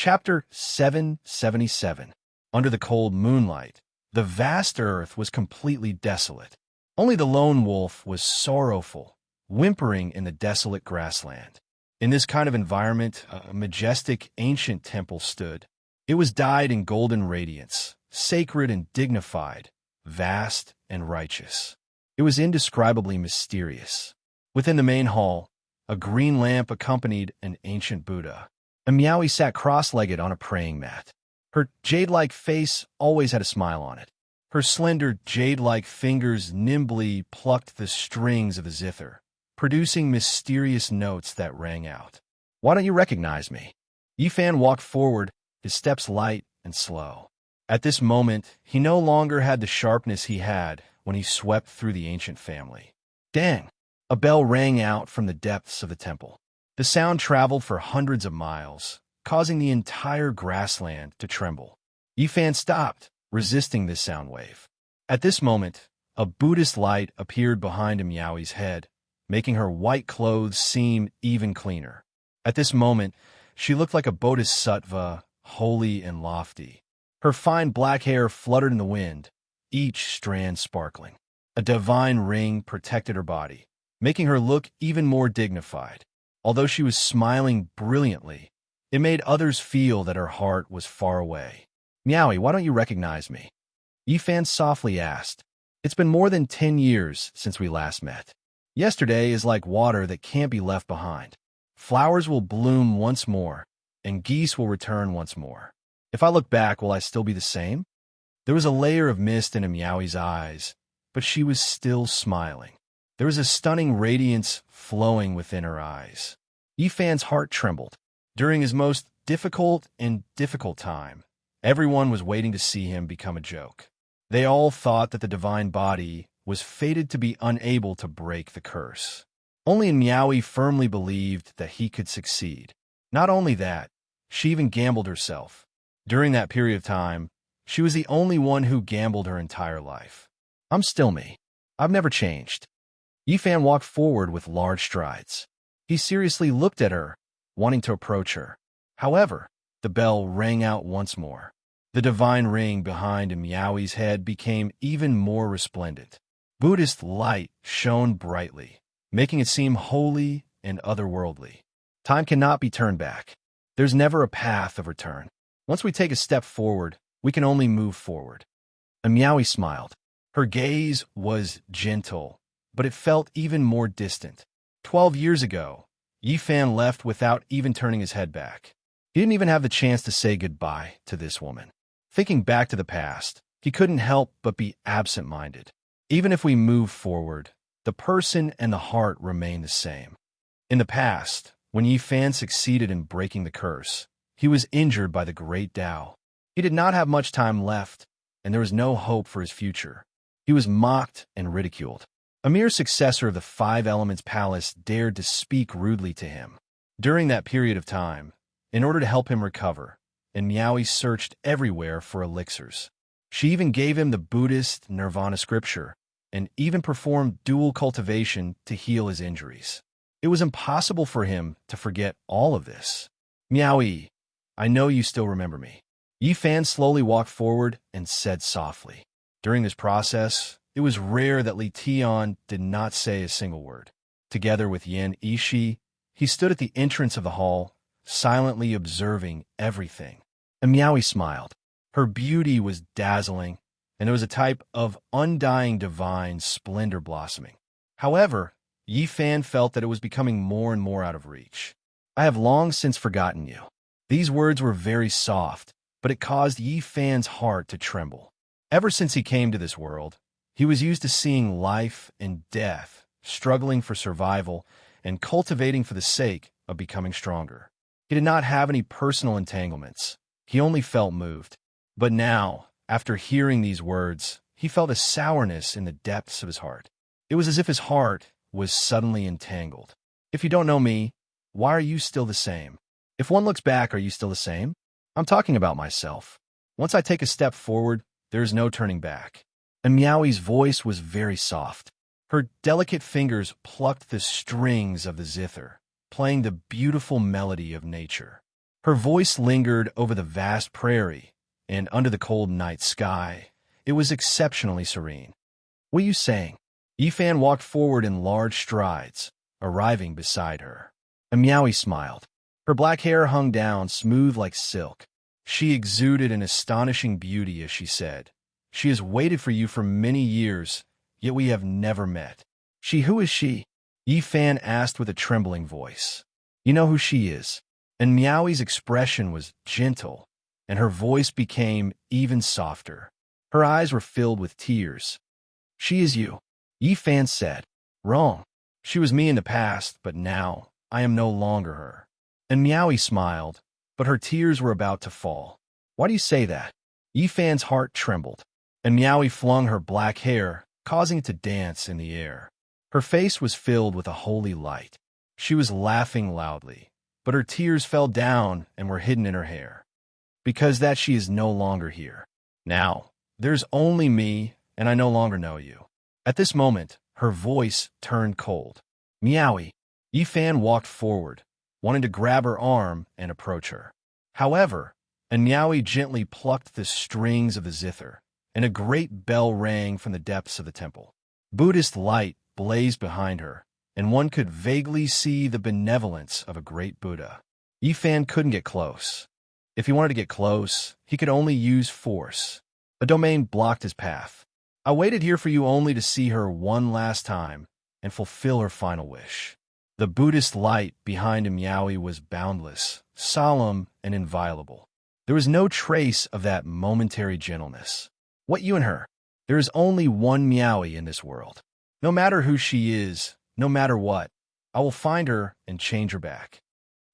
Chapter 777. Under the cold moonlight, the vast earth was completely desolate. Only the lone wolf was sorrowful, whimpering in the desolate grassland. In this kind of environment, a majestic, ancient temple stood. It was dyed in golden radiance, sacred and dignified, vast and righteous. It was indescribably mysterious. Within the main hall, a green lamp accompanied an ancient Buddha. A Miaowie sat cross-legged on a praying mat. Her jade-like face always had a smile on it. Her slender, jade-like fingers nimbly plucked the strings of the zither, producing mysterious notes that rang out. "Why don't you recognize me?" Yifan walked forward, his steps light and slow. At this moment, he no longer had the sharpness he had when he swept through the ancient family. Dang! A bell rang out from the depths of the temple. The sound traveled for hundreds of miles, causing the entire grassland to tremble. Yifan stopped, resisting this sound wave. At this moment, a Buddhist light appeared behind Miaowie's head, making her white clothes seem even cleaner. At this moment, she looked like a bodhisattva, holy and lofty. Her fine black hair fluttered in the wind, each strand sparkling. A divine ring protected her body, making her look even more dignified. Although she was smiling brilliantly, it made others feel that her heart was far away. "Miaowie, why don't you recognize me?" Yifan softly asked. "It's been more than 10 years since we last met. Yesterday is like water that can't be left behind. Flowers will bloom once more, and geese will return once more. If I look back, will I still be the same?" There was a layer of mist in Miaowie's eyes, but she was still smiling. There was a stunning radiance flowing within her eyes. Yifan's heart trembled. During his most difficult time, everyone was waiting to see him become a joke. They all thought that the divine body was fated to be unable to break the curse. Only Miaowie firmly believed that he could succeed. Not only that, she even gambled herself. During that period of time, she was the only one who gambled her entire life. "I'm still me. I've never changed." Yifan walked forward with large strides. He seriously looked at her, wanting to approach her. However, the bell rang out once more. The divine ring behind Miaowie's head became even more resplendent. Buddhist light shone brightly, making it seem holy and otherworldly. Time cannot be turned back. There's never a path of return. Once we take a step forward, we can only move forward. Miaowie smiled. Her gaze was gentle, but it felt even more distant. 12 years ago, Yifan left without even turning his head back. He didn't even have the chance to say goodbye to this woman. Thinking back to the past, he couldn't help but be absent-minded. Even if we move forward, the person and the heart remain the same. In the past, when Yifan succeeded in breaking the curse, he was injured by the great Tao. He did not have much time left, and there was no hope for his future. He was mocked and ridiculed. A mere successor of the Five Elements Palace dared to speak rudely to him. During that period of time, in order to help him recover, Miaowie searched everywhere for elixirs. She even gave him the Buddhist nirvana scripture, and even performed dual cultivation to heal his injuries. It was impossible for him to forget all of this. "Miaowie, I know you still remember me." Yifan slowly walked forward and said softly. During this process, it was rare that Li Tian did not say a single word. Together with Yan Ishi, he stood at the entrance of the hall, silently observing everything. Miaowie smiled. Her beauty was dazzling, and there was a type of undying divine splendor blossoming. However, Yifan felt that it was becoming more and more out of reach. "I have long since forgotten you." These words were very soft, but it caused Yifan's heart to tremble. Ever since he came to this world, he was used to seeing life and death, struggling for survival, and cultivating for the sake of becoming stronger. He did not have any personal entanglements. He only felt moved. But now, after hearing these words, he felt a sourness in the depths of his heart. It was as if his heart was suddenly entangled. "If you don't know me, why are you still the same? If one looks back, are you still the same? I'm talking about myself. Once I take a step forward, there is no turning back." Miaowie's voice was very soft. Her delicate fingers plucked the strings of the zither, playing the beautiful melody of nature. Her voice lingered over the vast prairie, and under the cold night sky, it was exceptionally serene. What are you saying? Yifan walked forward in large strides, arriving beside her. And Meowie smiled. Her black hair hung down smooth like silk. She exuded an astonishing beauty as she said, "She has waited for you for many years, yet we have never met." Who is she? Yifan asked with a trembling voice. You know who she is. And Meowie's expression was gentle, and her voice became even softer. Her eyes were filled with tears. She is you, Yifan said. Wrong. She was me in the past, but now I am no longer her. And Meowie smiled, but her tears were about to fall. Why do you say that? Yifan's heart trembled, and Meowie flung her black hair, causing it to dance in the air. Her face was filled with a holy light. She was laughing loudly, but her tears fell down and were hidden in her hair. Because that she is no longer here. Now, there's only me, and I no longer know you. At this moment, her voice turned cold. Meowie. Yifan walked forward, wanting to grab her arm and approach her. However, Meowie gently plucked the strings of the zither, and a great bell rang from the depths of the temple. Buddhist light blazed behind her, and one could vaguely see the benevolence of a great Buddha. Yifan couldn't get close. If he wanted to get close, he could only use force. A domain blocked his path. I waited here for you only to see her one last time and fulfill her final wish. The Buddhist light behind Meowie was boundless, solemn, and inviolable. There was no trace of that momentary gentleness. What you and her? There is only one Meowie in this world. No matter who she is, no matter what, I will find her and change her back.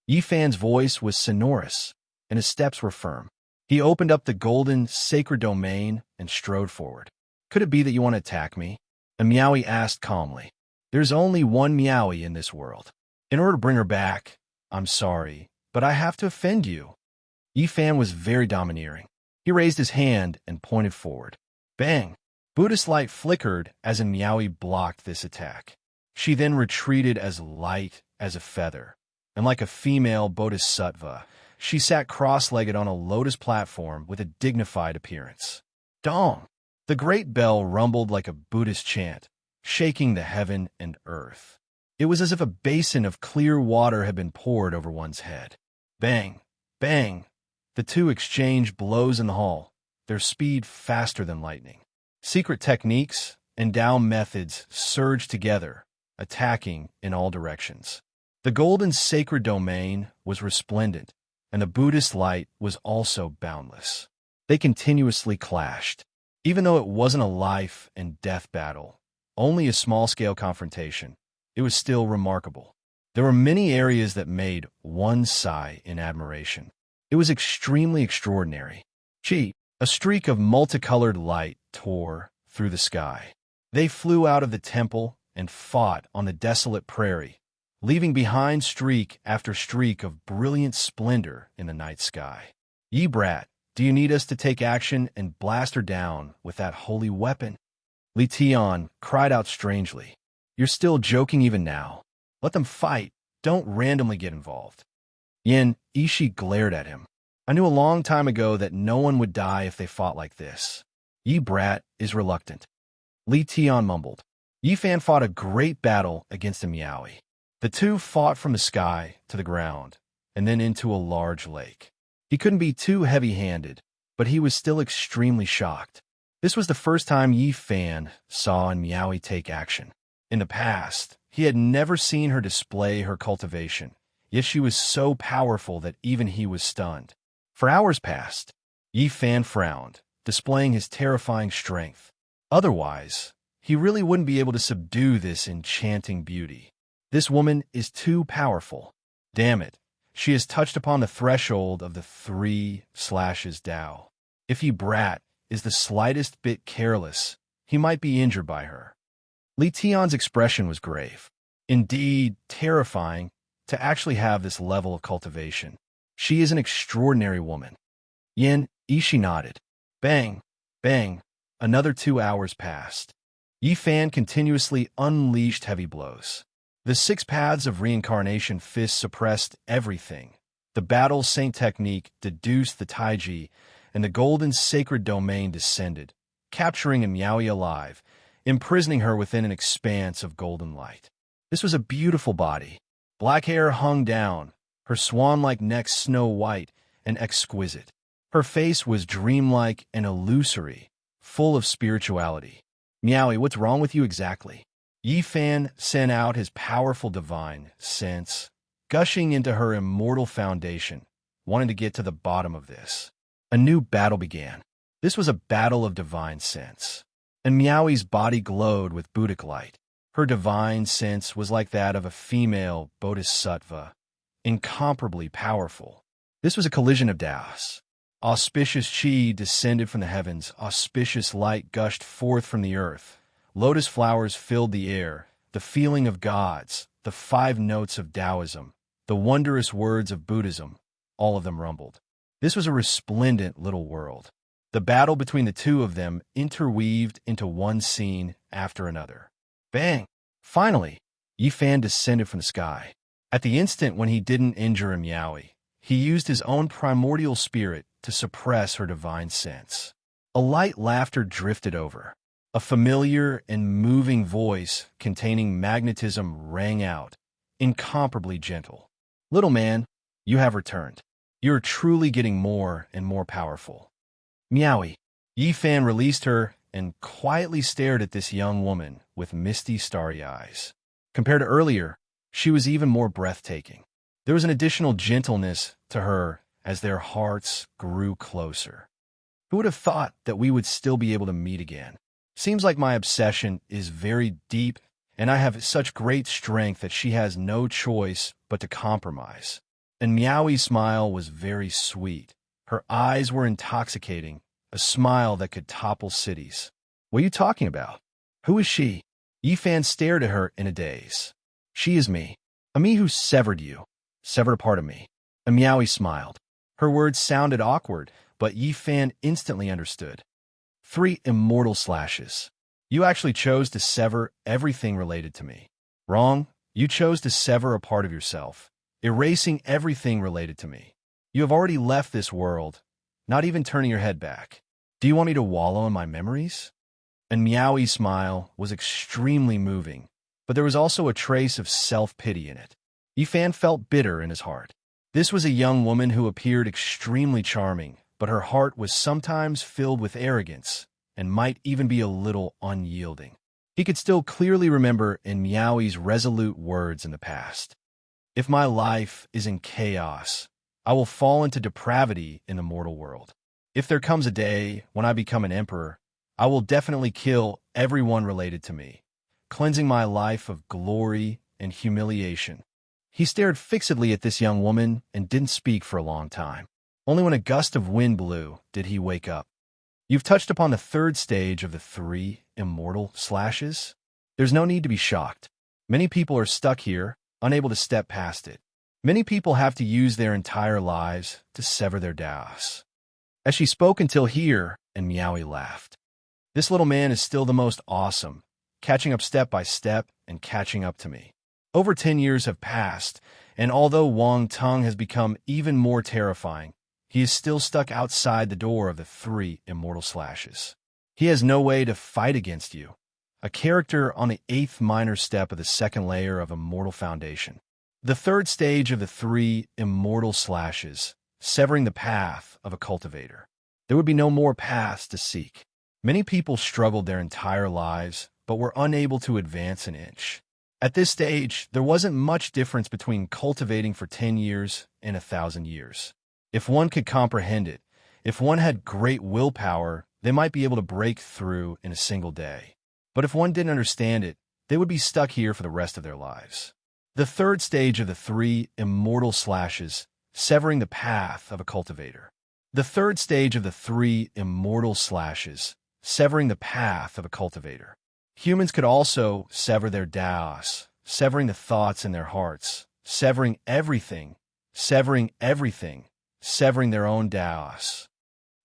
Yifan's voice was sonorous, and his steps were firm. He opened up the golden, sacred domain and strode forward. Could it be that you want to attack me? And Meowie asked calmly. There's only one Meowie in this world. In order to bring her back, I'm sorry, but I have to offend you. Yifan was very domineering. He raised his hand and pointed forward. Bang! Buddhist light flickered as Meowie blocked this attack. She then retreated as light as a feather, and like a female bodhisattva, she sat cross-legged on a lotus platform with a dignified appearance. Dong! The great bell rumbled like a Buddhist chant, shaking the heaven and earth. It was as if a basin of clear water had been poured over one's head. Bang! Bang! The two exchanged blows in the hall, their speed faster than lightning. Secret techniques and Tao methods surged together, attacking in all directions. The golden sacred domain was resplendent, and the Buddhist light was also boundless. They continuously clashed. Even though it wasn't a life and death battle, only a small-scale confrontation, it was still remarkable. There were many areas that made one sigh in admiration. It was extremely extraordinary. A streak of multicolored light tore through the sky. They flew out of the temple and fought on the desolate prairie, leaving behind streak after streak of brilliant splendor in the night sky. Ye brat, do you need us to take action and blast her down with that holy weapon? Li Tian cried out strangely. You're still joking even now. Let them fight. Don't randomly get involved. Yin Ishi glared at him. I knew a long time ago that no one would die if they fought like this. Yi brat is reluctant. Li Tian mumbled. Yifan fought a great battle against a Meowie. The two fought from the sky to the ground, and then into a large lake. He couldn't be too heavy-handed, but he was still extremely shocked. This was the first time Yifan saw Meowie take action. In the past, he had never seen her display her cultivation, yet she was so powerful that even he was stunned. For hours passed, Yifan frowned, displaying his terrifying strength. Otherwise, he really wouldn't be able to subdue this enchanting beauty. This woman is too powerful. Damn it, she has touched upon the threshold of the 3/ Tao. If he brat is the slightest bit careless, he might be injured by her. Li Tian's expression was grave. Indeed, terrifying to actually have this level of cultivation. She is an extraordinary woman. Yin Ishi nodded. Bang, bang, another 2 hours passed. Yifan continuously unleashed heavy blows. The 6 paths of reincarnation fists suppressed everything, The battle saint technique deduced the Taiji, and the golden sacred domain descended, capturing Miaoi alive, imprisoning her within an expanse of golden light. This was a beautiful body. Black hair hung down, her swan-like neck snow-white and exquisite. Her face was dreamlike and illusory, full of spirituality. Miaoi, what's wrong with you exactly? Yi Fan sent out his powerful divine sense, gushing into her immortal foundation, wanting to get to the bottom of this. A new battle began. This was a battle of divine sense, and Miaoi's body glowed with Buddhic light. Her divine sense was like that of a female bodhisattva, incomparably powerful. This was a collision of Taoists. Auspicious chi descended from the heavens, auspicious light gushed forth from the earth. Lotus flowers filled the air, the feeling of gods, the 5 notes of Taoism, the wondrous words of Buddhism, all of them rumbled. This was a resplendent little world. The battle between the two of them interweaved into one scene after another. Bang! Finally, Yi Fan descended from the sky. At the instant when he didn't injure Miaoi, he used his own primordial spirit to suppress her divine sense. A light laughter drifted over. A familiar and moving voice containing magnetism rang out, incomparably gentle. Little man, you have returned. You are truly getting more and more powerful. Miaoi. Yi Fan released her and quietly stared at this young woman with misty, starry eyes. Compared to earlier, she was even more breathtaking. There was an additional gentleness to her as their hearts grew closer. Who would have thought that we would still be able to meet again? Seems like my obsession is very deep, and I have such great strength that she has no choice but to compromise. And Miaoi's smile was very sweet. Her eyes were intoxicating, a smile that could topple cities. What are you talking about? Who is she? Yi Fan stared at her in a daze. She is me. A me who severed you, severed a part of me. And Miaoi smiled. Her words sounded awkward, but Yi Fan instantly understood. 3 immortal slashes. You actually chose to sever everything related to me. Wrong. You chose to sever a part of yourself, erasing everything related to me. You have already left this world, not even turning your head back. Do you want me to wallow in my memories? And Miaoi's smile was extremely moving, but there was also a trace of self-pity in it. Yi Fan felt bitter in his heart. This was a young woman who appeared extremely charming, but her heart was sometimes filled with arrogance and might even be a little unyielding. He could still clearly remember in Miaoi's resolute words in the past. If my life is in chaos, I will fall into depravity in the mortal world. If there comes a day when I become an emperor, I will definitely kill everyone related to me, cleansing my life of glory and humiliation. He stared fixedly at this young woman and didn't speak for a long time. Only when a gust of wind blew did he wake up. You've touched upon the 3rd stage of the 3 immortal slashes. There's no need to be shocked. Many people are stuck here, unable to step past it. Many people have to use their entire lives to sever their Taoists. As she spoke until here, and Miaoi laughed. This little man is still the most awesome, catching up step by step and catching up to me. Over 10 years have passed, and although Wang Teng has become even more terrifying, he is still stuck outside the door of the 3 immortal slashes. He has no way to fight against you, a character on the 8th minor step of the 2nd layer of Immortal Foundation. The 3rd stage of the 3 immortal slashes, severing the path of a cultivator. There would be no more paths to seek. Many people struggled their entire lives, but were unable to advance an inch. At this stage, there wasn't much difference between cultivating for 10 years and 1,000 years. If one could comprehend it, if one had great willpower, they might be able to break through in a single day. But if one didn't understand it, they would be stuck here for the rest of their lives. The 3rd stage of the 3 immortal slashes, severing the path of a cultivator. The 3rd stage of the 3 immortal slashes, severing the path of a cultivator. Humans could also sever their Taoists, severing the thoughts in their hearts, severing everything, severing their own Taoists.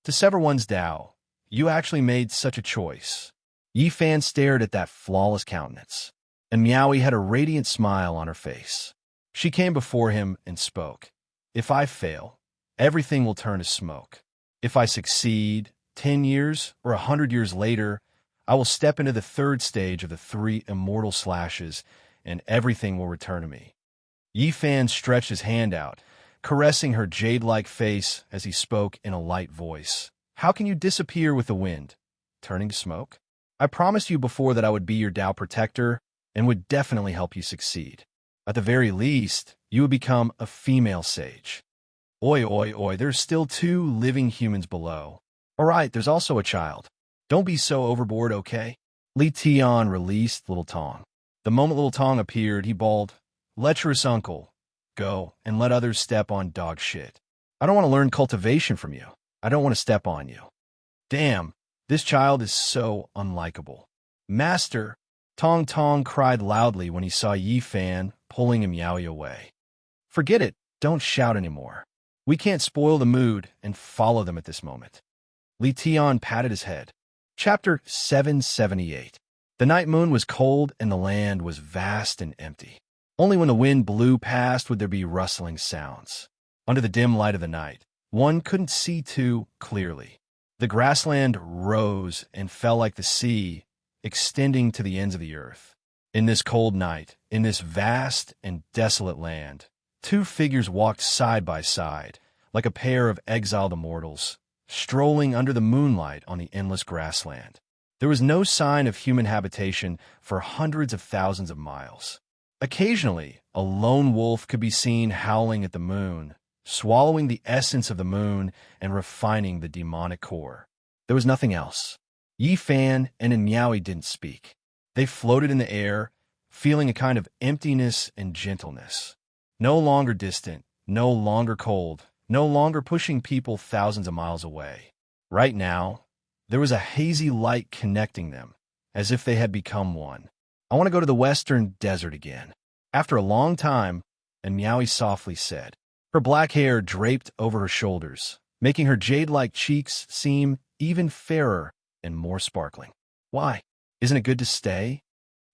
To sever one's Tao, you actually made such a choice. Yi Fan stared at that flawless countenance, and Miaoi had a radiant smile on her face. She came before him and spoke. If I fail, everything will turn to smoke. If I succeed, 10 years or 100 years later, I will step into the third stage of the 3 immortal slashes, and everything will return to me. Yi Fan stretched his hand out, caressing her jade-like face as he spoke in a light voice. How can you disappear with the wind? Turning to smoke? I promised you before that I would be your Tao protector and would definitely help you succeed. At the very least, you would become a female sage. Oi, oi, oi, there's still 2 living humans below. All right, there's also a child. Don't be so overboard, okay? Li Tian released Little Tong. The moment Little Tong appeared, he bawled, "Lecherous uncle, go and let others step on dog shit. I don't want to learn cultivation from you. I don't want to step on you." Damn, this child is so unlikable. Master, Tong Tong cried loudly when he saw Yi Fan pulling him Yaoi away. Forget it, don't shout anymore. We can't spoil the mood and follow them at this moment. Li Tian patted his head. Chapter 778. The night moon was cold and the land was vast and empty. Only when the wind blew past would there be rustling sounds. Under the dim light of the night, one couldn't see too clearly. The grassland rose and fell like the sea, extending to the ends of the earth. In this cold night, in this vast and desolate land, 2 figures walked side by side, like a pair of exiled immortals, strolling under the moonlight on the endless grassland. There was no sign of human habitation for hundreds of thousands of miles. Occasionally, a lone wolf could be seen howling at the moon, swallowing the essence of the moon and refining the demonic core. There was nothing else. Yi Fan and Yaoi didn't speak. They floated in the air, feeling a kind of emptiness and gentleness. No longer distant, no longer cold, no longer pushing people thousands of miles away. Right now, there was a hazy light connecting them, as if they had become one. I want to go to the western desert again. After a long time, Yaoi softly said. Her black hair draped over her shoulders, making her jade-like cheeks seem even fairer and more sparkling. Why? Isn't it good to stay?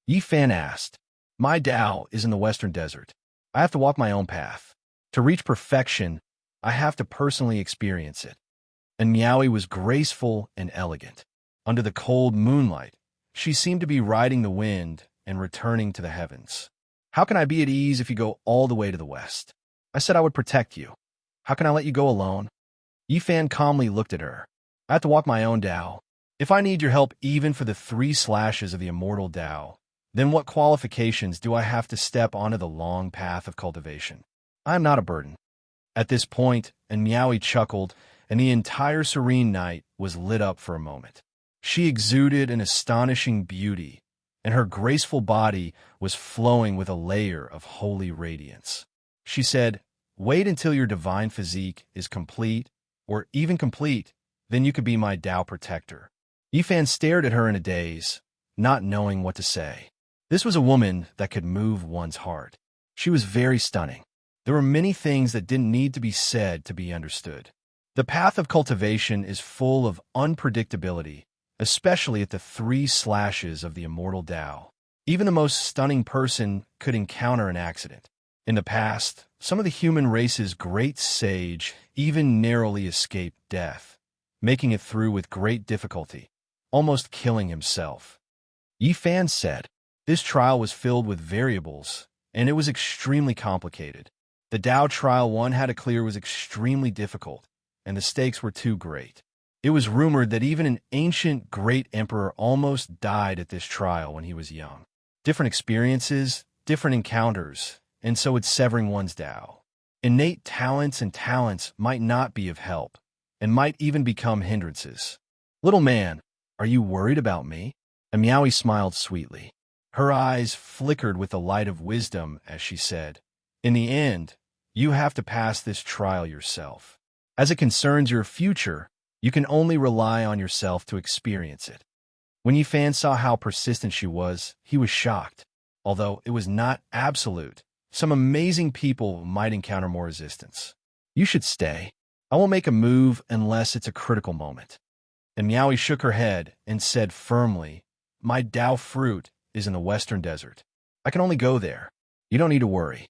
Yi Fan asked. My Tao is in the western desert. I have to walk my own path. To reach perfection, I have to personally experience it. And Yaoi was graceful and elegant. Under the cold moonlight, she seemed to be riding the wind and returning to the heavens. How can I be at ease if you go all the way to the west? I said I would protect you. How can I let you go alone? Yi Fan calmly looked at her. I have to walk my own Tao. If I need your help even for the 3 slashes of the immortal Tao, then what qualifications do I have to step onto the long path of cultivation? I am not a burden. At this point, Yaoi chuckled, and the entire serene night was lit up for a moment. She exuded an astonishing beauty, and her graceful body was flowing with a layer of holy radiance. She said, wait until your divine physique is complete, or even complete, then you could be my Tao protector. Yi Fan stared at her in a daze, not knowing what to say. This was a woman that could move one's heart. She was very stunning. There were many things that didn't need to be said to be understood. The path of cultivation is full of unpredictability, especially at the 3 slashes of the immortal Tao. Even the most stunning person could encounter an accident. In the past, some of the human race's great sage even narrowly escaped death, making it through with great difficulty, almost killing himself. Yi Fan said, this trial was filled with variables, and it was extremely complicated. The Tao trial one had to clear was extremely difficult, and the stakes were too great. It was rumored that even an ancient great emperor almost died at this trial when he was young. Different experiences, different encounters, and so it's severing one's Tao. Innate talents and talents might not be of help, and might even become hindrances. Little man, are you worried about me? Yaoi smiled sweetly. Her eyes flickered with the light of wisdom as she said, in the end, you have to pass this trial yourself. As it concerns your future, you can only rely on yourself to experience it. When Yi Fan saw how persistent she was, he was shocked. Although it was not absolute, some amazing people might encounter more resistance. You should stay. I won't make a move unless it's a critical moment. And Yaoi shook her head and said firmly, my Tao fruit is in the western desert. I can only go there. You don't need to worry.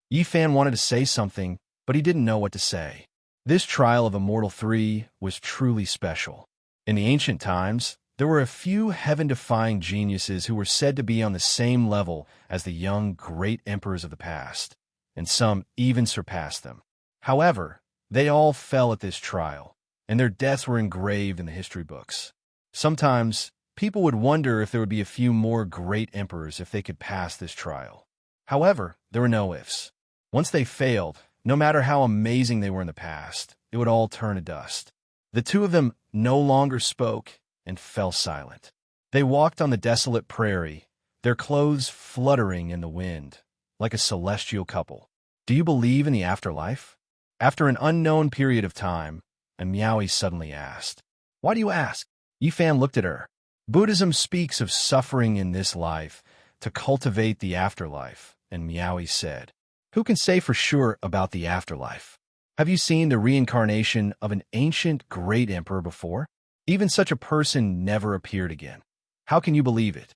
Yi Fan wanted to say something, but he didn't know what to say. This trial of Immortal 3 was truly special. In the ancient times, there were a few heaven-defying geniuses who were said to be on the same level as the young great emperors of the past, and some even surpassed them. However, they all fell at this trial, and their deaths were engraved in the history books. Sometimes, people would wonder if there would be a few more great emperors if they could pass this trial. However, there were no ifs. Once they failed, no matter how amazing they were in the past, it would all turn to dust. The two of them no longer spoke and fell silent. They walked on the desolate prairie, their clothes fluttering in the wind, like a celestial couple. Do you believe in the afterlife? After an unknown period of time, Miaoi suddenly asked. Why do you ask? Yifan looked at her. Buddhism speaks of suffering in this life to cultivate the afterlife, and Miaoi said. Who can say for sure about the afterlife? Have you seen the reincarnation of an ancient great emperor before? Even such a person never appeared again. How can you believe it?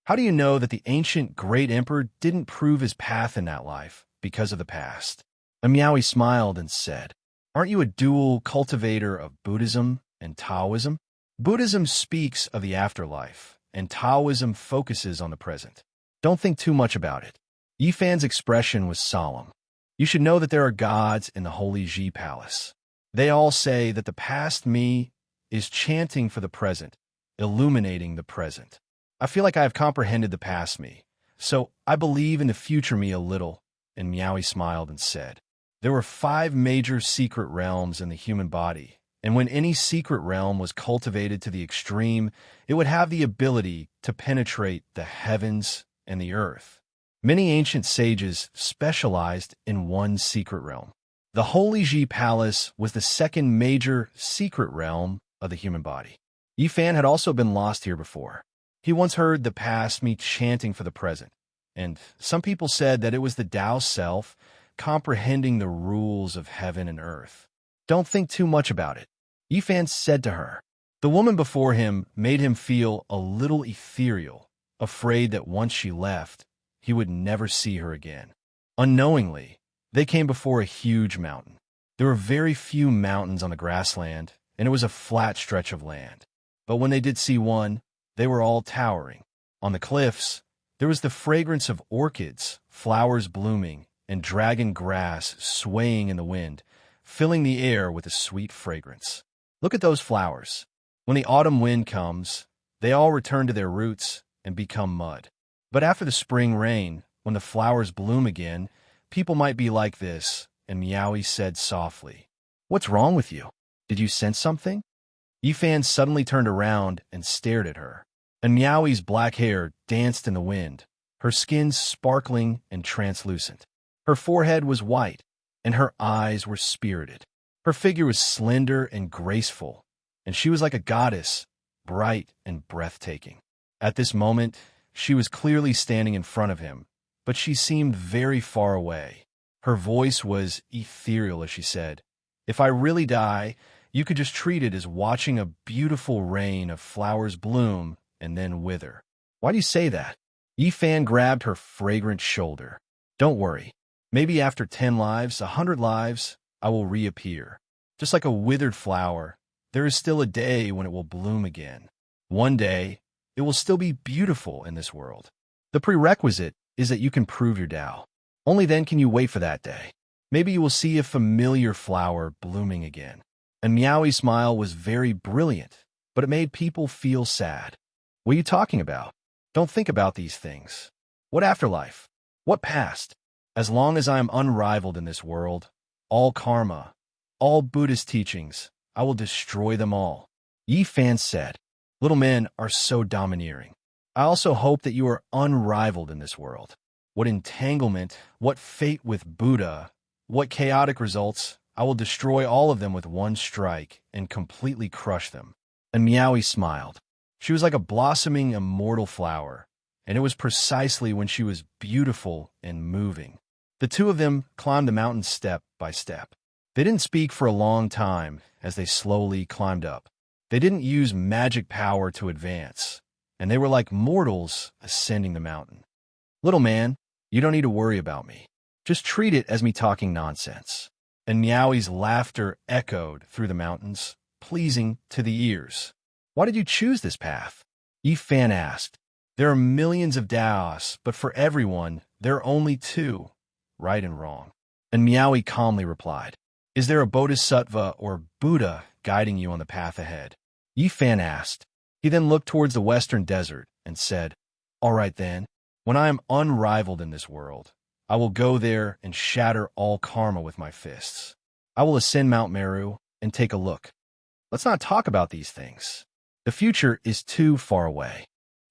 How do you know that the ancient great emperor didn't prove his path in that life because of the past? Miaoi smiled and said, Aren't you a dual cultivator of Buddhism and Taoism? Buddhism speaks of the afterlife, and Taoism focuses on the present. Don't think too much about it. Yifan's expression was solemn. You should know that there are gods in the Holy Ji Palace. They all say that the past me is chanting for the present, illuminating the present. I feel like I have comprehended the past me, so I believe in the future me a little, and Miaoi smiled and said, There were 5 major secret realms in the human body, and when any secret realm was cultivated to the extreme, it would have the ability to penetrate the heavens and the earth. Many ancient sages specialized in one secret realm. The Holy Ji Palace was the second major secret realm of the human body. Yifan had also been lost here before. He once heard the past me chanting for the present, and some people said that it was the Tao self comprehending the rules of heaven and earth. Don't think too much about it. Yifan said to her. The woman before him made him feel a little ethereal, afraid that once she left, he would never see her again. Unknowingly, they came before a huge mountain. There were very few mountains on the grassland, and it was a flat stretch of land. But when they did see one, they were all towering. On the cliffs, there was the fragrance of orchids, flowers blooming, and dragon grass swaying in the wind, filling the air with a sweet fragrance. Look at those flowers. When the autumn wind comes, they all return to their roots and become mud. But after the spring rain, when the flowers bloom again, people might be like this, and Miaoi said softly, What's wrong with you? Did you sense something? Yifan suddenly turned around and stared at her, and Miaoi's black hair danced in the wind, her skin sparkling and translucent. Her forehead was white, and her eyes were spirited. Her figure was slender and graceful, and she was like a goddess, bright and breathtaking. At this moment, she was clearly standing in front of him, but she seemed very far away. Her voice was ethereal as she said, If I really die, you could just treat it as watching a beautiful rain of flowers bloom and then wither. Why do you say that? Yifan grabbed her fragrant shoulder. Don't worry. Maybe after 10 lives, 100 lives, I will reappear. Just like a withered flower, there is still a day when it will bloom again. One day, it will still be beautiful in this world. The prerequisite is that you can prove your Tao. Only then can you wait for that day. Maybe you will see a familiar flower blooming again. And Miaoi's smile was very brilliant, but it made people feel sad. What are you talking about? Don't think about these things. What afterlife? What past? As long as I am unrivaled in this world, all karma, all Buddhist teachings, I will destroy them all. Yifan said, Little men are so domineering. I also hope that you are unrivaled in this world. What entanglement, what fate with Buddha, what chaotic results, I will destroy all of them with one strike and completely crush them. And Miaoi smiled. She was like a blossoming immortal flower, and it was precisely when she was beautiful and moving. The two of them climbed the mountain step by step. They didn't speak for a long time as they slowly climbed up. They didn't use magic power to advance, and they were like mortals ascending the mountain. Little man, you don't need to worry about me. Just treat it as me talking nonsense. and Meowie's laughter echoed through the mountains, pleasing to the ears. Why did you choose this path? Yifan asked. There are millions of Daos, but for everyone, there are only two, right and wrong. And Meowie calmly replied, Is there a bodhisattva or Buddha guiding you on the path ahead? Yifan asked. He then looked towards the western desert and said, All right then, when I am unrivaled in this world, I will go there and shatter all karma with my fists. I will ascend Mount Meru and take a look. Let's not talk about these things. The future is too far away.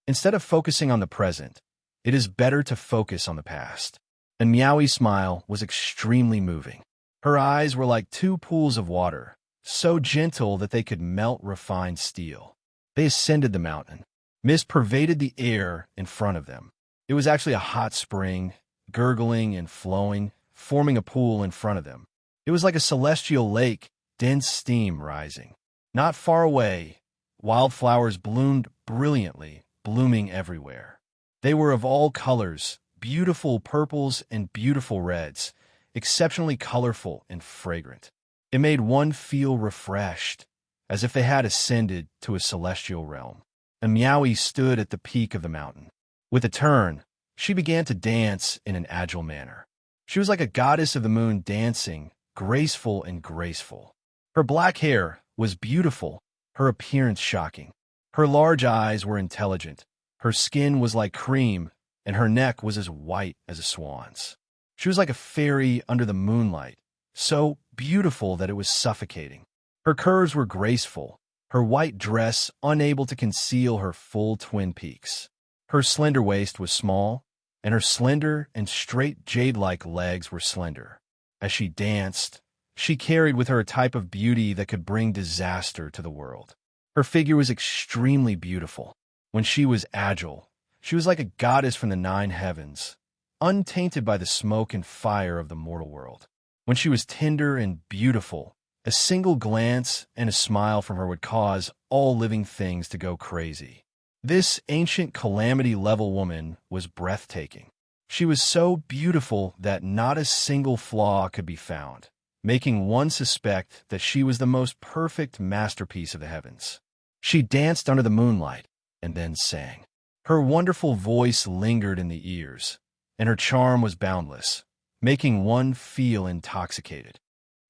Instead of focusing on the present, it is better to focus on the past. And Meowie's smile was extremely moving. Her eyes were like two pools of water, so gentle that they could melt refined steel. They ascended the mountain. Mist pervaded the air in front of them. It was actually a hot spring, gurgling and flowing, forming a pool in front of them. It was like a celestial lake, dense steam rising. Not far away, wildflowers bloomed brilliantly, blooming everywhere. They were of all colors, beautiful purples and beautiful reds, exceptionally colorful and fragrant. It made one feel refreshed, as if they had ascended to a celestial realm. And Meowie stood at the peak of the mountain. With a turn, she began to dance in an agile manner. She was like a goddess of the moon dancing, graceful and graceful. Her black hair was beautiful, her appearance shocking. Her large eyes were intelligent, her skin was like cream, and her neck was as white as a swan's. She was like a fairy under the moonlight, so beautiful that it was suffocating. Her curves were graceful, her white dress unable to conceal her full twin peaks. Her slender waist was small, and her slender and straight jade-like legs were slender. As she danced, she carried with her a type of beauty that could bring disaster to the world. Her figure was extremely beautiful. When she was agile, she was like a goddess from the 9 heavens, untainted by the smoke and fire of the mortal world. When she was tender and beautiful, a single glance and a smile from her would cause all living things to go crazy. This ancient calamity-level woman was breathtaking. She was so beautiful that not a single flaw could be found, making one suspect that she was the most perfect masterpiece of the heavens. She danced under the moonlight and then sang. Her wonderful voice lingered in the ears, and her charm was boundless, making one feel intoxicated.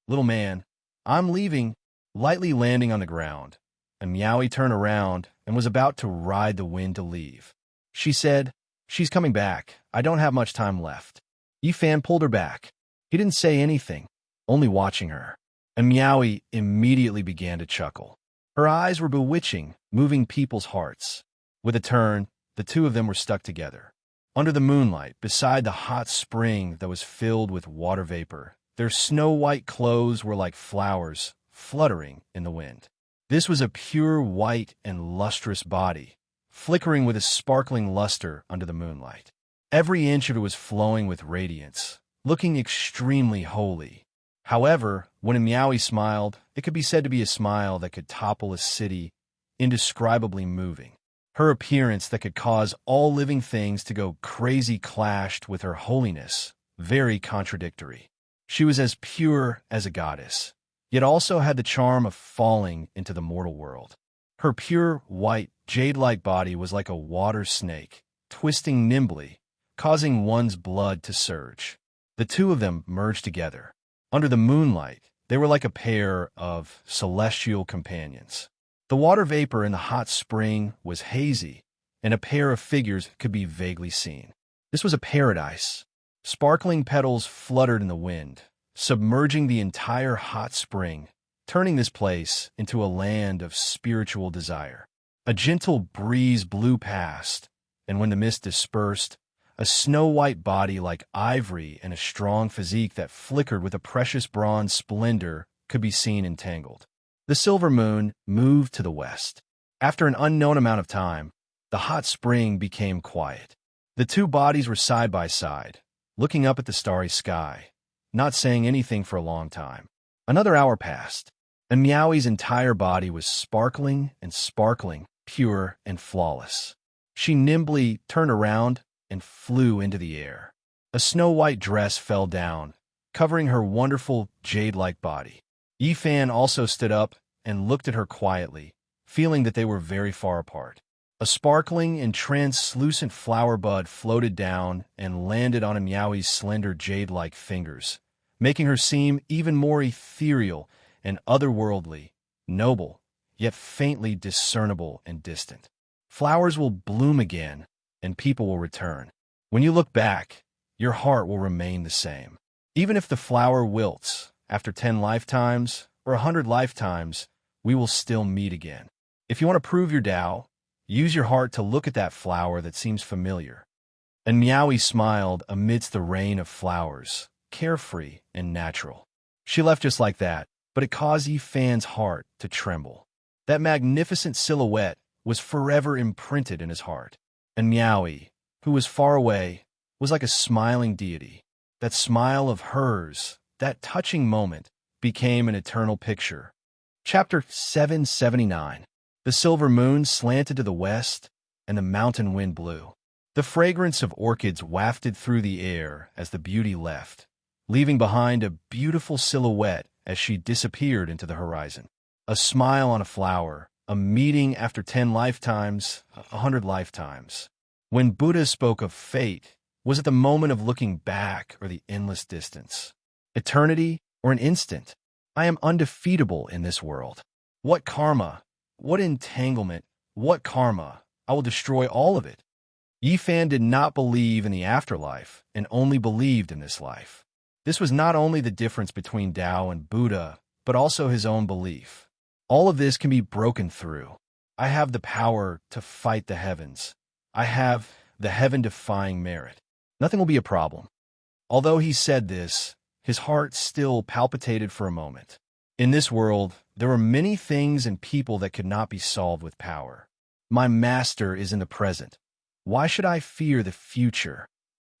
Little man, I'm leaving, lightly landing on the ground, and Meowie turned around and was about to ride the wind to leave. She said, She's coming back. I don't have much time left. Yifan pulled her back. He didn't say anything, only watching her. And Meowie immediately began to chuckle. Her eyes were bewitching, moving people's hearts. With a turn, the two of them were stuck together. Under the moonlight, beside the hot spring that was filled with water vapor, their snow-white clothes were like flowers, fluttering in the wind. This was a pure white and lustrous body, flickering with a sparkling luster under the moonlight. Every inch of it was flowing with radiance, looking extremely holy. However, when Meowie smiled, it could be said to be a smile that could topple a city, indescribably moving. Her appearance that could cause all living things to go crazy clashed with her holiness, very contradictory. She was as pure as a goddess, yet also had the charm of falling into the mortal world. Her pure, white, jade-like body was like a water snake, twisting nimbly, causing one's blood to surge. The two of them merged together. Under the moonlight, they were like a pair of celestial companions. The water vapor in the hot spring was hazy, and a pair of figures could be vaguely seen. This was a paradise. Sparkling petals fluttered in the wind, submerging the entire hot spring, turning this place into a land of spiritual desire. A gentle breeze blew past, and when the mist dispersed, a snow-white body like ivory and a strong physique that flickered with a precious bronze splendor could be seen entangled. The silver moon moved to the west. After an unknown amount of time, the hot spring became quiet. The two bodies were side by side, looking up at the starry sky, not saying anything for a long time. Another hour passed, and Meowie's entire body was sparkling and sparkling, pure and flawless. She nimbly turned around and flew into the air. A snow-white dress fell down, covering her wonderful jade-like body. Yifan also stood up and looked at her quietly, feeling that they were very far apart. A sparkling and translucent flower bud floated down and landed on Miaoi's slender jade-like fingers, making her seem even more ethereal and otherworldly, noble, yet faintly discernible and distant. Flowers will bloom again, and people will return. When you look back, your heart will remain the same. Even if the flower wilts, after 10 lifetimes or 100 lifetimes, we will still meet again. If you want to prove your Tao, use your heart to look at that flower that seems familiar. And Miaoi smiled amidst the rain of flowers, carefree and natural. She left just like that, but it caused Yifan's heart to tremble. That magnificent silhouette was forever imprinted in his heart. And Miaoi, who was far away, was like a smiling deity. That smile of hers, that touching moment, became an eternal picture. Chapter 779. The silver moon slanted to the west, and the mountain wind blew. The fragrance of orchids wafted through the air as the beauty left, leaving behind a beautiful silhouette as she disappeared into the horizon. A smile on a flower, a meeting after 10 lifetimes, 100 lifetimes. When Buddha spoke of fate, was it the moment of looking back or the endless distance? Eternity or an instant? I am undefeatable in this world. What karma? What entanglement? What karma? I will destroy all of it. Yifan did not believe in the afterlife and only believed in this life. This was not only the difference between Tao and Buddha, but also his own belief. All of this can be broken through. I have the power to fight the heavens. I have the heaven-defying merit. Nothing will be a problem. Although he said this, his heart still palpitated for a moment. In this world, there were many things and people that could not be solved with power. My master is in the present. Why should I fear the future?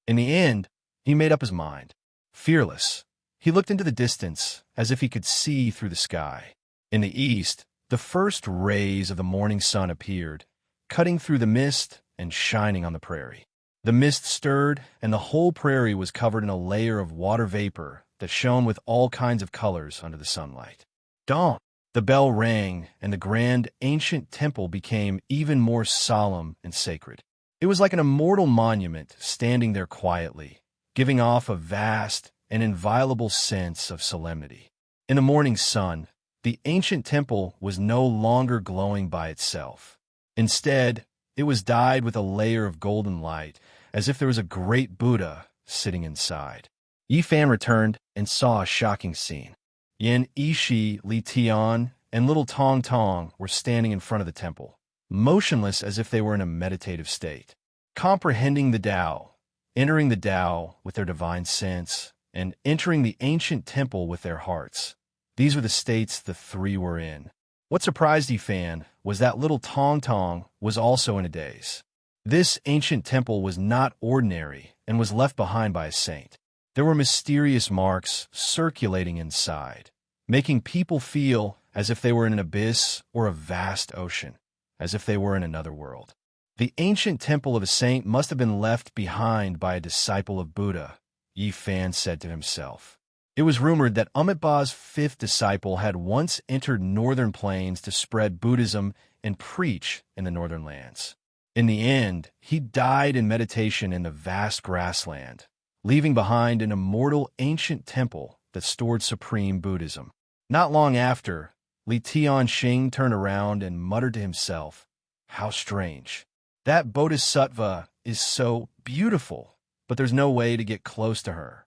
In the end, he made up his mind. Fearless, he looked into the distance as if he could see through the sky. In the east, the first rays of the morning sun appeared, cutting through the mist and shining on the prairie. The mist stirred, and the whole prairie was covered in a layer of water vapor that shone with all kinds of colors under the sunlight. Dawn! The bell rang, and the grand, ancient temple became even more solemn and sacred. It was like an immortal monument standing there quietly, giving off a vast and inviolable sense of solemnity. In the morning sun, the ancient temple was no longer glowing by itself. Instead, it was dyed with a layer of golden light, as if there was a great Buddha sitting inside. Yifan returned and saw a shocking scene. Yan Yishi, Li Tian, and little Tong Tong were standing in front of the temple, motionless as if they were in a meditative state, comprehending the Tao, entering the Tao with their divine sense, and entering the ancient temple with their hearts. These were the states the three were in. What surprised Yifan was that little Tong Tong was also in a daze. This ancient temple was not ordinary and was left behind by a saint. There were mysterious marks circulating inside, making people feel as if they were in an abyss or a vast ocean, as if they were in another world. The ancient temple of a saint must have been left behind by a disciple of Buddha, Yifan said to himself. It was rumored that Amitabha's fifth disciple had once entered northern plains to spread Buddhism and preach in the northern lands. In the end, he died in meditation in the vast grassland, leaving behind an immortal ancient temple that stored supreme Buddhism. Not long after, Li Tianxing turned around and muttered to himself, "How strange. That bodhisattva is so beautiful, but there's no way to get close to her."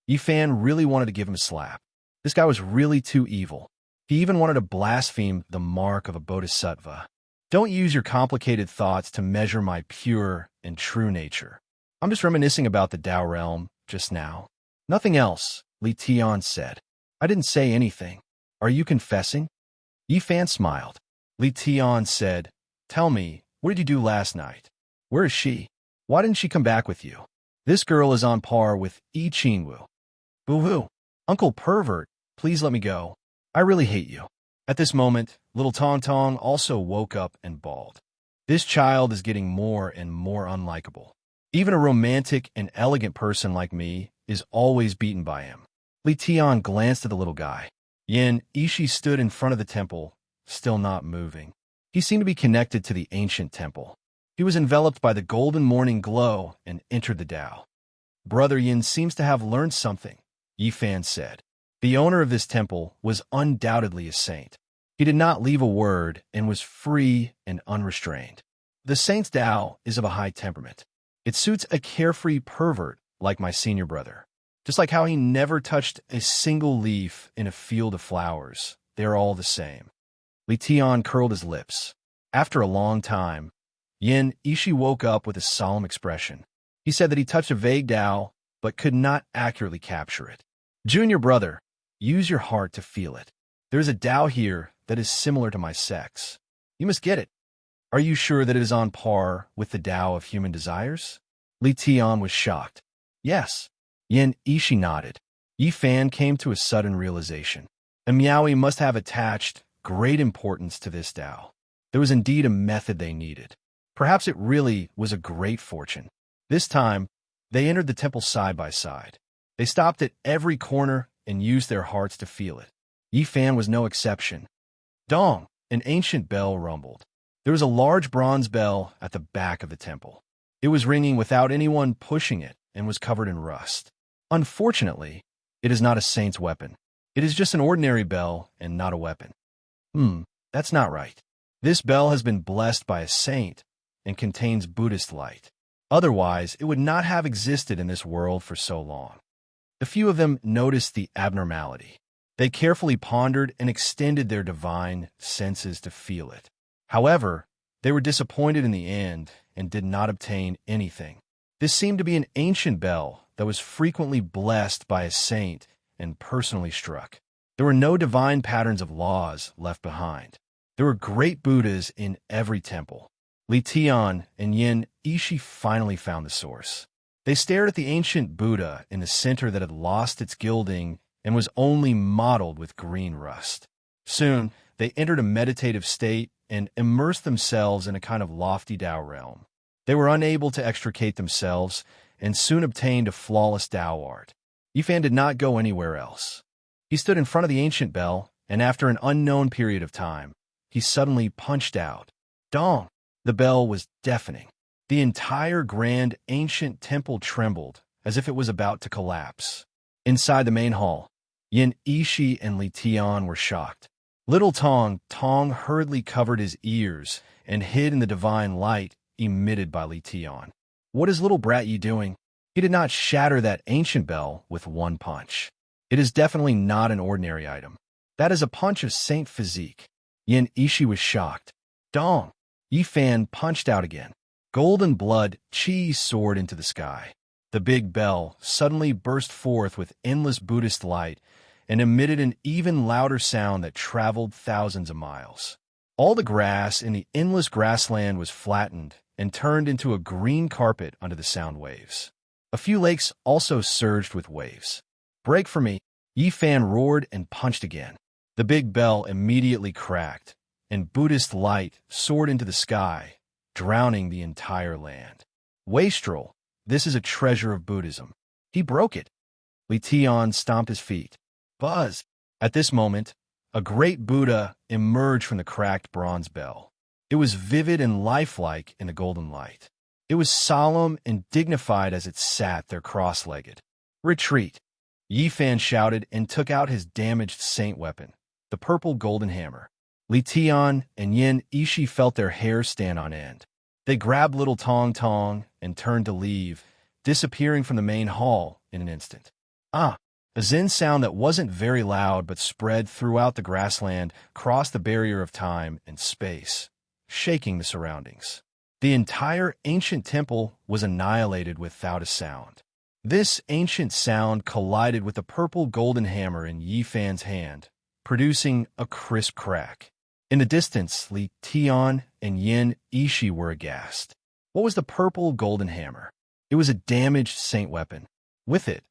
Yifan really wanted to give him a slap. This guy was really too evil. He even wanted to blaspheme the mark of a bodhisattva. Don't use your complicated thoughts to measure my pure and true nature. I'm just reminiscing about the Tao realm just now. Nothing else, Li Tian said. I didn't say anything. Are you confessing? Yifan smiled. Li Tian said, "Tell me, what did you do last night? Where is she? Why didn't she come back with you? This girl is on par with Yi Qingwu." Boo-hoo. Uncle Pervert, please let me go. I really hate you. At this moment, little Tong Tong also woke up and bawled. This child is getting more and more unlikable. Even a romantic and elegant person like me is always beaten by him. Li Tian glanced at the little guy. Yin Ishi stood in front of the temple, still not moving. He seemed to be connected to the ancient temple. He was enveloped by the golden morning glow and entered the Tao. Brother Yin seems to have learned something, Yi Fan said. The owner of this temple was undoubtedly a saint. He did not leave a word and was free and unrestrained. The saint's Tao is of a high temperament. It suits a carefree pervert like my senior brother. Just like how he never touched a single leaf in a field of flowers, they are all the same. Li Tian curled his lips. After a long time, Yin Ishi woke up with a solemn expression. He said that he touched a vague Tao, but could not accurately capture it. Junior brother, use your heart to feel it. There is a Tao here that is similar to my sex. You must get it. Are you sure that it is on par with the Tao of human desires? Li Tian was shocked. Yes. Yin Ishi nodded. Yi Fan came to a sudden realization. The Miaowi must have attached great importance to this Tao. There was indeed a method they needed. Perhaps it really was a great fortune. This time, they entered the temple side by side. They stopped at every corner and used their hearts to feel it. Yi Fan was no exception. Dong, an ancient bell rumbled. There was a large bronze bell at the back of the temple. It was ringing without anyone pushing it and was covered in rust. Unfortunately, it is not a saint's weapon. It is just an ordinary bell and not a weapon. That's not right. This bell has been blessed by a saint and contains Buddhist light. Otherwise, it would not have existed in this world for so long. The few of them noticed the abnormality. They carefully pondered and extended their divine senses to feel it. However, they were disappointed in the end and did not obtain anything. This seemed to be an ancient bell that was frequently blessed by a saint and personally struck. There were no divine patterns of laws left behind. There were great Buddhas in every temple. Li Tian and Yin Ishi finally found the source. They stared at the ancient Buddha in the center that had lost its gilding and was only mottled with green rust. Soon, they entered a meditative state and immersed themselves in a kind of lofty Tao realm. They were unable to extricate themselves and soon obtained a flawless Tao art. Yi Fan did not go anywhere else. He stood in front of the ancient bell, and after an unknown period of time, he suddenly punched out. Dong! The bell was deafening. The entire grand ancient temple trembled as if it was about to collapse. Inside the main hall, Yin Ishi and Li Tian were shocked. Little Tong hurriedly covered his ears and hid in the divine light emitted by Li Tian. What is little brat Yi doing? He did not shatter that ancient bell with one punch. It is definitely not an ordinary item. That is a punch of saint physique. Yin Ishi was shocked. Dong! Yi Fan punched out again. Golden blood chi soared into the sky. The big bell suddenly burst forth with endless Buddhist light and emitted an even louder sound that traveled thousands of miles. All the grass in the endless grassland was flattened and turned into a green carpet under the sound waves. A few lakes also surged with waves. Break for me! Yi Fan roared and punched again. The big bell immediately cracked, and Buddhist light soared into the sky, drowning the entire land. Wastrel, this is a treasure of Buddhism. He broke it. Li Tian stomped his feet. Buzz! At this moment, a great Buddha emerged from the cracked bronze bell. It was vivid and lifelike in the golden light. It was solemn and dignified as it sat there cross-legged. Retreat! Yi Fan shouted and took out his damaged saint weapon, the purple golden hammer. Li Tian and Yin Ishi felt their hair stand on end. They grabbed little Tong and turned to leave, disappearing from the main hall in an instant. A Zen sound that wasn't very loud but spread throughout the grassland crossed the barrier of time and space, shaking the surroundings. The entire ancient temple was annihilated without a sound. This ancient sound collided with the purple golden hammer in Yi Fan's hand, producing a crisp crack. In the distance, Li Tian and Yin Ishi were aghast. What was the purple golden hammer? It was a damaged saint weapon. With it,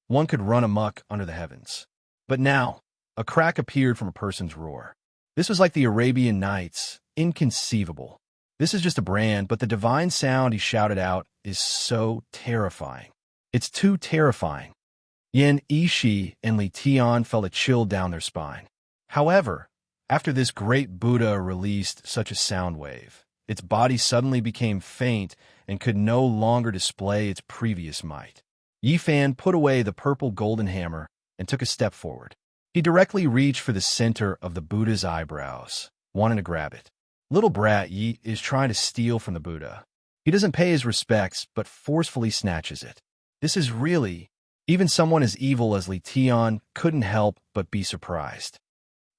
one could run amok under the heavens. But now, a crack appeared from a person's roar. This was like the Arabian Nights, inconceivable. This is just a brand, but the divine sound he shouted out is so terrifying. It's too terrifying. Yin Ishi and Li Tian felt a chill down their spine. However, after this great Buddha released such a sound wave, its body suddenly became faint and could no longer display its previous might. Yi Fan put away the purple golden hammer and took a step forward. He directly reached for the center of the Buddha's eyebrows, wanting to grab it. Little brat Yi is trying to steal from the Buddha. He doesn't pay his respects, but forcefully snatches it. This is really... Even someone as evil as Li Tian couldn't help but be surprised.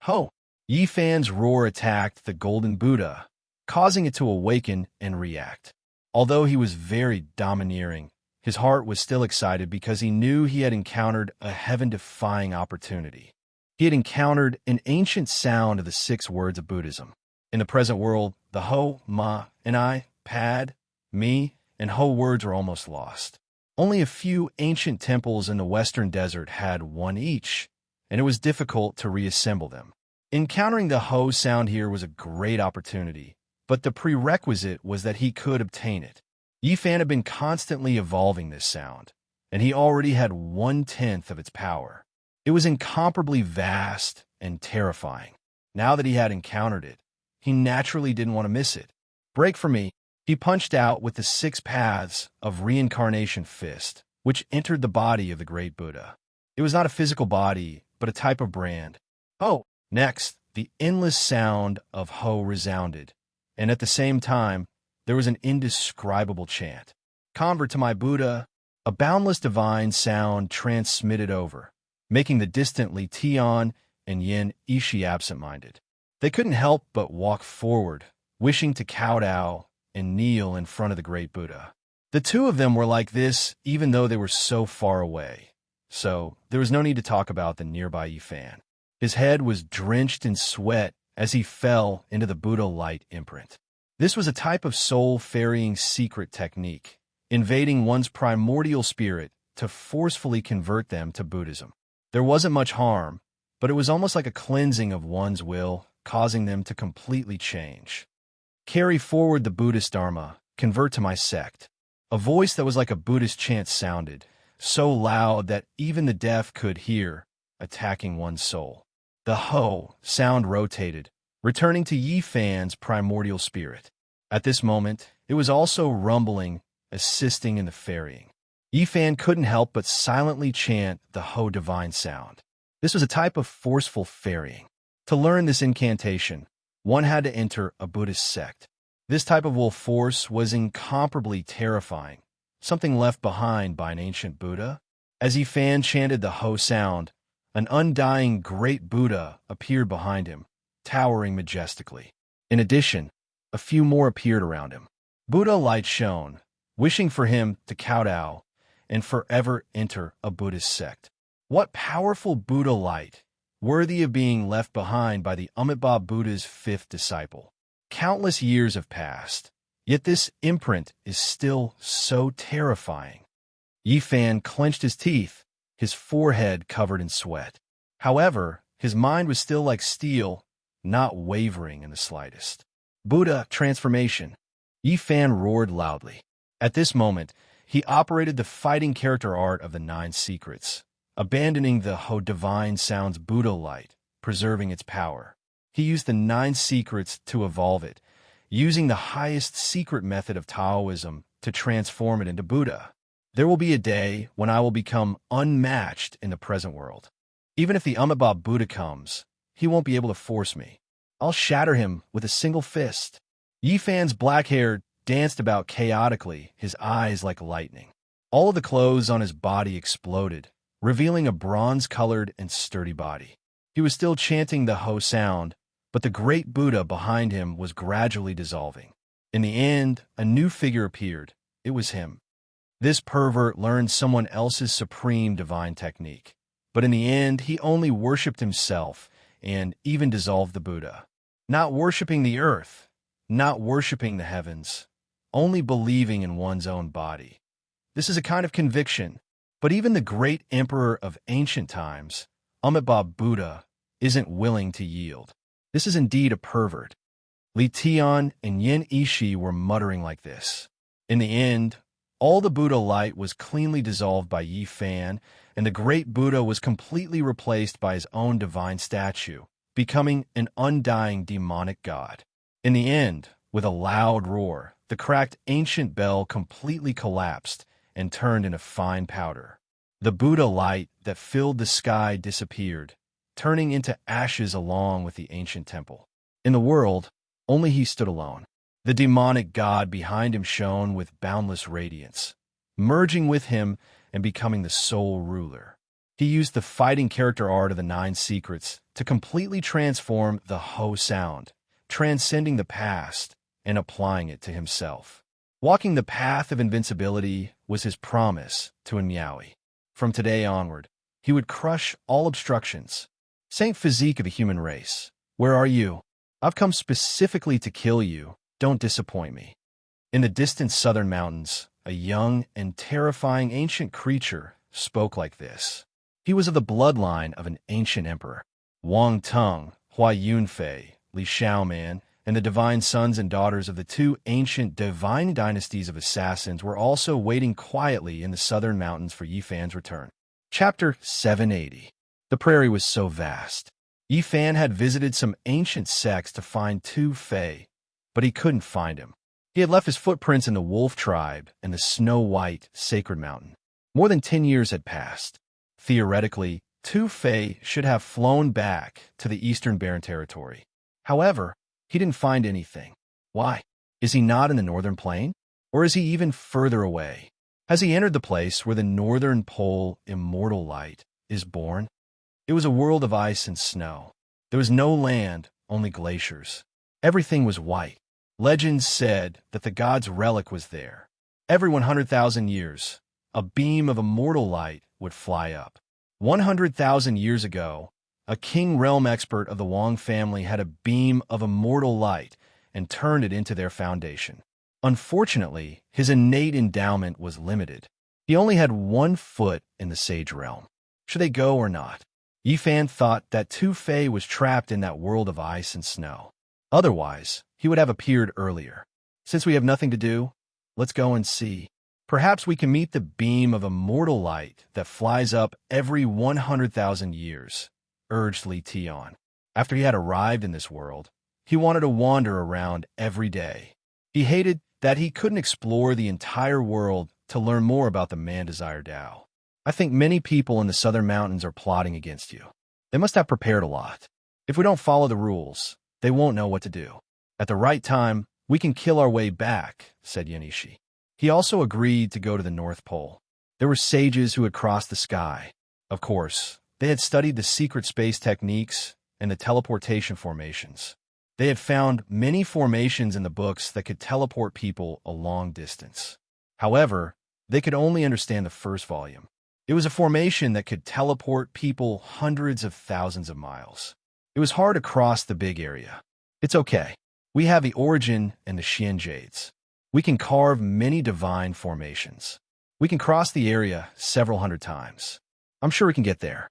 Ho! Yi Fan's roar attacked the golden Buddha, causing it to awaken and react. Although he was very domineering, his heart was still excited because he knew he had encountered a heaven-defying opportunity. He had encountered an ancient sound of the 6 words of Buddhism. In the present world, the Ho, Ma, and I, Pad, Me, and Ho words were almost lost. Only a few ancient temples in the western desert had one each, and it was difficult to reassemble them. Encountering the Ho sound here was a great opportunity, but the prerequisite was that he could obtain it. Yi Fan had been constantly evolving this sound, and he already had 1/10 of its power. It was incomparably vast and terrifying. Now that he had encountered it, he naturally didn't want to miss it. Break for me. He punched out with the 6 paths of reincarnation fist, which entered the body of the great Buddha. It was not a physical body, but a type of brand. Ho! Next, the endless sound of Ho resounded, and at the same time, there was an indescribable chant. Convert to my Buddha, a boundless divine sound transmitted over, making the distant Li Tian and Yin Ishi absent-minded. They couldn't help but walk forward, wishing to kowtow and kneel in front of the great Buddha. The two of them were like this even though they were so far away, so there was no need to talk about the nearby Yi Fan. His head was drenched in sweat as he fell into the Buddha light imprint. This was a type of soul-ferrying secret technique, invading one's primordial spirit to forcefully convert them to Buddhism. There wasn't much harm, but it was almost like a cleansing of one's will, causing them to completely change. Carry forward the Buddhist Dharma, convert to my sect. A voice that was like a Buddhist chant sounded, so loud that even the deaf could hear, attacking one's soul. The Ho sound rotated, returning to Yi Fan's primordial spirit. At this moment, it was also rumbling, assisting in the ferrying. Yi Fan couldn't help but silently chant the Ho divine sound. This was a type of forceful ferrying. To learn this incantation, one had to enter a Buddhist sect. This type of will force was incomparably terrifying, something left behind by an ancient Buddha. As Yi Fan chanted the Ho sound, an undying great Buddha appeared behind him, towering majestically. In addition, a few more appeared around him. Buddha light shone, wishing for him to kowtow and forever enter a Buddhist sect. What powerful Buddha light, worthy of being left behind by the Amitabha Buddha's 5th disciple. Countless years have passed, yet this imprint is still so terrifying. Yi Fan clenched his teeth, his forehead covered in sweat. However, his mind was still like steel, not wavering in the slightest. Buddha transformation. Yi Fan roared loudly. At this moment, he operated the fighting character art of the 9 secrets, abandoning the Ho divine sound's Buddha light, preserving its power. He used the 9 secrets to evolve it, using the highest secret method of Taoism to transform it into Buddha. There will be a day when I will become unmatched in the present world. Even if the Amitabha Buddha comes, he won't be able to force me. I'll shatter him with a single fist. Yi Fan's black hair danced about chaotically, his eyes like lightning. All of the clothes on his body exploded, revealing a bronze-colored and sturdy body. He was still chanting the Ho sound, but the great Buddha behind him was gradually dissolving. In the end, a new figure appeared. It was him. This pervert learned someone else's supreme divine technique, but in the end, he only worshipped himself and even dissolved the Buddha. Not worshipping the earth, not worshipping the heavens, only believing in one's own body. This is a kind of conviction, but even the great emperor of ancient times, Amitabha Buddha, isn't willing to yield. This is indeed a pervert. Li Tian and Yin Ishi were muttering like this. In the end, all the Buddha light was cleanly dissolved by Yi Fan and the great Buddha was completely replaced by his own divine statue, becoming an undying demonic god. In the end, with a loud roar, the cracked ancient bell completely collapsed and turned into fine powder. The Buddha light that filled the sky disappeared, turning into ashes along with the ancient temple. In the world, only he stood alone. The demonic god behind him shone with boundless radiance, merging with him and becoming the sole ruler. He used the fighting character art of the Nine Secrets to completely transform the Ho sound, transcending the past and applying it to himself. Walking the path of invincibility was his promise to Enmiawi. From today onward, he would crush all obstructions. Saint Physique of the human race, where are you? I've come specifically to kill you. Don't disappoint me. In the distant southern mountains, a young and terrifying ancient creature spoke like this. He was of the bloodline of an ancient emperor. Wang Tung, Hua Yunfei, Li Xiaoman, and the divine sons and daughters of the two ancient divine dynasties of assassins were also waiting quietly in the southern mountains for Yifan's return. Chapter 780. The prairie was so vast. Yifan had visited some ancient sects to find Tu Fei, but he couldn't find him. He had left his footprints in the wolf tribe and the snow-white sacred mountain. More than 10 years had passed. Theoretically, Tu Fei should have flown back to the Eastern Barren Territory. However, he didn't find anything. Why? Is he not in the northern plain? Or is he even further away? Has he entered the place where the northern pole immortal light is born? It was a world of ice and snow. There was no land, only glaciers. Everything was white. Legends said that the god's relic was there. Every 100,000 years, a beam of immortal light would fly up. 100,000 years ago, a king realm expert of the Wang family had a beam of immortal light and turned it into their foundation. Unfortunately, his innate endowment was limited. He only had 1 foot in the sage realm. Should they go or not? Yifan thought that Tu Fei was trapped in that world of ice and snow. Otherwise, he would have appeared earlier. Since we have nothing to do, let's go and see. Perhaps we can meet the beam of immortal light that flies up every 100,000 years, urged Li Tian. After he had arrived in this world, he wanted to wander around every day. He hated that he couldn't explore the entire world to learn more about the man-desired Tao. I think many people in the southern mountains are plotting against you. They must have prepared a lot. If we don't follow the rules, they won't know what to do. At the right time, we can kill our way back, said Yanishi. He also agreed to go to the North Pole. There were sages who had crossed the sky. Of course, they had studied the secret space techniques and the teleportation formations. They had found many formations in the books that could teleport people a long distance. However, they could only understand the first volume. It was a formation that could teleport people hundreds of thousands of miles. It was hard to cross the big area. It's okay. We have the origin and the Xian Jades. We can carve many divine formations. We can cross the area several hundred times. I'm sure we can get there.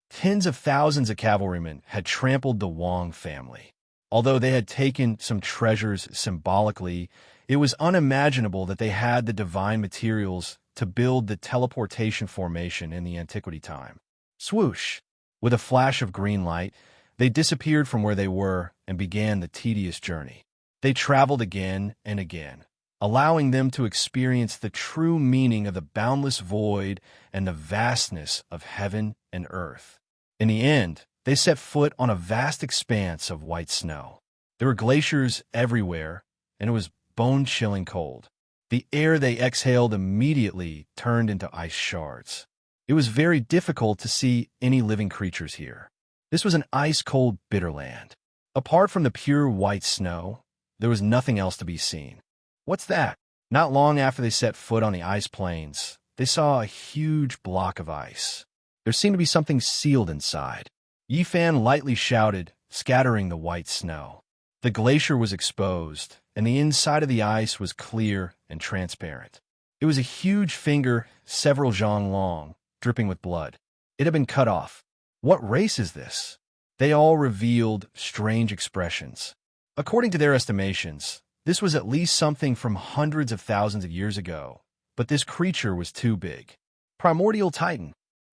Tens of thousands of cavalrymen had trampled the Wang family. Although they had taken some treasures symbolically, it was unimaginable that they had the divine materials to build the teleportation formation in the antiquity time. Swoosh! With a flash of green light, they disappeared from where they were and began the tedious journey. They traveled again and again, allowing them to experience the true meaning of the boundless void and the vastness of heaven and earth. In the end, they set foot on a vast expanse of white snow. There were glaciers everywhere, and it was bone-chilling cold. The air they exhaled immediately turned into ice shards. It was very difficult to see any living creatures here. This was an ice-cold, bitter land. Apart from the pure white snow, there was nothing else to be seen. What's that? Not long after they set foot on the ice plains, they saw a huge block of ice. There seemed to be something sealed inside. Yifan lightly shouted, scattering the white snow. The glacier was exposed, and the inside of the ice was clear and transparent. It was a huge finger, several zhang long, dripping with blood. It had been cut off. What race is this? They all revealed strange expressions. According to their estimations, this was at least something from hundreds of thousands of years ago, but this creature was too big. Primordial Titan.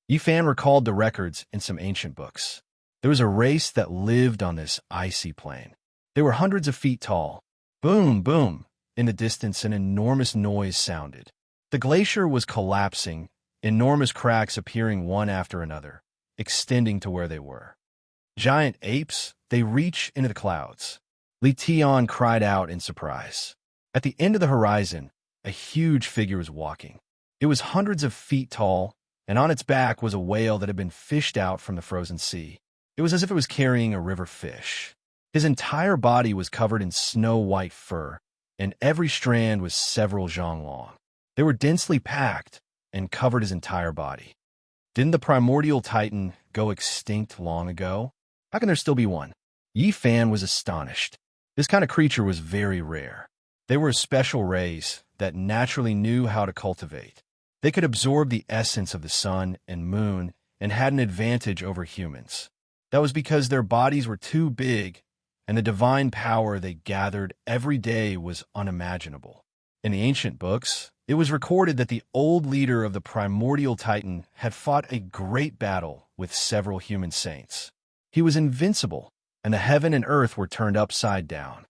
Yifan recalled the records in some ancient books. There was a race that lived on this icy plain. They were hundreds of feet tall. Boom, boom. In the distance, an enormous noise sounded. The glacier was collapsing, enormous cracks appearing one after another, extending to where they were. Giant apes, they reach into the clouds. Li Tian cried out in surprise. At the end of the horizon, a huge figure was walking. It was hundreds of feet tall, and on its back was a whale that had been fished out from the frozen sea. It was as if it was carrying a river fish. His entire body was covered in snow-white fur, and every strand was several zhang long. They were densely packed and covered his entire body. Didn't the primordial titan go extinct long ago? How can there still be one? Yifan was astonished. This kind of creature was very rare. They were a special race that naturally knew how to cultivate. They could absorb the essence of the sun and moon and had an advantage over humans. That was because their bodies were too big, and the divine power they gathered every day was unimaginable. In the ancient books, it was recorded that the old leader of the primordial titan had fought a great battle with several human saints. He was invincible, and the heaven and earth were turned upside down.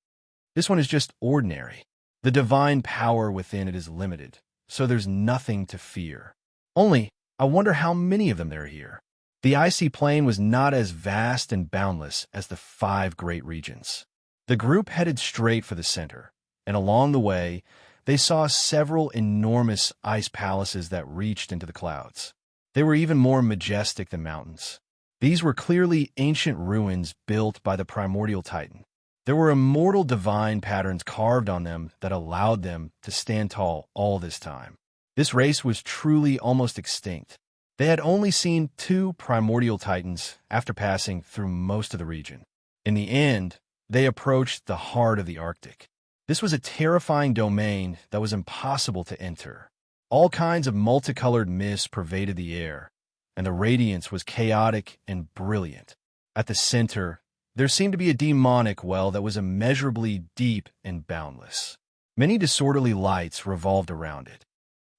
This one is just ordinary. The divine power within it is limited, so there's nothing to fear. Only, I wonder how many of them there are here. The icy plain was not as vast and boundless as the 5 great regions. The group headed straight for the center, and along the way, they saw several enormous ice palaces that reached into the clouds. They were even more majestic than mountains. These were clearly ancient ruins built by the primordial titan. There were immortal divine patterns carved on them that allowed them to stand tall all this time. This race was truly almost extinct. They had only seen 2 primordial titans after passing through most of the region. In the end, they approached the heart of the Arctic. This was a terrifying domain that was impossible to enter. All kinds of multicolored mist pervaded the air, and the radiance was chaotic and brilliant. At the center, there seemed to be a demonic well that was immeasurably deep and boundless. Many disorderly lights revolved around it.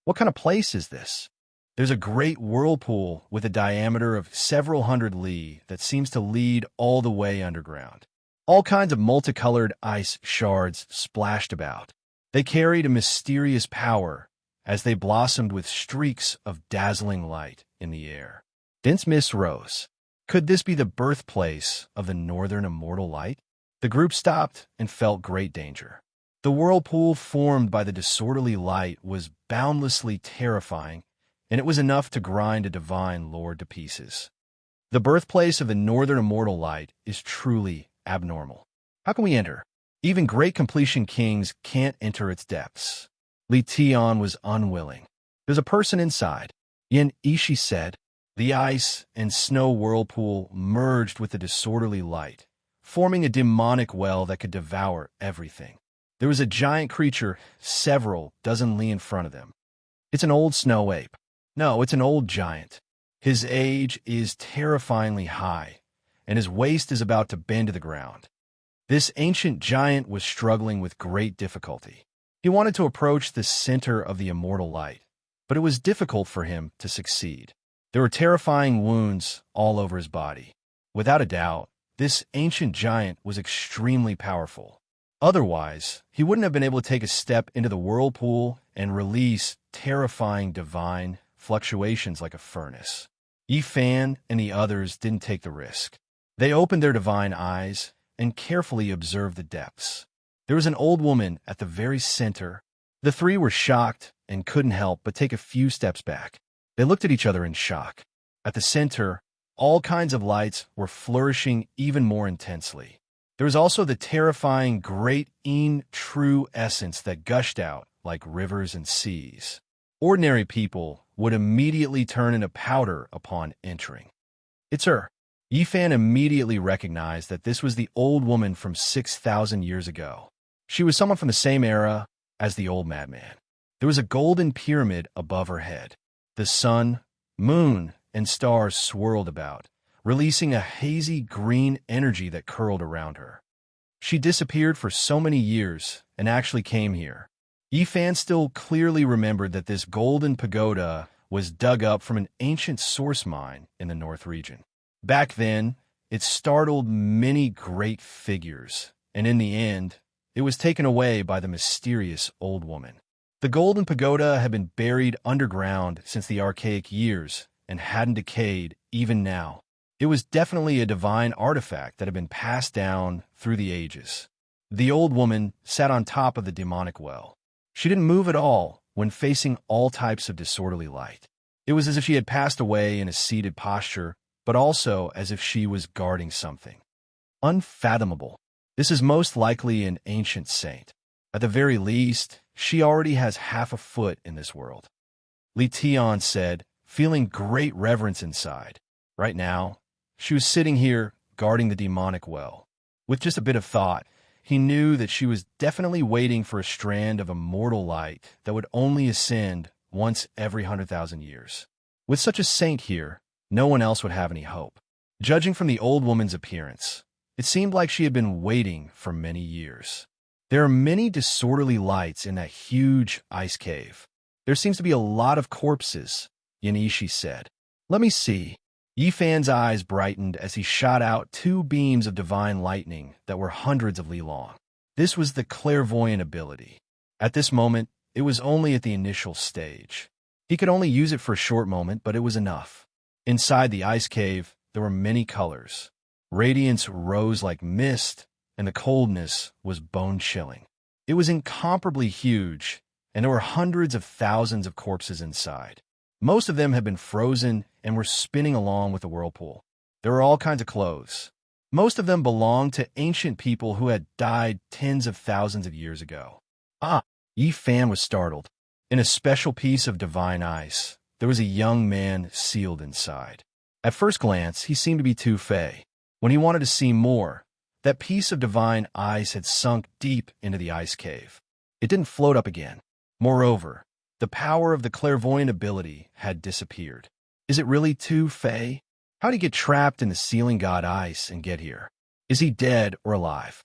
What kind of place is this? There's a great whirlpool with a diameter of several hundred li that seems to lead all the way underground. All kinds of multicolored ice shards splashed about. They carried a mysterious power as they blossomed with streaks of dazzling light in the air. Dense mist rose. Could this be the birthplace of the northern immortal light? The group stopped and felt great danger. The whirlpool formed by the disorderly light was boundlessly terrifying, and it was enough to grind a divine lord to pieces. The birthplace of the northern immortal light is truly abnormal. How can we enter? Even great completion kings can't enter its depths. Li Tian was unwilling. There's a person inside, Yin Ishi said. The ice and snow whirlpool merged with the disorderly light, forming a demonic well that could devour everything. There was a giant creature several dozen li in front of them. It's an old snow ape. No, it's an old giant. His age is terrifyingly high, and his waist is about to bend to the ground. This ancient giant was struggling with great difficulty. He wanted to approach the center of the immortal light, but it was difficult for him to succeed. There were terrifying wounds all over his body. Without a doubt, this ancient giant was extremely powerful. Otherwise, he wouldn't have been able to take a step into the whirlpool and release terrifying divine fluctuations like a furnace. Yifan and the others didn't take the risk. They opened their divine eyes and carefully observed the depths. There was an old woman at the very center. The 3 were shocked and couldn't help but take a few steps back. They looked at each other in shock. At the center, all kinds of lights were flourishing even more intensely. There was also the terrifying great true essence that gushed out like rivers and seas. Ordinary people would immediately turn into powder upon entering. It's her. Yifan immediately recognized that this was the old woman from 6,000 years ago. She was someone from the same era as the old madman. There was a golden pyramid above her head. The sun, moon, and stars swirled about, releasing a hazy green energy that curled around her. She disappeared for so many years and actually came here. Yifan still clearly remembered that this golden pagoda was dug up from an ancient source mine in the North region. Back then, it startled many great figures, and in the end, it was taken away by the mysterious old woman. The golden pagoda had been buried underground since the archaic years and hadn't decayed even now. It was definitely a divine artifact that had been passed down through the ages. The old woman sat on top of the demonic well. She didn't move at all when facing all types of disorderly light. It was as if she had passed away in a seated posture, but also as if she was guarding something. Unfathomable. This is most likely an ancient saint. At the very least, she already has half a foot in this world. Li Tian said, feeling great reverence inside. Right now, she was sitting here guarding the demonic well. With just a bit of thought, he knew that she was definitely waiting for a strand of immortal light that would only ascend once every 100,000 years. With such a saint here, no one else would have any hope. Judging from the old woman's appearance, it seemed like she had been waiting for many years. There are many disorderly lights in that huge ice cave. There seems to be a lot of corpses, Yanishi said. Let me see. Yifan's eyes brightened as he shot out 2 beams of divine lightning that were hundreds of li long. This was the clairvoyant ability. At this moment, it was only at the initial stage. He could only use it for a short moment, but it was enough. Inside the ice cave, there were many colors. Radiance rose like mist, and the coldness was bone-chilling. It was incomparably huge, and there were hundreds of thousands of corpses inside. Most of them had been frozen and were spinning along with the whirlpool. There were all kinds of clothes. Most of them belonged to ancient people who had died tens of thousands of years ago. Yifan was startled. In a special piece of divine ice, there was a young man sealed inside. At first glance, he seemed to be Tu Fei. When he wanted to see more, that piece of divine ice had sunk deep into the ice cave. It didn't float up again. Moreover, the power of the clairvoyant ability had disappeared. Is it really Tu Fei? How did he get trapped in the sealing god ice and get here? Is he dead or alive?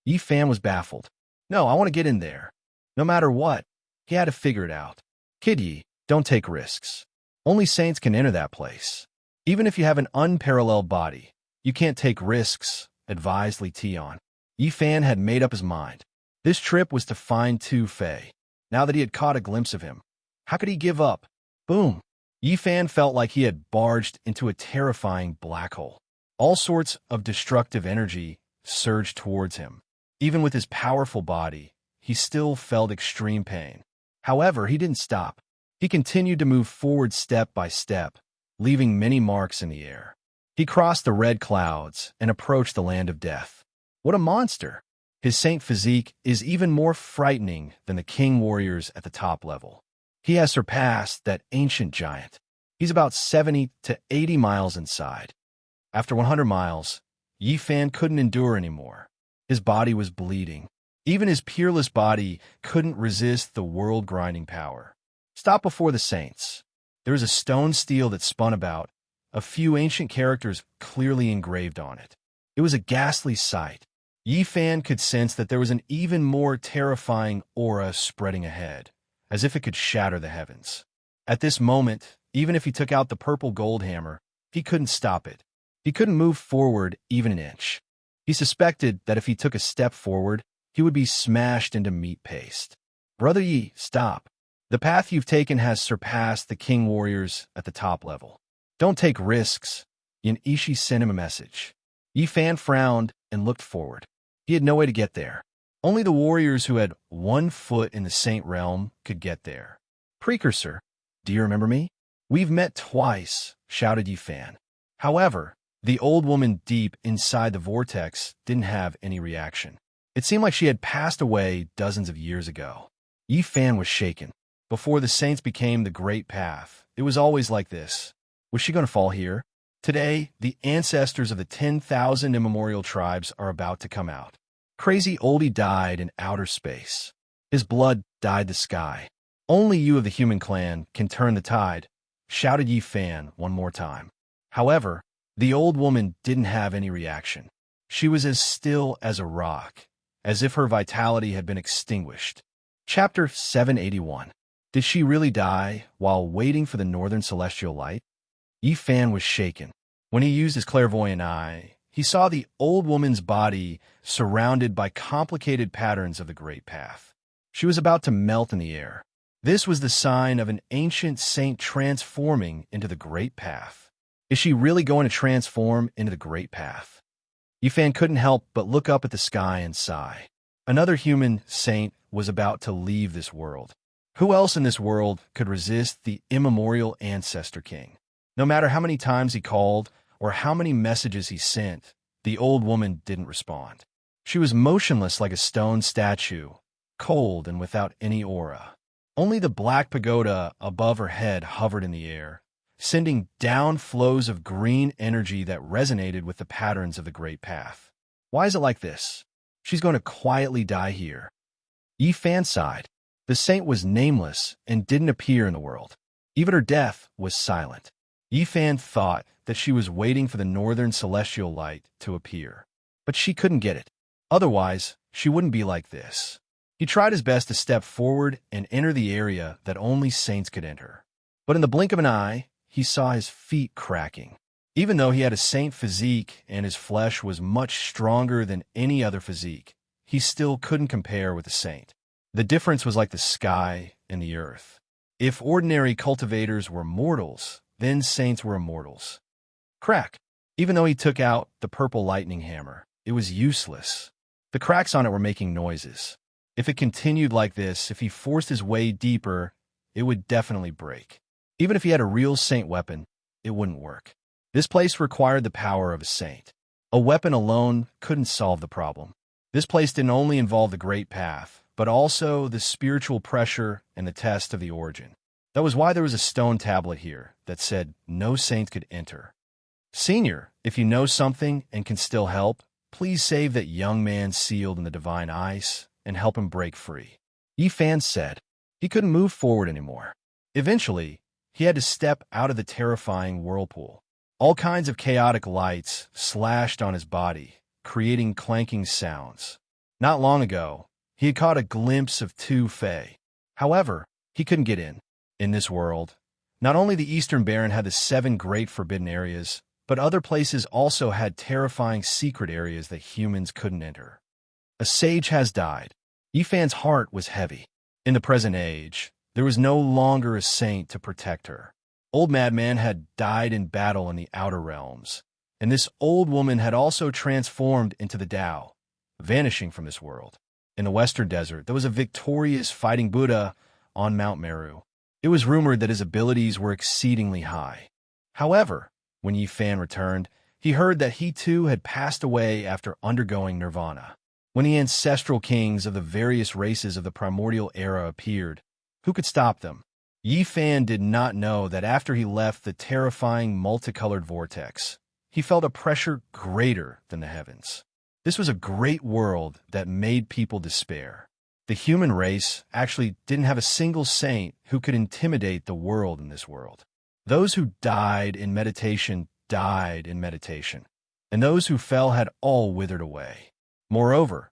Yifan was baffled. No, I want to get in there. No matter what, he had to figure it out. Kid Yi, don't take risks. Only saints can enter that place. Even if you have an unparalleled body, you can't take risks, advised Li Tian. Yifan had made up his mind. This trip was to find Tu Fei. Now that he had caught a glimpse of him, how could he give up? Boom! Yifan felt like he had barged into a terrifying black hole. All sorts of destructive energy surged towards him. Even with his powerful body, he still felt extreme pain. However, he didn't stop. He continued to move forward step by step, leaving many marks in the air. He crossed the red clouds and approached the land of death. What a monster! His saint physique is even more frightening than the king warriors at the top level. He has surpassed that ancient giant. He's about 70 to 80 miles inside. After 100 miles, Yifan couldn't endure anymore. His body was bleeding. Even his peerless body couldn't resist the world-grinding power. Stop before the saints. There was a stone stele that spun about, a few ancient characters clearly engraved on it. It was a ghastly sight. Yifan could sense that there was an even more terrifying aura spreading ahead, as if it could shatter the heavens. At this moment, even if he took out the purple gold hammer, he couldn't stop it. He couldn't move forward even an inch. He suspected that if he took a step forward, he would be smashed into meat paste. Brother Yi, stop. The path you've taken has surpassed the king warriors at the top level. Don't take risks. Yin Ishi sent him a message. Yifan frowned and looked forward. He had no way to get there. Only the warriors who had 1 foot in the saint realm could get there. Precursor, do you remember me? We've met twice, shouted Yifan. However, the old woman deep inside the vortex didn't have any reaction. It seemed like she had passed away dozens of years ago. Yifan was shaken. Before the saints became the great path, it was always like this. Was she going to fall here? Today, the ancestors of the 10,000 immemorial tribes are about to come out. Crazy Oldie died in outer space. His blood dyed the sky. Only you of the human clan can turn the tide, shouted Yifan one more time. However, the old woman didn't have any reaction. She was as still as a rock, as if her vitality had been extinguished. Chapter 781. Did she really die while waiting for the northern celestial light? Yi Fan was shaken. When he used his clairvoyant eye, he saw the old woman's body surrounded by complicated patterns of the Great Path. She was about to melt in the air. This was the sign of an ancient saint transforming into the Great Path. Is she really going to transform into the Great Path? Yi Fan couldn't help but look up at the sky and sigh. Another human saint was about to leave this world. Who else in this world could resist the immemorial ancestor king? No matter how many times he called or how many messages he sent, the old woman didn't respond. She was motionless like a stone statue, cold and without any aura. Only the black pagoda above her head hovered in the air, sending down flows of green energy that resonated with the patterns of the Great Path. Why is it like this? She's going to quietly die here. Yi Fan sighed. The saint was nameless and didn't appear in the world. Even her death was silent. Yi Fan thought that she was waiting for the northern celestial light to appear. But she couldn't get it. Otherwise, she wouldn't be like this. He tried his best to step forward and enter the area that only saints could enter. But in the blink of an eye, he saw his feet cracking. Even though he had a saint physique and his flesh was much stronger than any other physique, he still couldn't compare with a saint. The difference was like the sky and the earth. If ordinary cultivators were mortals, then saints were immortals. Crack! Even though he took out the purple lightning hammer, it was useless. The cracks on it were making noises. If it continued like this, if he forced his way deeper, it would definitely break. Even if he had a real saint weapon, it wouldn't work. This place required the power of a saint. A weapon alone couldn't solve the problem. This place didn't only involve the Great Path, but also the spiritual pressure and the test of the origin. That was why there was a stone tablet here that said no saint could enter. Senior, if you know something and can still help, please save that young man sealed in the divine ice and help him break free. Yi Fan said. He couldn't move forward anymore. Eventually, he had to step out of the terrifying whirlpool. All kinds of chaotic lights slashed on his body, creating clanking sounds. Not long ago, he had caught a glimpse of two Fae. However, he couldn't get in. In this world, not only the Eastern Baron had the 7 great forbidden areas, but other places also had terrifying secret areas that humans couldn't enter. A sage has died. Yi Fan's heart was heavy. In the present age, there was no longer a saint to protect her. Old Madman had died in battle in the Outer Realms, and this old woman had also transformed into the Tao, vanishing from this world. In the Western Desert, there was a victorious fighting Buddha on Mount Meru. It was rumored that his abilities were exceedingly high. However, when Yi Fan returned, he heard that he too had passed away after undergoing nirvana. When the ancestral kings of the various races of the primordial era appeared, who could stop them? Yi Fan did not know that after he left the terrifying multicolored vortex, he felt a pressure greater than the heavens. This was a great world that made people despair. The human race actually didn't have a single saint who could intimidate the world in this world. Those who died in meditation died in meditation, and those who fell had all withered away. Moreover,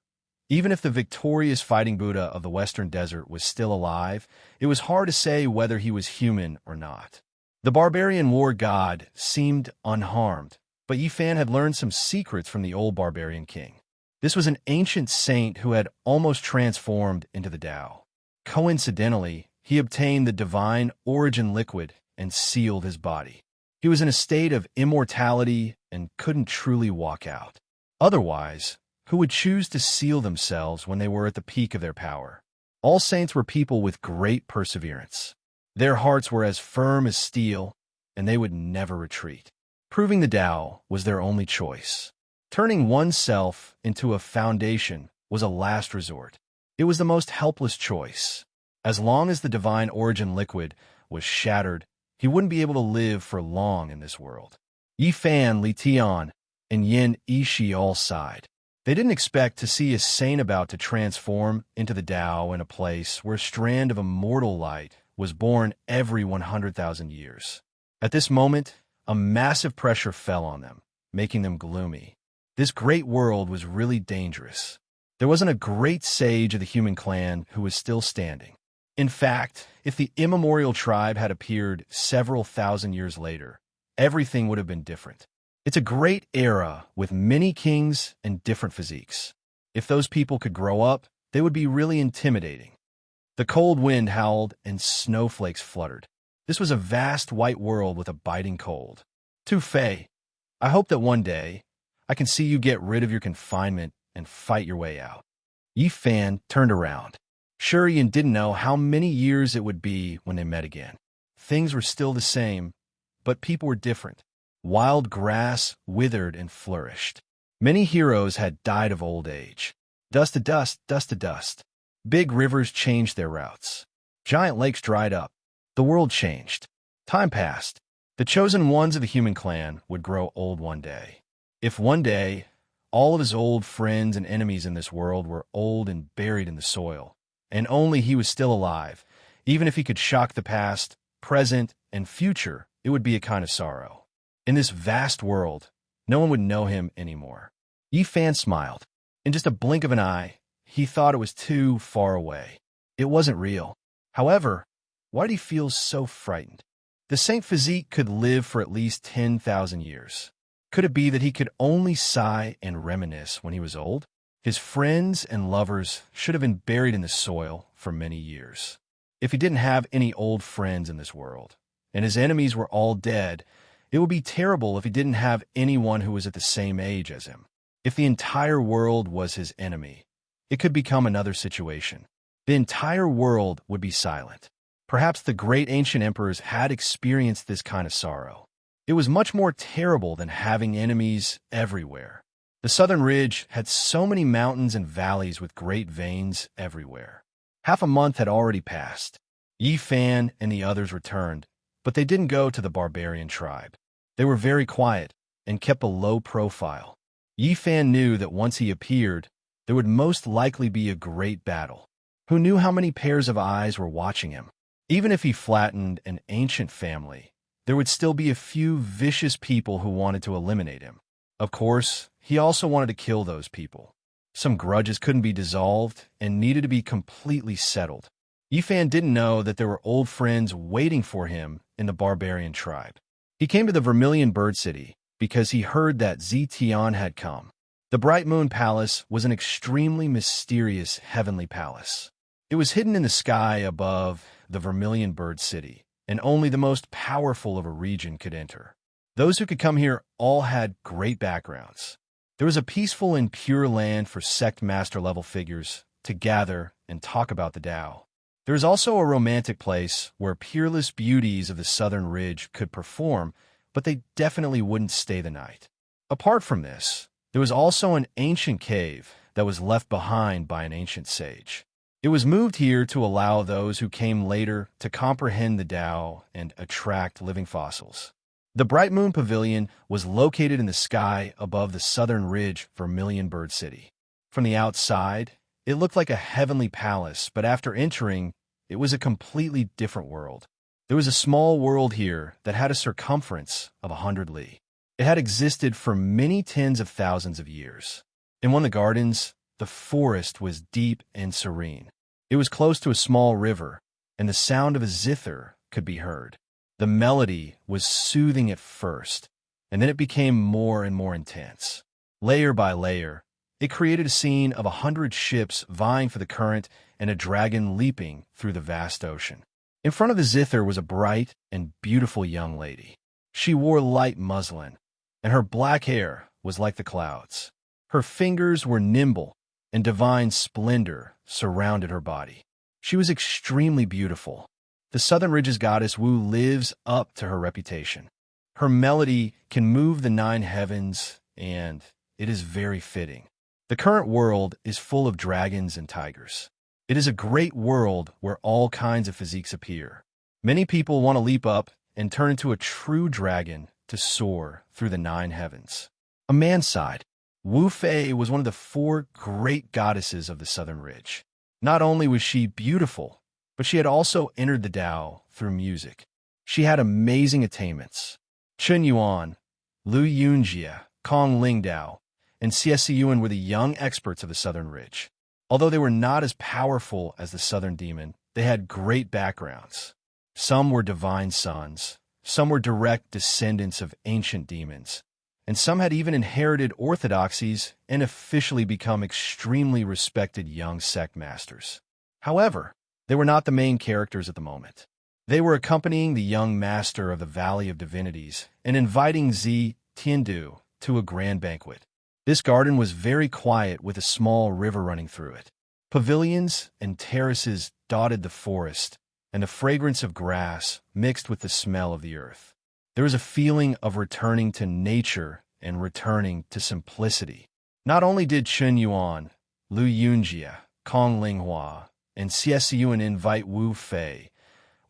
even if the victorious fighting Buddha of the Western Desert was still alive, it was hard to say whether he was human or not. The barbarian war god seemed unharmed, but Yi Fan had learned some secrets from the old barbarian king. This was an ancient saint who had almost transformed into the Tao. Coincidentally, he obtained the divine origin liquid and sealed his body. He was in a state of immortality and couldn't truly walk out. Otherwise, who would choose to seal themselves when they were at the peak of their power? All saints were people with great perseverance. Their hearts were as firm as steel, and they would never retreat. Proving the Tao was their only choice. Turning oneself into a foundation was a last resort. It was the most helpless choice. As long as the divine origin liquid was shattered, he wouldn't be able to live for long in this world. Yi Fan, Li Tian, and Yin Yishi all sighed. They didn't expect to see a saint about to transform into the Tao in a place where a strand of immortal light was born every 100,000 years. At this moment, a massive pressure fell on them, making them gloomy. This great world was really dangerous. There wasn't a great sage of the human clan who was still standing. In fact, if the immemorial tribe had appeared several thousand years later, everything would have been different. It's a great era with many kings and different physiques. If those people could grow up, they would be really intimidating. The cold wind howled and snowflakes fluttered. This was a vast white world with a biting cold. Tu Fei, I hope that one day I can see you get rid of your confinement and fight your way out. Yi Fan turned around. Shurian didn't know how many years it would be when they met again. Things were still the same, but people were different. Wild grass withered and flourished. Many heroes had died of old age. Dust to dust, dust to dust. Big rivers changed their routes. Giant lakes dried up. The world changed. Time passed. The chosen ones of the human clan would grow old one day. If one day, all of his old friends and enemies in this world were old and buried in the soil, and only he was still alive, even if he could shock the past, present, and future, it would be a kind of sorrow. In this vast world, no one would know him anymore. Yi Fan smiled. In just a blink of an eye, he thought it was too far away. It wasn't real. However, why did he feel so frightened? The Saint Physique could live for at least 10,000 years. Could it be that he could only sigh and reminisce when he was old? His friends and lovers should have been buried in the soil for many years. If he didn't have any old friends in this world, and his enemies were all dead, it would be terrible if he didn't have anyone who was at the same age as him. If the entire world was his enemy, it could become another situation. The entire world would be silent. Perhaps the great ancient emperors had experienced this kind of sorrow. It was much more terrible than having enemies everywhere. The southern ridge had so many mountains and valleys with great veins everywhere. Half a month had already passed. Yi Fan and the others returned, but they didn't go to the barbarian tribe. They were very quiet and kept a low profile. Yi Fan knew that once he appeared, there would most likely be a great battle. Who knew how many pairs of eyes were watching him? Even if he flattened an ancient family, there would still be a few vicious people who wanted to eliminate him. Of course, he also wanted to kill those people. Some grudges couldn't be dissolved and needed to be completely settled. Yi Fan didn't know that there were old friends waiting for him in the barbarian tribe. He came to the Vermilion Bird City because he heard that Zetian had come. The Bright Moon Palace was an extremely mysterious heavenly palace. It was hidden in the sky above the Vermilion Bird City, and only the most powerful of a region could enter. Those who could come here all had great backgrounds. There was a peaceful and pure land for sect master level figures to gather and talk about the Tao. There was also a romantic place where peerless beauties of the southern ridge could perform, but they definitely wouldn't stay the night. Apart from this, there was also an ancient cave that was left behind by an ancient sage. It was moved here to allow those who came later to comprehend the Tao and attract living fossils. The Bright Moon Pavilion was located in the sky above the southern ridge Vermilion Bird City. From the outside, it looked like a heavenly palace, but after entering, it was a completely different world. There was a small world here that had a circumference of 100 li. It had existed for many tens of thousands of years. In one of the gardens, the forest was deep and serene. It was close to a small river, and the sound of a zither could be heard. The melody was soothing at first, and then it became more and more intense. Layer by layer, it created a scene of 100 ships vying for the current and a dragon leaping through the vast ocean. In front of the zither was a bright and beautiful young lady. She wore light muslin, and her black hair was like the clouds. Her fingers were nimble, and divine splendor surrounded her body. She was extremely beautiful. The Southern Ridge's goddess Wu lives up to her reputation. Her melody can move the 9 heavens, and it is very fitting. The current world is full of dragons and tigers. It is a great world where all kinds of physiques appear. Many people want to leap up and turn into a true dragon to soar through the 9 heavens. A man sighed. Wu Fei was one of the 4 great goddesses of the Southern Ridge. Not only was she beautiful, but she had also entered the Tao through music. She had amazing attainments. Chen Yuan, Lu Yunjie, Kong Lingdao, and C.S.C. Yuan were the young experts of the Southern Ridge. Although they were not as powerful as the Southern Demon, They had great backgrounds. Some were divine sons, some were direct descendants of ancient demons, and some had even inherited orthodoxies and officially become extremely respected young sect masters. However, they were not the main characters at the moment. They were accompanying the young master of the Valley of Divinities and inviting Zi Tiandu to a grand banquet. This garden was very quiet with a small river running through it. Pavilions and terraces dotted the forest, and the fragrance of grass mixed with the smell of the earth. There was a feeling of returning to nature and returning to simplicity. Not only did Chen Yuan, Lu Yunjia, Kong Linghua, and Xie Yuan invite Wu Fei,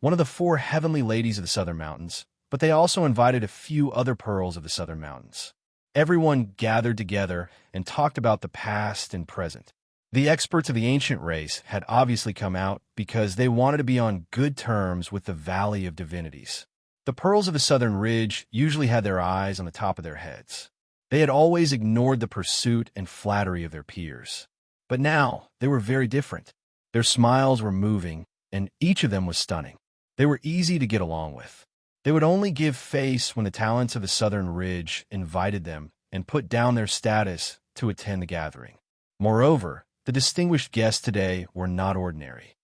one of the 4 heavenly ladies of the Southern Mountains, but they also invited a few other pearls of the Southern Mountains. Everyone gathered together and talked about the past and present. The experts of the ancient race had obviously come out because they wanted to be on good terms with the Valley of Divinities. The pearls of the Southern Ridge usually had their eyes on the top of their heads. They had always ignored the pursuit and flattery of their peers. But now, they were very different. Their smiles were moving, and each of them was stunning. They were easy to get along with. They would only give face when the talents of the Southern Ridge invited them and put down their status to attend the gathering. Moreover, the distinguished guests today were not ordinary.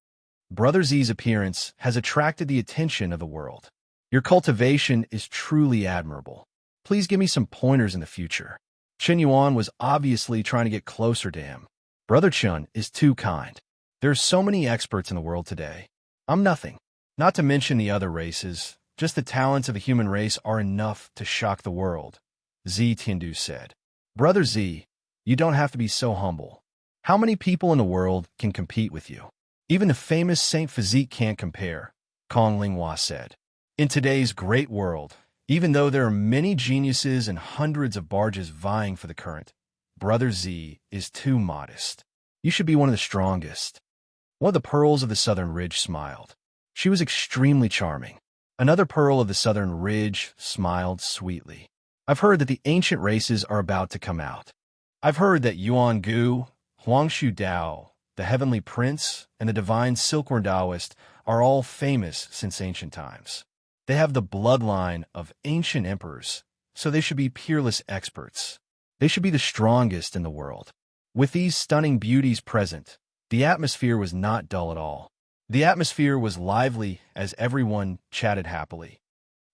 Brother Z's appearance has attracted the attention of the world. Your cultivation is truly admirable. Please give me some pointers in the future. Chen Yuan was obviously trying to get closer to him. Brother Chen is too kind. There are so many experts in the world today. I'm nothing. Not to mention the other races. Just the talents of the human race are enough to shock the world, Zi Tiandu said. Brother Z, you don't have to be so humble. How many people in the world can compete with you? Even the famous Saint Physique can't compare, Kong Linghua said. In today's great world, even though there are many geniuses and hundreds of barges vying for the current, Brother Z is too modest. You should be one of the strongest. One of the pearls of the Southern Ridge smiled. She was extremely charming. Another pearl of the Southern Ridge smiled sweetly. I've heard that the ancient races are about to come out. I've heard that Yuan Gu, Huangshu Dao, the Heavenly Prince, and the Divine Silkworm Taoist are all famous since ancient times. They have the bloodline of ancient emperors, so they should be peerless experts. They should be the strongest in the world. With these stunning beauties present, the atmosphere was not dull at all. The atmosphere was lively as everyone chatted happily.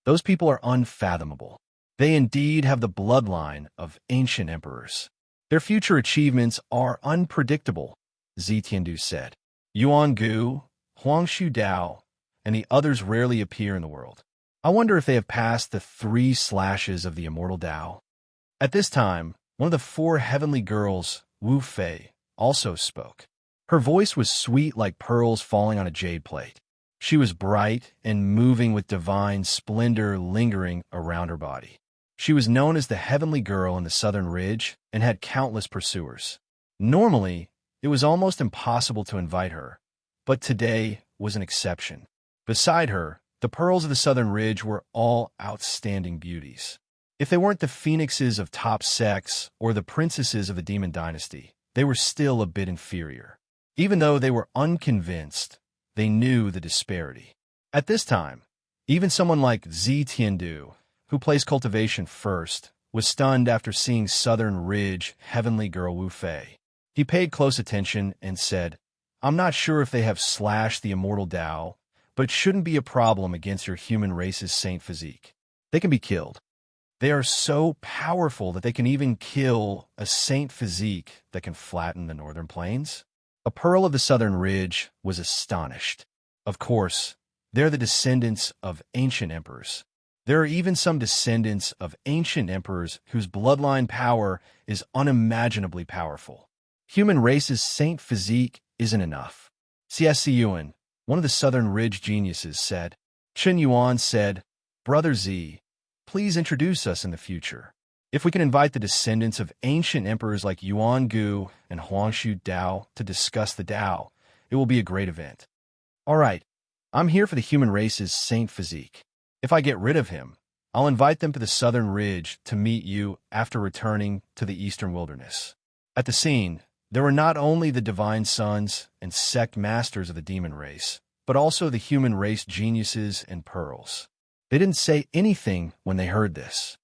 Those people are unfathomable. They indeed have the bloodline of ancient emperors. Their future achievements are unpredictable, Zi Tiandu said. Yuan Gu, Huangshu Dao, and the others rarely appear in the world. I wonder if they have passed the 3 slashes of the immortal Tao. At this time, one of the 4 heavenly girls, Wu Fei, also spoke. Her voice was sweet like pearls falling on a jade plate. She was bright and moving with divine splendor lingering around her body. She was known as the heavenly girl in the Southern Ridge and had countless pursuers. Normally, it was almost impossible to invite her, but today was an exception. Beside her, the pearls of the Southern Ridge were all outstanding beauties. If they weren't the phoenixes of top sects or the princesses of the demon dynasty, they were still a bit inferior. Even though they were unconvinced, they knew the disparity. At this time, even someone like Zi Tiandu, who placed cultivation first, was stunned after seeing Southern Ridge heavenly girl Wu Fei. He paid close attention and said, I'm not sure if they have slashed the immortal Tao, but it shouldn't be a problem against your human race's Saint Physique. They can be killed. They are so powerful that they can even kill a Saint Physique that can flatten the northern plains. A pearl of the Southern Ridge was astonished. Of course, they're the descendants of ancient emperors. There are even some descendants of ancient emperors whose bloodline power is unimaginably powerful. Human race's Saint Physique isn't enough. Xie Yuan, one of the Southern Ridge geniuses, said. Chen Yuan said, Brother Z, please introduce us in the future. If we can invite the descendants of ancient emperors like Yuan Gu and Huangshu Dao to discuss the Tao, it will be a great event. All right, I'm here for the human race's Saint Physique. If I get rid of him, I'll invite them to the Southern Ridge to meet you after returning to the Eastern Wilderness. At the scene, there were not only the divine sons and sect masters of the demon race, but also the human race geniuses and pearls. They didn't say anything when they heard this.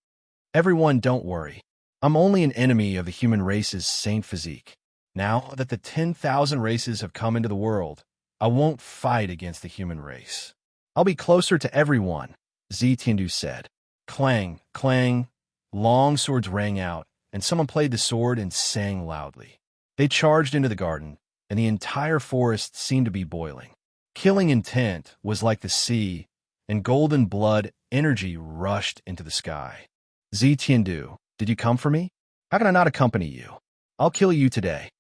Everyone, don't worry. I'm only an enemy of the human race's saint physique. Now that the 10,000 races have come into the world, I won't fight against the human race. I'll be closer to everyone, Tiandu said. Clang, clang, long swords rang out, and someone played the sword and sang loudly. They charged into the garden, and the entire forest seemed to be boiling. Killing intent was like the sea, and golden blood energy rushed into the sky. Tiandu, did you come for me? How can I not accompany you? I'll kill you today.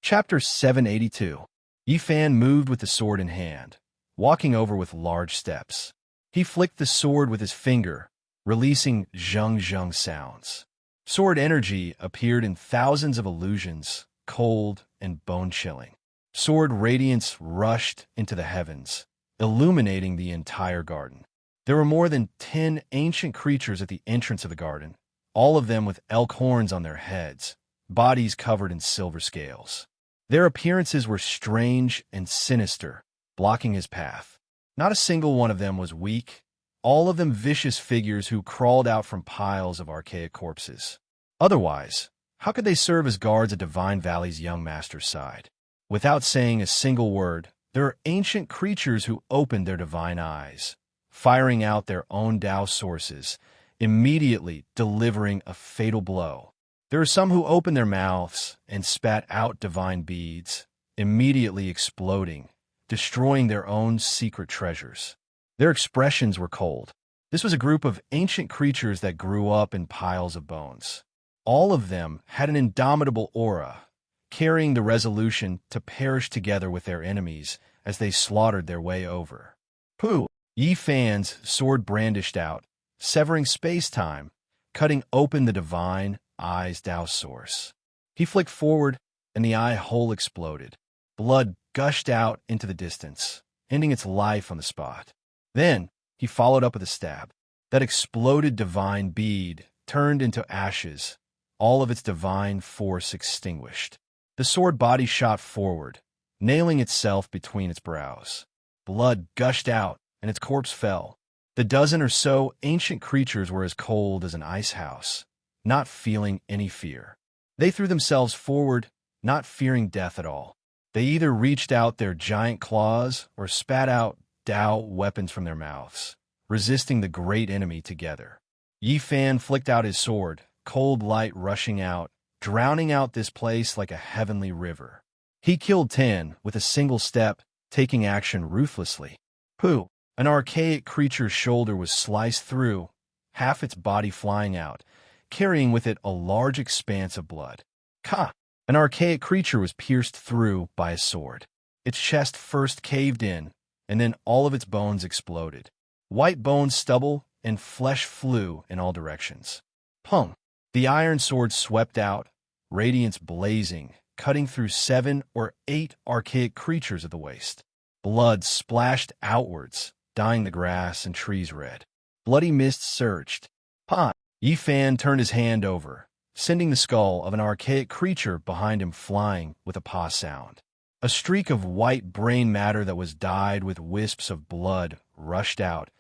Chapter 782. Yifan moved with the sword in hand, walking over with large steps. He flicked the sword with his finger, releasing zheng-zheng sounds. Sword energy appeared in thousands of illusions, cold and bone-chilling. Sword radiance rushed into the heavens, illuminating the entire garden. There were more than 10 ancient creatures at the entrance of the garden, all of them with elk horns on their heads, bodies covered in silver scales. Their appearances were strange and sinister, blocking his path. Not a single one of them was weak, all of them vicious figures who crawled out from piles of archaic corpses. Otherwise, how could they serve as guards at Divine Valley's young master's side? Without saying a single word, there are ancient creatures who opened their divine eyes, firing out their own Tao sources, immediately delivering a fatal blow. There are some who opened their mouths and spat out divine beads, immediately exploding, destroying their own secret treasures. Their expressions were cold. This was a group of ancient creatures that grew up in piles of bones. All of them had an indomitable aura, carrying the resolution to perish together with their enemies as they slaughtered their way over. Pooh! Yifan's sword brandished out, severing space-time, cutting open the divine eye's Tao source. He flicked forward, and the eye hole exploded. Blood gushed out into the distance, ending its life on the spot. Then, he followed up with a stab. That exploded divine bead turned into ashes, all of its divine force extinguished. The sword body shot forward, nailing itself between its brows. Blood gushed out, and its corpse fell. The dozen or so ancient creatures were as cold as an ice house, not feeling any fear. They threw themselves forward, not fearing death at all. They either reached out their giant claws or spat out Tao weapons from their mouths, resisting the great enemy together. Yifan flicked out his sword, cold light rushing out, drowning out this place like a heavenly river. He killed 10 with a single step, taking action ruthlessly. Pooh! An archaic creature's shoulder was sliced through, half its body flying out, carrying with it a large expanse of blood. Ka! An archaic creature was pierced through by a sword. Its chest first caved in, and then all of its bones exploded. White bone stubble and flesh flew in all directions. Pung! The iron sword swept out, radiance blazing, cutting through 7 or 8 archaic creatures at the waist. Blood splashed outwards, dyeing the grass and trees red. Bloody mist surged. Pa! Yifan turned his hand over, sending the skull of an archaic creature behind him flying with a paw sound. A streak of white brain matter that was dyed with wisps of blood rushed out,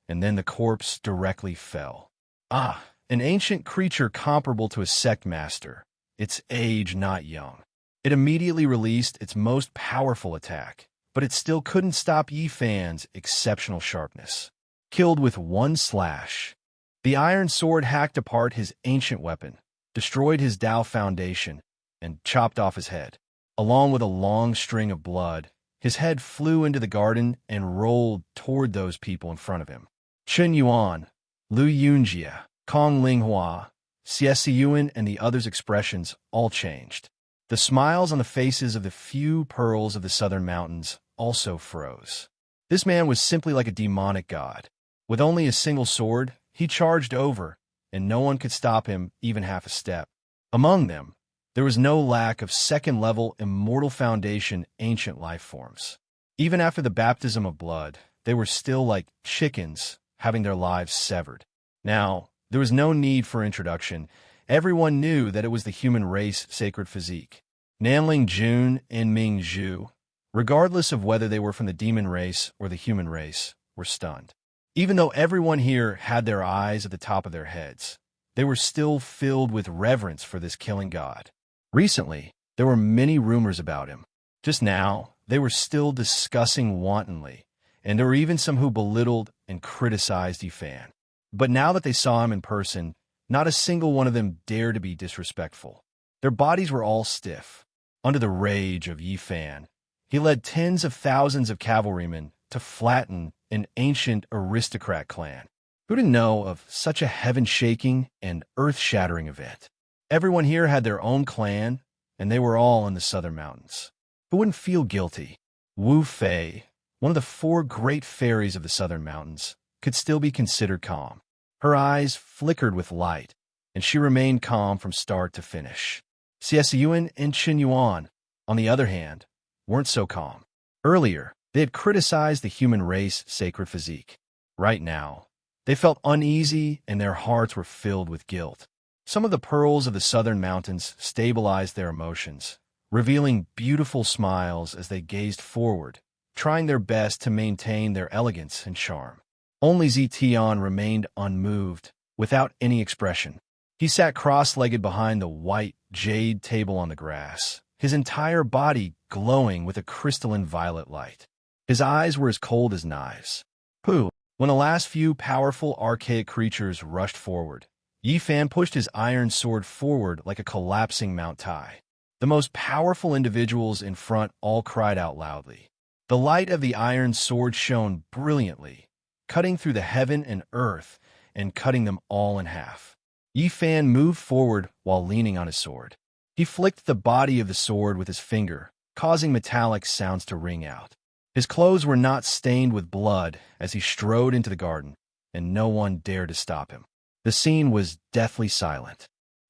and then the corpse directly fell. Ah! An ancient creature comparable to a sect master, its age not young. It immediately released its most powerful attack, but it still couldn't stop Yifan's exceptional sharpness. Killed with one slash, the iron sword hacked apart his ancient weapon, destroyed his Tao foundation, and chopped off his head. Along with a long string of blood, his head flew into the garden and rolled toward those people in front of him. Chen Yuan, Lu Yunjia, Kong Linghua, Xie Yuan, and the others' expressions all changed. The smiles on the faces of the few pearls of the southern mountains also froze. This man was simply like a demonic god. With only a single sword, he charged over, and no one could stop him even half a step. Among them, there was no lack of second-level immortal foundation ancient life forms. Even after the baptism of blood, they were still like chickens, having their lives severed. Now, there was no need for introduction. Everyone knew that it was the human race sacred physique. Nanling Jun and Ming Zhu, regardless of whether they were from the demon race or the human race, were stunned. Even though everyone here had their eyes at the top of their heads, they were still filled with reverence for this killing god. Recently, there were many rumors about him. Just now, they were still discussing wantonly, and there were even some who belittled and criticized Yifan. But now that they saw him in person, not a single one of them dared to be disrespectful. Their bodies were all stiff. Under the rage of Yifan, he led tens of thousands of cavalrymen to flatten an ancient aristocrat clan. Who didn't know of such a heaven-shaking and earth-shattering event? Everyone here had their own clan, and they were all in the southern mountains. Who wouldn't feel guilty? Wu Fei, one of the 4 great fairies of the southern mountains, could still be considered calm. Her eyes flickered with light, and she remained calm from start to finish. Xie Yuan and Qin Yuan, on the other hand, weren't so calm. Earlier, they had criticized the human race sacred physique. Right now, they felt uneasy and their hearts were filled with guilt. Some of the pearls of the southern mountains stabilized their emotions, revealing beautiful smiles as they gazed forward, trying their best to maintain their elegance and charm. Only Zetian remained unmoved, without any expression. He sat cross-legged behind the white jade table on the grass, his entire body glowing with a crystalline violet light. His eyes were as cold as knives. When the last few powerful archaic creatures rushed forward, Yifan pushed his iron sword forward like a collapsing Mount Tai. The most powerful individuals in front all cried out loudly. The light of the iron sword shone brilliantly, cutting through the heaven and earth and cutting them all in half. Yifan moved forward while leaning on his sword. He flicked the body of the sword with his finger, causing metallic sounds to ring out. His clothes were not stained with blood as he strode into the garden, and no one dared to stop him. The scene was deathly silent.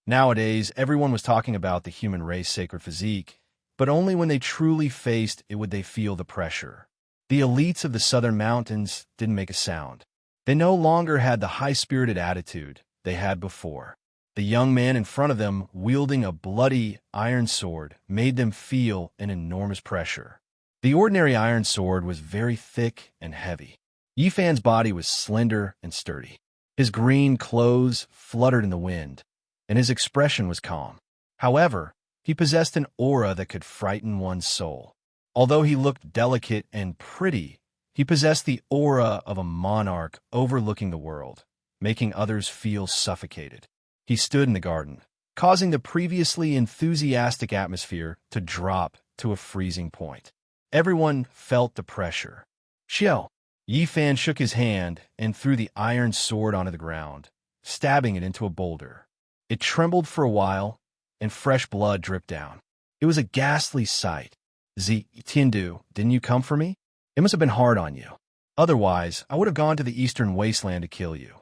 Nowadays, everyone was talking about the human race sacred physique, but only when they truly faced it would they feel the pressure. The elites of the southern mountains didn't make a sound. They no longer had the high-spirited attitude they had before. The young man in front of them, wielding a bloody iron sword, made them feel an enormous pressure. The ordinary iron sword was very thick and heavy. Yifan's body was slender and sturdy. His green clothes fluttered in the wind, and his expression was calm. However, he possessed an aura that could frighten one's soul. Although he looked delicate and pretty, he possessed the aura of a monarch overlooking the world, making others feel suffocated. He stood in the garden, causing the previously enthusiastic atmosphere to drop to a freezing point. Everyone felt the pressure. Xiao. Yifan shook his hand and threw the iron sword onto the ground, stabbing it into a boulder. It trembled for a while, and fresh blood dripped down. It was a ghastly sight. Tiandu, didn't you come for me? It must have been hard on you. Otherwise, I would have gone to the eastern wasteland to kill you.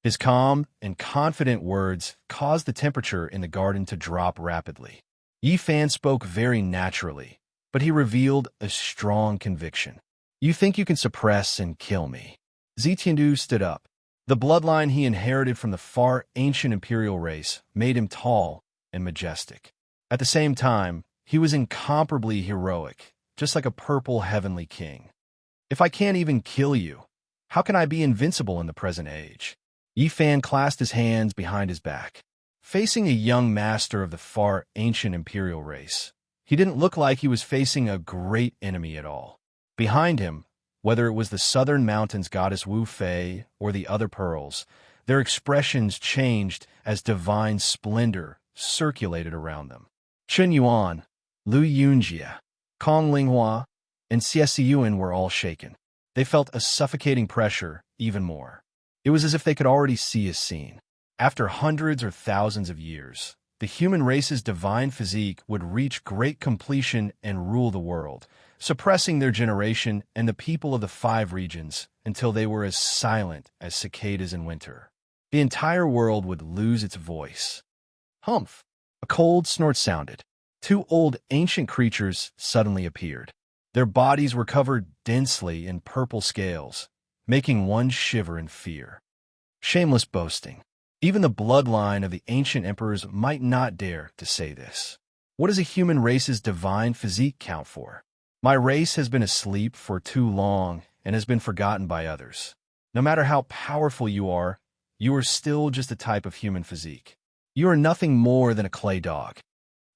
His calm and confident words caused the temperature in the garden to drop rapidly. Yifan spoke very naturally, but he revealed a strong conviction. You think you can suppress and kill me? Zetiandu stood up. The bloodline he inherited from the far ancient imperial race made him tall and majestic. At the same time, he was incomparably heroic, just like a purple heavenly king. If I can't even kill you, how can I be invincible in the present age? Yifan clasped his hands behind his back. Facing a young master of the far ancient imperial race, he didn't look like he was facing a great enemy at all. Behind him, whether it was the southern mountains goddess Wu Fei or the other pearls, their expressions changed as divine splendor circulated around them. Qin Yuan, Lu Yunjie, Kong Linghua, and Xie Yuan were all shaken. They felt a suffocating pressure even more. It was as if they could already see a scene. After hundreds or thousands of years, the human race's divine physique would reach great completion and rule the world, suppressing their generation and the people of the 5 regions until they were as silent as cicadas in winter. The entire world would lose its voice. Humph! A cold snort sounded. 2 old ancient creatures suddenly appeared. Their bodies were covered densely in purple scales, making one shiver in fear. Shameless boasting. Even the bloodline of the ancient emperors might not dare to say this. What does a human race's divine physique count for? My race has been asleep for too long and has been forgotten by others. No matter how powerful you are still just a type of human physique. You are nothing more than a clay dog.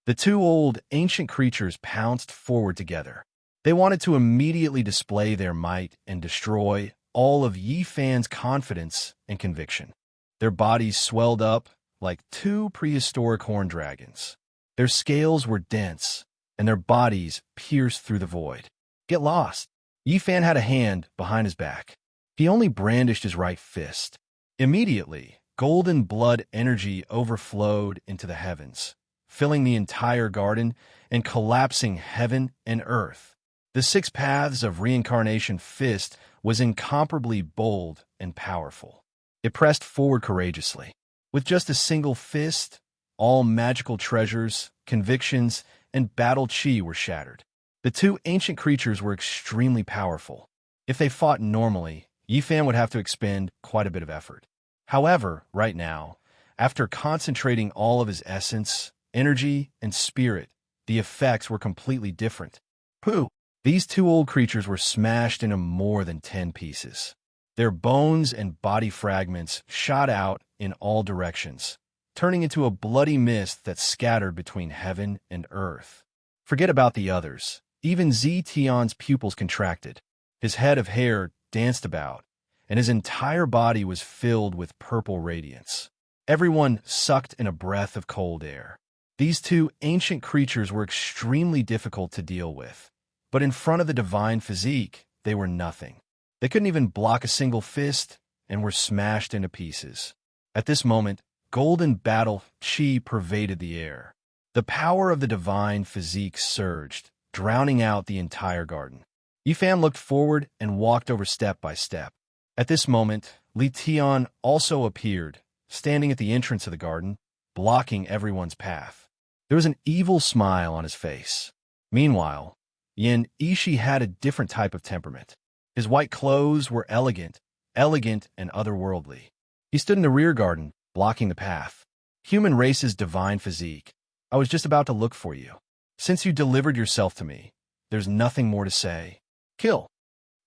The two old, ancient creatures pounced forward together. They wanted to immediately display their might and destroy all of Yi Fan's confidence and conviction. Their bodies swelled up like two prehistoric horned dragons. Their scales were dense, and their bodies pierced through the void. Get lost. Yi Fan had a hand behind his back. He only brandished his right fist. Immediately, golden blood energy overflowed into the heavens, filling the entire garden and collapsing heaven and earth. The 6 paths of reincarnation fist was incomparably bold and powerful. It pressed forward courageously. With just a single fist, all magical treasures, convictions, and battle chi were shattered. The two ancient creatures were extremely powerful. If they fought normally, Yi Fan would have to expend quite a bit of effort. However, right now, after concentrating all of his essence, energy, and spirit, the effects were completely different. Pooh! These two old creatures were smashed into more than 10 pieces. Their bones and body fragments shot out in all directions, turning into a bloody mist that scattered between heaven and earth. Forget about the others. Even Tion's pupils contracted. His head of hair danced about, and his entire body was filled with purple radiance. Everyone sucked in a breath of cold air. These two ancient creatures were extremely difficult to deal with, but in front of the divine physique, they were nothing. They couldn't even block a single fist and were smashed into pieces. At this moment, golden battle chi pervaded the air. The power of the divine physique surged, drowning out the entire garden. Yi Fan looked forward and walked over step by step. At this moment, Tion also appeared, standing at the entrance of the garden, blocking everyone's path. There was an evil smile on his face. Meanwhile, Yin Ishi had a different type of temperament. His white clothes were elegant and otherworldly. He stood in the rear garden, blocking the path. Human race's divine physique. I was just about to look for you. Since you delivered yourself to me, there's nothing more to say. Kill.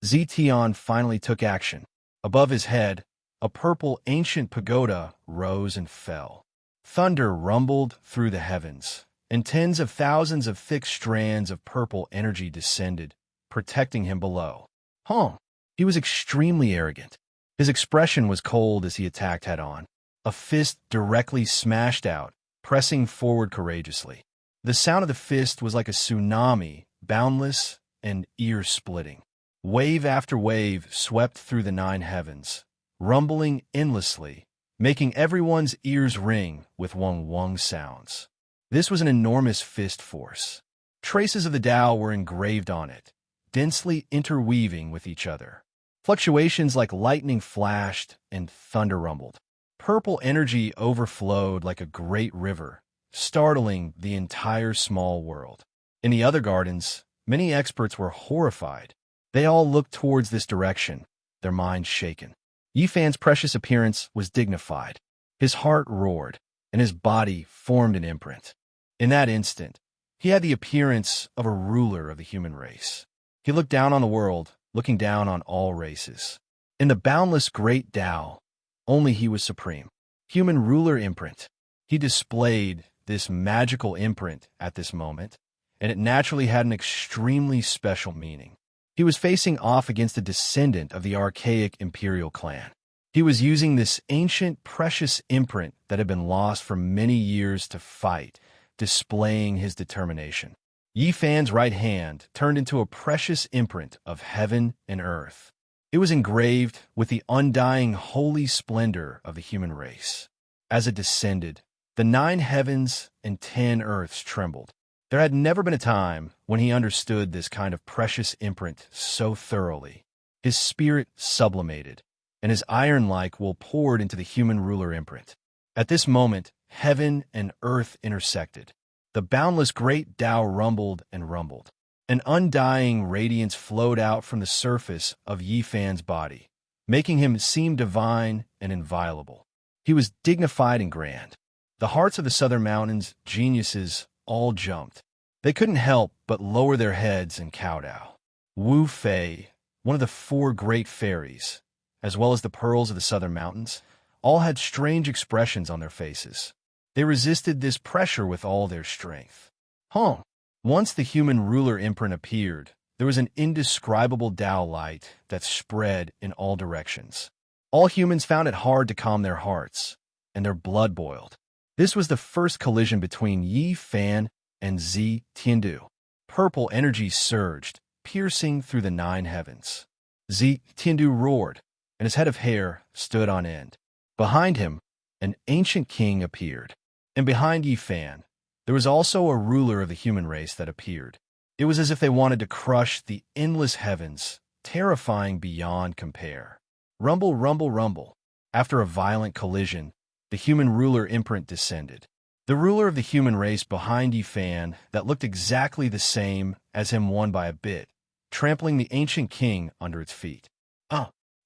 Tion finally took action. Above his head, a purple ancient pagoda rose and fell. Thunder rumbled through the heavens, and tens of thousands of thick strands of purple energy descended, protecting him below. He was extremely arrogant. His expression was cold as he attacked head-on. A fist directly smashed out, pressing forward courageously. The sound of the fist was like a tsunami, boundless and ear-splitting. Wave after wave swept through the 9 heavens, rumbling endlessly, making everyone's ears ring with wong-wong sounds. This was an enormous fist force. Traces of the Tao were engraved on it, densely interweaving with each other. Fluctuations like lightning flashed and thunder rumbled. Purple energy overflowed like a great river, startling the entire small world. In the other gardens, many experts were horrified. They all looked towards this direction, their minds shaken. Yi Fan's precious appearance was dignified. His heart roared, and his body formed an imprint. In that instant, he had the appearance of a ruler of the human race. He looked down on the world, looking down on all races. In the boundless great Tao, only he was supreme. Human ruler imprint. He displayed this magical imprint at this moment, and it naturally had an extremely special meaning. He was facing off against a descendant of the archaic imperial clan. He was using this ancient, precious imprint that had been lost for many years to fight, displaying his determination. Yi Fan's right hand turned into a precious imprint of heaven and earth. It was engraved with the undying holy splendor of the human race. As it descended, the 9 heavens and 10 earths trembled. There had never been a time when he understood this kind of precious imprint so thoroughly. His spirit sublimated, and his iron-like will poured into the human ruler imprint. At this moment, heaven and earth intersected. The boundless great Tao rumbled and rumbled. An undying radiance flowed out from the surface of Yi Fan's body, making him seem divine and inviolable. He was dignified and grand. The hearts of the Southern Mountains, geniuses, all jumped. They couldn't help but lower their heads and kowtow. Wu Fei, one of the four great fairies, as well as the pearls of the southern mountains, all had strange expressions on their faces. They resisted this pressure with all their strength. Once the human ruler imprint appeared, there was an indescribable Tao light that spread in all directions. All humans found it hard to calm their hearts, and their blood boiled. This was the first collision between Yi Fan and Zi Tiandu. Purple energy surged, piercing through the nine heavens. Zi Tiandu roared, and his head of hair stood on end. Behind him, an ancient king appeared. And behind Yi Fan, there was also a ruler of the human race that appeared. It was as if they wanted to crush the endless heavens, terrifying beyond compare. Rumble, rumble, rumble. After a violent collision, the human ruler imprint descended. The ruler of the human race behind Yi Fan that looked exactly the same as him won by a bit, trampling the ancient king under its feet.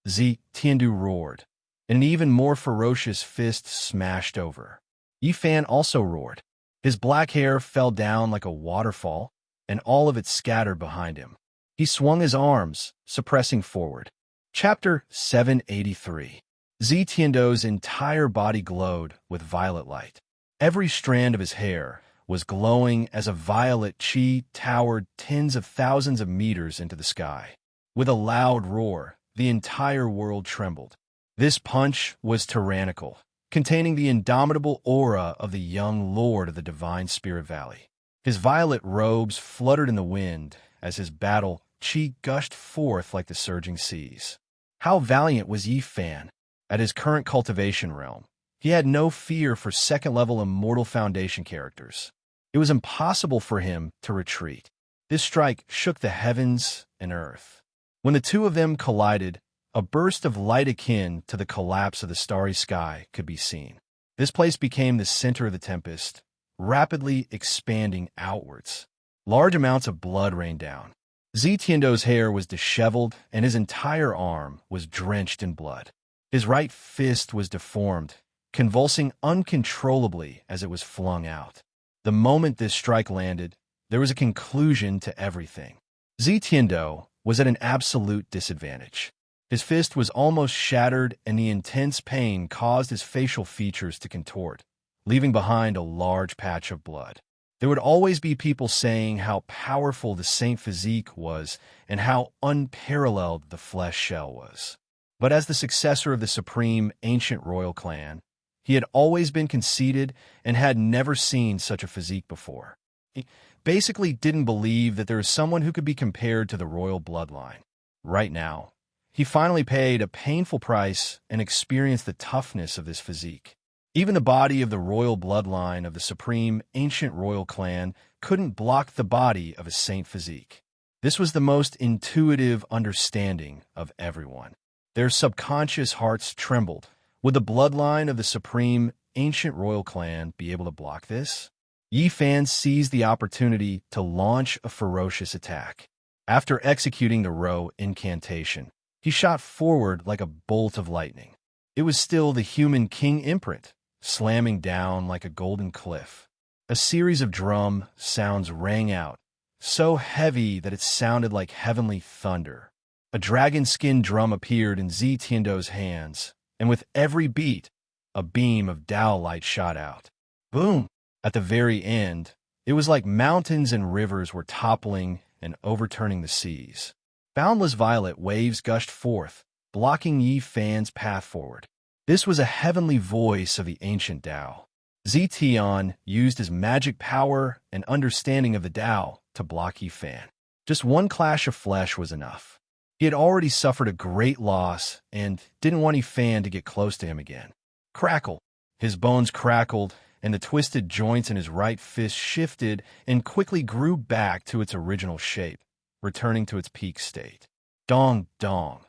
Zi Tiandu roared, and an even more ferocious fist smashed over. Yi Fan also roared. His black hair fell down like a waterfall, and all of it scattered behind him. He swung his arms, suppressing forward. Chapter 783. Zi Tiandu's entire body glowed with violet light. Every strand of his hair was glowing as a violet chi towered tens of thousands of meters into the sky. With a loud roar, the entire world trembled. This punch was tyrannical, containing the indomitable aura of the young lord of the Divine Spirit Valley. His violet robes fluttered in the wind as his battle chi gushed forth like the surging seas. How valiant was Yi Fan! At his current cultivation realm, he had no fear for second-level Immortal Foundation characters. It was impossible for him to retreat. This strike shook the heavens and earth. When the two of them collided, a burst of light akin to the collapse of the starry sky could be seen. This place became the center of the tempest, rapidly expanding outwards. Large amounts of blood rained down. Zi Tiandu's hair was disheveled, and his entire arm was drenched in blood. His right fist was deformed, convulsing uncontrollably as it was flung out. The moment this strike landed, there was a conclusion to everything. Zi Tiandu was at an absolute disadvantage. His fist was almost shattered, and the intense pain caused his facial features to contort, leaving behind a large patch of blood. There would always be people saying how powerful the Saint Physique was and how unparalleled the flesh shell was. But as the successor of the supreme ancient royal clan, he had always been conceited and had never seen such a physique before. He basically didn't believe that there was someone who could be compared to the royal bloodline. Right now, he finally paid a painful price and experienced the toughness of this physique. Even the body of the royal bloodline of the supreme ancient royal clan couldn't block the body of a saint physique. This was the most intuitive understanding of everyone. Their subconscious hearts trembled. Would the bloodline of the supreme ancient royal clan be able to block this? Yi Fan seized the opportunity to launch a ferocious attack. After executing the Ro incantation, he shot forward like a bolt of lightning. It was still the human king imprint, slamming down like a golden cliff. A series of drum sounds rang out, so heavy that it sounded like heavenly thunder. A dragon-skin drum appeared in Zi Tiandu's hands, and with every beat, a beam of Tao light shot out. Boom! At the very end, it was like mountains and rivers were toppling and overturning the seas. Boundless violet waves gushed forth, blocking Yi Fan's path forward. This was a heavenly voice of the ancient Tao. Zi Tian used his magic power and understanding of the Tao to block Yi Fan. Just one clash of flesh was enough. He had already suffered a great loss and didn't want Yi Fan to get close to him again. Crackle! His bones crackled, and the twisted joints in his right fist shifted and quickly grew back to its original shape, returning to its peak state. Dong, dong.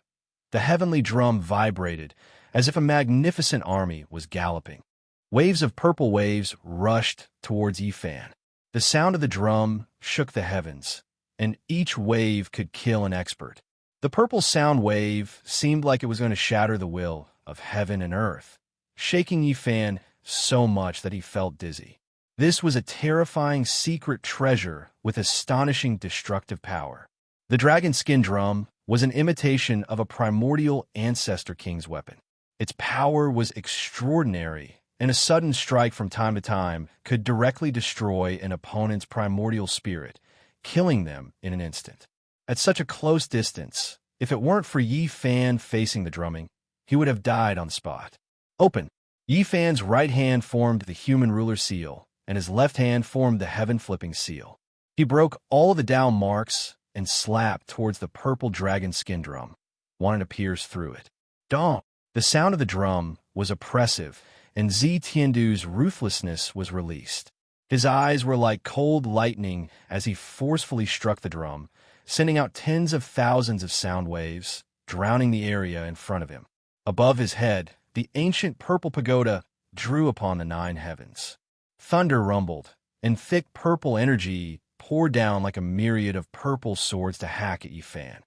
The heavenly drum vibrated as if a magnificent army was galloping. Waves of purple waves rushed towards Yi Fan. The sound of the drum shook the heavens, and each wave could kill an expert. The purple sound wave seemed like it was going to shatter the will of heaven and earth, shaking Yi Fan so much that he felt dizzy. This was a terrifying secret treasure with astonishing destructive power. The dragon skin drum was an imitation of a primordial ancestor king's weapon. Its power was extraordinary, and a sudden strike from time to time could directly destroy an opponent's primordial spirit, killing them in an instant. At such a close distance, if it weren't for Yi Fan facing the drumming, he would have died on the spot. Open. Yi Fan's right hand formed the human ruler seal, and his left hand formed the heaven-flipping seal. He broke all the Tao marks and slapped towards the purple dragon skin drum, wanting to pierce through it. Dong! The sound of the drum was oppressive, and Zi Tiandu's ruthlessness was released. His eyes were like cold lightning as he forcefully struck the drum, sending out tens of thousands of sound waves, drowning the area in front of him. Above his head, the ancient purple pagoda drew upon the 9 heavens. Thunder rumbled, and thick purple energy poured down like a myriad of purple swords to hack at Yi Fan.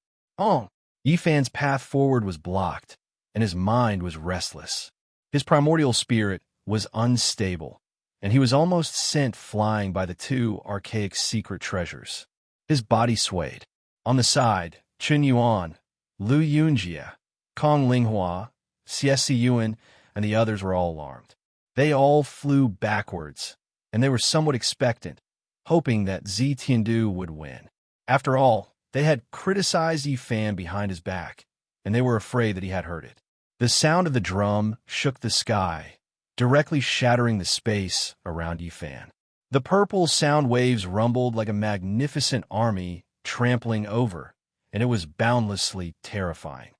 Yi Fan's path forward was blocked, and his mind was restless. His primordial spirit was unstable, and he was almost sent flying by the 2 archaic secret treasures. His body swayed. On the side, Chun Yuan, Lu Yunjie, Kong Linghua, Xie Yuan, and the others were all alarmed. They all flew backwards, and they were somewhat expectant, hoping that Zi Tiandu would win. After all, they had criticized Yi Fan behind his back, and they were afraid that he had heard it. The sound of the drum shook the sky, directly shattering the space around Yi Fan. The purple sound waves rumbled like a magnificent army trampling over, and it was boundlessly terrifying.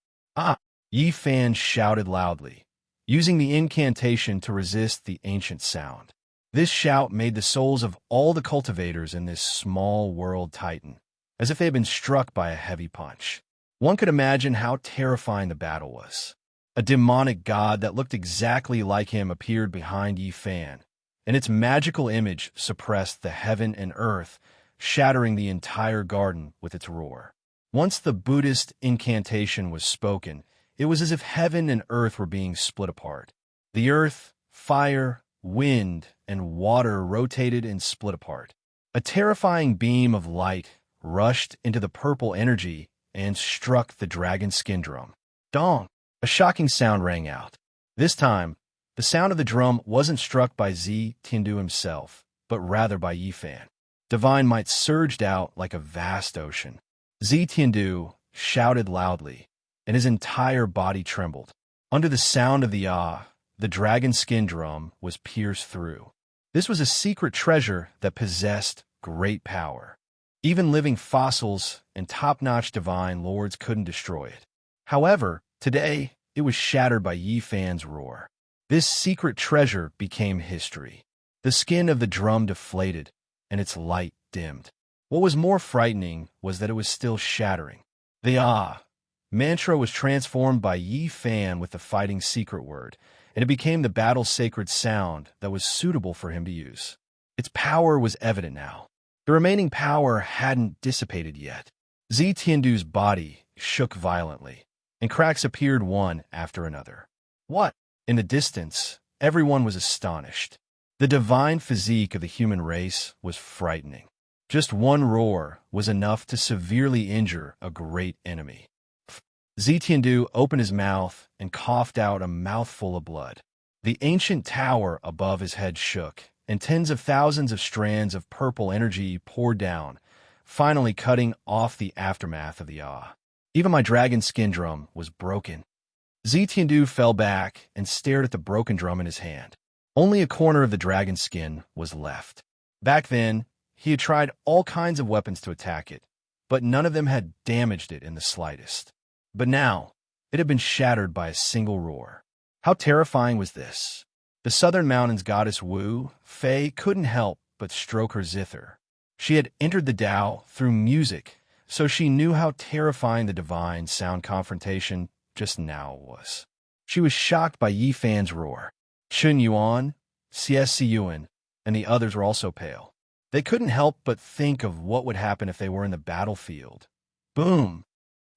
Yi Fan shouted loudly, using the incantation to resist the ancient sound. This shout made the souls of all the cultivators in this small world tighten, as if they had been struck by a heavy punch. One could imagine how terrifying the battle was. A demonic god that looked exactly like him appeared behind Yi Fan, and its magical image suppressed the heaven and earth, shattering the entire garden with its roar. Once the Buddhist incantation was spoken, it was as if heaven and earth were being split apart. The earth, fire, wind, and water rotated and split apart. A terrifying beam of light rushed into the purple energy and struck the dragon skin drum. Dong! A shocking sound rang out. This time, the sound of the drum wasn't struck by Zi Tiandu himself, but rather by Yi Fan. Divine might surged out like a vast ocean. Zi Tiandu shouted loudly, and his entire body trembled. Under the sound of the dragon skin drum was pierced through. This was a secret treasure that possessed great power. Even living fossils and top-notch divine lords couldn't destroy it. However, today, it was shattered by Yi Fan's roar. This secret treasure became history. The skin of the drum deflated, and its light dimmed. What was more frightening was that it was still shattering. The mantra was transformed by Yi Fan with the fighting secret word, and it became the battle-sacred sound that was suitable for him to use. Its power was evident now. The remaining power hadn't dissipated yet. Zi Tiandu's body shook violently, and cracks appeared one after another. What? In the distance, everyone was astonished. The divine physique of the human race was frightening. Just one roar was enough to severely injure a great enemy. Zi Tiandu opened his mouth and coughed out a mouthful of blood. The ancient tower above his head shook, and tens of thousands of strands of purple energy poured down, finally cutting off the aftermath of the Even my dragon skin drum was broken. Zi Tiandu fell back and stared at the broken drum in his hand. Only a corner of the dragon skin was left. Back then, he had tried all kinds of weapons to attack it, but none of them had damaged it in the slightest. But now, it had been shattered by a single roar. How terrifying was this? The southern mountains goddess Wu Fei couldn't help but stroke her zither. She had entered the Tao through music, so she knew how terrifying the divine sound confrontation just now was. She was shocked by Yi Fan's roar. Chun Yuan, Xie Yuan, and the others were also pale. They couldn't help but think of what would happen if they were in the battlefield. Boom!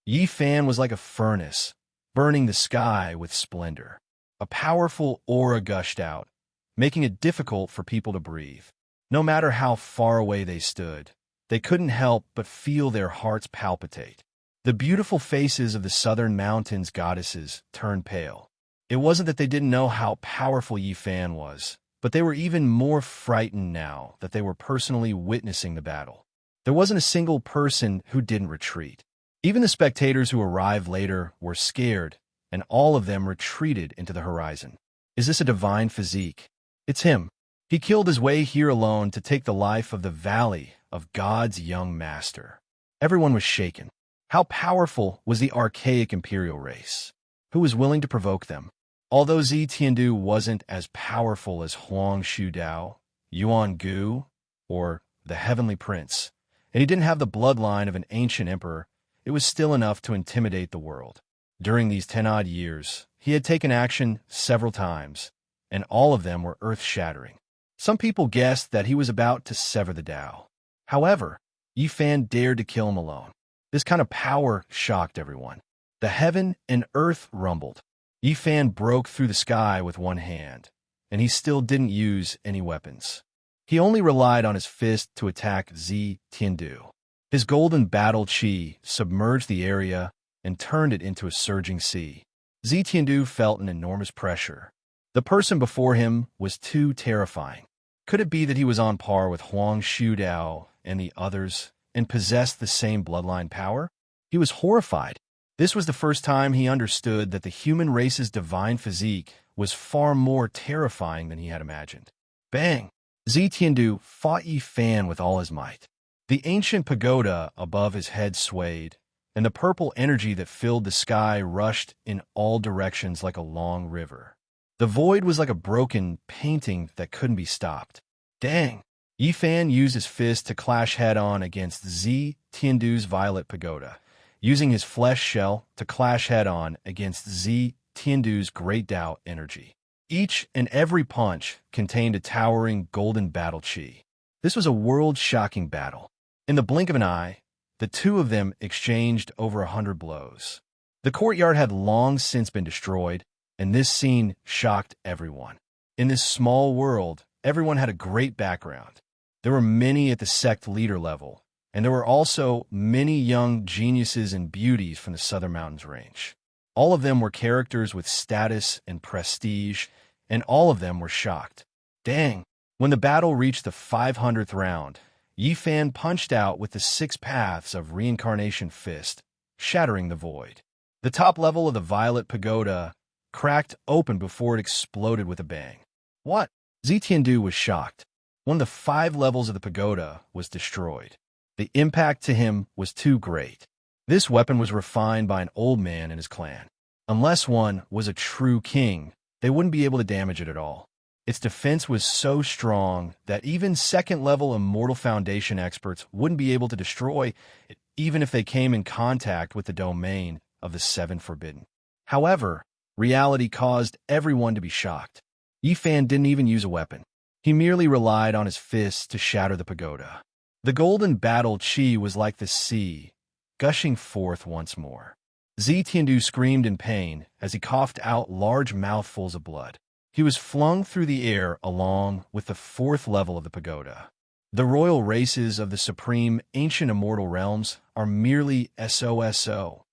Yi Fan was like a furnace, burning the sky with splendor. A powerful aura gushed out, making it difficult for people to breathe. No matter how far away they stood, they couldn't help but feel their hearts palpitate. The beautiful faces of the southern mountains' goddesses turned pale. It wasn't that they didn't know how powerful Yi Fan was, but they were even more frightened now that they were personally witnessing the battle. There wasn't a single person who didn't retreat. Even the spectators who arrived later were scared, and all of them retreated into the horizon. Is this a divine physique? It's him. He killed his way here alone to take the life of the Valley of God's young master. Everyone was shaken. How powerful was the archaic imperial race? Who was willing to provoke them? Although Zi Tiandu wasn't as powerful as Huang Shudao, Yuan Gu, or the Heavenly Prince, and he didn't have the bloodline of an ancient emperor, it was still enough to intimidate the world. During these 10-odd years, he had taken action several times, and all of them were earth-shattering. Some people guessed that he was about to sever the Tao. However, Yi Fan dared to kill him alone. This kind of power shocked everyone. The heaven and earth rumbled. Yi Fan broke through the sky with one hand, and he still didn't use any weapons. He only relied on his fist to attack Zi Tiandu. His golden battle chi submerged the area and turned it into a surging sea. Zi Tiandu felt an enormous pressure. The person before him was too terrifying. Could it be that he was on par with Huang Shudao and the others and possessed the same bloodline power? He was horrified. This was the first time he understood that the human race's divine physique was far more terrifying than he had imagined. Bang! Zi Tiandu fought Yi Fan with all his might. The ancient pagoda above his head swayed, and the purple energy that filled the sky rushed in all directions like a long river. The void was like a broken painting that couldn't be stopped. Dang! Yi Fan used his fist to clash head-on against Zi Tiandu's violet pagoda, using his flesh shell to clash head-on against Zi Tiandu's great Tao energy. Each and every punch contained a towering golden battle chi. This was a world-shocking battle. In the blink of an eye, the two of them exchanged over 100 blows. The courtyard had long since been destroyed, and this scene shocked everyone. In this small world, everyone had a great background. There were many at the sect leader level, and there were also many young geniuses and beauties from the Southern Mountains range. All of them were characters with status and prestige, and all of them were shocked. Dang! When the battle reached the 500th round, Yi Fan punched out with the 6 paths of reincarnation fist, shattering the void. The top level of the violet pagoda cracked open before it exploded with a bang. What? Zi Tiandu was shocked. One of the 5 levels of the pagoda was destroyed. The impact to him was too great. This weapon was refined by an old man and his clan. Unless one was a true king, they wouldn't be able to damage it at all. Its defense was so strong that even second-level Immortal Foundation experts wouldn't be able to destroy it, even if they came in contact with the domain of the 7 Forbidden. However, reality caused everyone to be shocked. Yi Fan didn't even use a weapon. He merely relied on his fists to shatter the pagoda. The golden battle chi was like the sea, gushing forth once more. Zi Tiandu screamed in pain as he coughed out large mouthfuls of blood. He was flung through the air along with the 4th level of the pagoda. The royal races of the supreme ancient immortal realms are merely SOSO.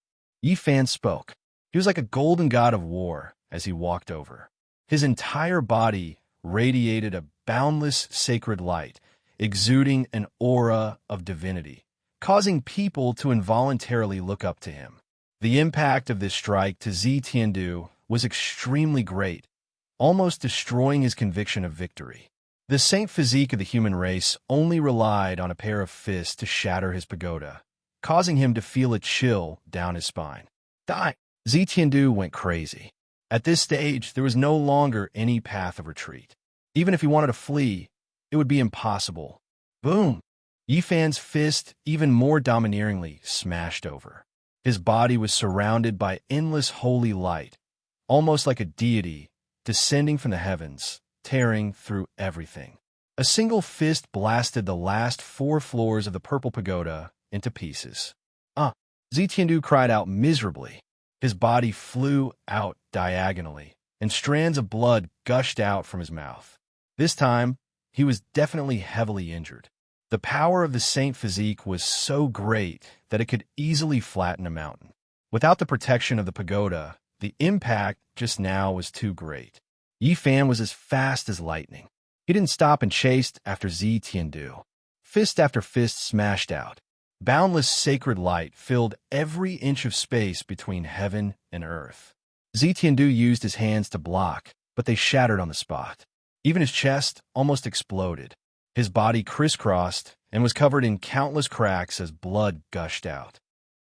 Yi Fan spoke. He was like a golden god of war as he walked over. His entire body radiated a boundless sacred light, exuding an aura of divinity, causing people to involuntarily look up to him. The impact of this strike to Zi Tiandu was extremely great, almost destroying his conviction of victory. The saint physique of the human race only relied on a pair of fists to shatter his pagoda, causing him to feel a chill down his spine. Die! Zi Tiandu went crazy. At this stage, there was no longer any path of retreat. Even if he wanted to flee, it would be impossible. Boom! Yi Fan's fist, even more domineeringly, smashed over. His body was surrounded by endless holy light, almost like a deity, descending from the heavens, tearing through everything. A single fist blasted the last 4 floors of the purple pagoda into pieces. Zi Tiandu cried out miserably. His body flew out diagonally, and strands of blood gushed out from his mouth. This time, he was definitely heavily injured. The power of the Saint physique was so great that it could easily flatten a mountain. Without the protection of the pagoda, the impact just now was too great. Yi Fan was as fast as lightning. He didn't stop and chased after Zi Tiandu. Fist after fist smashed out. Boundless sacred light filled every inch of space between heaven and earth. Zi Tiandu used his hands to block, but they shattered on the spot. Even his chest almost exploded. His body crisscrossed and was covered in countless cracks as blood gushed out.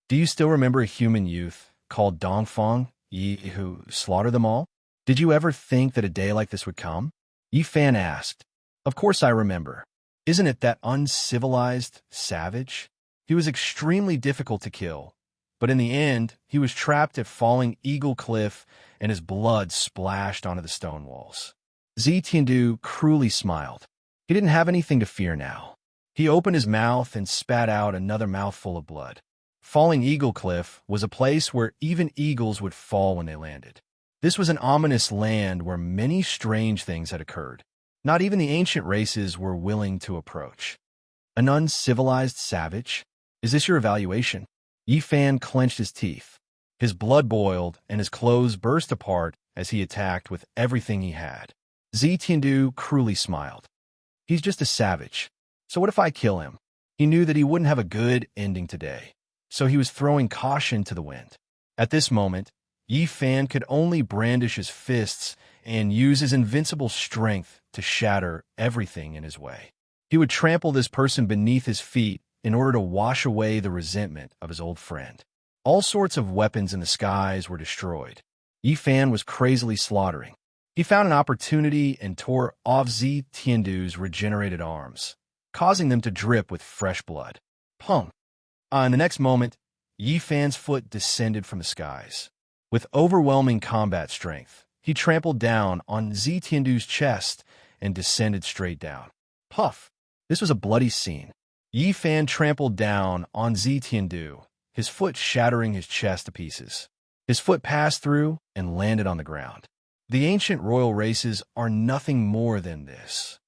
Do you still remember a human youth called Dongfang Yi who slaughtered them all? Did you ever think that a day like this would come? Yi Fan asked. Of course I remember. Isn't it that uncivilized savage? He was extremely difficult to kill, but in the end, he was trapped at Falling Eagle Cliff and his blood splashed onto the stone walls. Zi Tiandu cruelly smiled. He didn't have anything to fear now. He opened his mouth and spat out another mouthful of blood. Falling Eagle Cliff was a place where even eagles would fall when they landed. This was an ominous land where many strange things had occurred. Not even the ancient races were willing to approach. An uncivilized savage? Is this your evaluation? Yi Fan clenched his teeth. His blood boiled and his clothes burst apart as he attacked with everything he had. Zi Tiandu cruelly smiled. He's just a savage. So what if I kill him? He knew that he wouldn't have a good ending today. So he was throwing caution to the wind. At this moment, Yi Fan could only brandish his fists and use his invincible strength to shatter everything in his way. He would trample this person beneath his feet in order to wash away the resentment of his old friend. All sorts of weapons in the skies were destroyed. Yi Fan was crazily slaughtering. He found an opportunity and tore off Zi Tiandu's regenerated arms, causing them to drip with fresh blood. Pum! In the next moment, Yi Fan's foot descended from the skies. With overwhelming combat strength, he trampled down on Zi Tiandu's chest and descended straight down. Puff! This was a bloody scene. Yi Fan trampled down on Zi Tiandu, his foot shattering his chest to pieces. His foot passed through and landed on the ground. The ancient royal races are nothing more than this.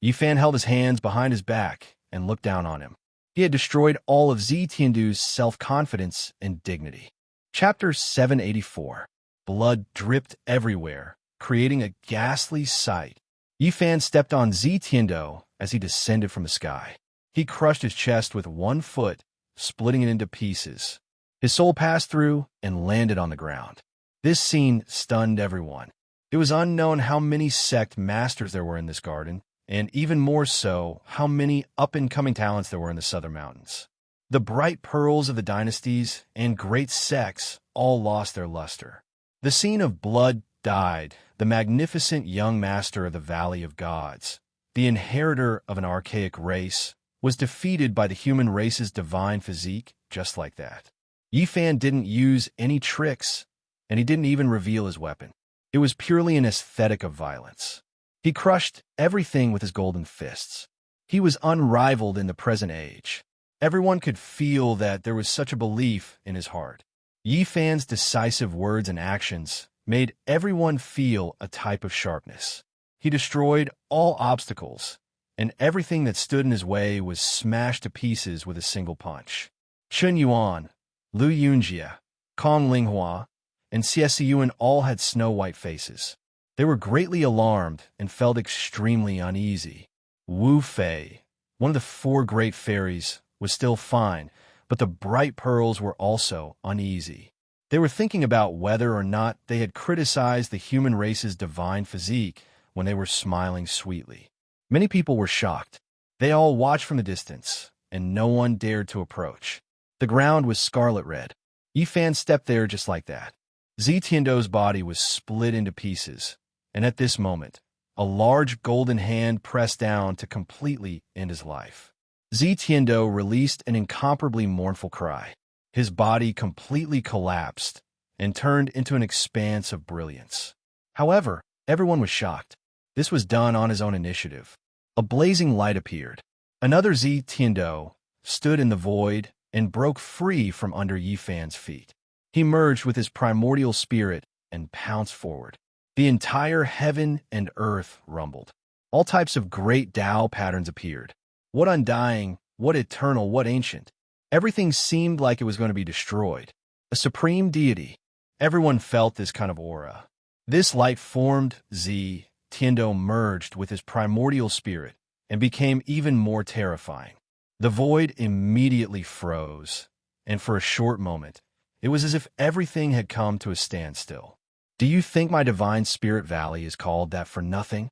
Yi Fan held his hands behind his back and looked down on him. He had destroyed all of Zi Tiandu's self-confidence and dignity. Chapter 784. Blood dripped everywhere, creating a ghastly sight. Yi Fan stepped on Zi Tiandu as he descended from the sky. He crushed his chest with one foot, splitting it into pieces. His soul passed through and landed on the ground. This scene stunned everyone. It was unknown how many sect masters there were in this garden, and even more so, how many up-and-coming talents there were in the Southern Mountains. The bright pearls of the dynasties and great sects all lost their luster. The scene of blood died, the magnificent young master of the Valley of Gods, the inheritor of an archaic race, was defeated by the human race's divine physique just like that. Yi Fan didn't use any tricks, and he didn't even reveal his weapon. It was purely an aesthetic of violence. He crushed everything with his golden fists. He was unrivaled in the present age. Everyone could feel that there was such a belief in his heart. Yi Fan's decisive words and actions made everyone feel a type of sharpness. He destroyed all obstacles, and everything that stood in his way was smashed to pieces with a single punch. Chen Yuan, Lu Yunjie, Kong Linghua, and Xie Yuan all had snow-white faces. They were greatly alarmed and felt extremely uneasy. Wu Fei, one of the four great fairies, was still fine, but the bright pearls were also uneasy. They were thinking about whether or not they had criticized the human race's divine physique when they were smiling sweetly. Many people were shocked. They all watched from the distance, and no one dared to approach. The ground was scarlet red. Yi Fan stepped there just like that. Zi Tiandu's body was split into pieces, and at this moment, a large golden hand pressed down to completely end his life. Zi Tiandu released an incomparably mournful cry. His body completely collapsed and turned into an expanse of brilliance. However, everyone was shocked. This was done on his own initiative. A blazing light appeared. Another Zi Tiandu stood in the void and broke free from under Yi Fan's feet. He merged with his primordial spirit and pounced forward. The entire heaven and earth rumbled. All types of great Tao patterns appeared. What undying, what eternal, what ancient. Everything seemed like it was going to be destroyed. A supreme deity. Everyone felt this kind of aura. This light formed Z, Tiendo merged with his primordial spirit and became even more terrifying. The void immediately froze, and for a short moment, it was as if everything had come to a standstill. Do you think my divine spirit valley is called that for nothing?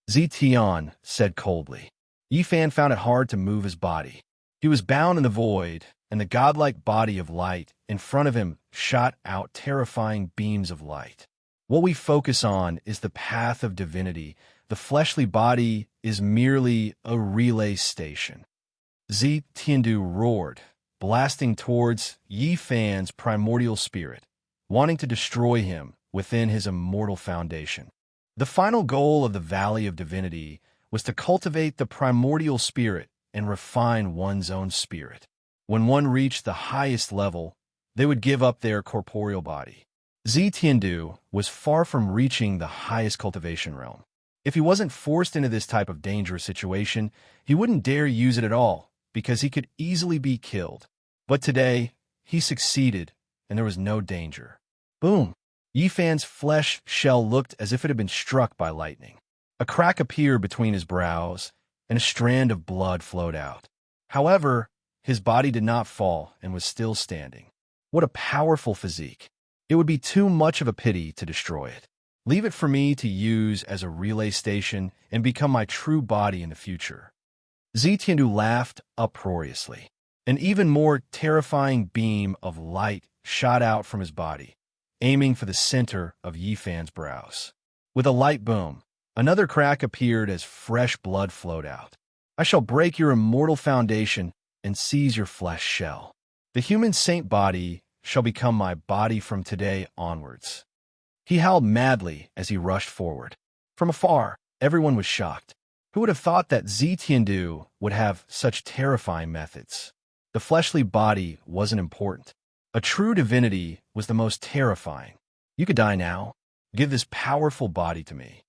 Zetian said coldly. Yifan found it hard to move his body. He was bound in the void, and the godlike body of light in front of him shot out terrifying beams of light. What we focus on is the path of divinity. The fleshly body is merely a relay station. Zi Tiandu roared, blasting towards Yifan's primordial spirit, wanting to destroy him within his immortal foundation. The final goal of the Valley of Divinity was to cultivate the primordial spirit and refine one's own spirit. When one reached the highest level, they would give up their corporeal body. Zi Tiandu was far from reaching the highest cultivation realm. If he wasn't forced into this type of dangerous situation, he wouldn't dare use it at all, because he could easily be killed. But today, he succeeded, and there was no danger. Boom! Yifan's flesh shell looked as if it had been struck by lightning. A crack appeared between his brows, and a strand of blood flowed out. However, his body did not fall and was still standing. What a powerful physique! It would be too much of a pity to destroy it. Leave it for me to use as a relay station and become my true body in the future. Zetiandu laughed uproariously. An even more terrifying beam of light shot out from his body, aiming for the center of Yifan's brows. With a light boom, another crack appeared as fresh blood flowed out. I shall break your immortal foundation and seize your flesh shell. The human saint body shall become my body from today onwards. He howled madly as he rushed forward. From afar, everyone was shocked. Who would have thought that Zetiandu would have such terrifying methods? The fleshly body wasn't important. A true divinity was the most terrifying. You could die now. Give this powerful body to me.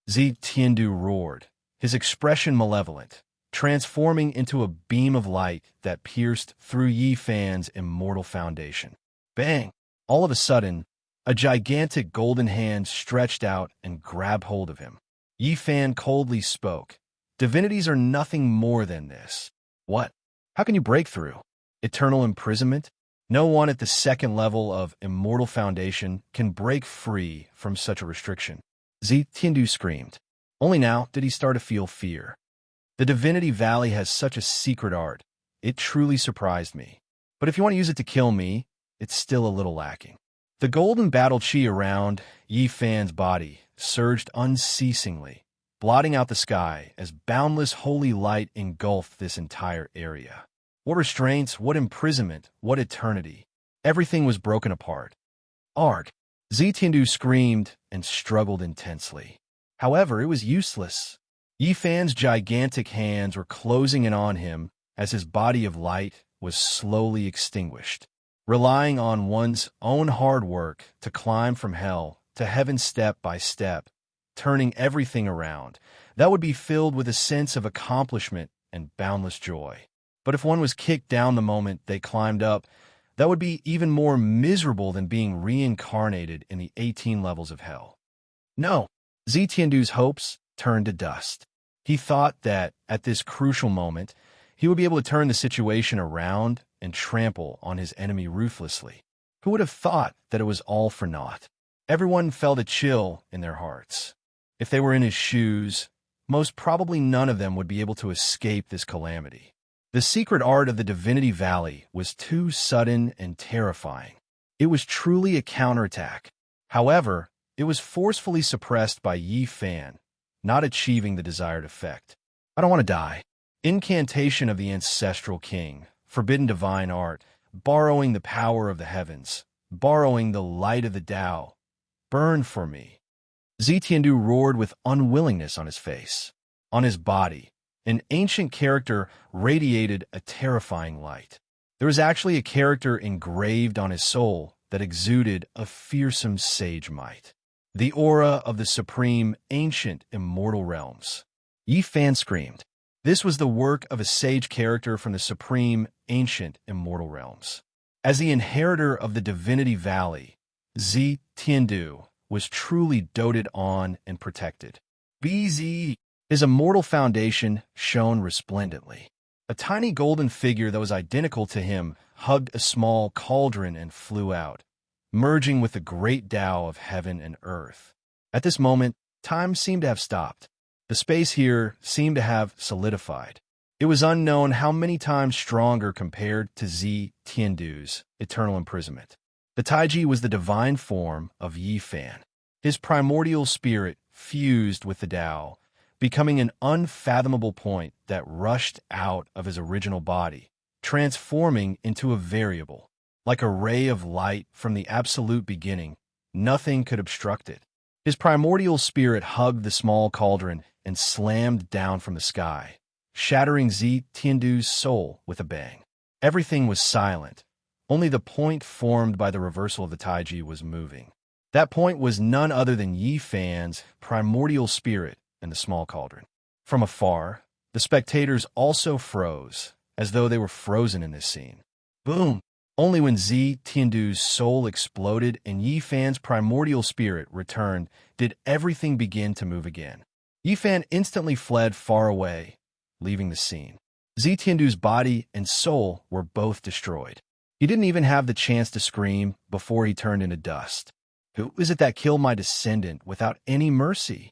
Zetiandu roared, his expression malevolent, transforming into a beam of light that pierced through Yifan's immortal foundation. Bang! All of a sudden, a gigantic golden hand stretched out and grabbed hold of him. Yifan coldly spoke. Divinities are nothing more than this. What? How can you break through? Eternal imprisonment? No one at the second level of immortal foundation can break free from such a restriction. Zetiandu screamed. Only now did he start to feel fear. The Divinity Valley has such a secret art. It truly surprised me. But if you want to use it to kill me, it's still a little lacking. The golden battle chi around Yifan's body surged unceasingly, blotting out the sky as boundless holy light engulfed this entire area. What restraints, what imprisonment, what eternity. Everything was broken apart. Arg! Zetiandu screamed and struggled intensely. However, it was useless. Yifan's gigantic hands were closing in on him as his body of light was slowly extinguished. Relying on one's own hard work to climb from hell to heaven step by step, turning everything around, that would be filled with a sense of accomplishment and boundless joy. But if one was kicked down the moment they climbed up, that would be even more miserable than being reincarnated in the 18 levels of hell. No, Zetiandu's hopes turned to dust. He thought that, at this crucial moment, he would be able to turn the situation around and trample on his enemy ruthlessly. Who would have thought that it was all for naught? Everyone felt a chill in their hearts. If they were in his shoes, most probably none of them would be able to escape this calamity. The secret art of the Divinity Valley was too sudden and terrifying. It was truly a counterattack. However, it was forcefully suppressed by Yifan, not achieving the desired effect. I don't want to die. Incantation of the Ancestral King, forbidden divine art, borrowing the power of the heavens, borrowing the light of the Tao. Burn for me. Zetiandu roared with unwillingness on his face. On his body, an ancient character radiated a terrifying light. There was actually a character engraved on his soul that exuded a fearsome sage might. The aura of the supreme, ancient, immortal realms. Yi Fan screamed. This was the work of a sage character from the supreme, ancient, immortal realms. As the inheritor of the Divinity Valley, Zi Tiandu was truly doted on and protected. BZ, his immortal foundation shone resplendently. A tiny golden figure that was identical to him hugged a small cauldron and flew out, merging with the great Tao of heaven and earth. At this moment, time seemed to have stopped. The space here seemed to have solidified. It was unknown how many times stronger compared to Zi Tiandu's eternal imprisonment. The Taiji was the divine form of Yi Fan. His primordial spirit fused with the Tao, becoming an unfathomable point that rushed out of his original body, transforming into a variable. Like a ray of light from the absolute beginning, nothing could obstruct it. His primordial spirit hugged the small cauldron and slammed down from the sky, shattering Zi Tiandu's soul with a bang. Everything was silent. Only the point formed by the reversal of the Taiji was moving. That point was none other than Yi Fan's primordial spirit in the small cauldron. From afar, the spectators also froze, as though they were frozen in this scene. Boom! Only when Zi Tiandu's soul exploded and Yi Fan's primordial spirit returned did everything begin to move again. Yi Fan instantly fled far away, leaving the scene. Zi Tiandu's body and soul were both destroyed. He didn't even have the chance to scream before he turned into dust. Who is it that killed my descendant without any mercy?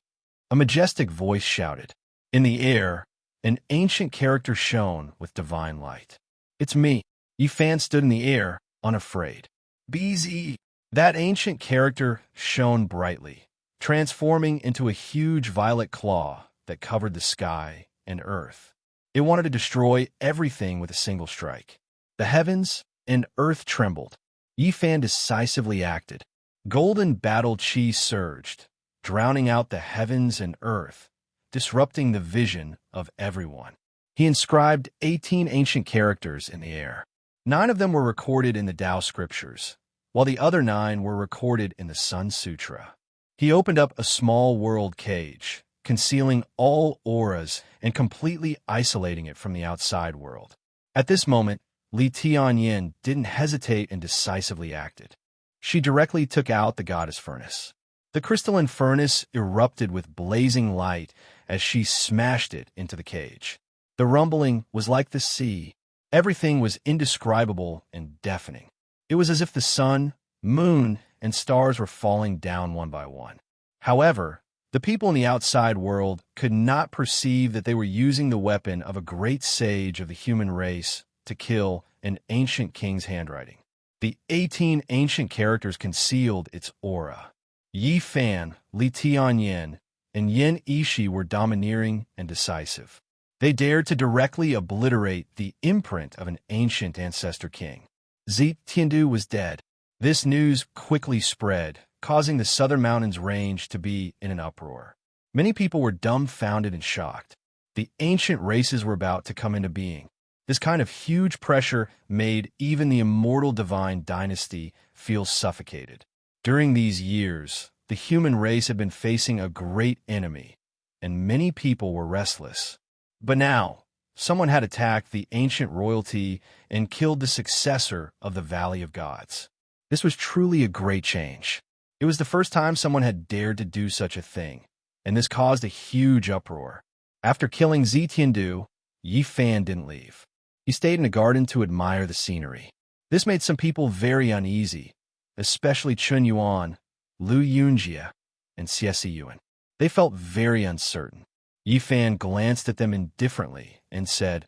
A majestic voice shouted. In the air, an ancient character shone with divine light. It's me. Yi Fan stood in the air, unafraid. BZ. That ancient character shone brightly, transforming into a huge violet claw that covered the sky and earth. It wanted to destroy everything with a single strike. The heavens and earth trembled. Yi Fan decisively acted. Golden battle chi surged, drowning out the heavens and earth, disrupting the vision of everyone. He inscribed 18 ancient characters in the air. 9 of them were recorded in the Tao scriptures, while the other 9 were recorded in the Sun Sutra. He opened up a small world cage, concealing all auras and completely isolating it from the outside world. At this moment, Li Tianyin didn't hesitate and decisively acted. She directly took out the goddess furnace. The crystalline furnace erupted with blazing light as she smashed it into the cage. The rumbling was like the sea. Everything was indescribable and deafening. It was as if the sun, moon, and stars were falling down one by one. However, the people in the outside world could not perceive that they were using the weapon of a great sage of the human race to kill an ancient king's handwriting. The 18 ancient characters concealed its aura. Yi Fan, Li Tianyin, and Yin Ishi were domineering and decisive. They dared to directly obliterate the imprint of an ancient ancestor king. Zi Tiandu was dead. This news quickly spread, causing the Southern Mountains range to be in an uproar. Many people were dumbfounded and shocked. The ancient races were about to come into being. This kind of huge pressure made even the immortal divine dynasty feel suffocated. During these years, the human race had been facing a great enemy, and many people were restless. But now, someone had attacked the ancient royalty and killed the successor of the Valley of Gods. This was truly a great change. It was the first time someone had dared to do such a thing, and this caused a huge uproar. After killing Zi Tiandu, Yi Fan didn't leave. He stayed in a garden to admire the scenery. This made some people very uneasy, especially Chun Yuan, Lu Yunjie, and Xie Yuan. They felt very uncertain. Yi Fan glanced at them indifferently and said,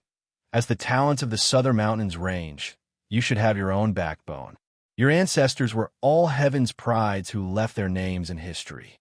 "As the talents of the Southern Mountains range, you should have your own backbone. Your ancestors were all heaven's prides who left their names in history."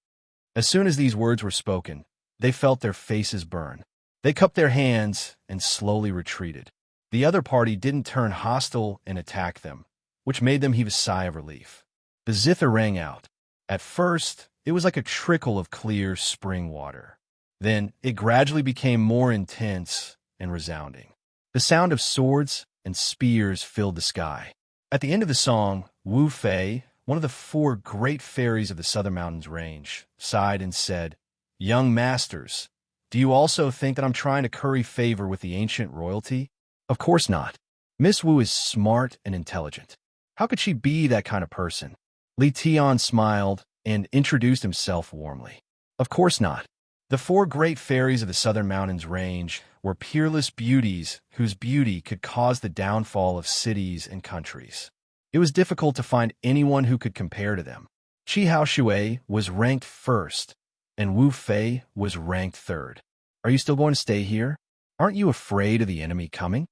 As soon as these words were spoken, they felt their faces burn. They cupped their hands and slowly retreated. The other party didn't turn hostile and attack them, which made them heave a sigh of relief. The zither rang out. At first, it was like a trickle of clear spring water. Then it gradually became more intense and resounding. The sound of swords and spears filled the sky. At the end of the song, Wu Fei, one of the 4 great fairies of the Southern Mountains range, sighed and said, "Young masters, Do you also think that I'm trying to curry favor with the ancient royalty? Of course not. Miss Wu is smart and intelligent. How could she be that kind of person? Li Tian smiled and introduced himself warmly. Of course not. The four great fairies of the Southern Mountains range were peerless beauties whose beauty could cause the downfall of cities and countries. It was difficult to find anyone who could compare to them. Qi Hao Shui was ranked first, and Wu Fei was ranked third. Are you still going to stay here? Aren't you afraid of the enemy coming?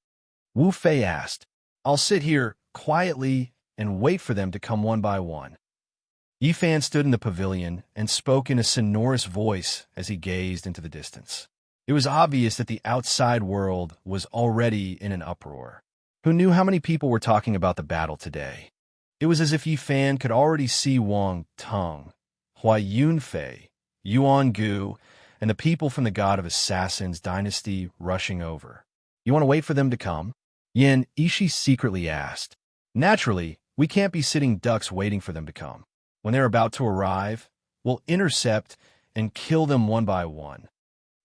Wu Fei asked. I'll sit here quietly and wait for them to come one by one. Yi Fan stood in the pavilion and spoke in a sonorous voice as he gazed into the distance. It was obvious that the outside world was already in an uproar. Who knew how many people were talking about the battle today? It was as if Yi Fan could already see Wang Teng, Hua Yunfei, Yuan Gu, and the people from the God of Assassins dynasty rushing over. You want to wait for them to come? Yin Ishi secretly asked. Naturally, we can't be sitting ducks waiting for them to come. When they're about to arrive, we'll intercept and kill them one by one.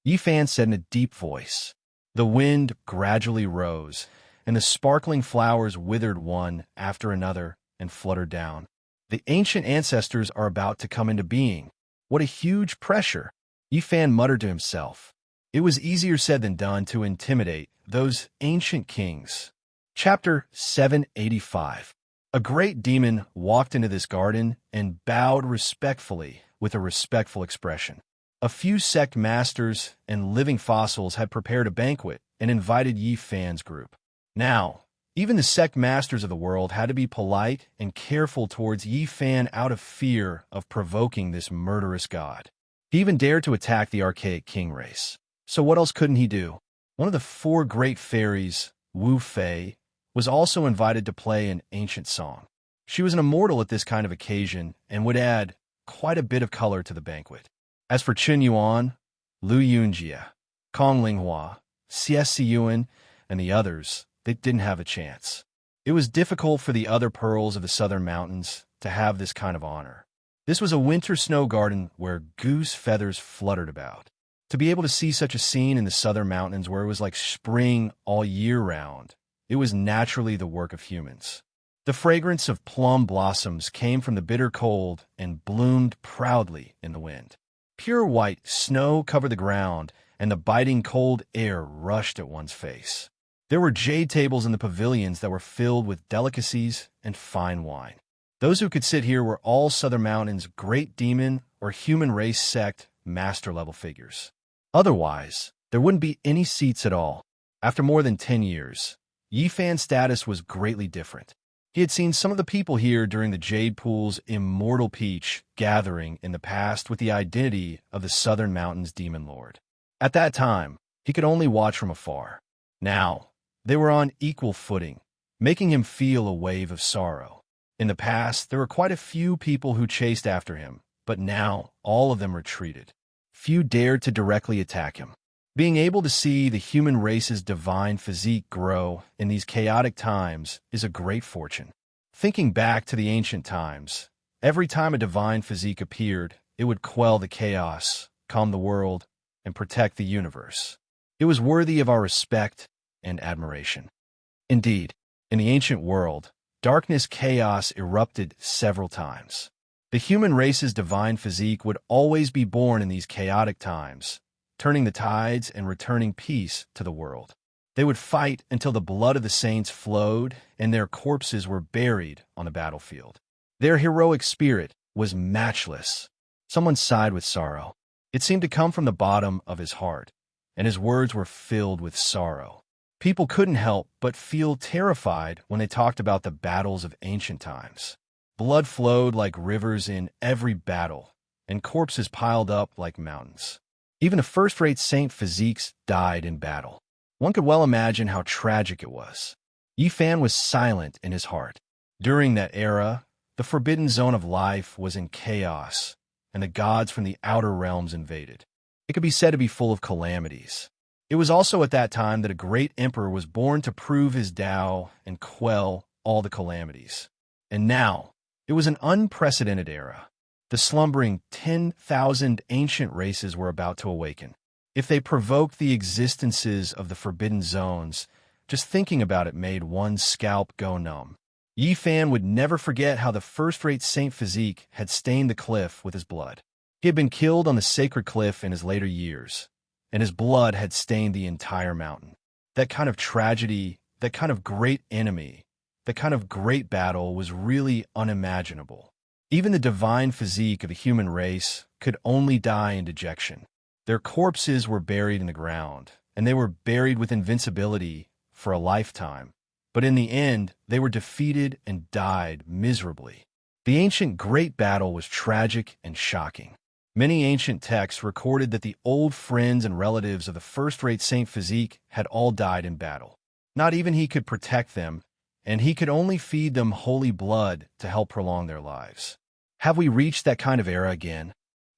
Yi Fan said in a deep voice. The wind gradually rose, and the sparkling flowers withered one after another and fluttered down. The ancient ancestors are about to come into being. What a huge pressure! Yi Fan muttered to himself. It was easier said than done to intimidate those ancient kings. Chapter 785. A great demon walked into this garden and bowed respectfully with a respectful expression. A few sect masters and living fossils had prepared a banquet and invited Yi Fan's group. Now, even the sect masters of the world had to be polite and careful towards Yi Fan out of fear of provoking this murderous god. He even dared to attack the archaic king race. So what else couldn't he do? One of the four great fairies, Wu Fei, was also invited to play an ancient song. She was an immortal at this kind of occasion and would add quite a bit of color to the banquet. As for Chen Yuan, Lu Yunjie, Kong Linghua, Xie Yuan, and the others, they didn't have a chance. It was difficult for the other pearls of the Southern Mountains to have this kind of honor. This was a winter snow garden where goose feathers fluttered about. To be able to see such a scene in the Southern Mountains where it was like spring all year round, it was naturally the work of humans. The fragrance of plum blossoms came from the bitter cold and bloomed proudly in the wind. Pure white snow covered the ground, and the biting cold air rushed at one's face. There were jade tables in the pavilions that were filled with delicacies and fine wine. Those who could sit here were all Southern Mountains' great demon or human race sect master-level figures. Otherwise, there wouldn't be any seats at all. After more than 10 years, Yi Fan's status was greatly different. He had seen some of the people here during the Jade Pool's Immortal Peach gathering in the past with the identity of the Southern Mountains Demon Lord. At that time, he could only watch from afar. Now, they were on equal footing, making him feel a wave of sorrow. In the past, there were quite a few people who chased after him, but now all of them retreated. Few dared to directly attack him. Being able to see the human race's divine physique grow in these chaotic times is a great fortune. Thinking back to the ancient times, every time a divine physique appeared, it would quell the chaos, calm the world, and protect the universe. It was worthy of our respect and admiration. Indeed, in the ancient world, darkness chaos erupted several times. The human race's divine physique would always be born in these chaotic times, turning the tides and returning peace to the world. They would fight until the blood of the saints flowed and their corpses were buried on the battlefield. Their heroic spirit was matchless. Someone sighed with sorrow. It seemed to come from the bottom of his heart, and his words were filled with sorrow. People couldn't help but feel terrified when they talked about the battles of ancient times. Blood flowed like rivers in every battle, and corpses piled up like mountains. Even the first-rate saint physiques died in battle. One could well imagine how tragic it was. Yi Fan was silent in his heart. During that era, the forbidden zone of life was in chaos, and the gods from the outer realms invaded. It could be said to be full of calamities. It was also at that time that a great emperor was born to prove his Tao and quell all the calamities. And now, it was an unprecedented era. The slumbering 10,000 ancient races were about to awaken. If they provoked the existences of the forbidden zones, just thinking about it made one's scalp go numb. Yifan would never forget how the first-rate Saint Physique had stained the cliff with his blood. He had been killed on the sacred cliff in his later years, and his blood had stained the entire mountain. That kind of tragedy, that kind of great enemy, that kind of great battle was really unimaginable. Even the divine physique of the human race could only die in dejection. Their corpses were buried in the ground, and they were buried with invincibility for a lifetime. But in the end, they were defeated and died miserably. The ancient great battle was tragic and shocking. Many ancient texts recorded that the old friends and relatives of the first-rate Saint Physique had all died in battle. Not even he could protect them, and he could only feed them holy blood to help prolong their lives. Have we reached that kind of era again?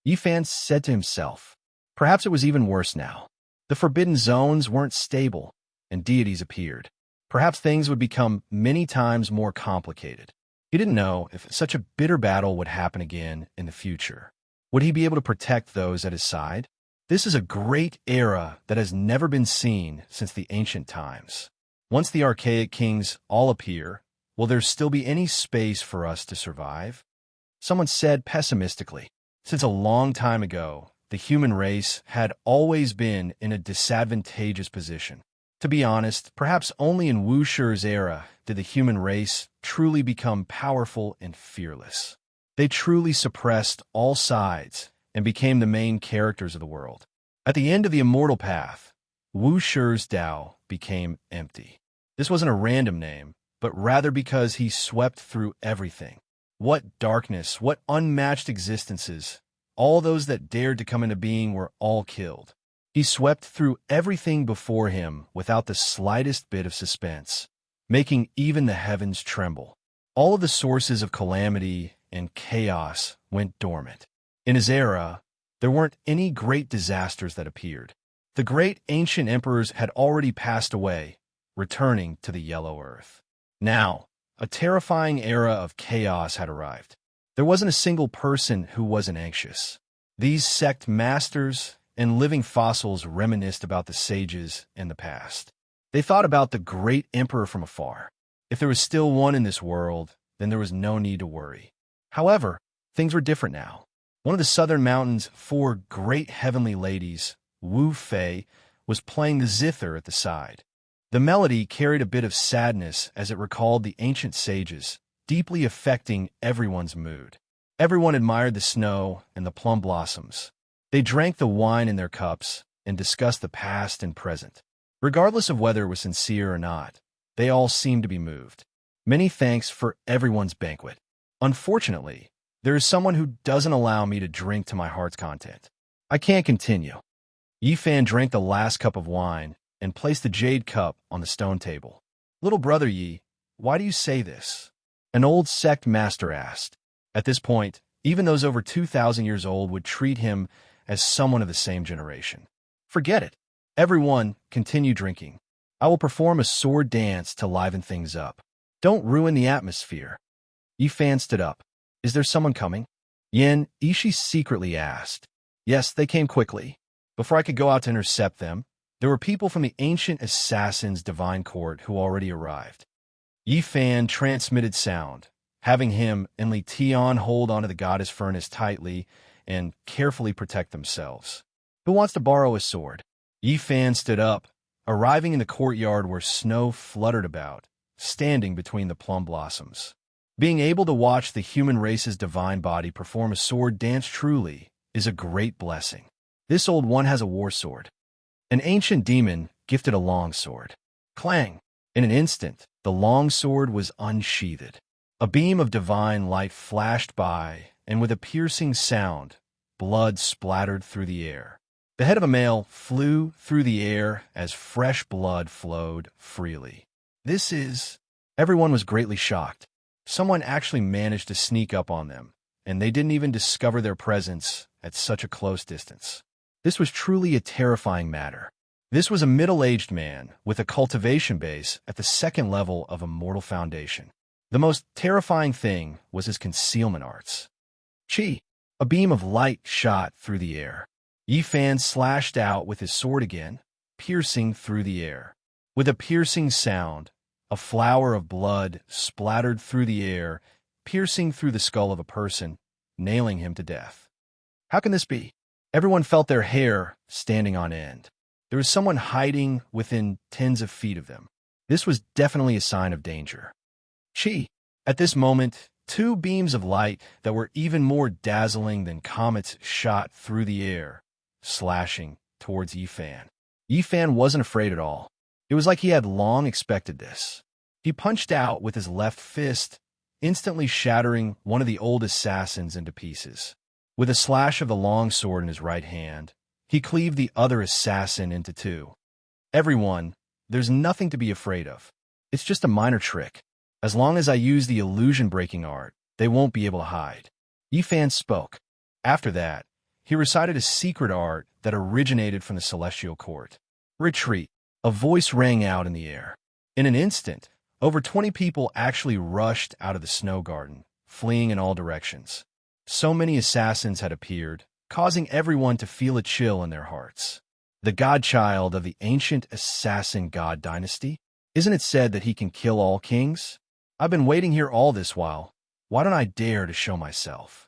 Yifan said to himself. Perhaps it was even worse now. The forbidden zones weren't stable, and deities appeared. Perhaps things would become many times more complicated. He didn't know if such a bitter battle would happen again in the future. Would he be able to protect those at his side? This is a great era that has never been seen since the ancient times. Once the archaic kings all appear, will there still be any space for us to survive? Someone said pessimistically, since a long time ago, the human race had always been in a disadvantageous position. To be honest, perhaps only in Wu Shi's era did the human race truly become powerful and fearless. They truly suppressed all sides and became the main characters of the world. At the end of the immortal path, Wu Shi's Tao became empty. This wasn't a random name, but rather because he swept through everything. What darkness, what unmatched existences. All those that dared to come into being were all killed. He swept through everything before him without the slightest bit of suspense, making even the heavens tremble. All of the sources of calamity and chaos went dormant. In his era, there weren't any great disasters that appeared. The great ancient emperors had already passed away, returning to the yellow earth. Now, a terrifying era of chaos had arrived. There wasn't a single person who wasn't anxious. These sect masters and living fossils reminisced about the sages in the past. They thought about the great emperor from afar. If there was still one in this world, then there was no need to worry. However, things were different now. One of the southern mountain's 4 great heavenly ladies, Wu Fei, was playing the zither at the side. The melody carried a bit of sadness as it recalled the ancient sages, deeply affecting everyone's mood. Everyone admired the snow and the plum blossoms. They drank the wine in their cups and discussed the past and present. Regardless of whether it was sincere or not, they all seemed to be moved. Many thanks for everyone's banquet. Unfortunately, there is someone who doesn't allow me to drink to my heart's content. I can't continue. Yifan drank the last cup of wine and placed the jade cup on the stone table. Little brother Yi, why do you say this? An old sect master asked. At this point, even those over 2,000 years old would treat him as someone of the same generation. Forget it. Everyone, continue drinking. I will perform a sword dance to liven things up. Don't ruin the atmosphere. Yifan stood up. Is there someone coming? Yin, Ishi secretly asked. Yes, they came quickly. Before I could go out to intercept them, there were people from the ancient assassin's divine court who already arrived. Yifan transmitted sound, having him and Li Tian hold onto the goddess furnace tightly and carefully protect themselves. Who wants to borrow a sword? Yifan stood up, arriving in the courtyard where snow fluttered about, standing between the plum blossoms. Being able to watch the human race's divine body perform a sword dance truly is a great blessing. This old one has a war sword. An ancient demon gifted a long sword. Clang! In an instant, the long sword was unsheathed. A beam of divine light flashed by, and with a piercing sound, blood splattered through the air. The head of a male flew through the air as fresh blood flowed freely. This is... Everyone was greatly shocked. Someone actually managed to sneak up on them, and they didn't even discover their presence at such a close distance. This was truly a terrifying matter. This was a middle-aged man with a cultivation base at the second level of Immortal Foundation. The most terrifying thing was his concealment arts. Chi! A beam of light shot through the air. Yifan slashed out with his sword again, piercing through the air. With a piercing sound, a flower of blood splattered through the air, piercing through the skull of a person, nailing him to death. How can this be? Everyone felt their hair standing on end. There was someone hiding within tens of feet of them. This was definitely a sign of danger. Chi. At this moment, two beams of light that were even more dazzling than comets shot through the air, slashing towards Yifan. Yifan wasn't afraid at all. It was like he had long expected this. He punched out with his left fist, instantly shattering one of the old assassins into pieces. With a slash of the long sword in his right hand, he cleaved the other assassin into two. Everyone, there's nothing to be afraid of. It's just a minor trick. As long as I use the illusion-breaking art, they won't be able to hide. Yifan spoke. After that, he recited a secret art that originated from the celestial court. Retreat. A voice rang out in the air. In an instant, over 20 people actually rushed out of the snow garden, fleeing in all directions. So many assassins had appeared, causing everyone to feel a chill in their hearts. The godchild of the ancient assassin god dynasty? Isn't it said that he can kill all kings? I've been waiting here all this while. Why don't I dare to show myself?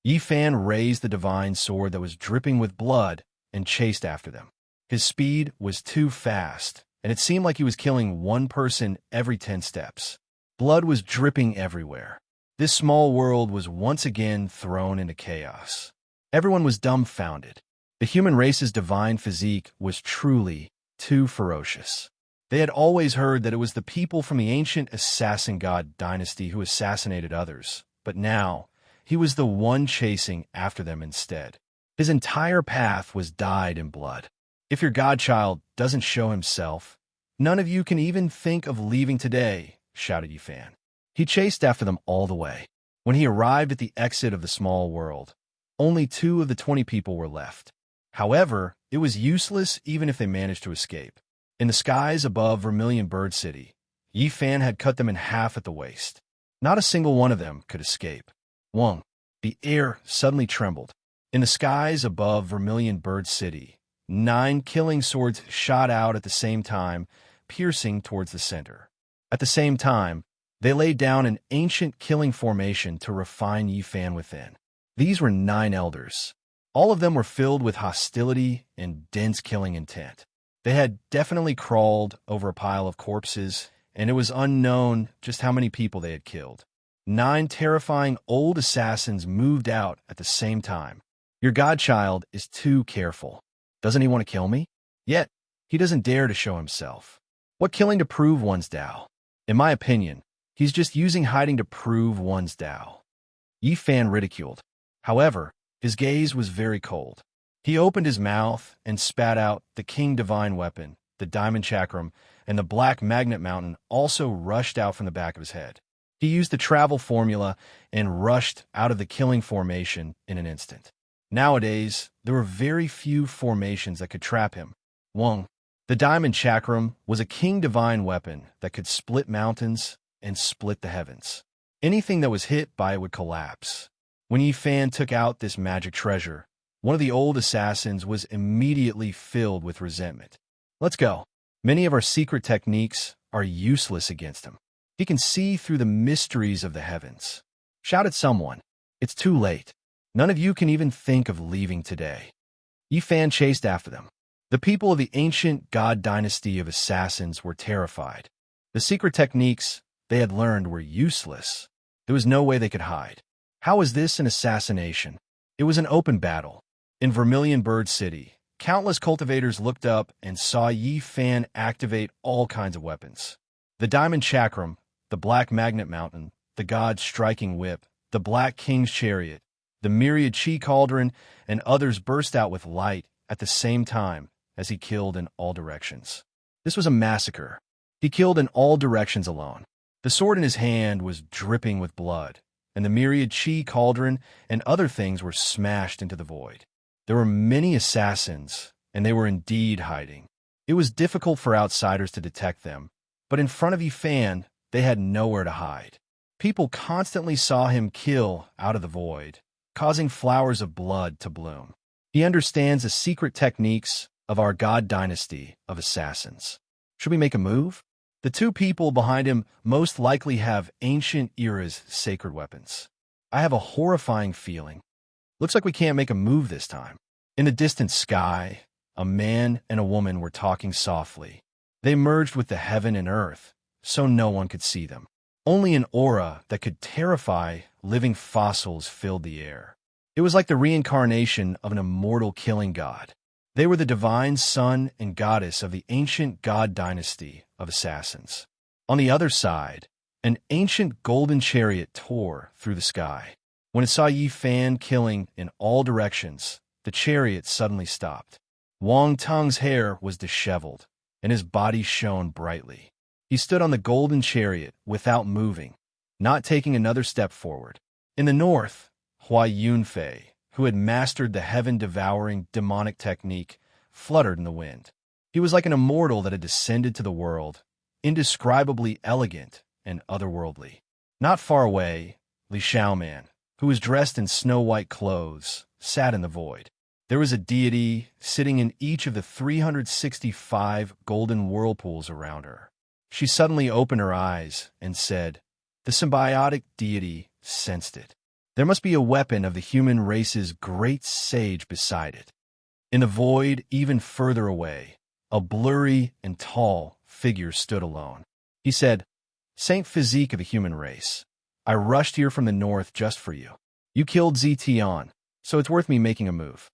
Yifan raised the divine sword that was dripping with blood and chased after them. His speed was too fast, and it seemed like he was killing one person every 10 steps. Blood was dripping everywhere. This small world was once again thrown into chaos. Everyone was dumbfounded. The human race's divine physique was truly too ferocious. They had always heard that it was the people from the ancient assassin god dynasty who assassinated others, but now he was the one chasing after them instead. His entire path was dyed in blood. If your godchild doesn't show himself, none of you can even think of leaving today, shouted Yifan. He chased after them all the way. When he arrived at the exit of the small world, only 2 of the 20 people were left. However, it was useless even if they managed to escape. In the skies above Vermilion Bird City, Yifan had cut them in half at the waist. Not a single one of them could escape. Wong. The air suddenly trembled. In the skies above Vermilion Bird City, 9 killing swords shot out at the same time, piercing towards the center. At the same time, they laid down an ancient killing formation to refine Yifan within. These were 9 elders. All of them were filled with hostility and dense killing intent. They had definitely crawled over a pile of corpses, and it was unknown just how many people they had killed. 9 terrifying old assassins moved out at the same time. Your godchild is too careful. Doesn't he want to kill me? Yet, he doesn't dare to show himself. What killing to prove one's Tao? In my opinion, he's just using hiding to prove one's Tao. Yifan ridiculed. However, his gaze was very cold. He opened his mouth and spat out the king divine weapon, the diamond chakram, and the black magnet mountain also rushed out from the back of his head. He used the travel formula and rushed out of the killing formation in an instant. Nowadays, there were very few formations that could trap him. Wong. The diamond chakram was a king divine weapon that could split mountains and split the heavens. Anything that was hit by it would collapse. When Yifan took out this magic treasure, one of the old assassins was immediately filled with resentment. Let's go. Many of our secret techniques are useless against him. He can see through the mysteries of the heavens. Shout at someone. It's too late. None of you can even think of leaving today. Yifan chased after them. The people of the ancient god dynasty of assassins were terrified. The secret techniques they had learned were useless. There was no way they could hide. How was this an assassination? It was an open battle. In Vermilion Bird City, countless cultivators looked up and saw Yifan activate all kinds of weapons. The diamond chakram, the black magnet mountain, the god's striking whip, the black king's chariot, the myriad chi cauldron, and others burst out with light at the same time as he killed in all directions. This was a massacre. He killed in all directions alone. The sword in his hand was dripping with blood, and the myriad chi cauldron and other things were smashed into the void. There were many assassins, and they were indeed hiding. It was difficult for outsiders to detect them, but in front of Yifan, they had nowhere to hide. People constantly saw him kill out of the void, causing flowers of blood to bloom. He understands the secret techniques of our god dynasty of assassins. Should we make a move? The two people behind him most likely have ancient era's sacred weapons. I have a horrifying feeling. Looks like we can't make a move this time. In the distant sky, a man and a woman were talking softly. They merged with the heaven and earth, so no one could see them. Only an aura that could terrify living fossils filled the air. It was like the reincarnation of an immortal killing god. They were the divine son and goddess of the ancient god dynasty of assassins. On the other side, an ancient golden chariot tore through the sky. When it saw Yi Fan killing in all directions, the chariot suddenly stopped. Wang Tung's hair was disheveled, and his body shone brightly. He stood on the golden chariot without moving, not taking another step forward. In the north, Hua Yunfei, who had mastered the heaven-devouring demonic technique, fluttered in the wind. He was like an immortal that had descended to the world, indescribably elegant and otherworldly. Not far away, Li Xiaoman, who was dressed in snow-white clothes, sat in the void. There was a deity sitting in each of the 365 golden whirlpools around her. She suddenly opened her eyes and said, "The symbiotic deity sensed it. There must be a weapon of the human race's great sage beside it." In the void, even further away, a blurry and tall figure stood alone. He said, "Saint Physique of the human race, I rushed here from the north just for you. You killed Zetian, so it's worth me making a move."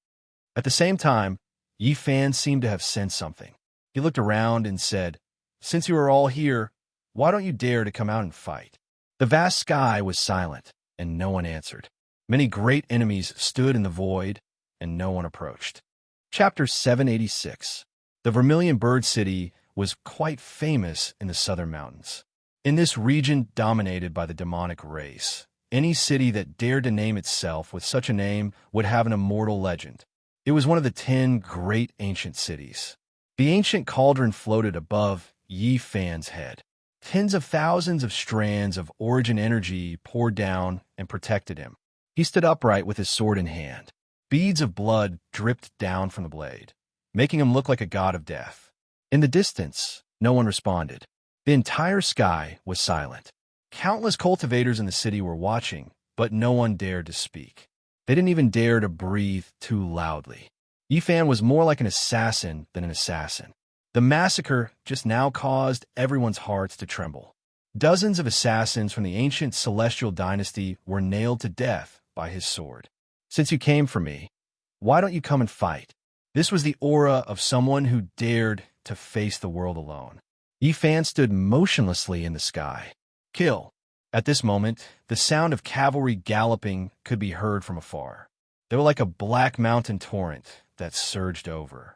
At the same time, Yi Fan seemed to have sensed something. He looked around and said, "Since you are all here, why don't you dare to come out and fight?" The vast sky was silent, and no one answered. Many great enemies stood in the void, and no one approached. Chapter 786. The Vermilion Bird City was quite famous in the southern mountains. In this region dominated by the demonic race, any city that dared to name itself with such a name would have an immortal legend. It was one of the 10 great ancient cities. The ancient cauldron floated above Yi Fan's head. Tens of thousands of strands of origin energy poured down and protected him. He stood upright with his sword in hand. Beads of blood dripped down from the blade, making him look like a god of death. In the distance, no one responded. The entire sky was silent. Countless cultivators in the city were watching, but no one dared to speak. They didn't even dare to breathe too loudly. Yi Fan was more like an assassin than an assassin. The massacre just now caused everyone's hearts to tremble. Dozens of assassins from the ancient celestial dynasty were nailed to death by his sword. "Since you came for me, why don't you come and fight?" This was the aura of someone who dared to face the world alone. Yi Fan stood motionlessly in the sky. "Kill." At this moment, the sound of cavalry galloping could be heard from afar. They were like a black mountain torrent that surged over.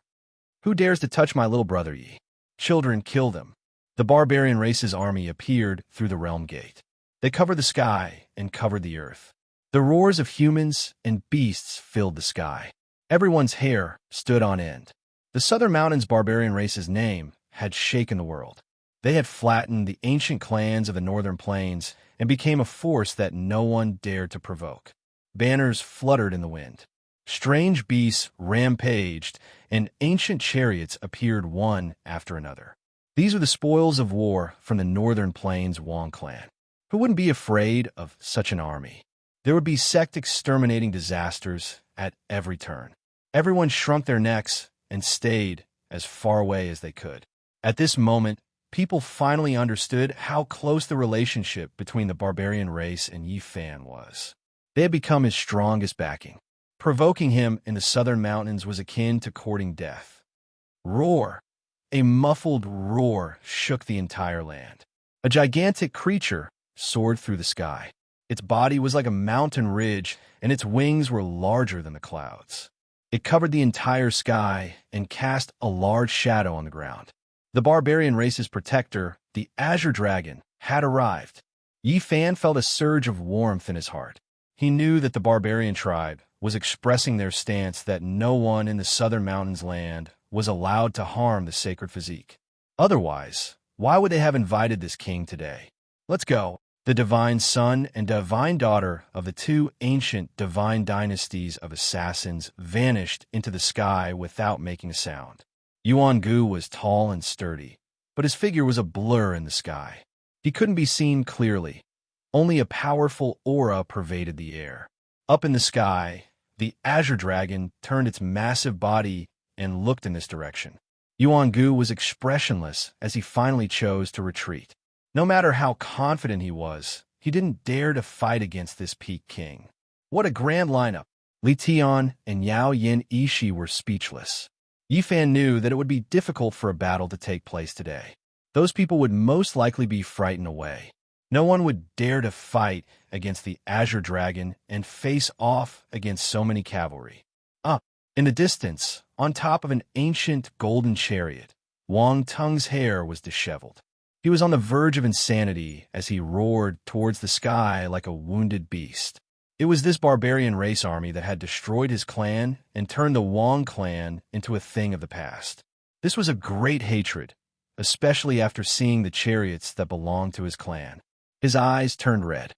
"Who dares to touch my little brother Yi? Children, kill them." The barbarian race's army appeared through the realm gate. They covered the sky and covered the earth. The roars of humans and beasts filled the sky. Everyone's hair stood on end. The Southern Mountains barbarian race's name had shaken the world. They had flattened the ancient clans of the Northern Plains and became a force that no one dared to provoke. Banners fluttered in the wind. Strange beasts rampaged, and ancient chariots appeared one after another. These were the spoils of war from the Northern Plains Wang clan. Who wouldn't be afraid of such an army? There would be sect-exterminating disasters at every turn. Everyone shrunk their necks and stayed as far away as they could. At this moment, people finally understood how close the relationship between the barbarian race and Yi Fan was. They had become his strongest backing. Provoking him in the southern mountains was akin to courting death. Roar! A muffled roar shook the entire land. A gigantic creature soared through the sky. Its body was like a mountain ridge, and its wings were larger than the clouds. It covered the entire sky and cast a large shadow on the ground. The barbarian race's protector, the Azure Dragon, had arrived. Yi Fan felt a surge of warmth in his heart. He knew that the barbarian tribe was expressing their stance that no one in the Southern Mountains land was allowed to harm the sacred physique. Otherwise, why would they have invited this king today? "Let's go." the divine son and divine daughter of the two ancient divine dynasties of assassins, vanished into the sky without making a sound. Yuan Gu was tall and sturdy, but his figure was a blur in the sky. He couldn't be seen clearly. Only a powerful aura pervaded the air. Up in the sky, the azure dragon turned its massive body and looked in this direction. Yuan Gu was expressionless as he finally chose to retreat. No matter how confident he didn't dare to fight against this peak king. What a grand lineup! Li Tian and Yao Yin Ishi were speechless. Yi Fan knew that it would be difficult for a battle to take place today. Those people would most likely be frightened away. No one would dare to fight against the Azure Dragon and face off against so many cavalry. Up, in the distance, on top of an ancient golden chariot, Wang Tung's hair was disheveled. He was on the verge of insanity as he roared towards the sky like a wounded beast. It was this barbarian race army that had destroyed his clan and turned the Wang clan into a thing of the past. This was a great hatred, especially after seeing the chariots that belonged to his clan. His eyes turned red.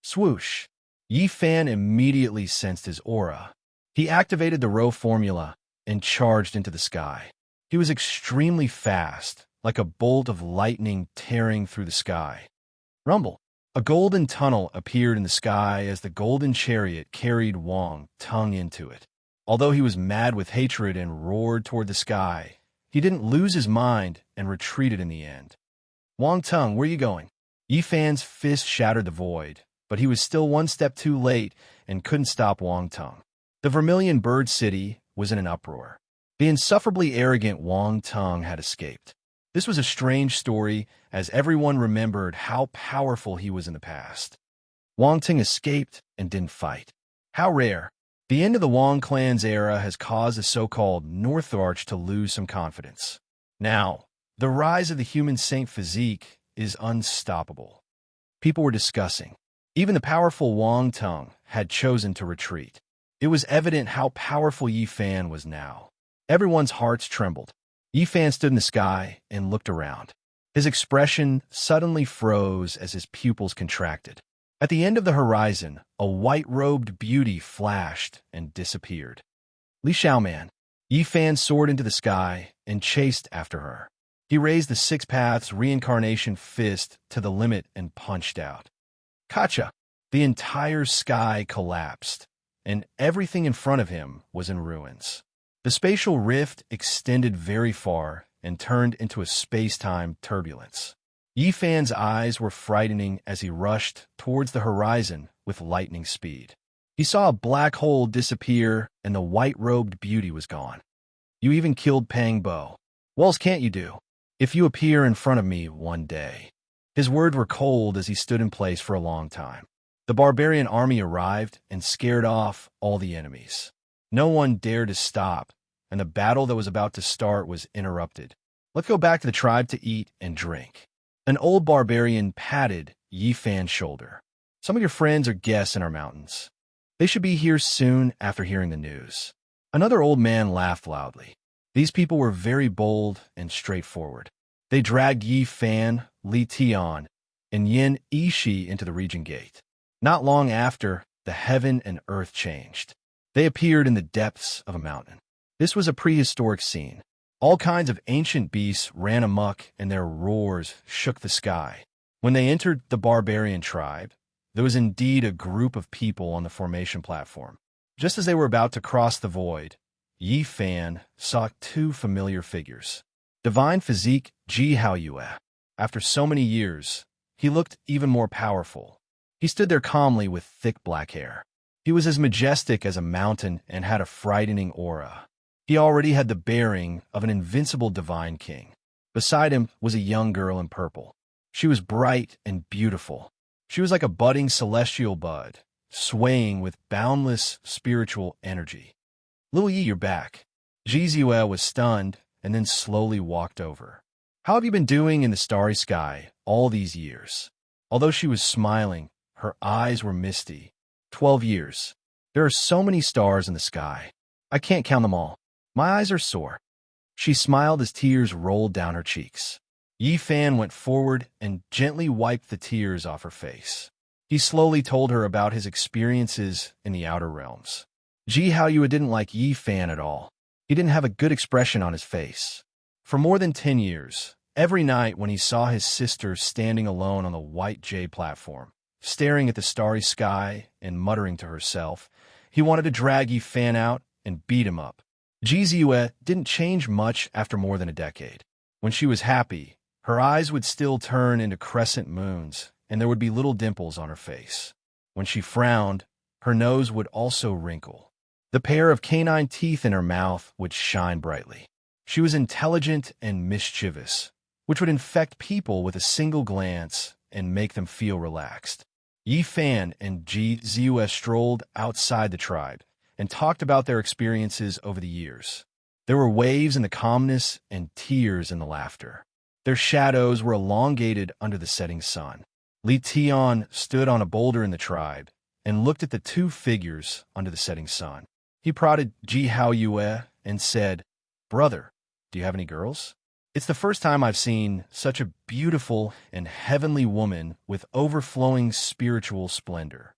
Swoosh! Yi Fan immediately sensed his aura. He activated the Rho formula and charged into the sky. He was extremely fast, like a bolt of lightning tearing through the sky. Rumble! A golden tunnel appeared in the sky as the golden chariot carried Wang Tung into it. Although he was mad with hatred and roared toward the sky, he didn't lose his mind and retreated in the end. Wang Tung, where are you going? Yi Fan's fist shattered the void, but he was still one step too late and couldn't stop Wang Tung. The Vermilion Bird City was in an uproar. The insufferably arrogant Wang Tung had escaped. This was a strange story, as everyone remembered how powerful he was in the past. Wang Tung escaped and didn't fight. How rare. The end of the Wang clan's era has caused the so-called North Arch to lose some confidence. Now, the rise of the human saint physique is unstoppable. People were discussing. Even the powerful Wang Tung had chosen to retreat. It was evident how powerful Yi Fan was now. Everyone's hearts trembled. Yi Fan stood in the sky and looked around. His expression suddenly froze as his pupils contracted. At the end of the horizon, a white-robed beauty flashed and disappeared. Li Xiaoman. Yi Fan soared into the sky and chased after her. He raised the Six Paths reincarnation fist to the limit and punched out. Kacha! The entire sky collapsed, and everything in front of him was in ruins. The spatial rift extended very far and turned into a space-time turbulence. Yi Fan's eyes were frightening as he rushed towards the horizon with lightning speed. He saw a black hole disappear and the white-robed beauty was gone. You even killed Pang Bo. What else can't you do? If you appear in front of me one day. His words were cold as he stood in place for a long time. The barbarian army arrived and scared off all the enemies. No one dared to stop, and the battle that was about to start was interrupted. Let's go back to the tribe to eat and drink. An old barbarian patted Yi Fan's shoulder. Some of your friends are guests in our mountains. They should be here soon after hearing the news. Another old man laughed loudly. These people were very bold and straightforward. They dragged Yi Fan, Li Tian, and Yin Ishi into the region gate. Not long after, the heaven and earth changed. They appeared in the depths of a mountain. This was a prehistoric scene. All kinds of ancient beasts ran amok and their roars shook the sky. When they entered the barbarian tribe, there was indeed a group of people on the formation platform. Just as they were about to cross the void, Yi Fan saw two familiar figures. Divine Physique Ji Haoyue. After so many years, he looked even more powerful. He stood there calmly with thick black hair. He was as majestic as a mountain and had a frightening aura. He already had the bearing of an invincible divine king. Beside him was a young girl in purple. She was bright and beautiful. She was like a budding celestial bud, swaying with boundless spiritual energy. Lil Yi, you're back. Ji Ziyue was stunned and then slowly walked over. How have you been doing in the starry sky all these years? Although she was smiling, her eyes were misty. 12 years. There are so many stars in the sky. I can't count them all. My eyes are sore. She smiled as tears rolled down her cheeks. Yi Fan went forward and gently wiped the tears off her face. He slowly told her about his experiences in the outer realms. Ji Haoyue didn't like Yi Fan at all. He didn't have a good expression on his face. For more than 10 years, every night when he saw his sister standing alone on the white jade platform, staring at the starry sky and muttering to herself, he wanted to drag Yi Fan out and beat him up. Ji Ziyue didn't change much after more than a decade. When she was happy, her eyes would still turn into crescent moons, and there would be little dimples on her face. When she frowned, her nose would also wrinkle. The pair of canine teeth in her mouth would shine brightly. She was intelligent and mischievous, which would infect people with a single glance and make them feel relaxed. Yi Fan and Ji Ziyue strolled outside the tribe and talked about their experiences over the years. There were waves in the calmness and tears in the laughter. Their shadows were elongated under the setting sun. Li Tian stood on a boulder in the tribe and looked at the two figures under the setting sun. He prodded Ji Haoyue and said, "Brother, do you have any girls? It's the first time I've seen such a beautiful and heavenly woman with overflowing spiritual splendor."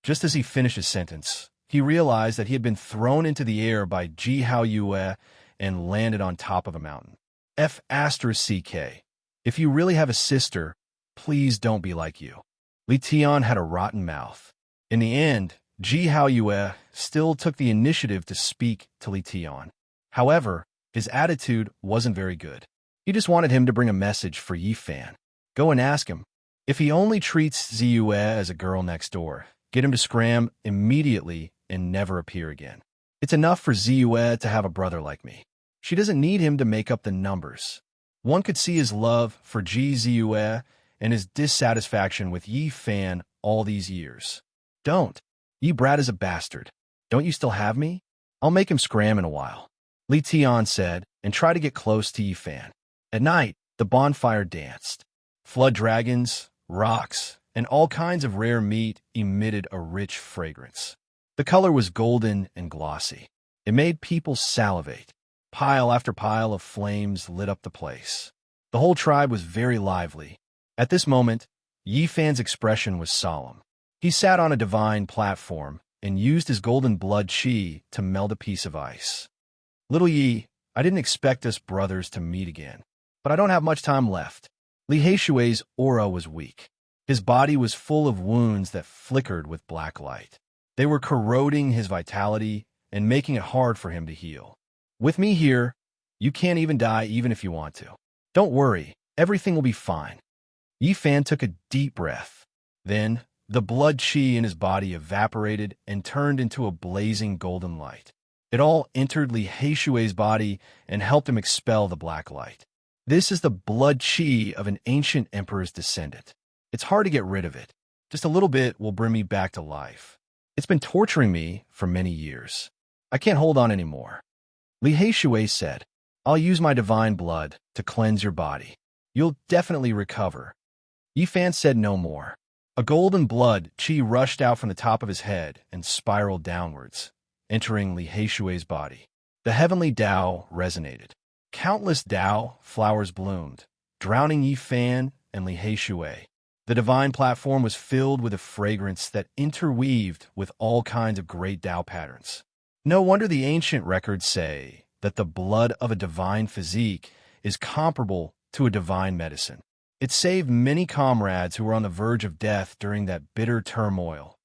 Just as he finished his sentence, he realized that he had been thrown into the air by Ji Haoyue and landed on top of a mountain. F***CK. If you really have a sister, please don't be like you. Li Tian had a rotten mouth. In the end, Ji Haoyue still took the initiative to speak to Li Tian. However, his attitude wasn't very good. He just wanted him to bring a message for Yi Fan. Go and ask him. If he only treats Ziyue as a girl next door, get him to scram immediately and never appear again. It's enough for Ziyue to have a brother like me. She doesn't need him to make up the numbers. One could see his love for Ji Ziyue and his dissatisfaction with Yi Fan all these years. Don't. Yi Brat is a bastard. Don't you still have me? I'll make him scram in a while. Li Tian said, and tried to get close to Yi Fan. At night, the bonfire danced. Flood dragons, rocks, and all kinds of rare meat emitted a rich fragrance. The color was golden and glossy. It made people salivate. Pile after pile of flames lit up the place. The whole tribe was very lively. At this moment, Yi Fan's expression was solemn. He sat on a divine platform and used his golden blood qi to melt a piece of ice. Little Yi, I didn't expect us brothers to meet again, but I don't have much time left. Li Heishui's aura was weak. His body was full of wounds that flickered with black light. They were corroding his vitality and making it hard for him to heal. With me here, you can't even die even if you want to. Don't worry, everything will be fine. Yi Fan took a deep breath. Then, the blood qi in his body evaporated and turned into a blazing golden light. It all entered Li Heishui's body and helped him expel the black light. This is the blood qi of an ancient emperor's descendant. It's hard to get rid of it. Just a little bit will bring me back to life. It's been torturing me for many years. I can't hold on anymore. Li Heishui said, I'll use my divine blood to cleanse your body. You'll definitely recover. Yi Fan said no more. A golden blood qi rushed out from the top of his head and spiraled downwards, entering Li Heishui's body. The heavenly Tao resonated. Countless Tao flowers bloomed, drowning Yi Fan and Li Heishui. The divine platform was filled with a fragrance that interweaved with all kinds of great Tao patterns. No wonder the ancient records say that the blood of a divine physique is comparable to a divine medicine. It saved many comrades who were on the verge of death during that bitter turmoil.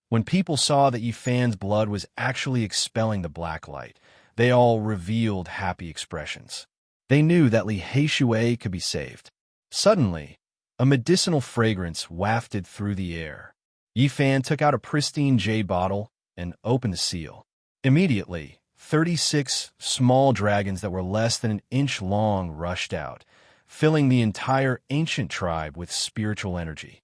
When people saw that Yi Fan's blood was actually expelling the black light, they all revealed happy expressions. They knew that Li Heishui could be saved. Suddenly, a medicinal fragrance wafted through the air. Yi Fan took out a pristine jade bottle and opened the seal. Immediately, 36 small dragons that were less than an inch long rushed out, filling the entire ancient tribe with spiritual energy.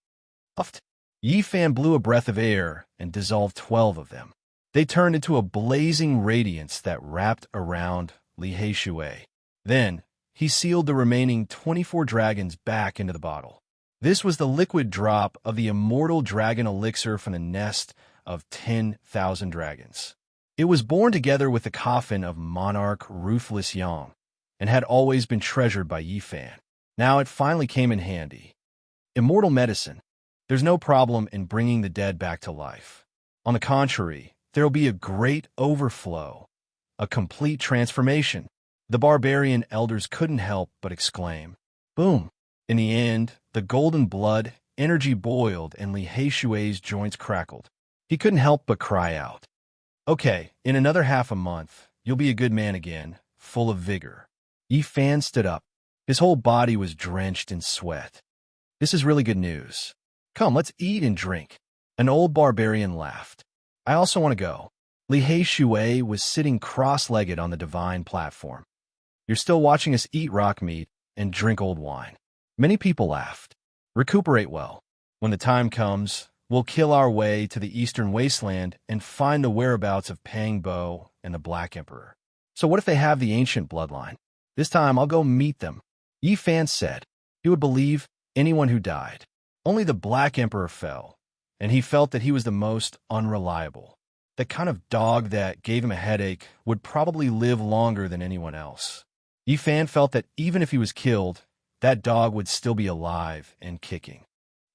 Puffed. Yi Fan blew a breath of air and dissolved 12 of them. They turned into a blazing radiance that wrapped around Li Heishui. Then, he sealed the remaining 24 dragons back into the bottle. This was the liquid drop of the immortal dragon elixir from the nest of 10,000 dragons. It was born together with the coffin of monarch Ruthless Yang, and had always been treasured by Yi Fan. Now it finally came in handy. Immortal medicine. There's no problem in bringing the dead back to life. On the contrary, there will be a great overflow, a complete transformation. The barbarian elders couldn't help but exclaim. Boom! In the end, the golden blood energy boiled and Li Heishui's joints crackled. He couldn't help but cry out. Okay, in another half a month, you'll be a good man again, full of vigor. Yi Fan stood up. His whole body was drenched in sweat. This is really good news. Come, let's eat and drink. An old barbarian laughed. I also want to go. Li Heishui was sitting cross-legged on the divine platform. You're still watching us eat rock meat and drink old wine. Many people laughed. Recuperate well. When the time comes, we'll kill our way to the eastern wasteland and find the whereabouts of Pang Bo and the Black Emperor. So what if they have the ancient bloodline? This time I'll go meet them. Yi Fan said. He would believe anyone who died. Only the Black Emperor fell, and he felt that he was the most unreliable. The kind of dog that gave him a headache would probably live longer than anyone else. Yi Fan felt that even if he was killed, that dog would still be alive and kicking.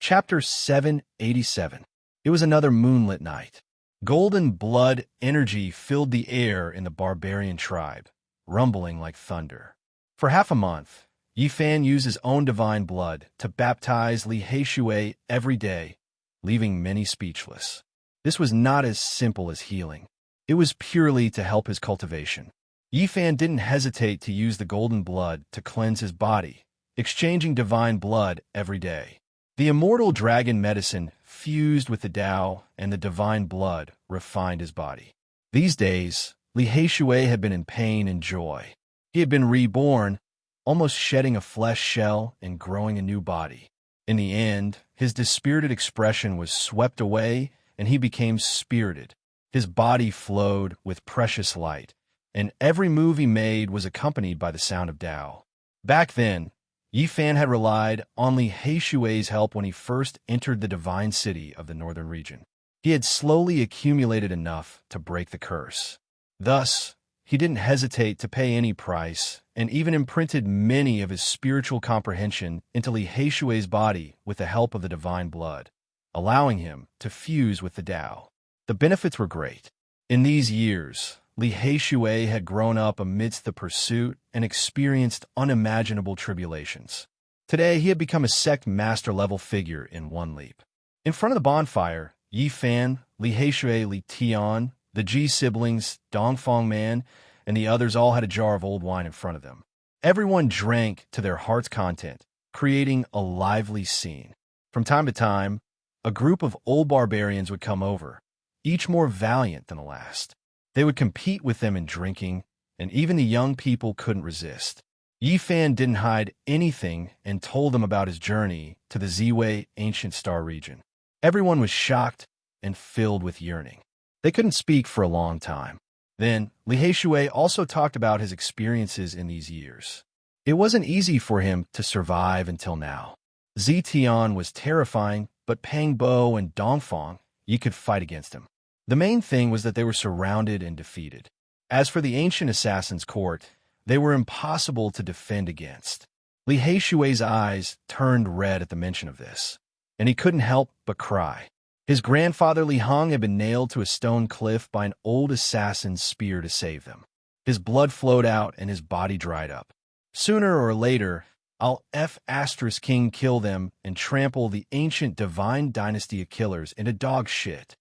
Chapter 787. It was another moonlit night. Golden blood energy filled the air in the barbarian tribe, rumbling like thunder. For half a month, Yi Fan used his own divine blood to baptize Li Heishui every day, leaving many speechless. This was not as simple as healing. It was purely to help his cultivation. Yi Fan didn't hesitate to use the golden blood to cleanse his body, exchanging divine blood every day. The immortal dragon medicine fused with the Tao, and the divine blood refined his body. These days, Li Heishui had been in pain and joy. He had been reborn, almost shedding a flesh shell and growing a new body. In the end, his dispirited expression was swept away, and he became spirited. His body flowed with precious light, and every move he made was accompanied by the sound of Tao. Back then, Yi Fan had relied on Li Heishui's help when he first entered the divine city of the northern region. He had slowly accumulated enough to break the curse. Thus, he didn't hesitate to pay any price, and even imprinted many of his spiritual comprehension into Li Heishui's body with the help of the divine blood, allowing him to fuse with the Tao. The benefits were great. In these years, Li Heishui had grown up amidst the pursuit and experienced unimaginable tribulations. Today, he had become a sect master-level figure in one leap. In front of the bonfire, Yi Fan, Li Heishui, Li Tian, the Ji siblings, Dongfang Man, and the others all had a jar of old wine in front of them. Everyone drank to their heart's content, creating a lively scene. From time to time, a group of old barbarians would come over, each more valiant than the last. They would compete with them in drinking, and even the young people couldn't resist. Yi Fan didn't hide anything and told them about his journey to the Ziwei ancient star region. Everyone was shocked and filled with yearning. They couldn't speak for a long time. Then, Li Heishui also talked about his experiences in these years. It wasn't easy for him to survive until now. Zetian was terrifying, but Pang Bo and Dongfang, Yi could fight against him. The main thing was that they were surrounded and defeated. As for the ancient assassin's court, they were impossible to defend against. Li Heishui's eyes turned red at the mention of this, and he couldn't help but cry. His grandfather Li Hong had been nailed to a stone cliff by an old assassin's spear to save them. His blood flowed out and his body dried up. Sooner or later, I'll King kill them and trample the ancient divine dynasty of killers into dog shit.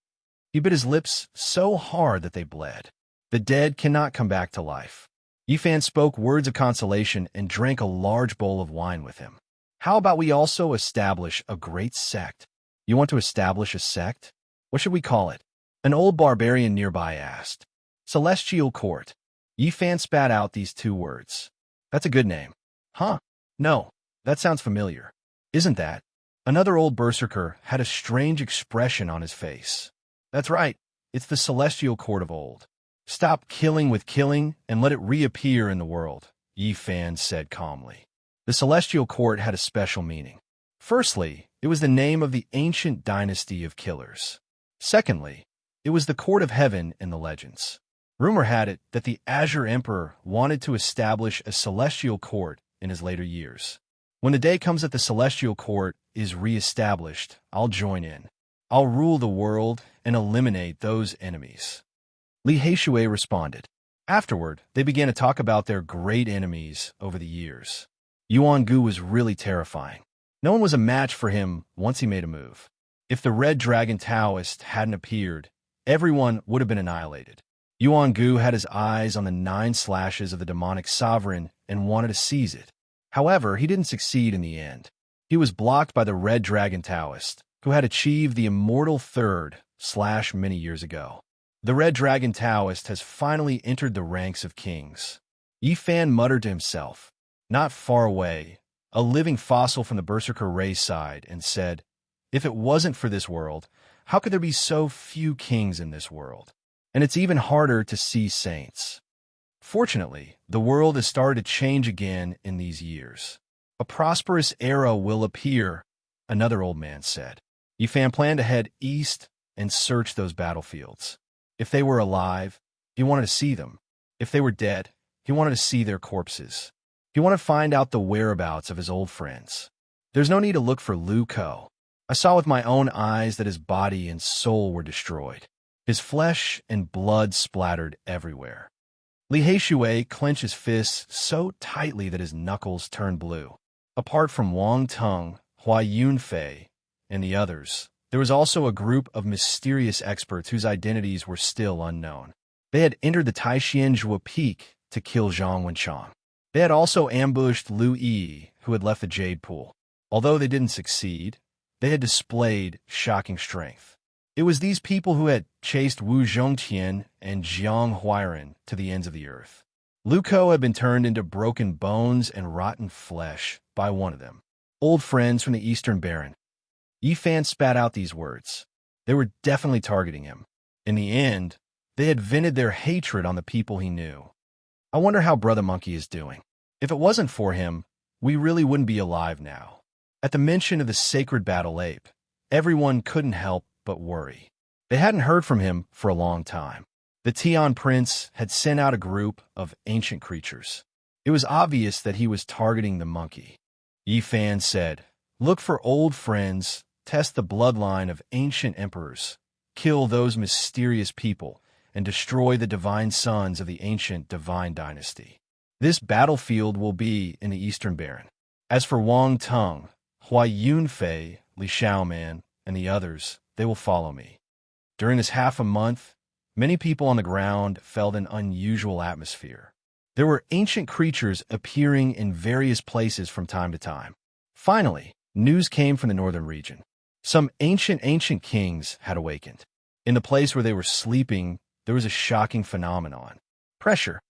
He bit his lips so hard that they bled. The dead cannot come back to life. Yi Fan spoke words of consolation and drank a large bowl of wine with him. How about we also establish a great sect? You want to establish a sect? What should we call it? An old barbarian nearby asked. Celestial Court. Yi Fan spat out these two words. That's a good name. Huh? No, that sounds familiar. Isn't that? Another old berserker had a strange expression on his face. That's right. It's the Celestial Court of old. Stop killing with killing and let it reappear in the world, Yi Fan said calmly. The Celestial Court had a special meaning. Firstly, it was the name of the ancient dynasty of killers. Secondly, it was the court of heaven in the legends. Rumor had it that the Azure Emperor wanted to establish a celestial court in his later years. When the day comes that the celestial court is re-established, I'll join in. I'll rule the world and eliminate those enemies. Li Heishui responded. Afterward, they began to talk about their great enemies over the years. Yuan Gu was really terrifying. No one was a match for him once he made a move. If the Red Dragon Taoist hadn't appeared, everyone would have been annihilated. Yuan Gu had his eyes on the 9 slashes of the demonic sovereign and wanted to seize it. However, he didn't succeed in the end. He was blocked by the Red Dragon Taoist, who had achieved the immortal 3rd slash many years ago. The Red Dragon Taoist has finally entered the ranks of kings. Yi Fan muttered to himself. Not far away, a living fossil from the Berserker race sighed and said, "If it wasn't for this world, how could there be so few kings in this world? And it's even harder to see saints." Fortunately, the world has started to change again in these years. A prosperous era will appear, another old man said. Yi Fan planned to head east and search those battlefields. If they were alive, he wanted to see them. If they were dead, he wanted to see their corpses. He wanted to find out the whereabouts of his old friends. There's no need to look for Lu Ko. I saw with my own eyes that his body and soul were destroyed. His flesh and blood splattered everywhere. Li Heishui clenched his fists so tightly that his knuckles turned blue. Apart from Wang Teng, Hua Yunfei, and the others, there was also a group of mysterious experts whose identities were still unknown. They had entered the Taixianzhua Peak to kill Zhang Wenchang. They had also ambushed Lu Yi, who had left the Jade Pool. Although they didn't succeed, they had displayed shocking strength. It was these people who had chased Wu Zhongtian and Jiang Huairan to the ends of the earth. Lu Ko had been turned into broken bones and rotten flesh by one of them. Old friends from the Eastern Baron. Yi Fan spat out these words. They were definitely targeting him. In the end, they had vented their hatred on the people he knew. I wonder how Brother Monkey is doing. If it wasn't for him, we really wouldn't be alive now. At the mention of the sacred battle ape, everyone couldn't help but worry. They hadn't heard from him for a long time. The Tian Prince had sent out a group of ancient creatures. It was obvious that he was targeting the monkey. Yi Fan said, "Look for old friends, test the bloodline of ancient emperors, kill those mysterious people, and destroy the divine sons of the ancient divine dynasty. This battlefield will be in the Eastern Baron. As for Wang Teng, Hua Yunfei, Li Xiaoman, and the others, they will follow me." During this half a month, many people on the ground felt an unusual atmosphere. There were ancient creatures appearing in various places from time to time. Finally, news came from the northern region. Some ancient kings had awakened. In the place where they were sleeping, there was a shocking phenomenon. Pressure,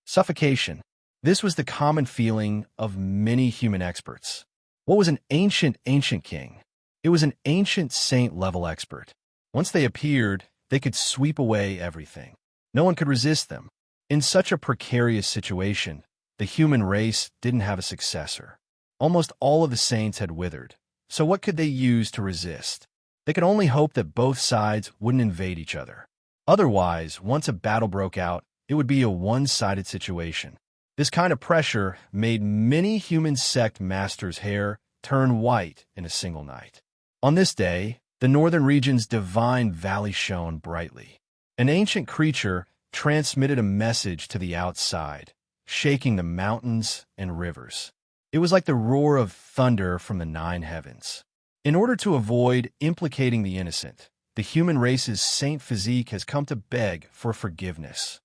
suffocation. This was the common feeling of many human experts. What was an ancient king? It was an ancient saint-level expert. Once they appeared, they could sweep away everything. No one could resist them. In such a precarious situation, the human race didn't have a successor. Almost all of the saints had withered. So what could they use to resist? They could only hope that both sides wouldn't invade each other. Otherwise, once a battle broke out, it would be a one-sided situation. This kind of pressure made many human sect masters' hair turn white in a single night. On this day, the northern region's divine valley shone brightly. An ancient creature transmitted a message to the outside, shaking the mountains and rivers. It was like the roar of thunder from the 9 heavens. In order to avoid implicating the innocent, the human race's saint physique has come to beg for forgiveness.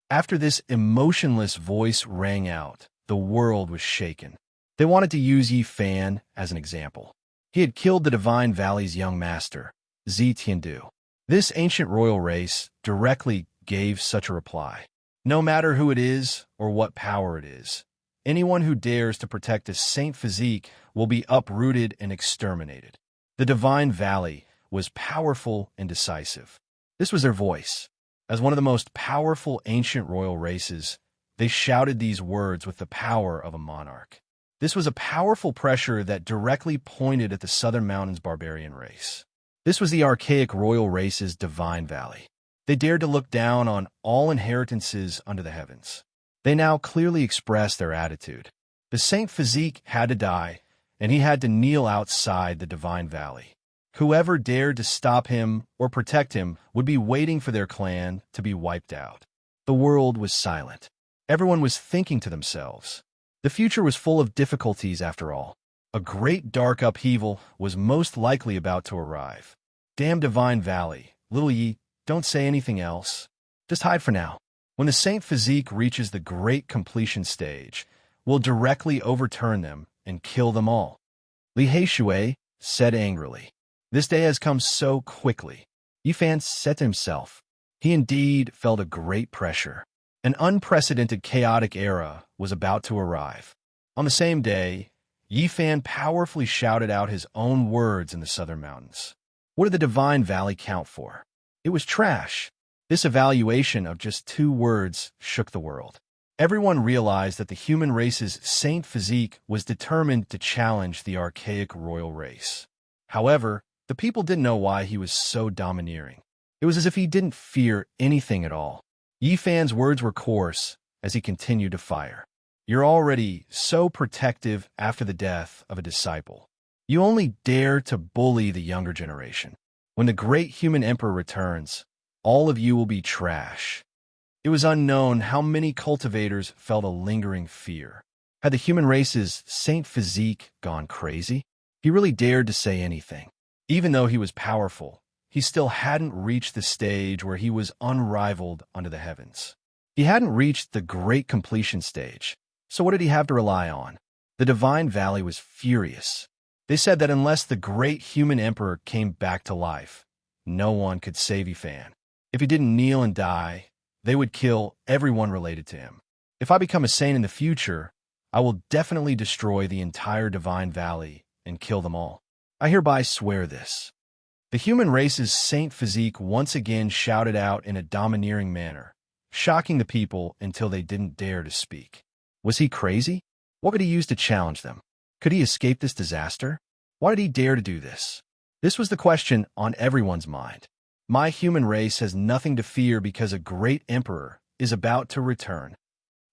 After this emotionless voice rang out, the world was shaken. They wanted to use Yi Fan as an example. He had killed the Divine Valley's young master, Zi Tiandu. This ancient royal race directly gave such a reply. No matter who it is or what power it is, anyone who dares to protect a saint physique will be uprooted and exterminated. The Divine Valley was powerful and decisive. This was their voice. As one of the most powerful ancient royal races, they shouted these words with the power of a monarch. This was a powerful pressure that directly pointed at the Southern Mountains barbarian race. This was the archaic royal race's Divine Valley. They dared to look down on all inheritances under the heavens. They now clearly expressed their attitude. The Saint Physique had to die, and he had to kneel outside the Divine Valley. Whoever dared to stop him or protect him would be waiting for their clan to be wiped out. The world was silent. Everyone was thinking to themselves. The future was full of difficulties after all. A great dark upheaval was most likely about to arrive. Damn Divine Valley, little ye, don't say anything else. Just hide for now. When the Saint Physique reaches the great completion stage, we'll directly overturn them and kill them all. Li Haishui said angrily. This day has come so quickly. Yifan said to himself. He indeed felt a great pressure. An unprecedented chaotic era was about to arrive. On the same day, Yifan powerfully shouted out his own words in the southern mountains. What did the Divine Valley count for? It was trash. This evaluation of just 2 words shook the world. Everyone realized that the human race's Saint Physique was determined to challenge the archaic royal race. However, the people didn't know why he was so domineering. It was as if he didn't fear anything at all. Yifan's words were coarse as he continued to fire. You're already so protective after the death of a disciple. You only dare to bully the younger generation. When the great human emperor returns, all of you will be trash. It was unknown how many cultivators felt a lingering fear. Had the human race's Saint Physique gone crazy? He really dared to say anything. Even though he was powerful, he still hadn't reached the stage where he was unrivaled under the heavens. He hadn't reached the great completion stage, so what did he have to rely on? The Divine Valley was furious. They said that unless the great human emperor came back to life, no one could save Yifan. If he didn't kneel and die, they would kill everyone related to him. If I become a saint in the future, I will definitely destroy the entire Divine Valley and kill them all. I hereby swear this. The human race's Saint Physique once again shouted out in a domineering manner, shocking the people until they didn't dare to speak. Was he crazy? What could he use to challenge them? Could he escape this disaster? Why did he dare to do this? This was the question on everyone's mind. My human race has nothing to fear because a great emperor is about to return.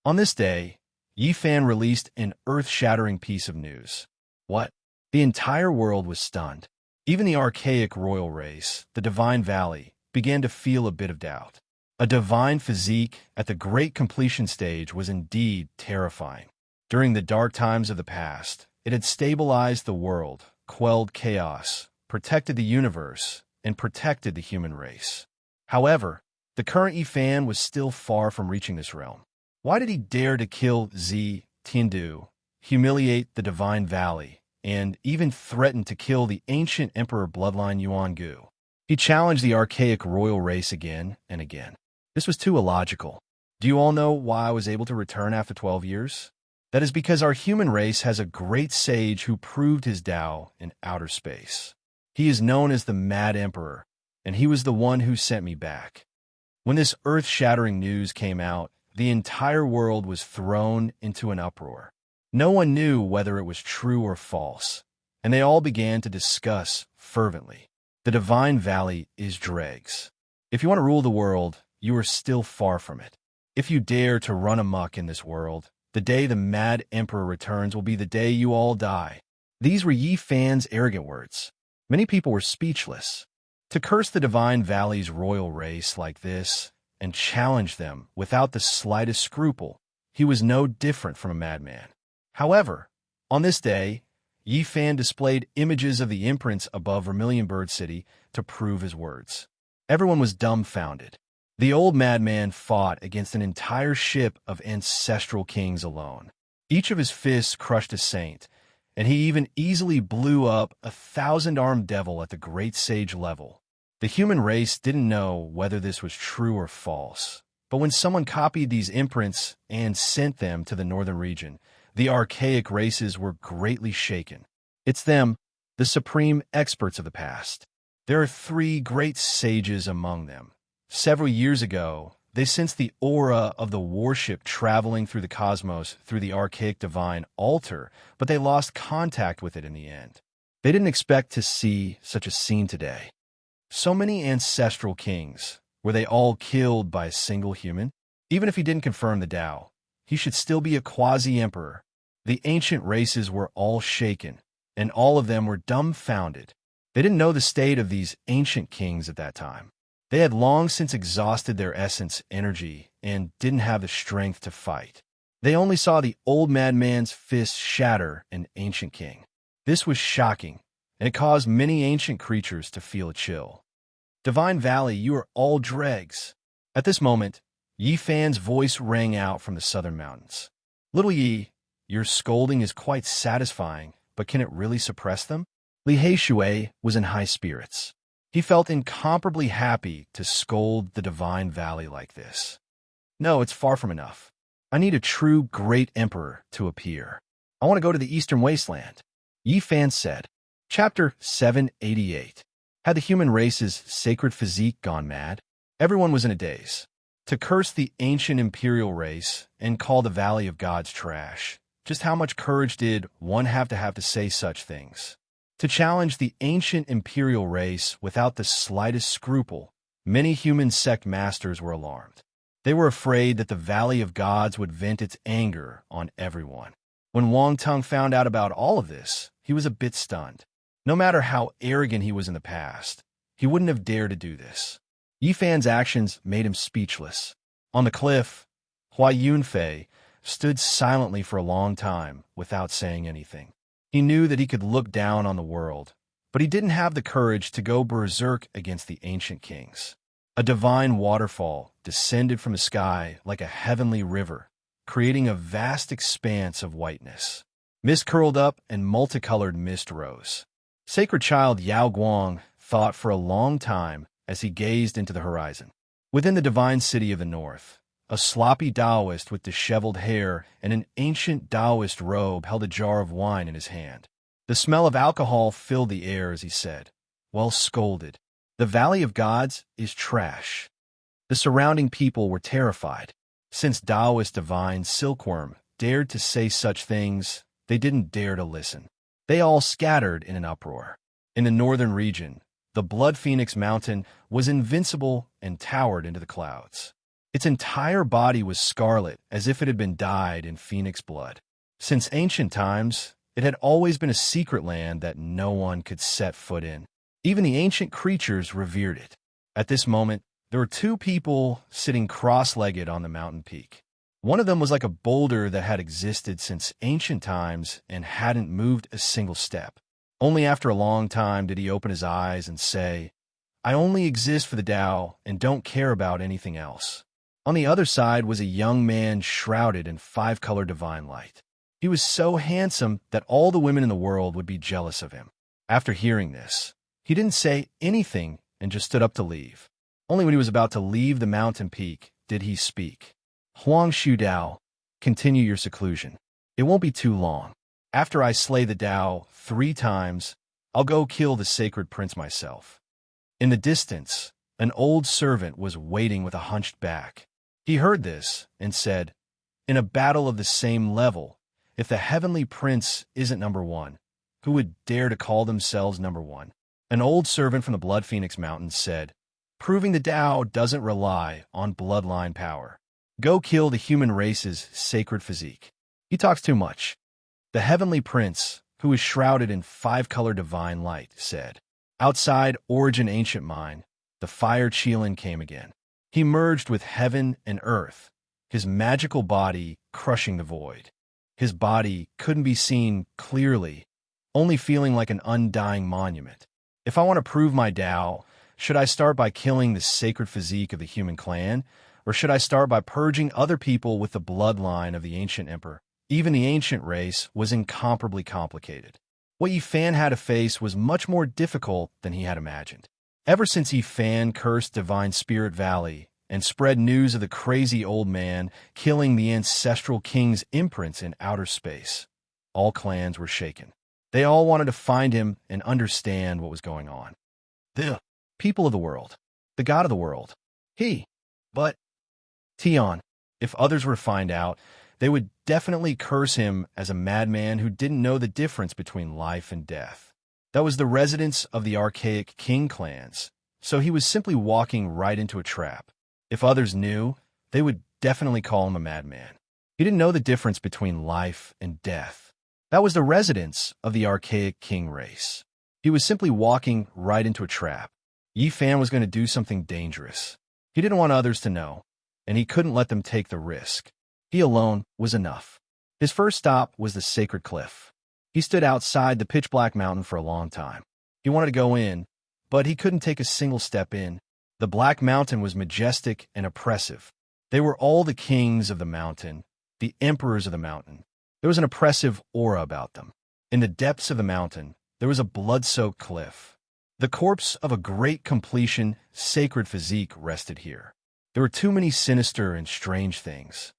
On this day, Yifan released an earth-shattering piece of news. What? The entire world was stunned. Even the archaic royal race, the Divine Valley, began to feel a bit of doubt. A divine physique at the great completion stage was indeed terrifying. During the dark times of the past, it had stabilized the world, quelled chaos, protected the universe, and protected the human race. However, the current Yifan was still far from reaching this realm. Why did he dare to kill Zi Tiandu, humiliate the Divine Valley, and even threaten to kill the ancient emperor bloodline Yuan Gu? He challenged the archaic royal race again and again. This was too illogical. Do you all know why I was able to return after 12 years? That is because our human race has a great sage who proved his Tao in outer space. He is known as the Mad Emperor, and he was the one who sent me back. When this earth-shattering news came out, the entire world was thrown into an uproar. No one knew whether it was true or false, and they all began to discuss fervently. The Divine Valley is dregs. If you want to rule the world, you are still far from it. If you dare to run amok in this world, the day the Mad Emperor returns will be the day you all die. These were Yifan's arrogant words. Many people were speechless. To curse the Divine Valley's royal race like this and challenge them without the slightest scruple, he was no different from a madman. However, on this day, Yifan displayed images of the imprints above Vermilion Bird City to prove his words. Everyone was dumbfounded. The old madman fought against an entire ship of ancestral kings alone. Each of his fists crushed a saint, and he even easily blew up a 1,000-armed devil at the great sage level. The human race didn't know whether this was true or false, but when someone copied these imprints and sent them to the northern region, the archaic races were greatly shaken. It's them, the supreme experts of the past. There are 3 great sages among them. Several years ago, they sensed the aura of the warship traveling through the cosmos through the archaic divine altar, but they lost contact with it in the end. They didn't expect to see such a scene today. So many ancestral kings, were they all killed by a single human? Even if he didn't confirm the Tao, he should still be a quasi-emperor. The The ancient races were all shaken, and all of them were dumbfounded. They didn't know the state of these ancient kings at that time. They had long since exhausted their essence energy and didn't have the strength to fight. They only saw the old madman's fist shatter an ancient king. This was shocking, and it caused many ancient creatures to feel a chill. Divine Valley, you are all dregs. At this moment, Yi Fan's voice rang out from the southern mountains. Little Yi, your scolding is quite satisfying, but can it really suppress them? Li Heishui was in high spirits. He felt incomparably happy to scold the Divine Valley like this. No, it's far from enough. I need a true great emperor to appear. I want to go to the Eastern Wasteland. Yi Fan said. Chapter 788. Had the human race's sacred physique gone mad? Everyone was in a daze. To curse the ancient imperial race and call the Valley of Gods trash. Just how much courage did one have to say such things? To challenge the ancient imperial race without the slightest scruple, many human sect masters were alarmed. They were afraid that the Valley of Gods would vent its anger on everyone. When Wang Tung found out about all of this, he was a bit stunned. No matter how arrogant he was in the past, he wouldn't have dared to do this. Yi Fan's actions made him speechless. On the cliff, Hua Yunfei stood silently for a long time without saying anything. He knew that he could look down on the world, but he didn't have the courage to go berserk against the ancient kings. A divine waterfall descended from the sky like a heavenly river, creating a vast expanse of whiteness. Mist curled up and multicolored mist rose. Sacred child Yao Guang thought for a long time as he gazed into the horizon. Within the divine city of the north, a sloppy Taoist with disheveled hair and an ancient Taoist robe held a jar of wine in his hand. The smell of alcohol filled the air as he said, "Well scolded. The Valley of Gods is trash." The surrounding people were terrified. Since Taoist divine Silkworm dared to say such things, they didn't dare to listen. They all scattered in an uproar. In the northern region, the Blood Phoenix Mountain was invincible and towered into the clouds. Its entire body was scarlet, as if it had been dyed in phoenix blood. Since ancient times, it had always been a secret land that no one could set foot in. Even the ancient creatures revered it. At this moment, there were two people sitting cross-legged on the mountain peak. One of them was like a boulder that had existed since ancient times and hadn't moved a single step. Only after a long time did he open his eyes and say, "I only exist for the Tao and don't care about anything else." On the other side was a young man shrouded in five-color divine light. He was so handsome that all the women in the world would be jealous of him. After hearing this, he didn't say anything and just stood up to leave. Only when he was about to leave the mountain peak did he speak. "Huang Shu Dao, continue your seclusion. It won't be too long. After I slay the Tao 3 times, I'll go kill the sacred prince myself." In the distance, an old servant was waiting with a hunched back. He heard this and said, "In a battle of the same level, if the heavenly prince isn't number 1, who would dare to call themselves number 1? An old servant from the Blood Phoenix Mountains said, "Proving the Tao doesn't rely on bloodline power. Go kill the human race's sacred physique. He talks too much." The heavenly prince, who was shrouded in 5-color divine light, said. Outside Origin Ancient Mine, the fire Qilin came again. He merged with heaven and earth, his magical body crushing the void. His body couldn't be seen clearly, only feeling like an undying monument. If I want to prove my Tao, should I start by killing the sacred physique of the human clan, or should I start by purging other people with the bloodline of the ancient emperor? Even the ancient race was incomparably complicated. What Yi Fan had to face was much more difficult than he had imagined. Ever since Yi Fan cursed Divine Spirit Valley and spread news of the crazy old man killing the ancestral king's imprints in outer space, all clans were shaken. They all wanted to find him and understand what was going on. The people of the world, the god of the world, but Tion, if others were to find out, they would definitely curse him as a madman who didn't know the difference between life and death. That was the residence of the archaic king clans, so he was simply walking right into a trap. If others knew, they would definitely call him a madman. He didn't know the difference between life and death. That was the residence of the archaic king race. He was simply walking right into a trap. Yi Fan was going to do something dangerous. He didn't want others to know, and he couldn't let them take the risk. He alone was enough. His first stop was the sacred cliff. He stood outside the pitch-black mountain for a long time. He wanted to go in, but he couldn't take a single step in. The Black Mountain was majestic and oppressive. They were all the kings of the mountain, the emperors of the mountain. There was an oppressive aura about them. In the depths of the mountain, there was a blood-soaked cliff. The corpse of a great completion, sacred physique rested here. There were too many sinister and strange things.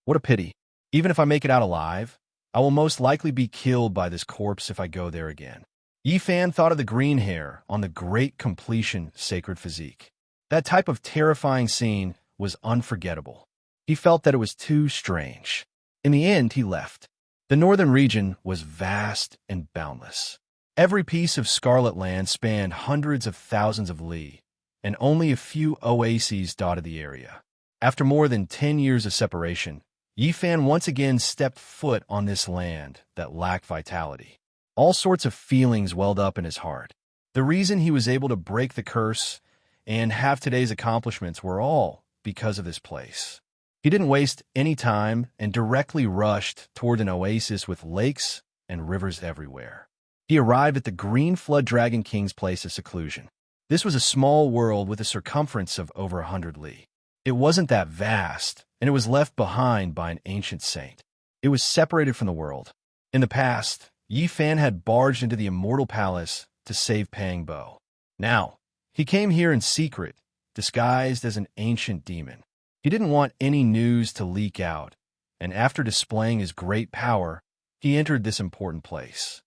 What a pity. Even if I make it out alive, I will most likely be killed by this corpse if I go there again. Yi Fan thought of the green hair on the great completion, sacred physique. That type of terrifying scene was unforgettable. He felt that it was too strange. In the end, he left. The northern region was vast and boundless. Every piece of scarlet land spanned hundreds of thousands of li, and only a few oases dotted the area. After more than 10 years of separation, Yi Fan once again stepped foot on this land that lacked vitality. All sorts of feelings welled up in his heart. The reason he was able to break the curse and have today's accomplishments were all because of this place. He didn't waste any time and directly rushed toward an oasis with lakes and rivers everywhere. He arrived at the Green Flood Dragon King's place of seclusion. This was a small world with a circumference of over 100 li. It wasn't that vast, and it was left behind by an ancient saint. It was separated from the world. In the past, Yi Fan had barged into the immortal palace to save Pang Bo. Now, he came here in secret, disguised as an ancient demon. He didn't want any news to leak out, and after displaying his great power, he entered this important place.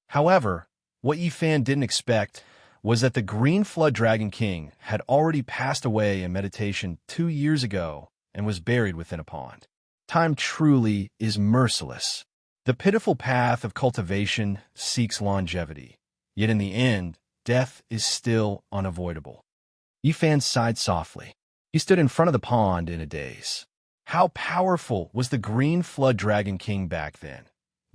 However, what Yi Fan didn't expect was that the Green Flood Dragon King had already passed away in meditation 2 years ago and was buried within a pond. Time truly is merciless. The pitiful path of cultivation seeks longevity, yet in the end, death is still unavoidable. Yi Fan sighed softly. He stood in front of the pond in a daze. How powerful was the Green Flood Dragon King back then,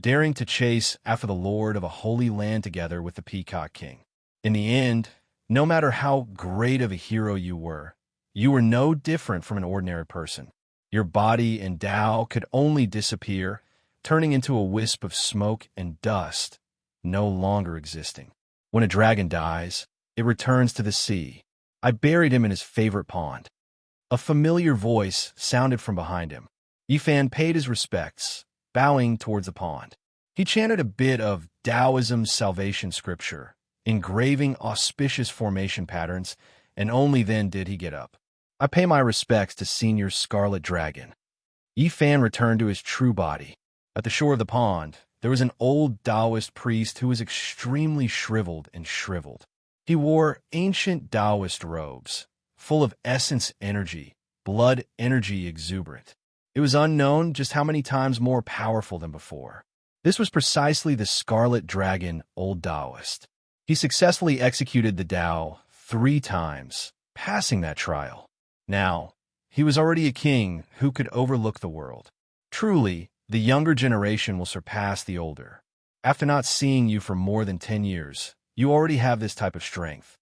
daring to chase after the lord of a holy land together with the Peacock King. In the end, no matter how great of a hero you were no different from an ordinary person. Your body and Tao could only disappear, turning into a wisp of smoke and dust, no longer existing. When a dragon dies, it returns to the sea. I buried him in his favorite pond. A familiar voice sounded from behind him. Yi Fan paid his respects, bowing towards the pond. He chanted a bit of Taoism's salvation scripture, engraving auspicious formation patterns, and only then did he get up. I pay my respects to Senior Scarlet Dragon. Yi Fan returned to his true body. At the shore of the pond, there was an old Taoist priest who was extremely shriveled. He wore ancient Taoist robes, full of essence energy, blood energy exuberant. It was unknown just how many times more powerful than before. This was precisely the Scarlet Dragon Old Taoist. He successfully executed the Tao 3 times, passing that trial. Now, he was already a king who could overlook the world. Truly, the younger generation will surpass the older. After not seeing you for more than 10 years, you already have this type of strength.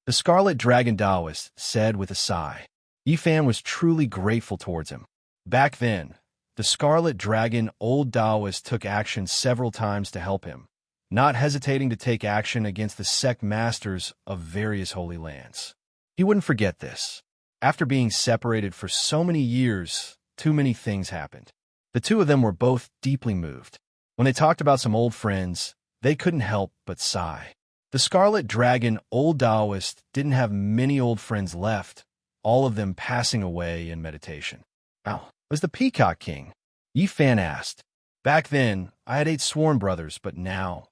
The Scarlet Dragon Taoist said with a sigh. Yi Fan was truly grateful towards him. Back then, the Scarlet Dragon Old Taoist took action several times to help him, not hesitating to take action against the sect masters of various holy lands. He wouldn't forget this. After being separated for so many years, too many things happened. The two of them were both deeply moved. When they talked about some old friends, they couldn't help but sigh. The Scarlet Dragon Old Taoist didn't have many old friends left, all of them passing away in meditation. Now, was the Peacock King? Yi Fan asked. Back then, I had 8 sworn brothers, but now,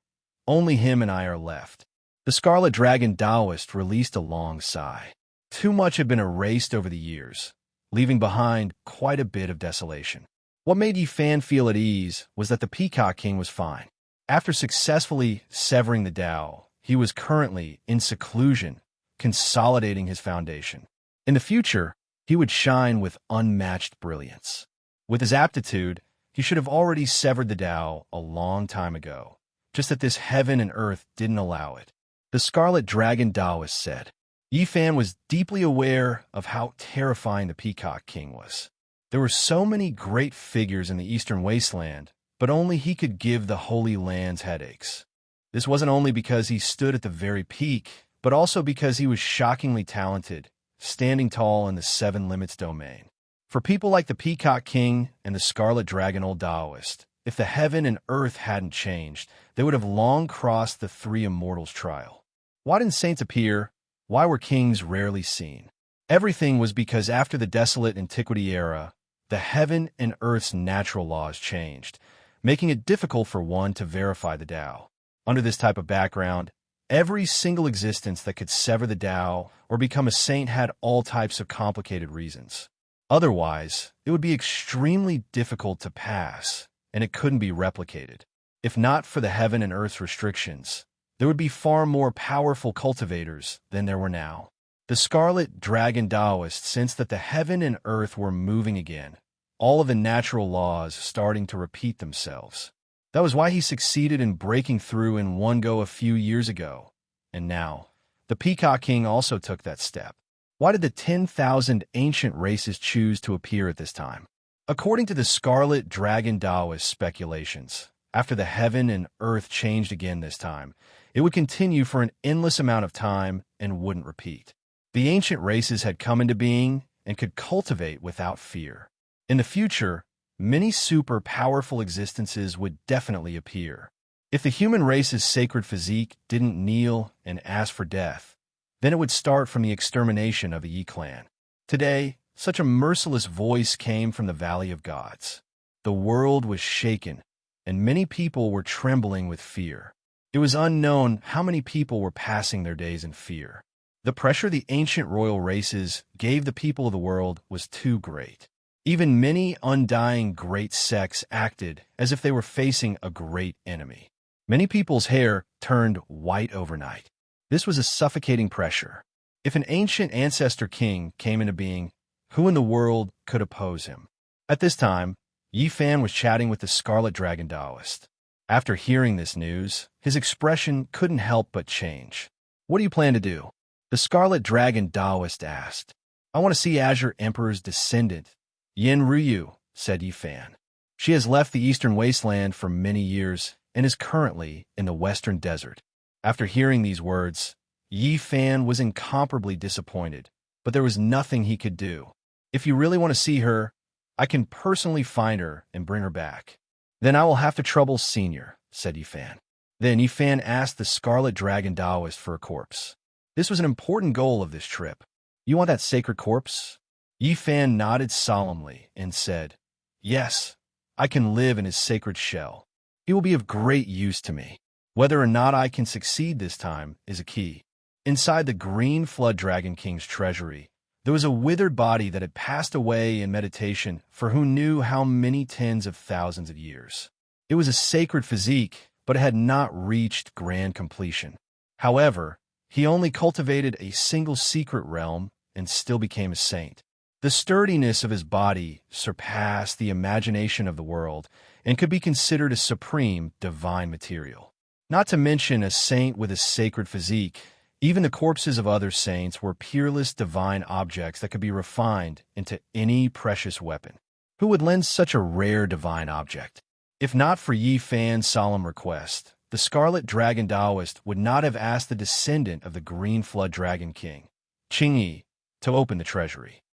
only him and I are left. The Scarlet Dragon Taoist released a long sigh. Too much had been erased over the years, leaving behind quite a bit of desolation. What made Yi Fan feel at ease was that the Peacock King was fine. After successfully severing the Tao, he was currently in seclusion, consolidating his foundation. In the future, he would shine with unmatched brilliance. With his aptitude, he should have already severed the Tao a long time ago, just that this heaven and earth didn't allow it. The Scarlet Dragon Taoist said. Yifan was deeply aware of how terrifying the Peacock King was. There were so many great figures in the Eastern Wasteland, but only he could give the Holy Lands headaches. This wasn't only because he stood at the very peak, but also because he was shockingly talented, standing tall in the Seven Limits domain. For people like the Peacock King and the Scarlet Dragon Old Taoist, if the heaven and earth hadn't changed, they would have long crossed the three immortals trial. Why didn't saints appear? Why were kings rarely seen? Everything was because after the desolate antiquity era, the heaven and earth's natural laws changed, making it difficult for one to verify the Tao. Under this type of background, every single existence that could sever the Tao or become a saint had all types of complicated reasons. Otherwise, it would be extremely difficult to pass, and it couldn't be replicated. If not for the heaven and earth's restrictions, there would be far more powerful cultivators than there were now. The Scarlet Dragon Taoist sensed that the heaven and earth were moving again, all of the natural laws starting to repeat themselves. That was why he succeeded in breaking through in one go a few years ago. And now, the Peacock King also took that step. Why did the 10,000 ancient races choose to appear at this time? According to the Scarlet Dragon Taoist speculations, after the heaven and earth changed again this time, it would continue for an endless amount of time and wouldn't repeat. The ancient races had come into being and could cultivate without fear. In the future, many super powerful existences would definitely appear. If the human race's sacred physique didn't kneel and ask for death, then it would start from the extermination of the Yi clan. Today, such a merciless voice came from the Valley of Gods. The world was shaken, and many people were trembling with fear. It was unknown how many people were passing their days in fear. The pressure the ancient royal races gave the people of the world was too great. Even many undying great sects acted as if they were facing a great enemy. Many people's hair turned white overnight. This was a suffocating pressure. If an ancient ancestor king came into being, who in the world could oppose him? At this time, Yifan was chatting with the Scarlet Dragon Taoist. After hearing this news, his expression couldn't help but change. What do you plan to do? The Scarlet Dragon Taoist asked. I want to see Azure Emperor's descendant, Yin Ruyu, said Yifan. She has left the Eastern Wasteland for many years and is currently in the Western Desert. After hearing these words, Yifan was incomparably disappointed, but there was nothing he could do. If you really want to see her, I can personally find her and bring her back. Then I will have to trouble Senior, said Yifan. Then Yifan asked the Scarlet Dragon Taoist for a corpse. This was an important goal of this trip. You want that sacred corpse? Yifan nodded solemnly and said, Yes, I can live in his sacred shell. He will be of great use to me. Whether or not I can succeed this time is a key. Inside the Green Flood Dragon King's treasury, there was a withered body that had passed away in meditation for who knew how many tens of thousands of years. It was a sacred physique, but it had not reached grand completion. However, he only cultivated a single secret realm and still became a saint. The sturdiness of his body surpassed the imagination of the world and could be considered a supreme divine material. Not to mention a saint with a sacred physique, even the corpses of other saints were peerless divine objects that could be refined into any precious weapon. Who would lend such a rare divine object? If not for Yifan's solemn request, the Scarlet Dragon Taoist would not have asked the descendant of the Green Flood Dragon King, Qingyi, to open the treasury.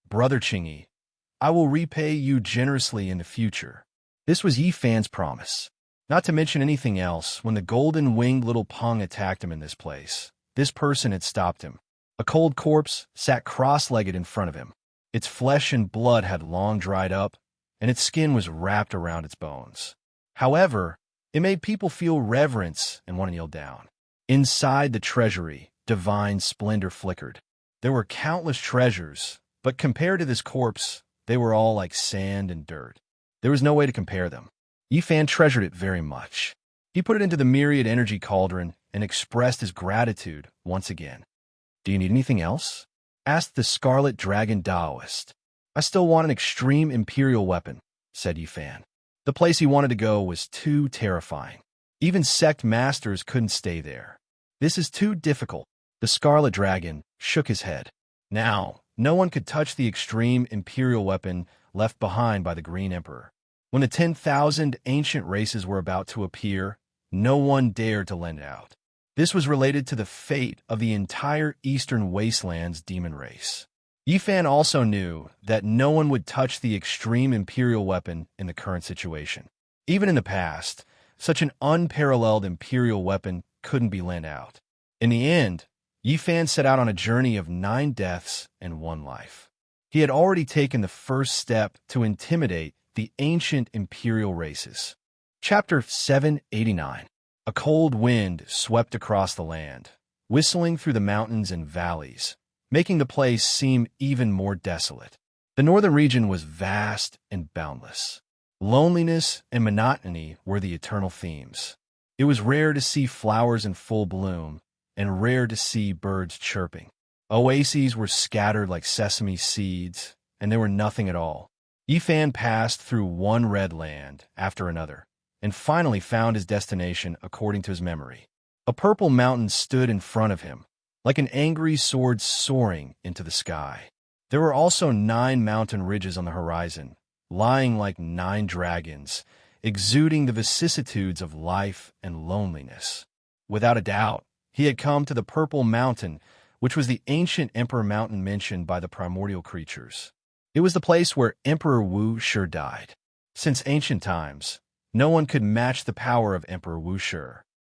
Brother Qingyi, I will repay you generously in the future. This was Yifan's promise. Not to mention anything else, when the golden-winged little Peng attacked him in this place, this person had stopped him. A cold corpse sat cross-legged in front of him. Its flesh and blood had long dried up, and its skin was wrapped around its bones. However, it made people feel reverence and want to kneel down. Inside the treasury, divine splendor flickered. There were countless treasures, but compared to this corpse, they were all like sand and dirt. There was no way to compare them. Yifan treasured it very much. He put it into the myriad energy cauldron and expressed his gratitude once again. Do you need anything else? Asked the Scarlet Dragon Taoist. I still want an extreme imperial weapon, said Yifan. The place he wanted to go was too terrifying. Even sect masters couldn't stay there. This is too difficult. The Scarlet Dragon shook his head. Now, no one could touch the extreme imperial weapon left behind by the Green Emperor. When the 10,000 ancient races were about to appear, no one dared to lend it out. This was related to the fate of the entire Eastern Wastelands demon race. Yifan also knew that no one would touch the extreme imperial weapon in the current situation. Even in the past, such an unparalleled imperial weapon couldn't be lent out. In the end, Yifan set out on a journey of 9 deaths and 1 life. He had already taken the first step to intimidate the ancient imperial races. Chapter 789. A cold wind swept across the land, whistling through the mountains and valleys, making the place seem even more desolate. The northern region was vast and boundless. Loneliness and monotony were the eternal themes. It was rare to see flowers in full bloom, and rare to see birds chirping. Oases were scattered like sesame seeds, and there were nothing at all. Yifan passed through one red land after another, and finally found his destination according to his memory. A purple mountain stood in front of him, like an angry sword soaring into the sky. There were also 9 mountain ridges on the horizon, lying like 9 dragons, exuding the vicissitudes of life and loneliness. Without a doubt, he had come to the Purple Mountain, which was the ancient Emperor Mountain mentioned by the primordial creatures. It was the place where Emperor Wu Shi died. Since ancient times, no one could match the power of Emperor Wu Shi.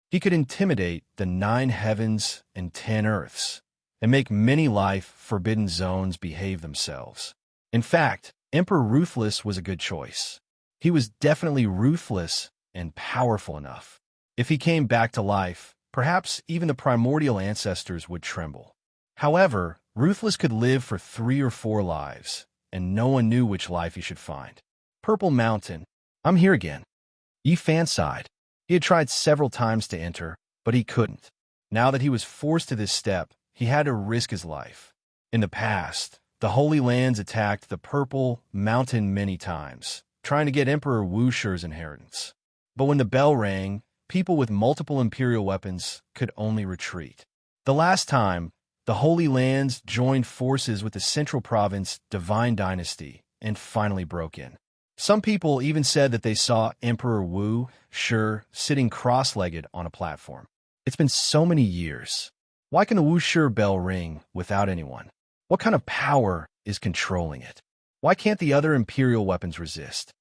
He could intimidate the 9 heavens and 10 earths, and make many life-forbidden zones behave themselves. In fact, Emperor Ruthless was a good choice. He was definitely ruthless and powerful enough. If he came back to life, perhaps even the primordial ancestors would tremble. However, Ruthless could live for 3 or 4 lives, and no one knew which life he should find. Purple Mountain. I'm here again. Yifan sighed. He had tried several times to enter, but he couldn't. Now that he was forced to this step, he had to risk his life. In the past, the Holy Lands attacked the Purple Mountain many times, trying to get Emperor Wu Shi's inheritance. But when the bell rang, people with multiple imperial weapons could only retreat. The last time, the Holy Lands joined forces with the Central Province Divine Dynasty and finally broke in. Some people even said that they saw Emperor Wu Shi sitting cross-legged on a platform. It's been so many years. Why can the Wu Shi bell ring without anyone? What kind of power is controlling it? Why can't the other imperial weapons resist?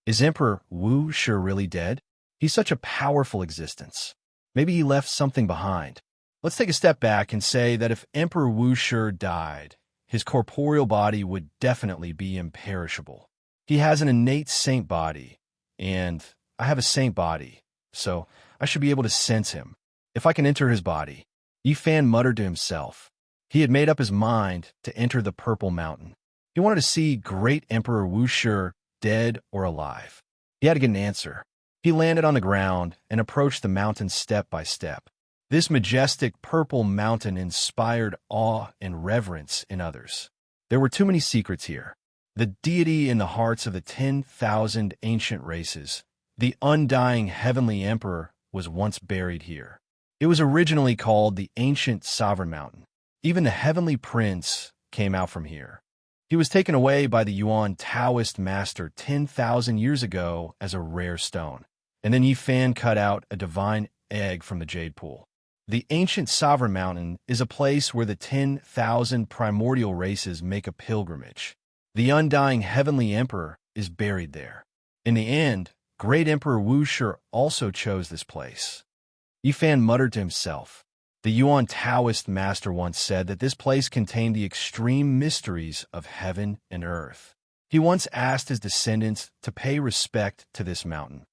Is Emperor Wu Shi really dead? He's such a powerful existence. Maybe he left something behind. Let's take a step back and say that if Emperor Wu Shi died, his corporeal body would definitely be imperishable. He has an innate saint body, and I have a saint body, so I should be able to sense him. If I can enter his body. Yifan muttered to himself. He had made up his mind to enter the Purple Mountain. He wanted to see great Emperor Wu Shi dead or alive. He had to get an answer. He landed on the ground and approached the mountain step by step. This majestic purple mountain inspired awe and reverence in others. There were too many secrets here. The deity in the hearts of the 10,000 ancient races, the undying heavenly emperor, was once buried here. It was originally called the Ancient Sovereign Mountain. Even the heavenly prince came out from here. He was taken away by the Yuan Taoist master 10,000 years ago as a rare stone, and then Yifan cut out a divine egg from the jade pool. The Ancient Sovereign Mountain is a place where the 10,000 primordial races make a pilgrimage. The undying heavenly emperor is buried there. In the end, great Emperor Wu Shi also chose this place. Yifan muttered to himself. The Yuan Taoist master once said that this place contained the extreme mysteries of heaven and earth. He once asked his descendants to pay respect to this mountain,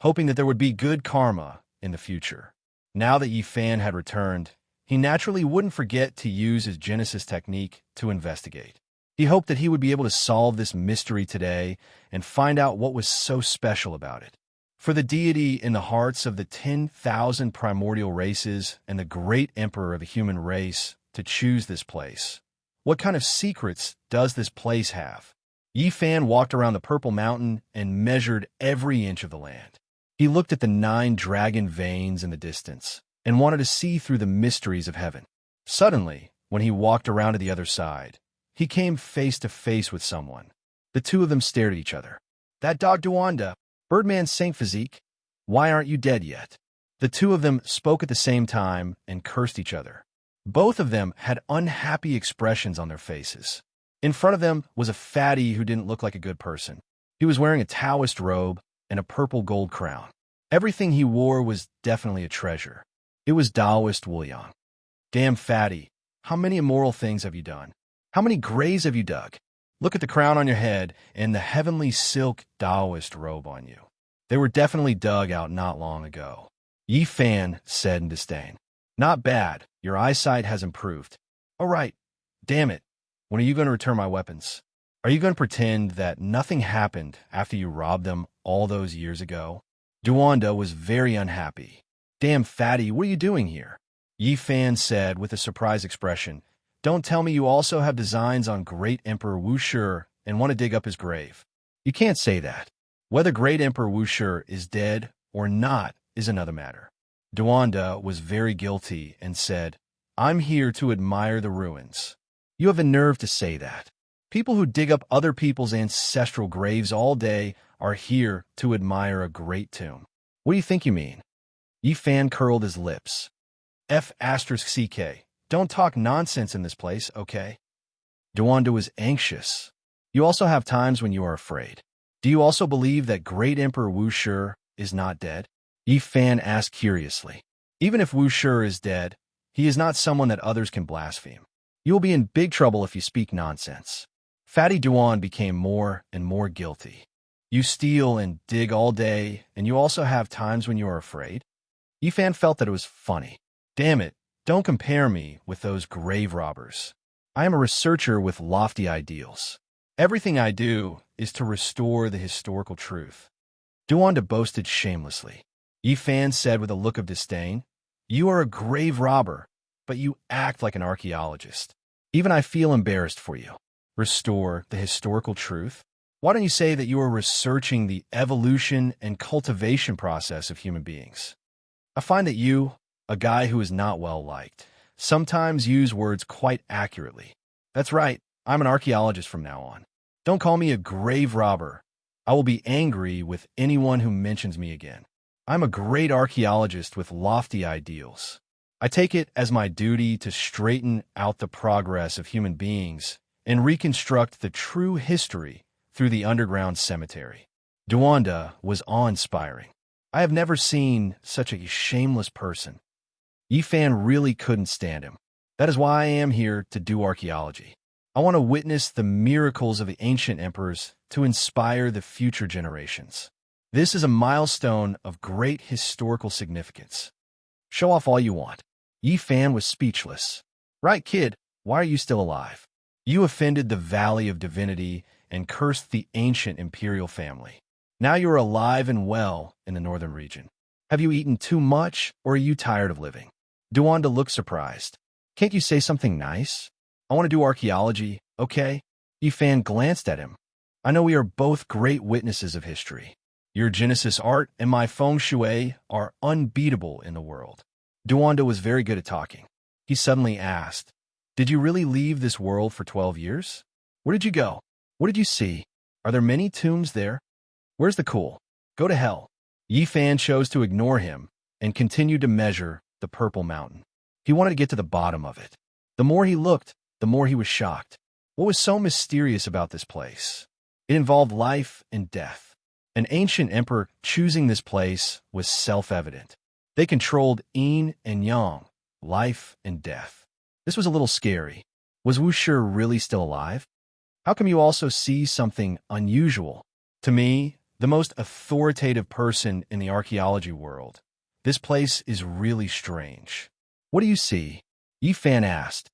hoping that there would be good karma in the future. Now that Yifan had returned, he naturally wouldn't forget to use his Genesis technique to investigate. He hoped that he would be able to solve this mystery today and find out what was so special about it. For the deity in the hearts of the 10,000 primordial races and the great emperor of the human race to choose this place. What kind of secrets does this place have? Yi Fan walked around the Purple Mountain and measured every inch of the land. He looked at the 9 dragon veins in the distance and wanted to see through the mysteries of heaven. Suddenly, when he walked around to the other side, he came face to face with someone. The two of them stared at each other. "That dog Duanda, Birdman Saint Physique, why aren't you dead yet?" The two of them spoke at the same time and cursed each other. Both of them had unhappy expressions on their faces. In front of them was a fatty who didn't look like a good person. He was wearing a Taoist robe and a purple gold crown. Everything he wore was definitely a treasure. It was Taoist Wuliang. "Damn fatty, how many immoral things have you done? How many graves have you dug? Look at the crown on your head and the heavenly silk Taoist robe on you. They were definitely dug out not long ago." Yi Fan said in disdain. "Not bad. Your eyesight has improved. All right. Damn it. When are you going to return my weapons? Are you going to pretend that nothing happened after you robbed them all those years ago?" Duanda was very unhappy. "Damn fatty, what are you doing here?" Yi Fan said with a surprised expression. "Don't tell me you also have designs on Great Emperor Wushi and want to dig up his grave. You can't say that. Whether Great Emperor Wushi is dead or not is another matter." Duanda was very guilty and said, "I'm here to admire the ruins." "You have a nerve to say that. People who dig up other people's ancestral graves all day are here to admire a great tomb. What do you think you mean?" Yi Fan curled his lips. "F***CK. Don't talk nonsense in this place, okay?" Duanda was anxious. "You also have times when you are afraid. Do you also believe that Great Emperor Wushi is not dead?" Yi Fan asked curiously. "Even if Wushi is dead, he is not someone that others can blaspheme. You will be in big trouble if you speak nonsense." Fatty Duan became more and more guilty. "You steal and dig all day, and you also have times when you are afraid?" Yi Fan felt that it was funny. "Damn it, don't compare me with those grave robbers. I am a researcher with lofty ideals. Everything I do is to restore the historical truth." Duanda boasted shamelessly. Yi Fan said with a look of disdain, "You are a grave robber, but you act like an archaeologist. Even I feel embarrassed for you. Restore the historical truth? Why don't you say that you are researching the evolution and cultivation process of human beings? I find that you, a guy who is not well liked, sometimes use words quite accurately. That's right, I'm an archaeologist from now on. Don't call me a grave robber. I will be angry with anyone who mentions me again. I'm a great archaeologist with lofty ideals. I take it as my duty to straighten out the progress of human beings and reconstruct the true history through the underground cemetery." Duanda was awe-inspiring. I have never seen such a shameless person. Yi Fan really couldn't stand him. "That is why I am here to do archaeology. I want to witness the miracles of the ancient emperors to inspire the future generations. This is a milestone of great historical significance. Show off all you want." Yi Fan was speechless. "Right, kid, why are you still alive? You offended the Valley of Divinity and cursed the ancient imperial family. Now you are alive and well in the northern region. Have you eaten too much, or are you tired of living?" Duanda looked surprised. "Can't you say something nice? I want to do archaeology, okay?" Yi Fan glanced at him. "I know we are both great witnesses of history. Your Genesis art and my feng shui are unbeatable in the world." Duanda was very good at talking. He suddenly asked, "Did you really leave this world for 12 years? Where did you go? What did you see? Are there many tombs there? Where's the cool? Go to hell." Yi Fan chose to ignore him and continued to measure the Purple Mountain. He wanted to get to the bottom of it. The more he looked, the more he was shocked. What was so mysterious about this place? It involved life and death. An ancient emperor choosing this place was self-evident. They controlled yin and yang, life and death. This was a little scary. Was Wushi really still alive? How come you also see something unusual? To me, the most authoritative person in the archaeology world, this place is really strange. What do you see? Yi Fan asked.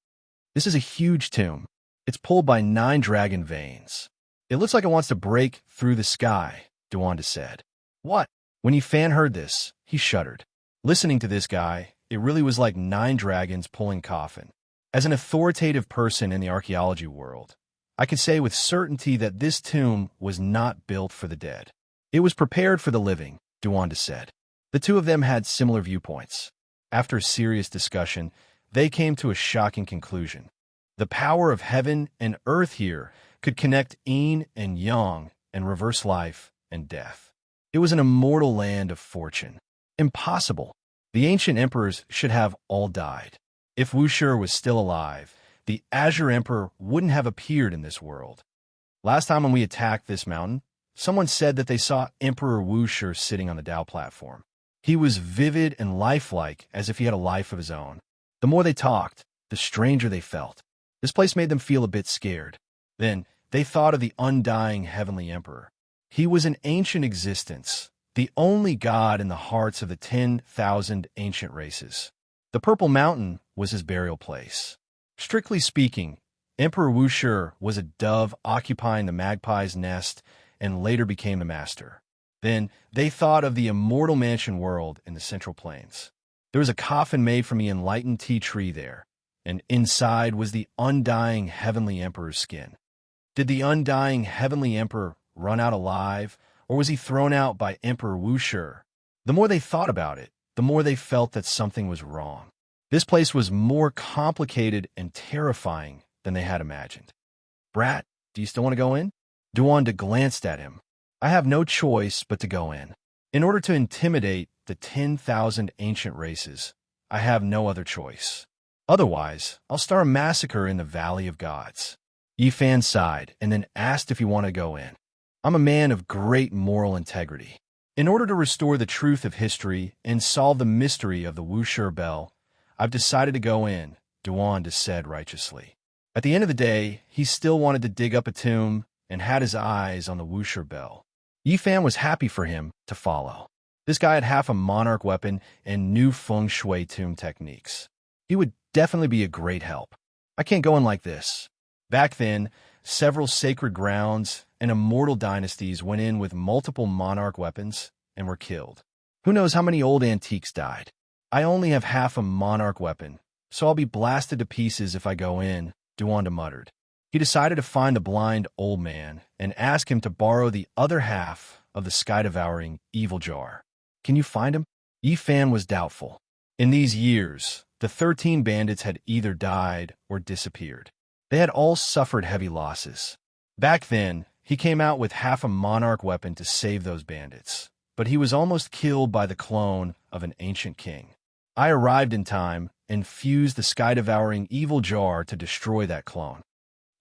This is a huge tomb. It's pulled by 9 dragon veins. It looks like it wants to break through the sky, Duanda said. What? When Yi Fan heard this, he shuddered. Listening to this guy, it really was like 9 dragons pulling coffin. As an authoritative person in the archaeology world, I can say with certainty that this tomb was not built for the dead. It was prepared for the living, Duanda said. The two of them had similar viewpoints. After a serious discussion, they came to a shocking conclusion. The power of heaven and earth here could connect yin and yang and reverse life and death. It was an immortal land of fortune. Impossible. The ancient emperors should have all died. If Wuxia was still alive, the Azure Emperor wouldn't have appeared in this world. Last time when we attacked this mountain, someone said that they saw Emperor Wuxia sitting on the Dao platform. He was vivid and lifelike, as if he had a life of his own. The more they talked, the stranger they felt. This place made them feel a bit scared. Then they thought of the undying Heavenly Emperor. He was an ancient existence, the only god in the hearts of the 10,000 ancient races. The Purple Mountain was his burial place. Strictly speaking, Emperor Wuxia was a dove occupying the magpie's nest and later became the master. Then they thought of the immortal mansion world in the Central Plains. There was a coffin made from the enlightened tea tree there, and inside was the undying Heavenly Emperor's skin. Did the undying Heavenly Emperor run out alive, or was he thrown out by Emperor Wuxia? The more they thought about it, the more they felt that something was wrong. This place was more complicated and terrifying than they had imagined. Brat, do you still want to go in? Duanda glanced at him. I have no choice but to go in. In order to intimidate the 10,000 ancient races, I have no other choice. Otherwise, I'll start a massacre in the Valley of Gods. Yifan sighed and then asked if he wanted to go in. I'm a man of great moral integrity. In order to restore the truth of history and solve the mystery of the Wuxia Bell, I've decided to go in, Duanda said righteously. At the end of the day, he still wanted to dig up a tomb and had his eyes on the Wuxia Bell. Yifan was happy for him to follow. This guy had half a monarch weapon and knew feng shui tomb techniques. He would definitely be a great help. I can't go in like this. Back then, several sacred grounds and immortal dynasties went in with multiple monarch weapons and were killed. Who knows how many old antiques died? I only have half a monarch weapon, so I'll be blasted to pieces if I go in, Duanda muttered. He decided to find the blind old man and ask him to borrow the other half of the sky-devouring evil jar. Can you find him? Yifan was doubtful. In these years, the 13 bandits had either died or disappeared. They had all suffered heavy losses. Back then, he came out with half a monarch weapon to save those bandits, but he was almost killed by the clone of an ancient king. I arrived in time and fused the sky-devouring evil jar to destroy that clone.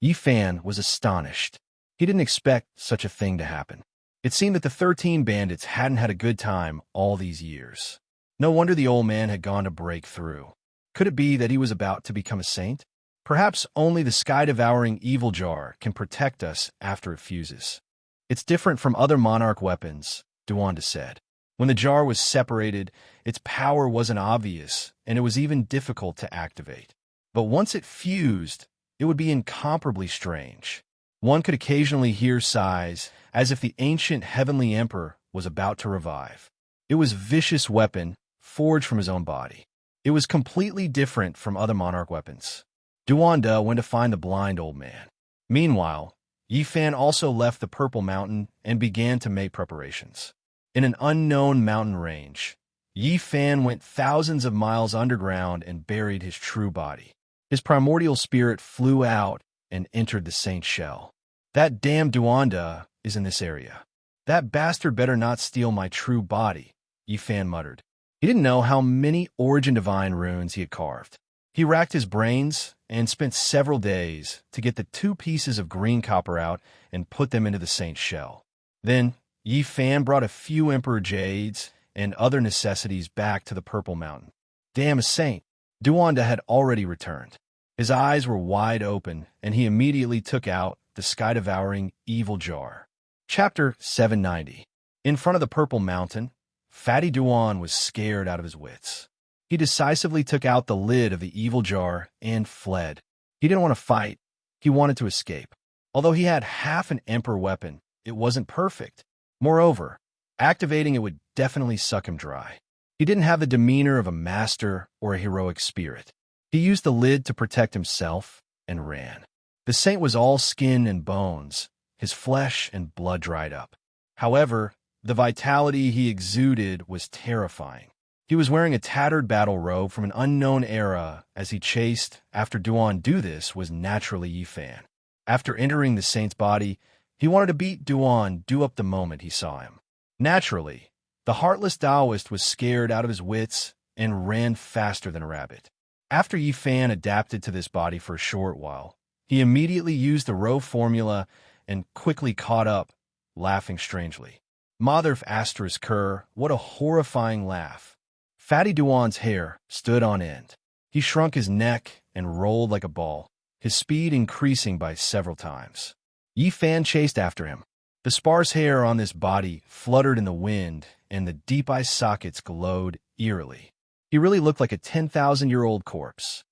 Yifan was astonished. He didn't expect such a thing to happen. It seemed that the 13 bandits hadn't had a good time all these years. No wonder the old man had gone to break through. Could it be that he was about to become a saint? Perhaps only the sky-devouring evil jar can protect us after it fuses. It's different from other monarch weapons, Duanda said. When the jar was separated, its power wasn't obvious, and it was even difficult to activate. But once it fused, it would be incomparably strange. One could occasionally hear sighs, as if the ancient Heavenly Emperor was about to revive. It was a vicious weapon, forged from his own body. It was completely different from other monarch weapons. Duanda went to find the blind old man. Meanwhile, Yifan also left the Purple Mountain and began to make preparations. In an unknown mountain range, Yifan went thousands of miles underground and buried his true body. His primordial spirit flew out and entered the saint's shell. That damn Duanda is in this area. That bastard better not steal my true body, Yifan muttered. He didn't know how many Origin Divine runes he had carved. He racked his brains and spent several days to get the 2 pieces of green copper out and put them into the saint's shell. Then, Yifan brought a few Emperor Jades and other necessities back to the Purple Mountain. Damn a saint! Duanda had already returned. His eyes were wide open, and he immediately took out the sky-devouring evil jar. Chapter 790. In front of the Purple Mountain, Fatty Duan was scared out of his wits. He decisively took out the lid of the evil jar and fled. He didn't want to fight. He wanted to escape. Although he had half an Emperor weapon, it wasn't perfect. Moreover, activating it would definitely suck him dry. He didn't have the demeanor of a master or a heroic spirit. He used the lid to protect himself and ran. The saint was all skin and bones, his flesh and blood dried up. However, the vitality he exuded was terrifying. He was wearing a tattered battle robe from an unknown era as he chased after Duan. Do this was naturally Yifan. After entering the saint's body, he wanted to beat Duan up the moment he saw him. Naturally, the heartless Taoist was scared out of his wits and ran faster than a rabbit. After Yifan adapted to this body for a short while, he immediately used the row formula and quickly caught up, laughing strangely. Mother asterisk Kerr, what a horrifying laugh. Fatty Duan's hair stood on end. He shrunk his neck and rolled like a ball, his speed increasing by several times. Yifan chased after him. The sparse hair on this body fluttered in the wind, and the deep eye sockets glowed eerily. He really looked like a 10,000-year-old corpse.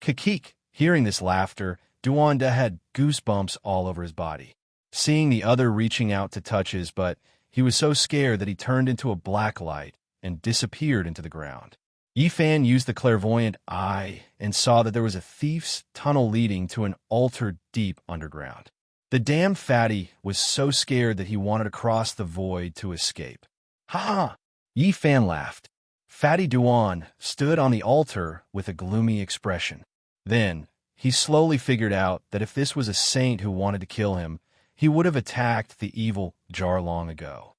Kakik, hearing this laughter, Duanda had goosebumps all over his body. Seeing the other reaching out to touch his butt, he was so scared that he turned into a black light and disappeared into the ground. Yifan used the clairvoyant eye and saw that there was a thief's tunnel leading to an altar deep underground. The damned fatty was so scared that he wanted to cross the void to escape. Ha! Yifan laughed. Fatty Duan stood on the altar with a gloomy expression. Then, he slowly figured out that if this was a saint who wanted to kill him, he would have attacked the evil jar long ago.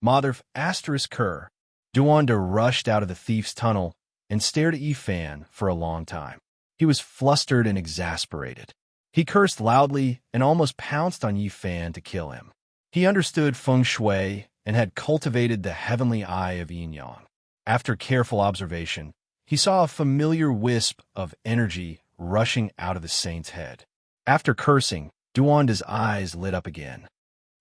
Mother asterisk Kerr, Duanda rushed out of the thief's tunnel and stared at Yifan for a long time. He was flustered and exasperated. He cursed loudly and almost pounced on Yifan to kill him. He understood feng shui and had cultivated the heavenly eye of yin-yang. After careful observation, he saw a familiar wisp of energy rushing out of the saint's head. After cursing, Duanda's eyes lit up again.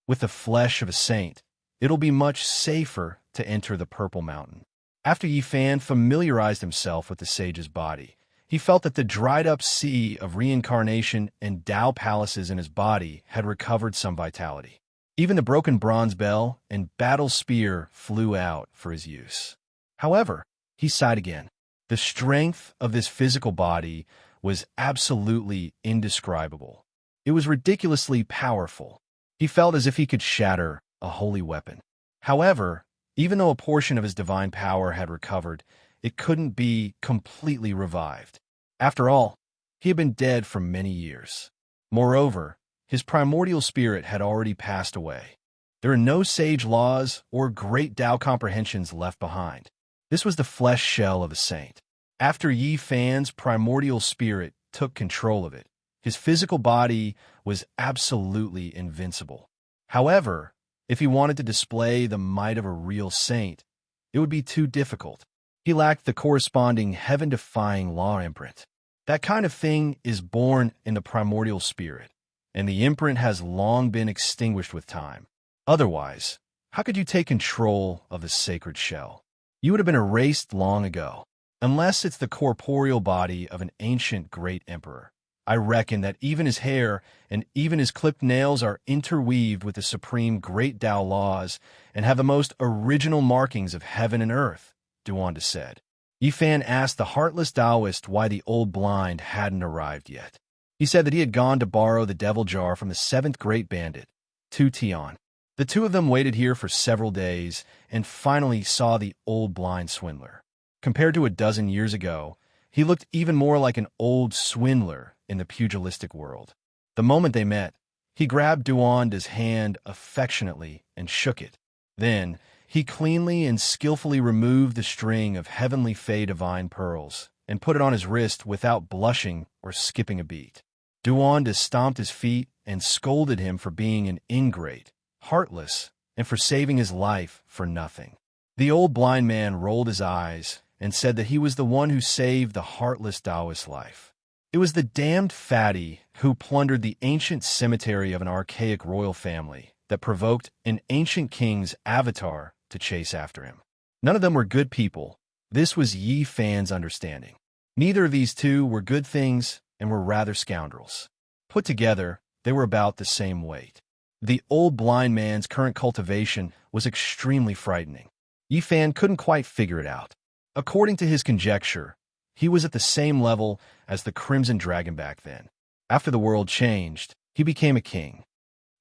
With the flesh of a saint, it'll be much safer to enter the Purple Mountain. After Yifan familiarized himself with the sage's body, he felt that the dried-up sea of reincarnation and Tao palaces in his body had recovered some vitality. Even the broken bronze bell and battle spear flew out for his use. However, he sighed again. The strength of this physical body was absolutely indescribable. It was ridiculously powerful. He felt as if he could shatter a holy weapon. However, even though a portion of his divine power had recovered, it couldn't be completely revived. After all, he had been dead for many years. Moreover, his primordial spirit had already passed away. There are no sage laws or great Tao comprehensions left behind. This was the flesh shell of a saint. After Yifan's primordial spirit took control of it, his physical body was absolutely invincible. However, if he wanted to display the might of a real saint, it would be too difficult. He lacked the corresponding heaven-defying law imprint. That kind of thing is born in the primordial spirit, and the imprint has long been extinguished with time. Otherwise, how could you take control of the sacred shell? You would have been erased long ago, unless it's the corporeal body of an ancient great emperor. I reckon that even his hair and even his clipped nails are interweaved with the supreme great Tao laws and have the most original markings of heaven and earth, Duanda said. Yifan asked the heartless Taoist why the old blind hadn't arrived yet. He said that he had gone to borrow the devil jar from the seventh great bandit, Tu Tian. The two of them waited here for several days and finally saw the old blind swindler. Compared to a dozen years ago, he looked even more like an old swindler in the pugilistic world. The moment they met, he grabbed Duanda's hand affectionately and shook it. Then, he cleanly and skillfully removed the string of heavenly fey divine pearls and put it on his wrist without blushing or skipping a beat. Duanda stomped his feet and scolded him for being an ingrate, heartless, and for saving his life for nothing. The old blind man rolled his eyes and said that he was the one who saved the heartless Taoist's life. It was the damned fatty who plundered the ancient cemetery of an archaic royal family that provoked an ancient king's avatar to chase after him. None of them were good people. This was Yifan's understanding. Neither of these two were good things and were rather scoundrels. Put together, they were about the same weight. The old blind man's current cultivation was extremely frightening. Yifan couldn't quite figure it out. According to his conjecture, he was at the same level as the Crimson Dragon back then. After the world changed, he became a king.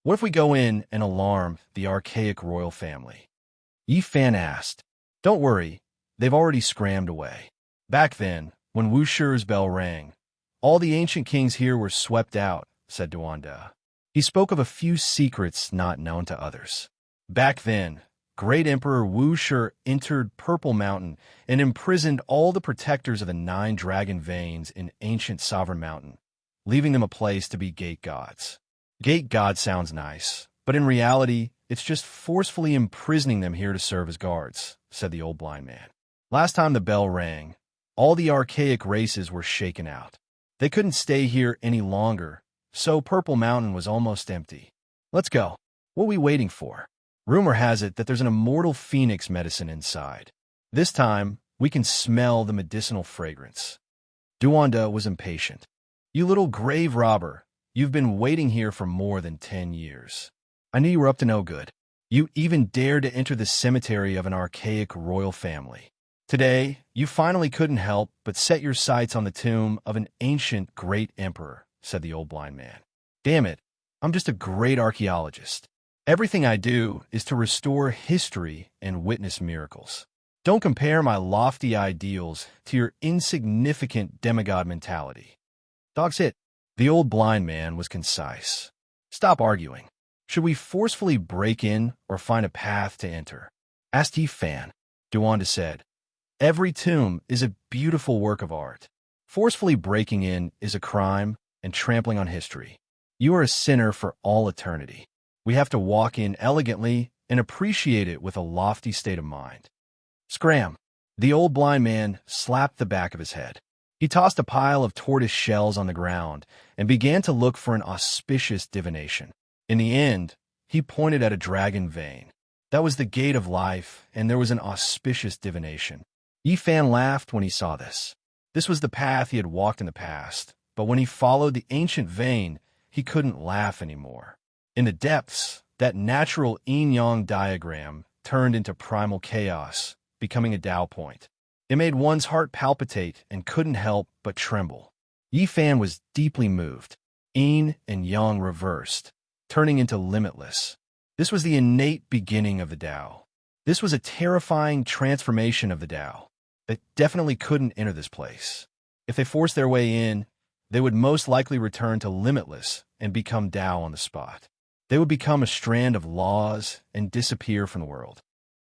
What if we go in and alarm the archaic royal family? Yi Fan asked. Don't worry, they've already scrammed away. Back then, when Wu Shi's bell rang, all the ancient kings here were swept out, said Duanda. He spoke of a few secrets not known to others. Back then, great Emperor Wu Shi entered Purple Mountain and imprisoned all the protectors of the 9 dragon veins in ancient Sovereign Mountain, leaving them a place to be gate gods. Gate god sounds nice, but in reality, it's just forcefully imprisoning them here to serve as guards, said the old blind man. Last time the bell rang, all the archaic races were shaken out. They couldn't stay here any longer, so Purple Mountain was almost empty. Let's go. What are we waiting for? Rumor has it that there's an immortal phoenix medicine inside. This time, we can smell the medicinal fragrance. Duanda was impatient. You little grave robber, you've been waiting here for more than 10 years. I knew you were up to no good. You even dared to enter the cemetery of an archaic royal family. Today, you finally couldn't help but set your sights on the tomb of an ancient great emperor, said the old blind man. Damn it, I'm just a great archaeologist. Everything I do is to restore history and witness miracles. Don't compare my lofty ideals to your insignificant demigod mentality. Dog's it. The old blind man was concise. Stop arguing. Should we forcefully break in or find a path to enter? Asked Yi Fan. Duanda said, Every tomb is a beautiful work of art. Forcefully breaking in is a crime and trampling on history. You are a sinner for all eternity. We have to walk in elegantly and appreciate it with a lofty state of mind. Scram! The old blind man slapped the back of his head. He tossed a pile of tortoise shells on the ground and began to look for an auspicious divination. In the end, he pointed at a dragon vein. That was the gate of life, and there was an auspicious divination. Yi Fan laughed when he saw this. This was the path he had walked in the past, but when he followed the ancient vein, he couldn't laugh anymore. In the depths, that natural yin-yang diagram turned into primal chaos, becoming a Tao point. It made one's heart palpitate and couldn't help but tremble. Yi Fan was deeply moved. Yin and yang reversed, turning into limitless. This was the innate beginning of the Tao. This was a terrifying transformation of the Tao. They definitely couldn't enter this place. If they forced their way in, they would most likely return to limitless and become Tao on the spot. They would become a strand of laws and disappear from the world.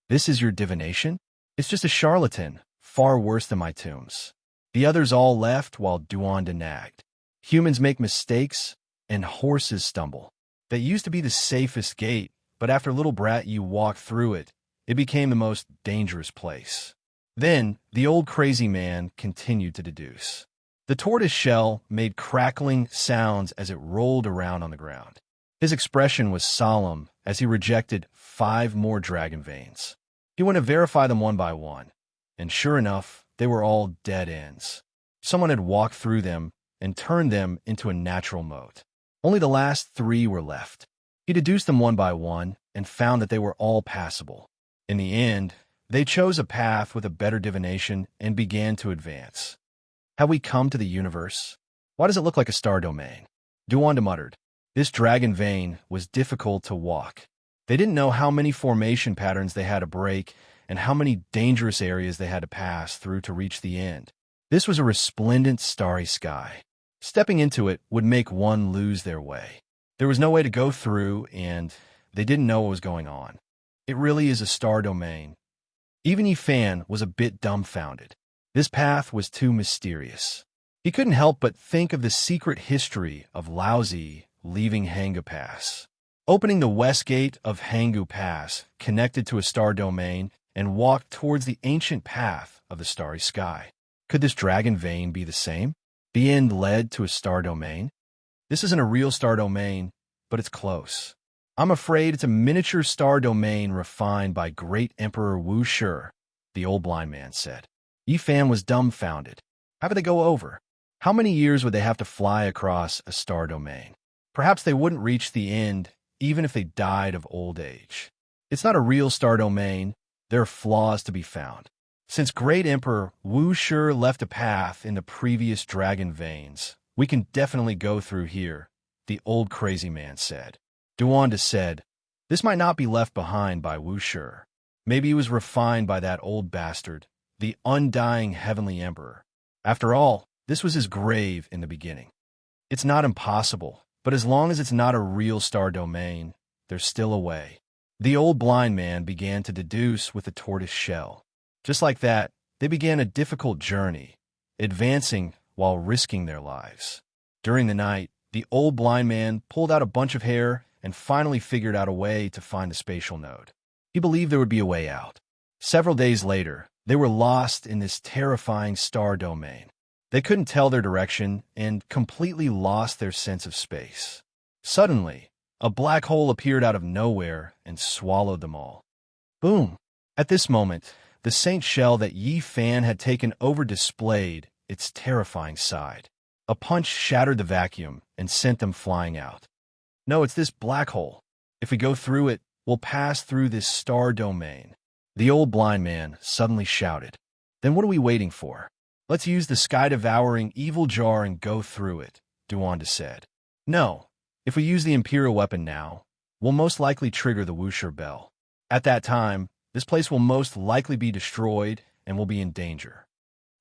This is your divination? It's just a charlatan, far worse than my tombs. The others all left while Duanda nagged. Humans make mistakes, and horses stumble. That used to be the safest gate, but after Little Brat you walked through it, it became the most dangerous place. Then, the old crazy man continued to deduce. The tortoise shell made crackling sounds as it rolled around on the ground. His expression was solemn as he rejected 5 more dragon veins. He went to verify them one by one, and sure enough, they were all dead ends. Someone had walked through them and turned them into a natural moat. Only the last 3 were left. He deduced them one by one and found that they were all passable. In the end, they chose a path with a better divination and began to advance. Have we come to the universe? Why does it look like a star domain? Duanda muttered. This dragon vein was difficult to walk. They didn't know how many formation patterns they had to break and how many dangerous areas they had to pass through to reach the end. This was a resplendent starry sky. Stepping into it would make one lose their way. There was no way to go through, and they didn't know what was going on. It really is a star domain. Even Yi Fan was a bit dumbfounded. This path was too mysterious. He couldn't help but think of the secret history of Laozi leaving Hangu Pass. Opening the west gate of Hangu Pass connected to a star domain and walked towards the ancient path of the starry sky. Could this dragon vein be the same? The end led to a star domain? This isn't a real star domain, but it's close. I'm afraid it's a miniature star domain refined by great Emperor Wu Shi, the old blind man said. Yi Fan was dumbfounded. How would they go over? How many years would they have to fly across a star domain? Perhaps they wouldn't reach the end, even if they died of old age. It's not a real star domain. There are flaws to be found. Since great Emperor Wu Shi left a path in the previous dragon veins, We can definitely go through here, the old crazy man said. Duanda said, this might not be left behind by Wuxia. Maybe he was refined by that old bastard, the undying heavenly emperor. After all, this was his grave in the beginning. It's not impossible, but as long as it's not a real star domain, there's still a way. The old blind man began to deduce with the tortoise shell. Just like that, they began a difficult journey, advancing while risking their lives. During the night, the old blind man pulled out a bunch of hair and finally figured out a way to find the spatial node. He believed there would be a way out. Several days later, they were lost in this terrifying star domain. They couldn't tell their direction and completely lost their sense of space. Suddenly, a black hole appeared out of nowhere and swallowed them all. Boom! At this moment, the saint shell that Yi Fan had taken over displayed its terrifying side. A punch shattered the vacuum and sent them flying out. No, it's this black hole. If we go through it, we'll pass through this star domain. The old blind man suddenly shouted. Then what are we waiting for? Let's use the sky-devouring evil jar and go through it, Duanda said. No, if we use the Imperial weapon now, we'll most likely trigger the Wuxia bell. At that time, this place will most likely be destroyed and will be in danger.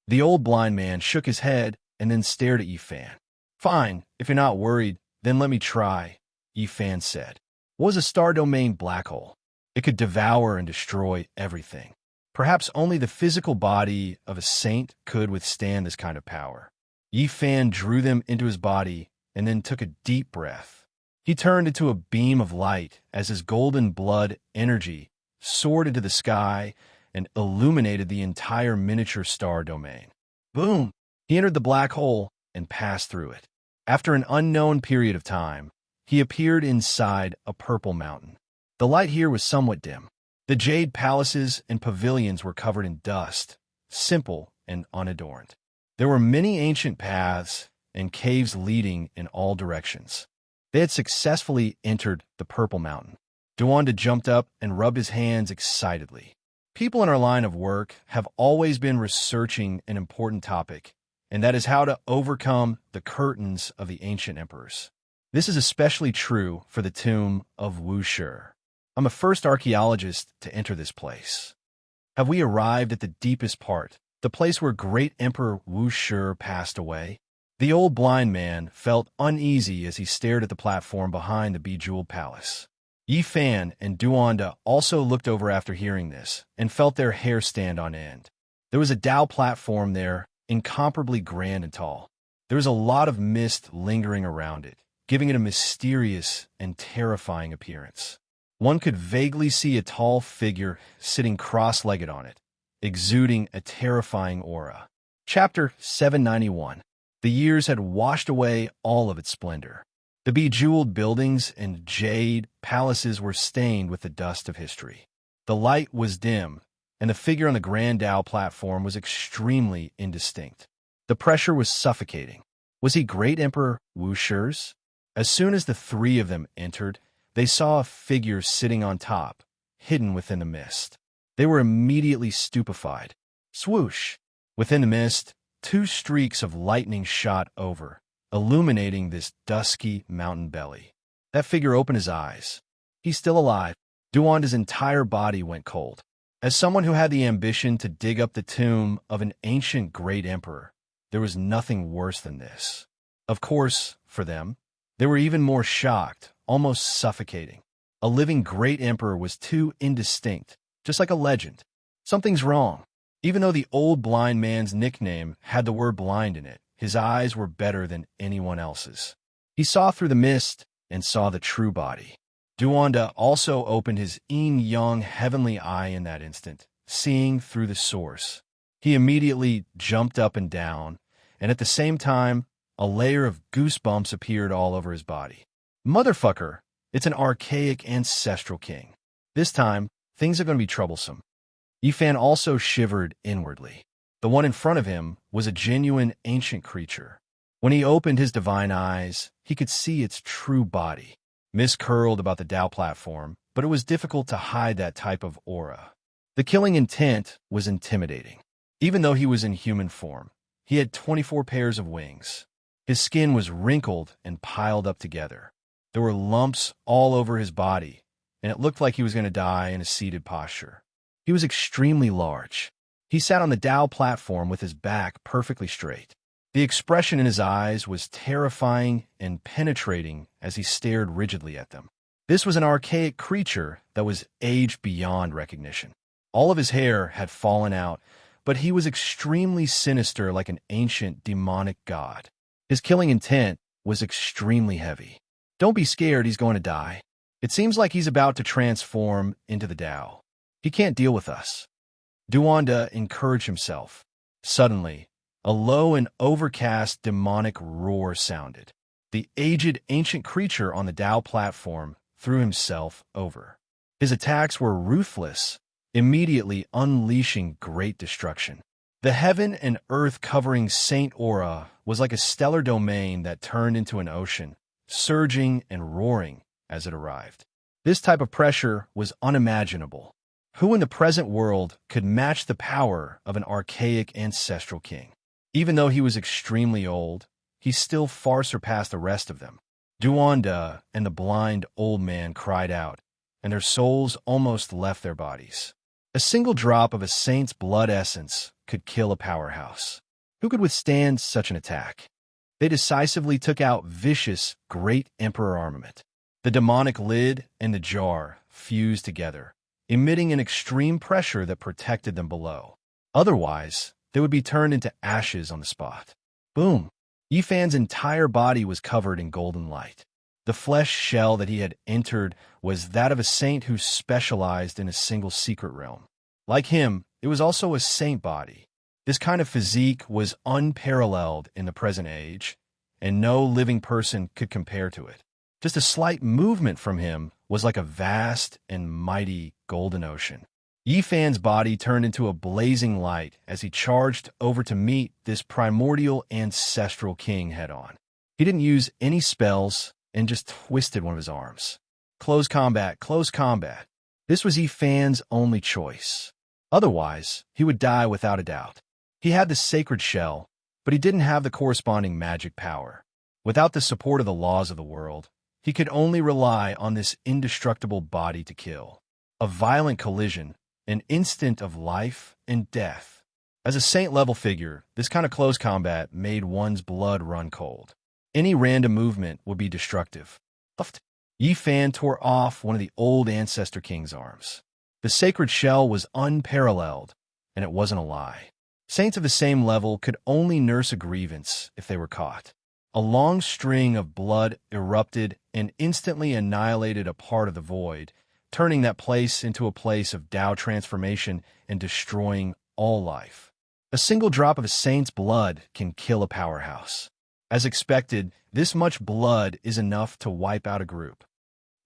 The old blind man shook his head and then stared at Yifan. Fine, if you're not worried, then let me try, Yifan said. What was a star domain black hole? It could devour and destroy everything. Perhaps only the physical body of a saint could withstand this kind of power. Yifan drew them into his body and then took a deep breath. He turned into a beam of light as his golden blood energy soared into the sky and illuminated the entire miniature star domain. Boom! He entered the black hole and passed through it. After an unknown period of time, he appeared inside a purple mountain. The light here was somewhat dim. The jade palaces and pavilions were covered in dust, simple and unadorned. There were many ancient paths and caves leading in all directions. They had successfully entered the purple mountain. Duanda jumped up and rubbed his hands excitedly. People in our line of work have always been researching an important topic, and that is how to overcome the curtains of the ancient emperors. This is especially true for the tomb of Wuxia. I'm a first archaeologist to enter this place. Have we arrived at the deepest part, the place where great Emperor Wuxia passed away? The old blind man felt uneasy as he stared at the platform behind the bejeweled palace. Yifan and Duanda also looked over after hearing this and felt their hair stand on end. There was a Dao platform there, incomparably grand and tall. There was a lot of mist lingering around it, giving it a mysterious and terrifying appearance. One could vaguely see a tall figure sitting cross-legged on it, exuding a terrifying aura. Chapter 791. The years had washed away all of its splendor. The bejeweled buildings and jade palaces were stained with the dust of history. The light was dim, and the figure on the Grand Dao platform was extremely indistinct. The pressure was suffocating. Was he Great Emperor Wuxia's? As soon as the three of them entered, they saw a figure sitting on top, hidden within the mist. They were immediately stupefied. Swoosh! Within the mist, two streaks of lightning shot over, illuminating this dusky mountain belly. That figure opened his eyes. He's still alive. Duanda's entire body went cold. As someone who had the ambition to dig up the tomb of an ancient great emperor, there was nothing worse than this. Of course, for them, they were even more shocked, almost suffocating. A living great emperor was too indistinct, just like a legend. Something's wrong. Even though the old blind man's nickname had the word blind in it, his eyes were better than anyone else's. He saw through the mist and saw the true body. Duanda also opened his yin-yang heavenly eye in that instant, seeing through the source. He immediately jumped up and down, and at the same time, a layer of goosebumps appeared all over his body. Motherfucker, it's an archaic ancestral king. This time, things are going to be troublesome. Yifan also shivered inwardly. The one in front of him was a genuine ancient creature. When he opened his divine eyes, he could see its true body. Mist curled about the Dao platform, but it was difficult to hide that type of aura. The killing intent was intimidating. Even though he was in human form, he had 24 pairs of wings. His skin was wrinkled and piled up together. There were lumps all over his body, and it looked like he was going to die in a seated posture. He was extremely large. He sat on the Tao platform with his back perfectly straight. The expression in his eyes was terrifying and penetrating as he stared rigidly at them. This was an archaic creature that was aged beyond recognition. All of his hair had fallen out, but he was extremely sinister like an ancient demonic god. His killing intent was extremely heavy. Don't be scared, he's going to die. It seems like he's about to transform into the Tao. He can't deal with us. Duanda encouraged himself. Suddenly, a low and overcast demonic roar sounded. The aged ancient creature on the Tao platform threw himself over. His attacks were ruthless, immediately unleashing great destruction. The heaven and earth covering Saint Aura was like a stellar domain that turned into an ocean, surging and roaring as it arrived. This type of pressure was unimaginable. Who in the present world could match the power of an archaic ancestral king? Even though he was extremely old, he still far surpassed the rest of them. Duanda and the blind old man cried out, and their souls almost left their bodies. A single drop of a saint's blood essence could kill a powerhouse. Who could withstand such an attack? They decisively took out vicious, great emperor armament. The demonic lid and the jar fused together, emitting an extreme pressure that protected them below. Otherwise, they would be turned into ashes on the spot. Boom! Yifan's entire body was covered in golden light. The flesh shell that he had entered was that of a saint who specialized in a single secret realm. Like him, it was also a saint body. This kind of physique was unparalleled in the present age, and no living person could compare to it. Just a slight movement from him was like a vast and mighty golden ocean. Yifan's body turned into a blazing light as he charged over to meet this primordial ancestral king head-on. He didn't use any spells and just twisted one of his arms. Close combat, close combat. This was Yifan's only choice. Otherwise, he would die without a doubt. He had the sacred shell, but he didn't have the corresponding magic power. Without the support of the laws of the world, he could only rely on this indestructible body to kill. A violent collision, an instant of life and death. As a saint-level figure, this kind of close combat made one's blood run cold. Any random movement would be destructive. Yifan tore off one of the old Ancestor King's arms. The sacred shell was unparalleled, and it wasn't a lie. Saints of the same level could only nurse a grievance if they were caught. A long string of blood erupted and instantly annihilated a part of the void, turning that place into a place of Tao transformation and destroying all life. A single drop of a saint's blood can kill a powerhouse. As expected, this much blood is enough to wipe out a group.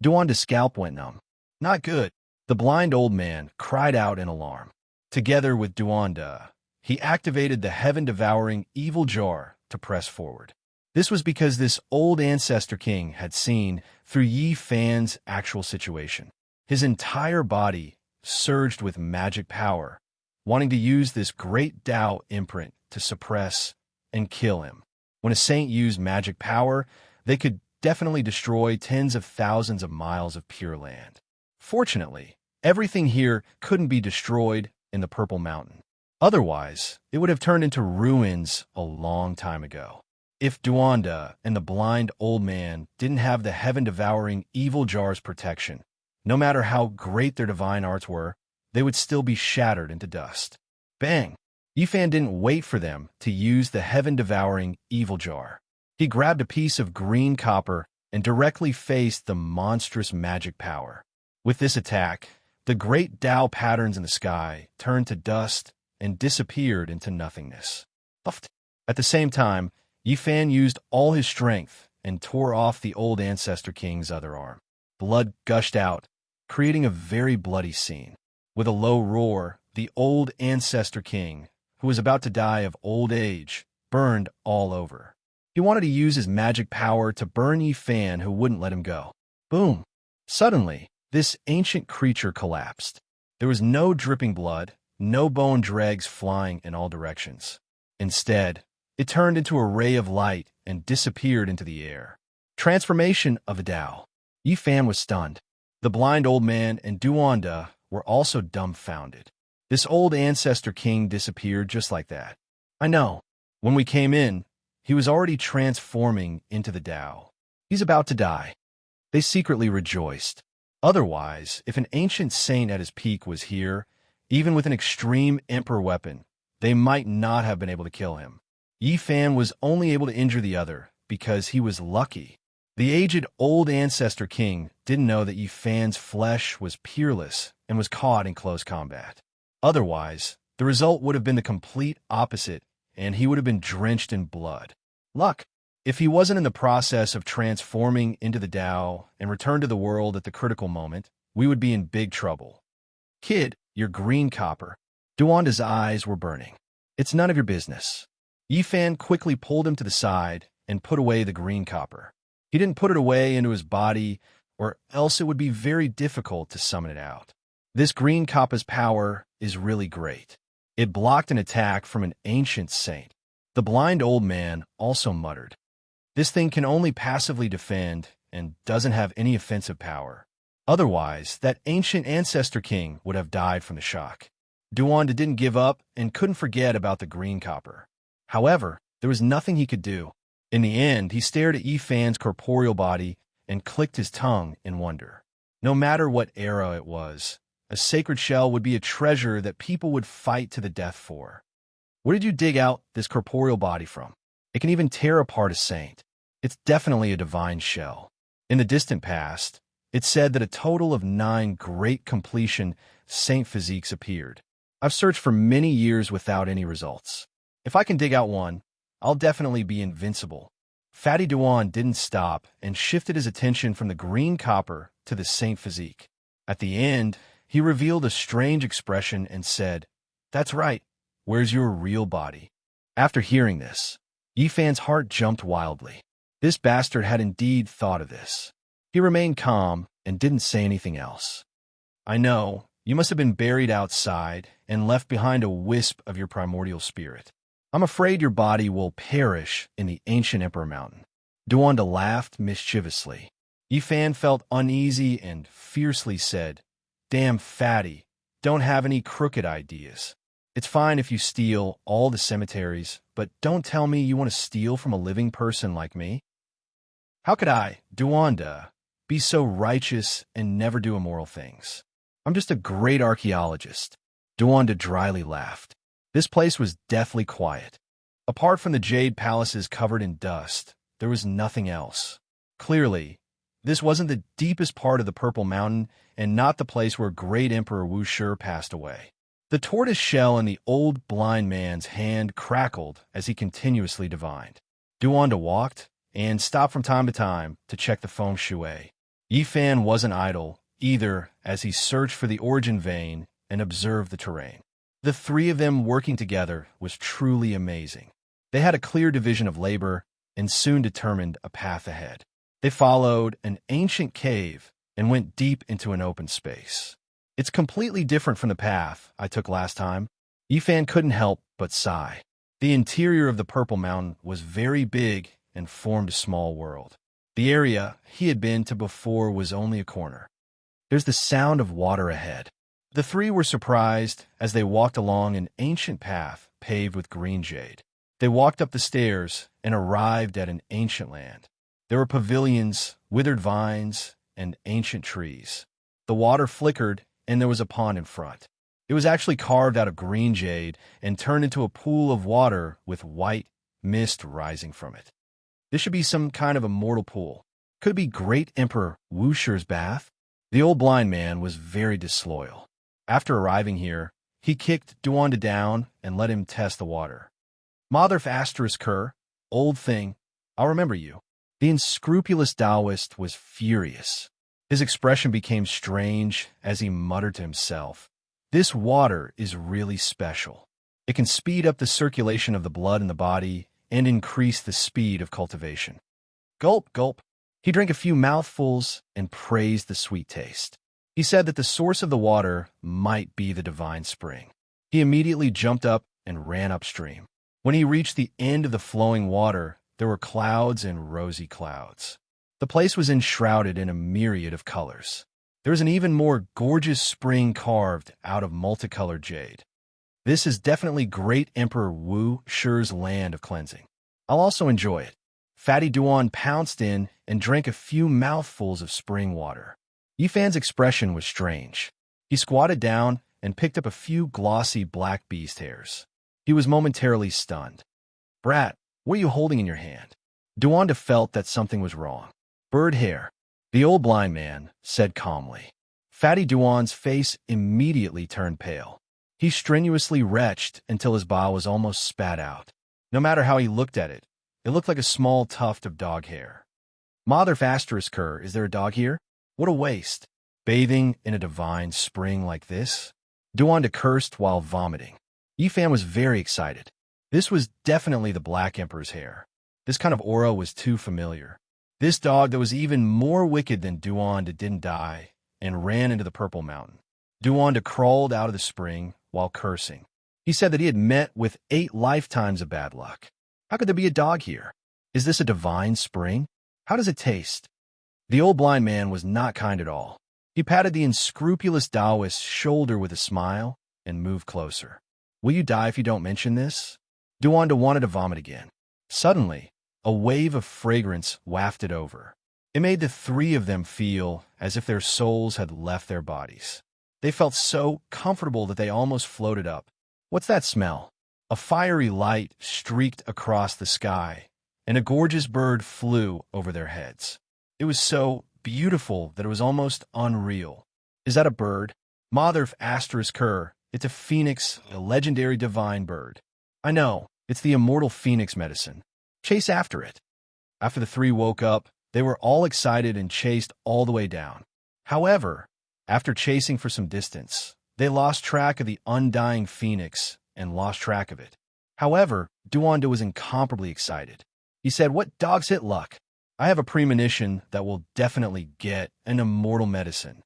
Duanda's scalp went numb. Not good. The blind old man cried out in alarm. Together with Duanda, he activated the heaven-devouring evil jar to press forward. This was because this old ancestor king had seen through Yifan's actual situation. His entire body surged with magic power, wanting to use this great Tao imprint to suppress and kill him. When a saint used magic power, they could definitely destroy tens of thousands of miles of pure land. Fortunately, everything here couldn't be destroyed in the Purple Mountain. Otherwise, it would have turned into ruins a long time ago. If Duanda and the blind old man didn't have the heaven-devouring evil jar's protection, no matter how great their divine arts were, they would still be shattered into dust. Bang! Yifan didn't wait for them to use the heaven-devouring evil jar. He grabbed a piece of green copper and directly faced the monstrous magic power. With this attack, the great Tao patterns in the sky turned to dust and disappeared into nothingness. At the same time, Yifan used all his strength and tore off the old ancestor king's other arm. Blood gushed out, creating a very bloody scene. With a low roar, the old ancestor king, who was about to die of old age, burned all over. He wanted to use his magic power to burn Yifan, who wouldn't let him go. Boom! Suddenly, this ancient creature collapsed. There was no dripping blood, no bone dregs flying in all directions. Instead, it turned into a ray of light and disappeared into the air. Transformation of a Dao. Yifan was stunned. The blind old man and Duanda were also dumbfounded. This old ancestor king disappeared just like that. I know. When we came in, he was already transforming into the Dao. He's about to die. They secretly rejoiced. Otherwise, if an ancient saint at his peak was here, even with an extreme emperor weapon, they might not have been able to kill him. Yifan was only able to injure the other because he was lucky. The aged old ancestor king didn't know that Yifan's flesh was peerless and was caught in close combat. Otherwise, the result would have been the complete opposite, and he would have been drenched in blood. Luck. If he wasn't in the process of transforming into the Dao and returned to the world at the critical moment, we would be in big trouble. Kid, you're green copper. Duanda's eyes were burning. It's none of your business. Yifan quickly pulled him to the side and put away the green copper. He didn't put it away into his body, or else it would be very difficult to summon it out. This green copper's power is really great. It blocked an attack from an ancient saint. The blind old man also muttered, "This thing can only passively defend and doesn't have any offensive power. Otherwise, that ancient ancestor king would have died from the shock." Duanda didn't give up and couldn't forget about the green copper. However, there was nothing he could do. In the end, he stared at Yifan's corporeal body and clicked his tongue in wonder. No matter what era it was, a sacred shell would be a treasure that people would fight to the death for. Where did you dig out this corporeal body from? It can even tear apart a saint. It's definitely a divine shell. In the distant past, it said that a total of 9 great completion saint physiques appeared. I've searched for many years without any results. If I can dig out one, I'll definitely be invincible. Fatty Duan didn't stop and shifted his attention from the green copper to the saint physique. At the end, he revealed a strange expression and said, "That's right. Where's your real body?" After hearing this, Yifan's heart jumped wildly. This bastard had indeed thought of this. He remained calm and didn't say anything else. "I know, you must have been buried outside and left behind a wisp of your primordial spirit. I'm afraid your body will perish in the ancient Emperor Mountain." Duanda laughed mischievously. Yifan felt uneasy and fiercely said, "Damn fatty, don't have any crooked ideas. It's fine if you steal all the cemeteries, but don't tell me you want to steal from a living person like me. How could I, Duanda, be so righteous and never do immoral things? I'm just a great archaeologist." Duanda dryly laughed. This place was deathly quiet. Apart from the jade palaces covered in dust, there was nothing else. Clearly, this wasn't the deepest part of the Purple Mountain and not the place where great Emperor Wu Shi passed away. The tortoise shell in the old blind man's hand crackled as he continuously divined. Duanda walked and stopped from time to check the feng shui. Yifan wasn't idle either as he searched for the origin vein and observed the terrain. The 3 of them working together was truly amazing. They had a clear division of labor and soon determined a path ahead. They followed an ancient cave and went deep into an open space. It's completely different from the path I took last time. Yifan couldn't help but sigh. The interior of the Purple Mountain was very big and formed a small world. The area he had been to before was only a corner. There's the sound of water ahead. The 3 were surprised as they walked along an ancient path paved with green jade. They walked up the stairs and arrived at an ancient land. There were pavilions, withered vines, and ancient trees. The water flickered, and there was a pond in front. It was actually carved out of green jade and turned into a pool of water with white mist rising from it. This should be some kind of immortal pool. Could it be Great Emperor Wu Shi's bath? The old blind man was very disloyal. After arriving here, he kicked Duanda down and let him test the water. "Motherf asterisk her, old thing, I'll remember you." The unscrupulous Taoist was furious. His expression became strange as he muttered to himself, "This water is really special. It can speed up the circulation of the blood in the body and increase the speed of cultivation." Gulp, gulp. He drank a few mouthfuls and praised the sweet taste. He said that the source of the water might be the divine spring. He immediately jumped up and ran upstream. When he reached the end of the flowing water, There were clouds and rosy clouds. The place was enshrouded in a myriad of colors. There was an even more gorgeous spring carved out of multicolored jade. This is definitely Great Emperor Wu Shi's land of cleansing. I'll also enjoy it. Fatty Duan pounced in and drank a few mouthfuls of spring water. Yifan's expression was strange. He squatted down and picked up a few glossy black beast hairs. He was momentarily stunned. "Brat, what are you holding in your hand?" Duanda felt that something was wrong. "Bird hair," the old blind man said calmly. Fatty Duan's face immediately turned pale. He strenuously retched until his bile was almost spat out. No matter how he looked at it, it looked like a small tuft of dog hair. "Mother Fastersker, is there a dog here? What a waste. Bathing in a divine spring like this?" Duanda cursed while vomiting. Yifan was very excited. This was definitely the Black Emperor's hair. This kind of aura was too familiar. This dog that was even more wicked than Duanda didn't die and ran into the Purple Mountain. Duanda crawled out of the spring while cursing. He said that he had met with 8 lifetimes of bad luck. How could there be a dog here? Is this a divine spring? How does it taste? The old blind man was not kind at all. He patted the unscrupulous Taoist's shoulder with a smile and moved closer. "Will you die if you don't mention this?" Duanda wanted to vomit again. Suddenly, a wave of fragrance wafted over. It made the 3 of them feel as if their souls had left their bodies. They felt so comfortable that they almost floated up. "What's that smell?" A fiery light streaked across the sky, and a gorgeous bird flew over their heads. It was so beautiful that it was almost unreal. "Is that a bird?" "Mother Fastersker, it's a phoenix, a legendary divine bird." "I know, it's the immortal phoenix medicine. Chase after it." After the 3 woke up, they were all excited and chased all the way down. However, after chasing for some distance, they lost track of the undying phoenix and lost track of it. However, Duanda was incomparably excited. He said, "What dog's hit luck? I have a premonition that we'll definitely get an immortal medicine."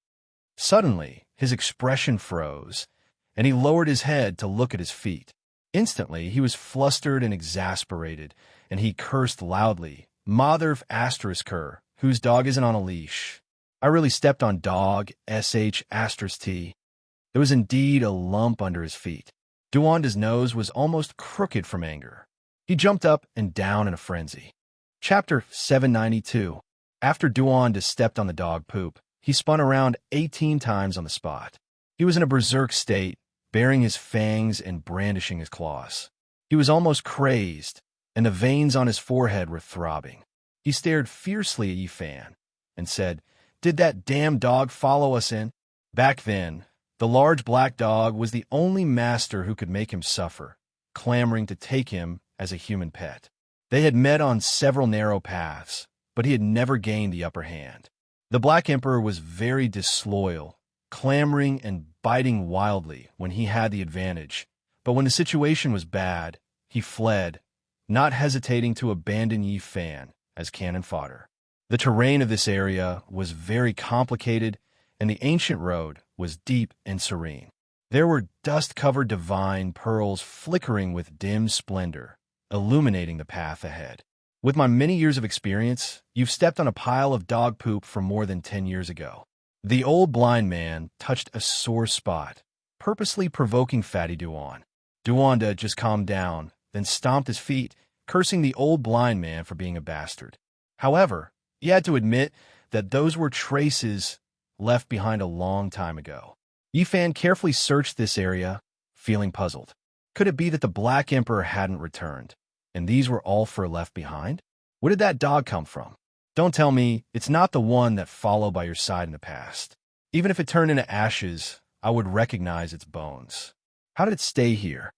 Suddenly, his expression froze, and he lowered his head to look at his feet. Instantly, he was flustered and exasperated, and he cursed loudly, "Mother Fastersker, whose dog isn't on a leash. I really stepped on dog, sh*t." There was indeed a lump under his feet. Duanda's nose was almost crooked from anger. He jumped up and down in a frenzy. Chapter 792. After Duanda stepped on the dog poop, he spun around 18 times on the spot. He was in a berserk state, baring his fangs and brandishing his claws. He was almost crazed, and the veins on his forehead were throbbing. He stared fiercely at Yifan and said, "Did that damn dog follow us in?" Back then, the large black dog was the only master who could make him suffer, clamoring to take him as a human pet. They had met on several narrow paths, but he had never gained the upper hand. The Black Emperor was very disloyal, clamoring and biting wildly when he had the advantage, but when the situation was bad, he fled, not hesitating to abandon Yifan as cannon fodder. The terrain of this area was very complicated, and the ancient road was deep and serene. There were dust-covered divine pearls flickering with dim splendor, illuminating the path ahead. With my many years of experience, you've stepped on a pile of dog poop from more than 10 years ago. The old blind man touched a sore spot, purposely provoking Fatty Duan. Duanda just calmed down, then stomped his feet, cursing the old blind man for being a bastard. However, he had to admit that those were traces left behind a long time ago. Yifan carefully searched this area, feeling puzzled. Could it be that the Black Emperor hadn't returned, and these were all fur left behind? Where did that dog come from? Don't tell me it's not the one that followed by your side in the past. Even if it turned into ashes, I would recognize its bones. How did it stay here?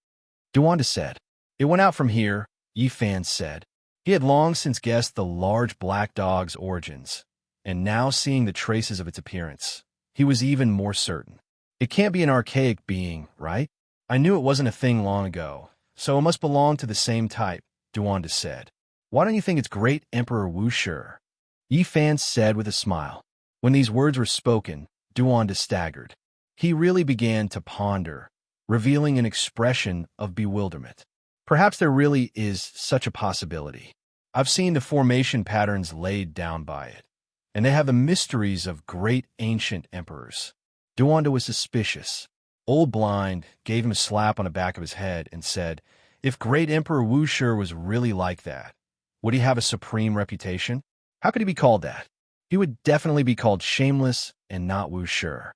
Duanda said. It went out from here, Yifan said. He had long since guessed the large black dog's origins, and now seeing the traces of its appearance, he was even more certain. It can't be an archaic being, right? I knew it wasn't a thing long ago, so it must belong to the same type, Duanda said. Why don't you think it's Great Emperor Wu Shi? Yifan said with a smile. When these words were spoken, Duanda staggered. He really began to ponder, revealing an expression of bewilderment. Perhaps there really is such a possibility. I've seen the formation patterns laid down by it, and they have the mysteries of great ancient emperors. Duanda was suspicious. Old Blind gave him a slap on the back of his head and said, if great Emperor Wuxia was really like that, would he have a supreme reputation? How could he be called that? He would definitely be called Shameless and not Wuxia.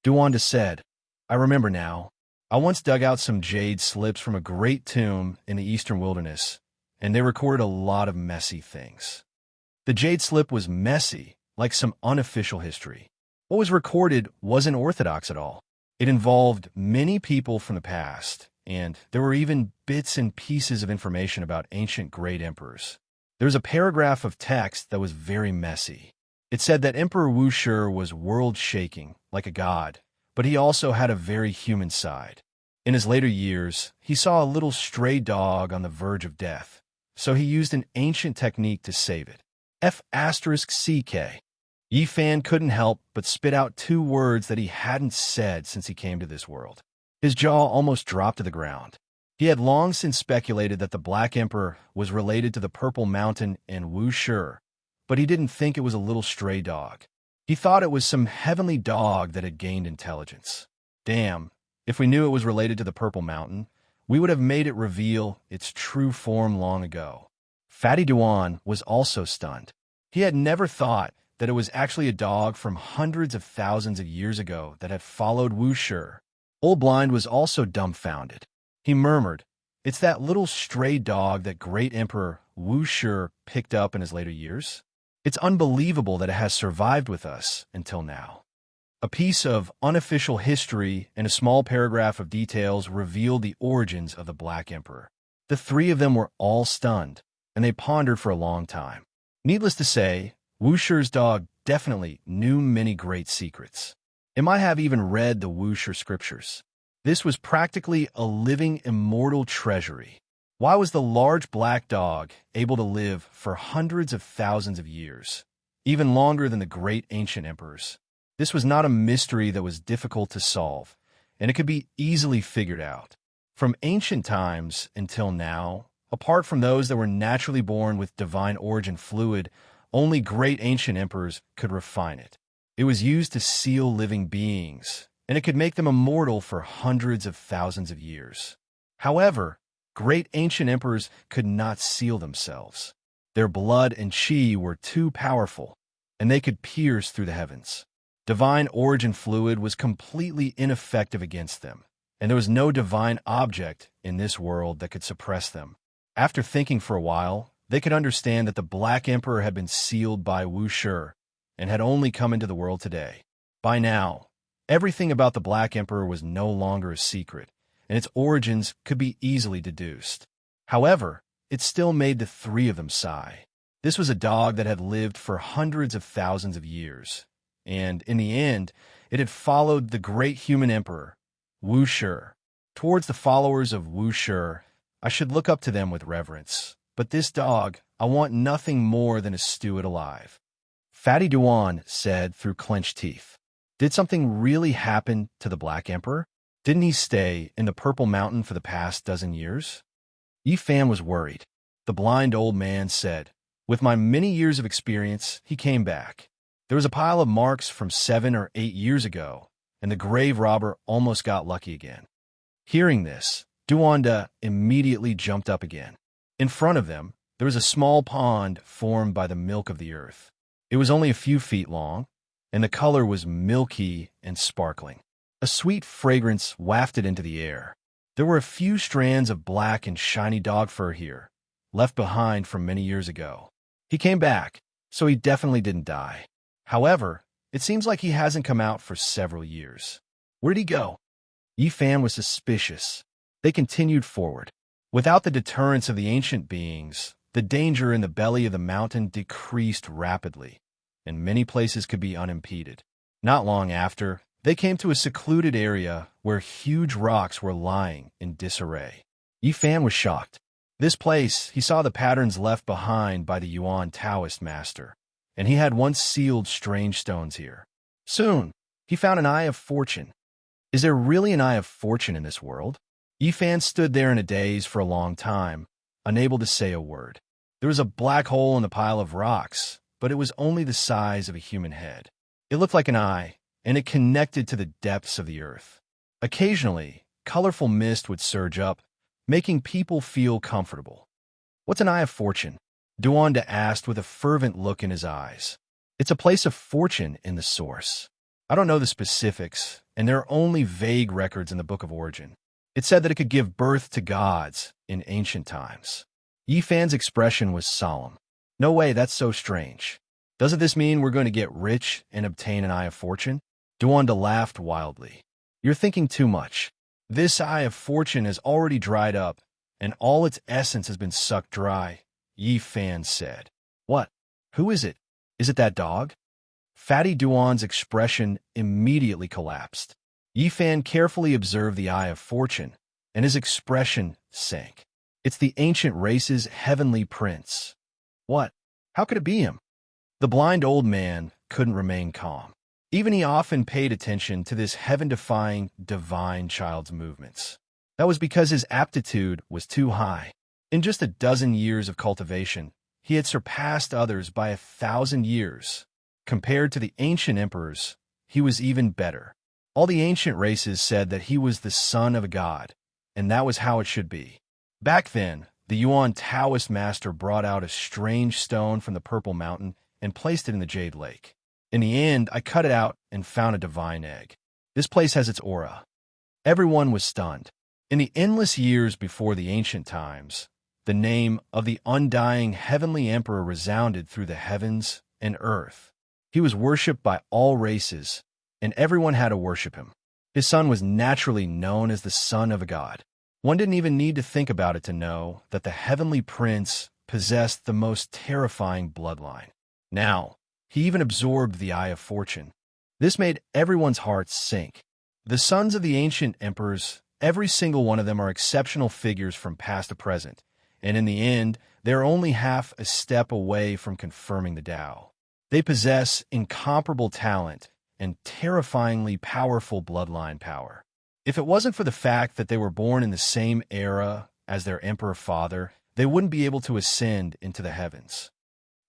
Duanda said, I remember now. I once dug out some jade slips from a great tomb in the eastern wilderness, and they recorded a lot of messy things. The jade slip was messy, like some unofficial history. What was recorded wasn't orthodox at all. It involved many people from the past, and there were even bits and pieces of information about ancient great emperors. There was a paragraph of text that was very messy. It said that Emperor Wuxia was world-shaking, like a god, but he also had a very human side. In his later years, he saw a little stray dog on the verge of death, so he used an ancient technique to save it. F***CK. Yifan couldn't help but spit out 2 words that he hadn't said since he came to this world. His jaw almost dropped to the ground. He had long since speculated that the Black Emperor was related to the Purple Mountain and Wuxia, but he didn't think it was a little stray dog. He thought it was some heavenly dog that had gained intelligence. Damn, if we knew it was related to the Purple Mountain, we would have made it reveal its true form long ago. Fatty Duan was also stunned. He had never thought that it was actually a dog from hundreds of thousands of years ago that had followed Wuxia. Old Blind was also dumbfounded. He murmured, it's that little stray dog that great Emperor Wuxia picked up in his later years. It's unbelievable that it has survived with us until now. A piece of unofficial history and a small paragraph of details revealed the origins of the Black Emperor. The 3 of them were all stunned, and they pondered for a long time. Needless to say, Wuxia's dog definitely knew many great secrets. It might have even read the Wuxia scriptures. This was practically a living immortal treasury. Why was the large black dog able to live for hundreds of thousands of years, even longer than the great ancient emperors? This was not a mystery that was difficult to solve, and it could be easily figured out. From ancient times until now, apart from those that were naturally born with divine origin fluid, only great ancient emperors could refine it. It was used to seal living beings, and it could make them immortal for hundreds of thousands of years. However, great ancient emperors could not seal themselves. Their blood and chi were too powerful, and they could pierce through the heavens. Divine origin fluid was completely ineffective against them, and there was no divine object in this world that could suppress them. After thinking for a while, they could understand that the Black Emperor had been sealed by Wuxia and had only come into the world today. By now, everything about the Black Emperor was no longer a secret, and its origins could be easily deduced. However, it still made the 3 of them sigh. This was a dog that had lived for hundreds of thousands of years, and in the end, it had followed the great human emperor, Wuxia. Towards the followers of Wuxia, I should look up to them with reverence, but this dog, I want nothing more than to stew it alive. Fatty Duan said through clenched teeth, did something really happen to the Black Emperor? Didn't he stay in the Purple Mountain for the past dozen years? Yifan was worried. The blind old man said, with my many years of experience, he came back. There was a pile of marks from 7 or 8 years ago, and the grave robber almost got lucky again. Hearing this, Duanda immediately jumped up again. In front of them, there was a small pond formed by the milk of the earth. It was only a few feet long, and the color was milky and sparkling. A sweet fragrance wafted into the air. There were a few strands of black and shiny dog fur here, left behind from many years ago. He came back, so he definitely didn't die. However, it seems like he hasn't come out for several years. Where'd he go? Yifan was suspicious. They continued forward. Without the deterrence of the ancient beings, the danger in the belly of the mountain decreased rapidly, and many places could be unimpeded. Not long after, they came to a secluded area where huge rocks were lying in disarray. Yifan was shocked. This place, he saw the patterns left behind by the Yuan Taoist master, and he had once sealed strange stones here. Soon, he found an Eye of Fortune. Is there really an Eye of Fortune in this world? Yifan stood there in a daze for a long time, unable to say a word. There was a black hole in the pile of rocks, but it was only the size of a human head. It looked like an eye, and it connected to the depths of the earth. Occasionally, colorful mist would surge up, making people feel comfortable. "What's an eye of fortune?" Duanda asked with a fervent look in his eyes. "It's a place of fortune in the source. I don't know the specifics, and there are only vague records in the Book of Origin. It said that it could give birth to gods in ancient times." Yifan's expression was solemn. "No way, that's so strange. Doesn't this mean we're going to get rich and obtain an eye of fortune?" Duanda laughed wildly. "You're thinking too much. This eye of fortune has already dried up, and all its essence has been sucked dry," Yifan said. "What? Who is it? Is it that dog?" Fatty Duan's expression immediately collapsed. Yifan carefully observed the eye of fortune, and his expression sank. "It's the ancient race's heavenly prince." "What? How could it be him?" The blind old man couldn't remain calm. Even he often paid attention to this heaven-defying, divine child's movements. That was because his aptitude was too high. In just a dozen years of cultivation, he had surpassed others by 1,000 years. Compared to the ancient emperors, he was even better. All the ancient races said that he was the son of a god, and that was how it should be. Back then, the Yuan Taoist master brought out a strange stone from the Purple Mountain and placed it in the Jade Lake. In the end, I cut it out and found a divine egg. This place has its aura. Everyone was stunned. In the endless years before the ancient times, the name of the undying heavenly emperor resounded through the heavens and earth. He was worshipped by all races, and everyone had to worship him. His son was naturally known as the son of a god. One didn't even need to think about it to know that the heavenly prince possessed the most terrifying bloodline. Now, he even absorbed the eye of fortune. This made everyone's hearts sink. The sons of the ancient emperors, every single one of them are exceptional figures from past to present, and in the end, they're only half a step away from confirming the Tao. They possess incomparable talent and terrifyingly powerful bloodline power. If it wasn't for the fact that they were born in the same era as their emperor father, they wouldn't be able to ascend into the heavens.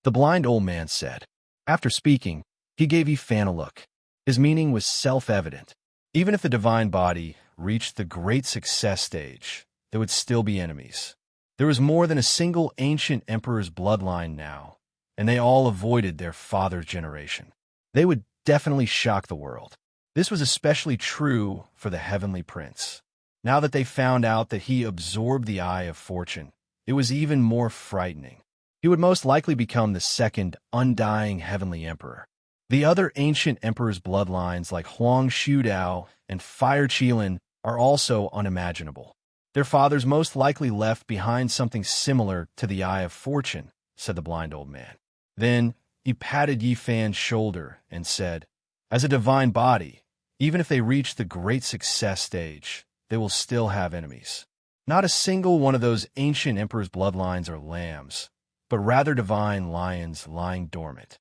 The blind old man said. After speaking, he gave Yifan a look. His meaning was self-evident. Even if the divine body reached the great success stage, there would still be enemies. There was more than a single ancient emperor's bloodline now, and they all avoided their father's generation. They would definitely shock the world. This was especially true for the heavenly prince. Now that they found out that he absorbed the eye of fortune, it was even more frightening. He would most likely become the second undying heavenly emperor. The other ancient emperors' bloodlines like Huang Shudao and Fire Qilin are also unimaginable. Their fathers most likely left behind something similar to the eye of fortune, said the blind old man. Then he patted Yifan's shoulder and said, "As a divine body, even if they reach the great success stage, they will still have enemies. Not a single one of those ancient emperors' bloodlines are lambs, but rather divine lions lying dormant."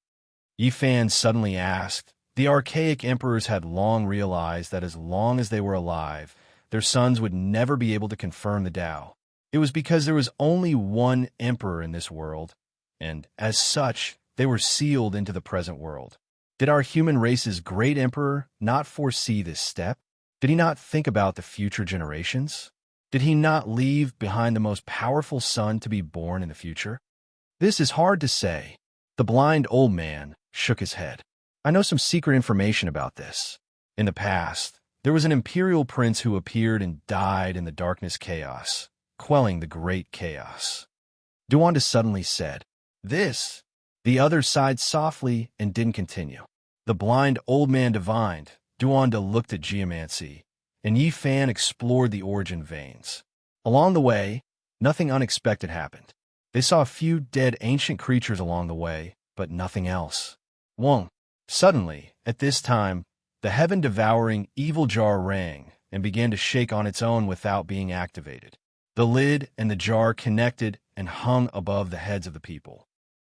Yifan suddenly asked. The archaic emperors had long realized that as long as they were alive, their sons would never be able to confirm the Tao. It was because there was only one emperor in this world, and as such, they were sealed into the present world. Did our human race's great emperor not foresee this step? Did he not think about the future generations? Did he not leave behind the most powerful son to be born in the future? This is hard to say. The blind old man shook his head. I know some secret information about this. In the past, there was an imperial prince who appeared and died in the darkness chaos, quelling the great chaos. Duanda suddenly said, "This." The other sighed softly and didn't continue. The blind old man divined. Duanda looked at geomancy, and Yifan explored the origin veins. Along the way, nothing unexpected happened. They saw a few dead ancient creatures along the way, but nothing else. Wong. Suddenly, at this time, the heaven-devouring evil jar rang and began to shake on its own without being activated. The lid and the jar connected and hung above the heads of the people.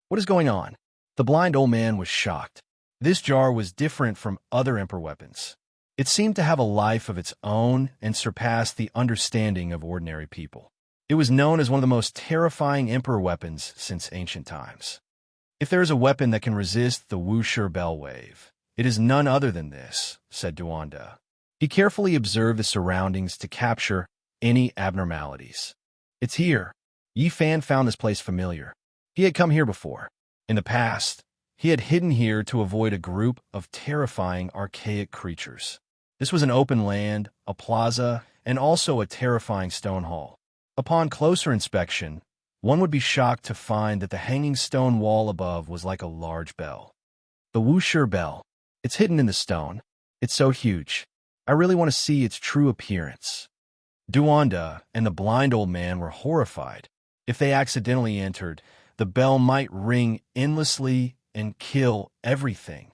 What is going on? The blind old man was shocked. This jar was different from other emperor weapons. It seemed to have a life of its own and surpassed the understanding of ordinary people. It was known as one of the most terrifying emperor weapons since ancient times. If there is a weapon that can resist the Wuxia bell wave, it is none other than this, said Duanda. He carefully observed the surroundings to capture any abnormalities. It's here. Yi Fan found this place familiar. He had come here before. In the past, he had hidden here to avoid a group of terrifying archaic creatures. This was an open land, a plaza, and also a terrifying stone hall. Upon closer inspection, one would be shocked to find that the hanging stone wall above was like a large bell. The Wuxia bell. It's hidden in the stone. It's so huge. I really want to see its true appearance. Duanda and the blind old man were horrified. If they accidentally entered, the bell might ring endlessly and kill everything.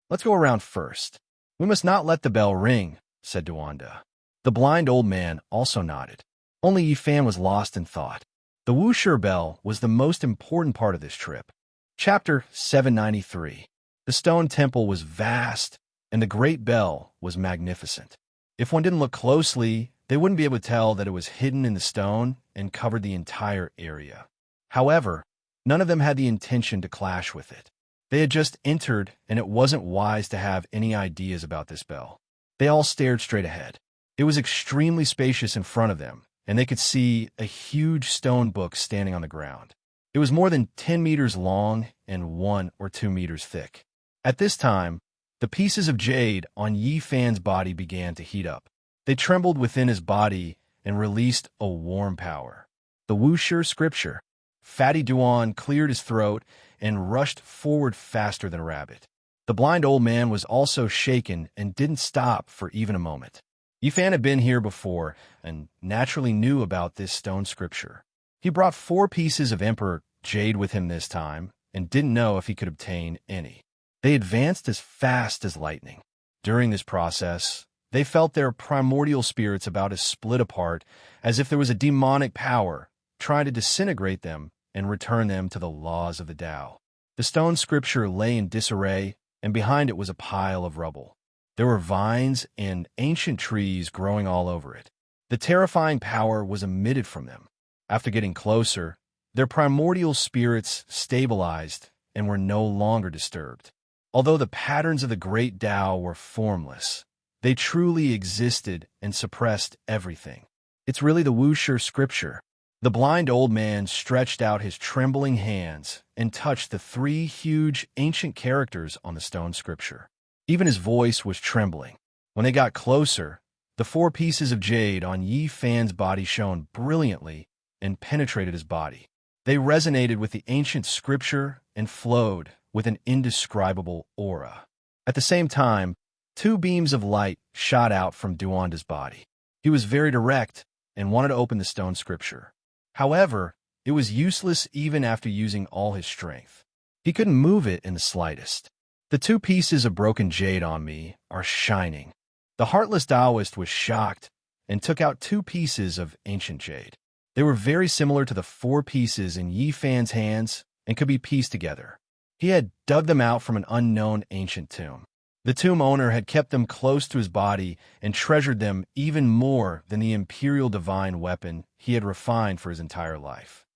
Let's go around first. We must not let the bell ring, said Duanda. The blind old man also nodded. Only Yi Fan was lost in thought. The Wuxia bell was the most important part of this trip. Chapter 793. The stone temple was vast, and the great bell was magnificent. If one didn't look closely, they wouldn't be able to tell that it was hidden in the stone and covered the entire area. However, none of them had the intention to clash with it. They had just entered, and it wasn't wise to have any ideas about this bell. They all stared straight ahead. It was extremely spacious in front of them, and they could see a huge stone book standing on the ground. It was more than 10 meters long and 1 or 2 meters thick. At this time, the pieces of jade on Yi Fan's body began to heat up. They trembled within his body and released a warm power. The Wuxia scripture. Fatty Duan cleared his throat and rushed forward faster than a rabbit. The blind old man was also shaken and didn't stop for even a moment. Yi Fan had been here before and naturally knew about this stone scripture. He brought 4 pieces of emperor jade with him this time and didn't know if he could obtain any. They advanced as fast as lightning. During this process, they felt their primordial spirits about to split apart as if there was a demonic power trying to disintegrate them and return them to the laws of the Tao. The stone scripture lay in disarray, and behind it was a pile of rubble. There were vines and ancient trees growing all over it. The terrifying power was emitted from them. After getting closer, their primordial spirits stabilized and were no longer disturbed. Although the patterns of the great Tao were formless, they truly existed and suppressed everything. It's really the Wuxia scripture. The blind old man stretched out his trembling hands and touched the 3 huge ancient characters on the stone scripture. Even his voice was trembling. When they got closer, the 4 pieces of jade on Yi Fan's body shone brilliantly and penetrated his body. They resonated with the ancient scripture and flowed with an indescribable aura. At the same time, 2 beams of light shot out from Duanda's body. He was very direct and wanted to open the stone scripture. However, it was useless even after using all his strength. He couldn't move it in the slightest. The 2 pieces of broken jade on me are shining. The heartless Taoist was shocked and took out 2 pieces of ancient jade. They were very similar to the 4 pieces in Yi Fan's hands and could be pieced together. He had dug them out from an unknown ancient tomb. The tomb owner had kept them close to his body and treasured them even more than the imperial divine weapon he had refined for his entire life.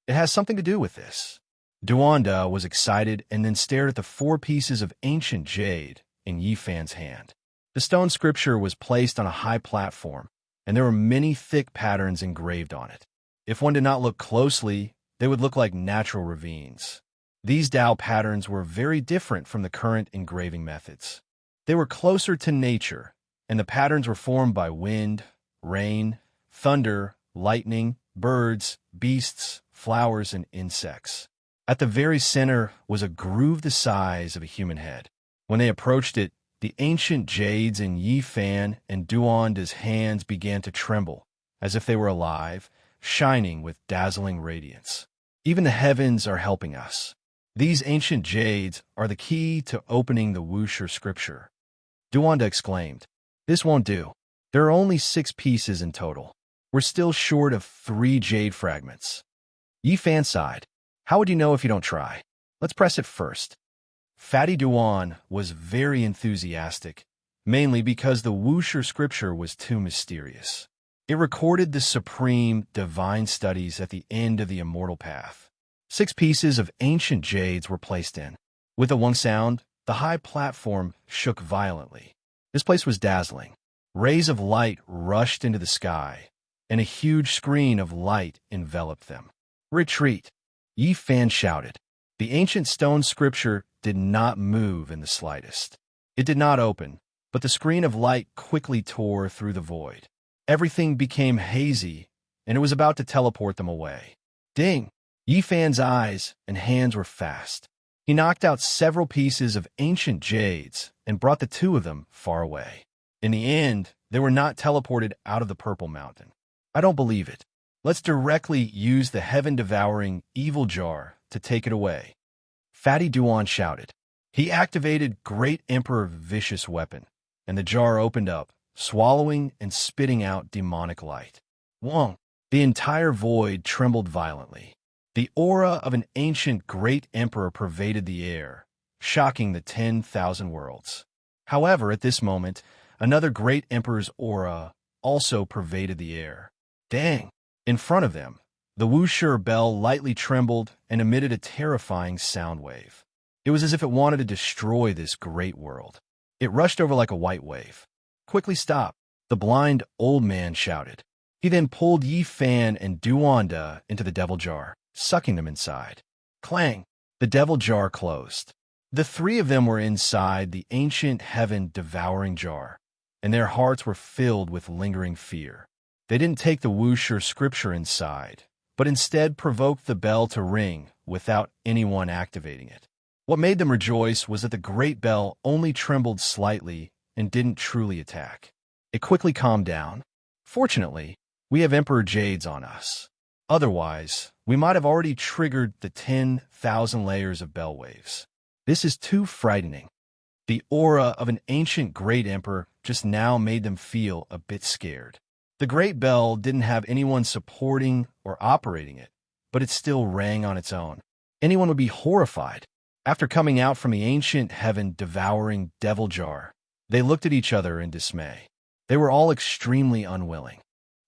It has something to do with this. Duanda was excited and then stared at the 4 pieces of ancient jade in Yi Fan's hand. The stone scripture was placed on a high platform, and there were many thick patterns engraved on it. If one did not look closely, they would look like natural ravines. These Tao patterns were very different from the current engraving methods. They were closer to nature, and the patterns were formed by wind, rain, thunder, lightning, birds, beasts, flowers, and insects. At the very center was a groove the size of a human head. When they approached it, the ancient jades in Yi Fan and Duanda's hands began to tremble, as if they were alive, shining with dazzling radiance. Even the heavens are helping us. These ancient jades are the key to opening the Wuxia scripture. Duanda exclaimed, "This won't do. There are only 6 pieces in total. We're still short of 3 jade fragments." Yi Fan sighed. "How would you know if you don't try? Let's press it first." Fatty Duan was very enthusiastic, mainly because the Wuxia scripture was too mysterious. It recorded the supreme divine studies at the end of the immortal path. 6 pieces of ancient jades were placed in. With a one sound, the high platform shook violently. This place was dazzling. Rays of light rushed into the sky, and a huge screen of light enveloped them. "Retreat!" Yi Fan shouted. The ancient stone scripture did not move in the slightest. It did not open, but the screen of light quickly tore through the void. Everything became hazy, and it was about to teleport them away. Ding! Yi Fan's eyes and hands were fast. He knocked out several pieces of ancient jades and brought the 2 of them far away. In the end, they were not teleported out of the Purple Mountain. I don't believe it. Let's directly use the heaven-devouring evil jar to take it away. Fatty Duan shouted. He activated Great Emperor Vicious Weapon, and the jar opened up, swallowing and spitting out demonic light. Wong! The entire void trembled violently. The aura of an ancient great emperor pervaded the air, shocking the 10,000 worlds. However, at this moment, another great emperor's aura also pervaded the air. Dang! In front of them, the Wushur bell lightly trembled and emitted a terrifying sound wave. It was as if it wanted to destroy this great world. It rushed over like a white wave. "Quickly stop!" the blind old man shouted. He then pulled Yi Fan and Duanda into the devil jar, sucking them inside. Clang! The devil jar closed. The 3 of them were inside the ancient heaven-devouring jar, and their hearts were filled with lingering fear. They didn't take the Wushur scripture inside, but instead provoked the bell to ring without anyone activating it. What made them rejoice was that the great bell only trembled slightly and didn't truly attack. It quickly calmed down. Fortunately, we have Emperor Jades on us. Otherwise, we might have already triggered the 10,000 layers of bell waves. This is too frightening. The aura of an ancient great emperor just now made them feel a bit scared. The great bell didn't have anyone supporting or operating it, but it still rang on its own. Anyone would be horrified. After coming out from the ancient heaven-devouring devil jar, they looked at each other in dismay. They were all extremely unwilling.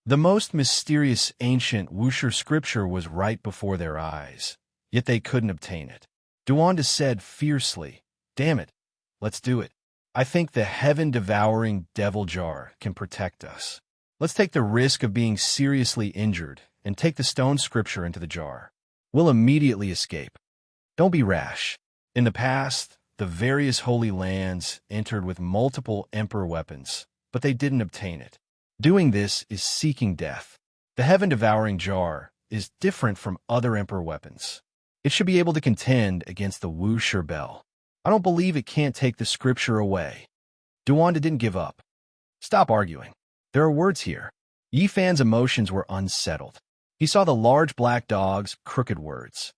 The most mysterious ancient Wushur scripture was right before their eyes, yet they couldn't obtain it. Duanda said fiercely, "Damn it, let's do it. I think the heaven-devouring devil jar can protect us. Let's take the risk of being seriously injured and take the stone scripture into the jar. We'll immediately escape. Don't be rash. In the past, the various holy lands entered with multiple emperor weapons, but they didn't obtain it. Doing this is seeking death. The heaven-devouring jar is different from other emperor weapons. It should be able to contend against the Wushur bell. I don't believe it can't take the scripture away." Duanda didn't give up. "Stop arguing. There are words here." Yi Fan's emotions were unsettled. He saw the large black dog's crooked words.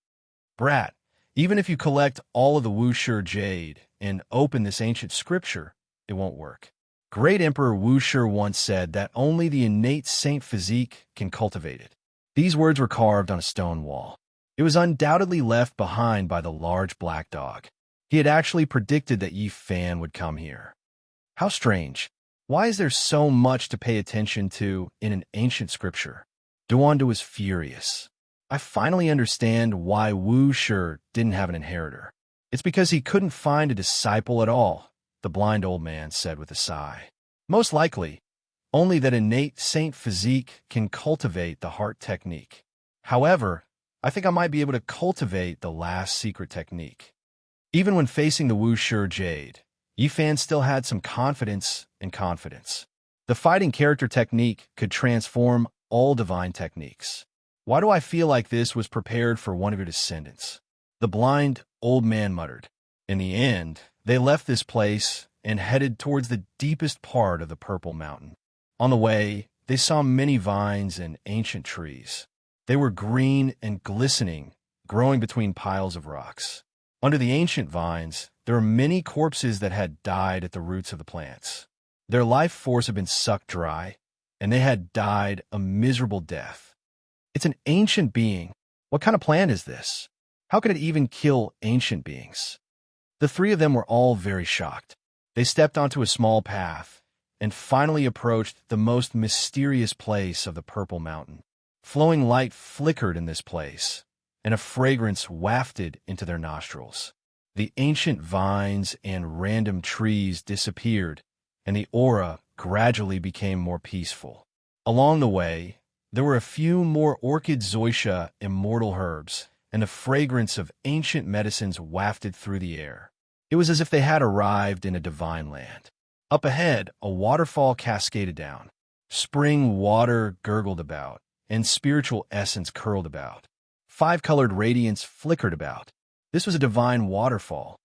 "Brat, even if you collect all of the Wushur jade and open this ancient scripture, it won't work. Great Emperor Wushur once said that only the innate saint physique can cultivate it." These words were carved on a stone wall. It was undoubtedly left behind by the large black dog. He had actually predicted that Yi Fan would come here. How strange. Why is there so much to pay attention to in an ancient scripture? Duanda was furious. "I finally understand why Wushur didn't have an inheritor. It's because he couldn't find a disciple at all," the blind old man said with a sigh. "Most likely, only that innate saint physique can cultivate the heart technique. However, I think I might be able to cultivate the last secret technique." Even when facing the Wushur jade, Yi Fan still had some confidence and confidence. The fighting character technique could transform all divine techniques. "Why do I feel like this was prepared for one of your descendants?" the blind old man muttered. In the end, they left this place and headed towards the deepest part of the Purple Mountain. On the way, they saw many vines and ancient trees. They were green and glistening, growing between piles of rocks. Under the ancient vines, there were many corpses that had died at the roots of the plants. Their life force had been sucked dry, and they had died a miserable death. "It's an ancient being. What kind of plant is this? How could it even kill ancient beings?" The 3 of them were all very shocked. They stepped onto a small path, and finally approached the most mysterious place of the Purple Mountain. Flowing light flickered in this place, and a fragrance wafted into their nostrils. The ancient vines and random trees disappeared, and the aura gradually became more peaceful. Along the way, there were a few more orchid zoysia immortal herbs, and the fragrance of ancient medicines wafted through the air. It was as if they had arrived in a divine land. Up ahead, a waterfall cascaded down. Spring water gurgled about, and spiritual essence curled about. Five-colored radiance flickered about. This was a divine waterfall,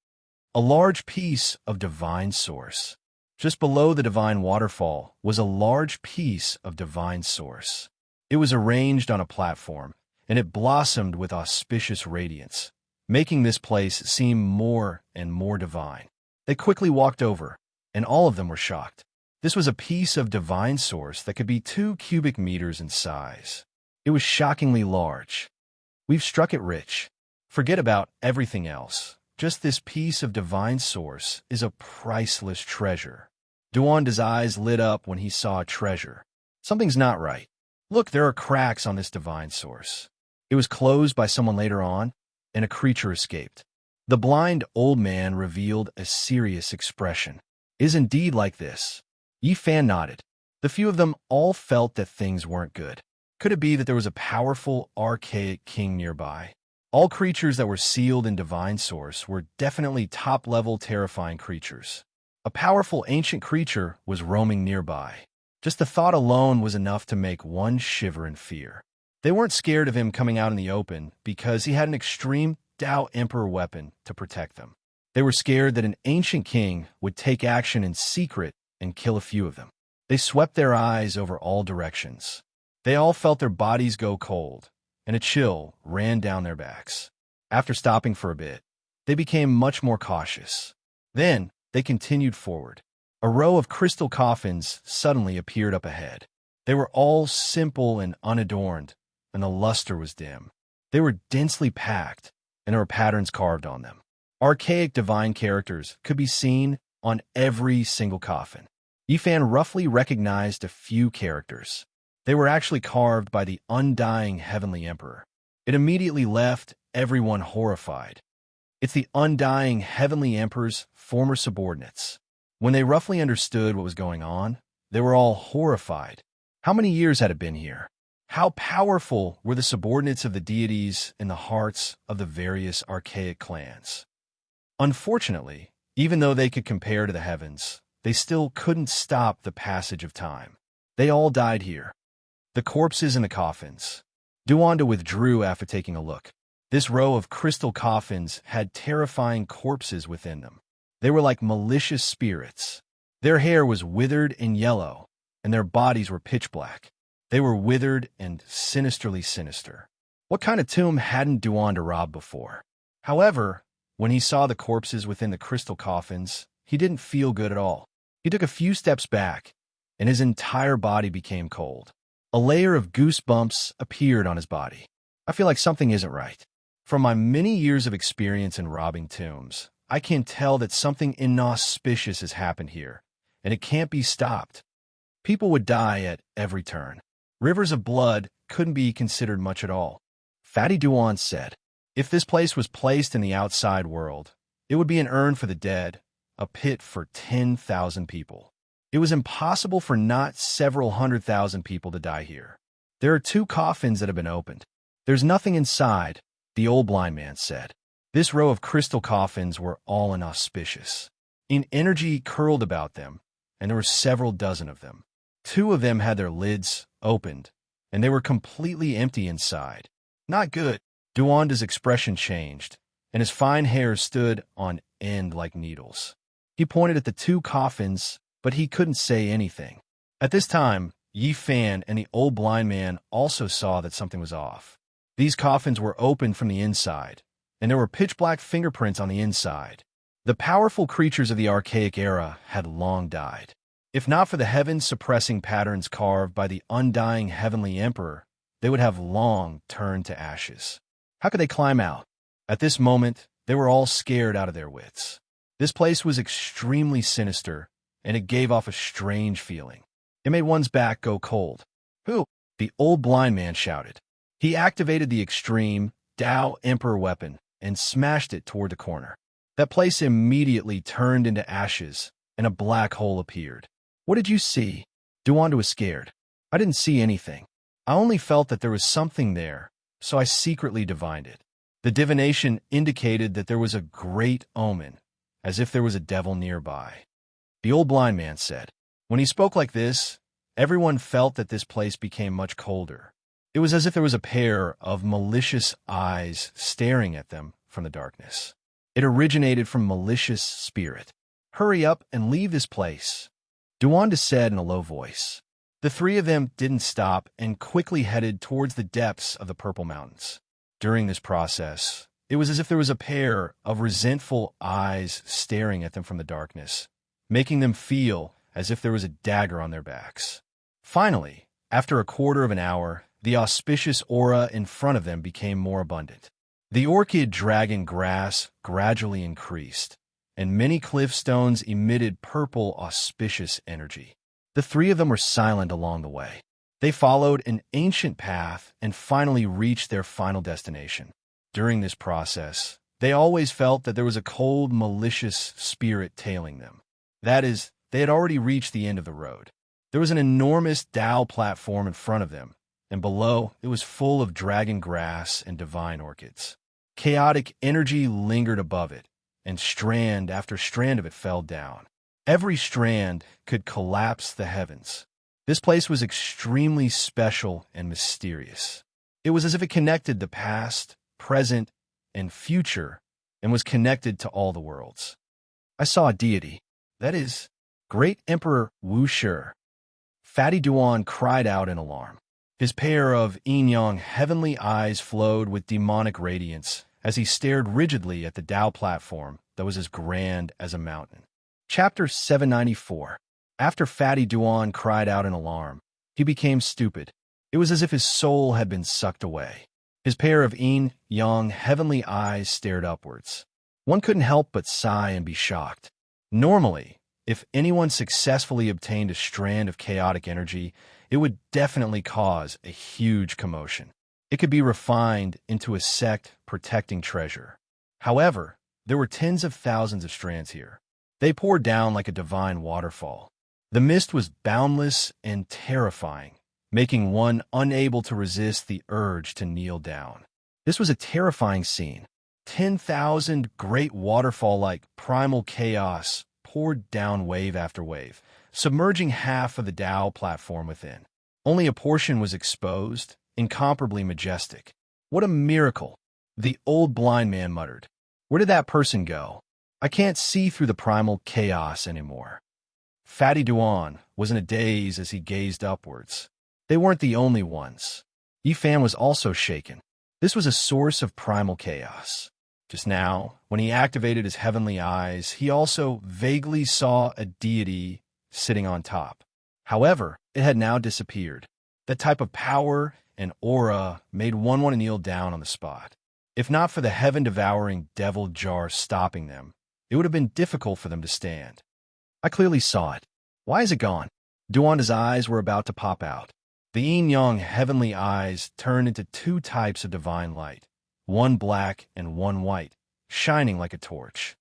a large piece of divine source. Just below the divine waterfall was a large piece of divine source. It was arranged on a platform, and it blossomed with auspicious radiance, making this place seem more and more divine. They quickly walked over, and all of them were shocked. This was a piece of divine source that could be 2 cubic meters in size. It was shockingly large. We've struck it rich. Forget about everything else. Just this piece of divine source is a priceless treasure. Duanda's eyes lit up when he saw a treasure. Something's not right. Look, there are cracks on this divine source. It was closed by someone later on, and a creature escaped. The blind old man revealed a serious expression. Is indeed like this. Yi Fan nodded. The few of them all felt that things weren't good. Could it be that there was a powerful, archaic king nearby? All creatures that were sealed in divine source were definitely top-level terrifying creatures. A powerful ancient creature was roaming nearby. Just the thought alone was enough to make one shiver in fear. They weren't scared of him coming out in the open because he had an extreme Tao Emperor weapon to protect them. They were scared that an ancient king would take action in secret and kill a few of them. They swept their eyes over all directions. They all felt their bodies go cold, and a chill ran down their backs. After stopping for a bit, they became much more cautious. Then they continued forward. A row of crystal coffins suddenly appeared up ahead. They were all simple and unadorned, and the luster was dim. They were densely packed, and there were patterns carved on them. Archaic divine characters could be seen on every single coffin. Yi Fan roughly recognized a few characters. They were actually carved by the undying Heavenly Emperor. It immediately left everyone horrified. It's the undying Heavenly Emperor's former subordinates. When they roughly understood what was going on, they were all horrified. How many years had it been here? How powerful were the subordinates of the deities in the hearts of the various archaic clans? Unfortunately, even though they could compare to the heavens, they still couldn't stop the passage of time. They all died here. The corpses in the coffins. Duanda withdrew after taking a look. This row of crystal coffins had terrifying corpses within them. They were like malicious spirits. Their hair was withered and yellow, and their bodies were pitch black. They were withered and sinisterly sinister. What kind of tomb hadn't Duanda robbed before? However, when he saw the corpses within the crystal coffins, he didn't feel good at all. He took a few steps back, and his entire body became cold. A layer of goosebumps appeared on his body. I feel like something isn't right. From my many years of experience in robbing tombs, I can tell that something inauspicious has happened here, and it can't be stopped. People would die at every turn. Rivers of blood couldn't be considered much at all. Fatty Duan said, if this place was placed in the outside world, it would be an urn for the dead, a pit for 10,000 people. It was impossible for not several 100,000 people to die here. There are 2 coffins that have been opened. There's nothing inside, the old blind man said. This row of crystal coffins were all inauspicious. An energy curled about them, and there were several dozen of them. 2 of them had their lids opened, and they were completely empty inside. Not good. Duanda's expression changed, and his fine hair stood on end like needles. He pointed at the 2 coffins, but he couldn't say anything. At this time, Yi Fan and the old blind man also saw that something was off. These coffins were opened from the inside, and there were pitch-black fingerprints on the inside. The powerful creatures of the archaic era had long died. If not for the heaven-suppressing patterns carved by the undying Heavenly Emperor, they would have long turned to ashes. How could they climb out? At this moment, they were all scared out of their wits. This place was extremely sinister, and it gave off a strange feeling. It made one's back go cold. Who? The old blind man shouted. He activated the extreme Tao Emperor weapon and smashed it toward the corner. That place immediately turned into ashes, and a black hole appeared. What did you see? Duwanda was scared. I didn't see anything. I only felt that there was something there, so I secretly divined it. The divination indicated that there was a great omen, as if there was a devil nearby. The old blind man said. When he spoke like this, everyone felt that this place became much colder. It was as if there was a pair of malicious eyes staring at them from the darkness. It originated from malicious spirit. Hurry up and leave this place, Duwanda said in a low voice. The three of them didn't stop and quickly headed towards the depths of the Purple Mountains. During this process, it was as if there was a pair of resentful eyes staring at them from the darkness, making them feel as if there was a dagger on their backs. Finally, after a quarter of an hour, the auspicious aura in front of them became more abundant. The orchid dragon grass gradually increased, and many cliff stones emitted purple auspicious energy. The three of them were silent along the way. They followed an ancient path and finally reached their final destination. During this process, they always felt that there was a cold, malicious spirit tailing them. That is, they had already reached the end of the road. There was an enormous Tao platform in front of them, and below it was full of dragon grass and divine orchids. Chaotic energy lingered above it, and strand after strand of it fell down. Every strand could collapse the heavens. This place was extremely special and mysterious. It was as if it connected the past, present, and future, and was connected to all the worlds. I saw a deity, that is, Great Emperor Wu Shi. Fatty Duan cried out in alarm. His pair of yin-yang heavenly eyes flowed with demonic radiance as he stared rigidly at the Tao platform that was as grand as a mountain. Chapter 794. After Fatty Duan cried out in alarm, he became stupid. It was as if his soul had been sucked away. His pair of yin-yang heavenly eyes stared upwards. One couldn't help but sigh and be shocked. Normally, if anyone successfully obtained a strand of chaotic energy, it would definitely cause a huge commotion. It could be refined into a sect protecting treasure. However, there were tens of thousands of strands here. They poured down like a divine waterfall. The mist was boundless and terrifying, making one unable to resist the urge to kneel down. This was a terrifying scene. 10,000 great waterfall-like primal chaos poured down wave after wave, submerging half of the Tao platform within. Only a portion was exposed, incomparably majestic. What a miracle! The old blind man muttered. Where did that person go? I can't see through the primal chaos anymore. Fatty Duan was in a daze as he gazed upwards. They weren't the only ones. Yifan was also shaken. This was a source of primal chaos. Just now, when he activated his heavenly eyes, he also vaguely saw a deity sitting on top. However, it had now disappeared. That type of power and aura made one want to kneel down on the spot. If not for the heaven-devouring devil jar stopping them, it would have been difficult for them to stand. I clearly saw it. Why is it gone? Duanda's eyes were about to pop out. The yin-yang heavenly eyes turned into two types of divine light, one black and one white, shining like a torch.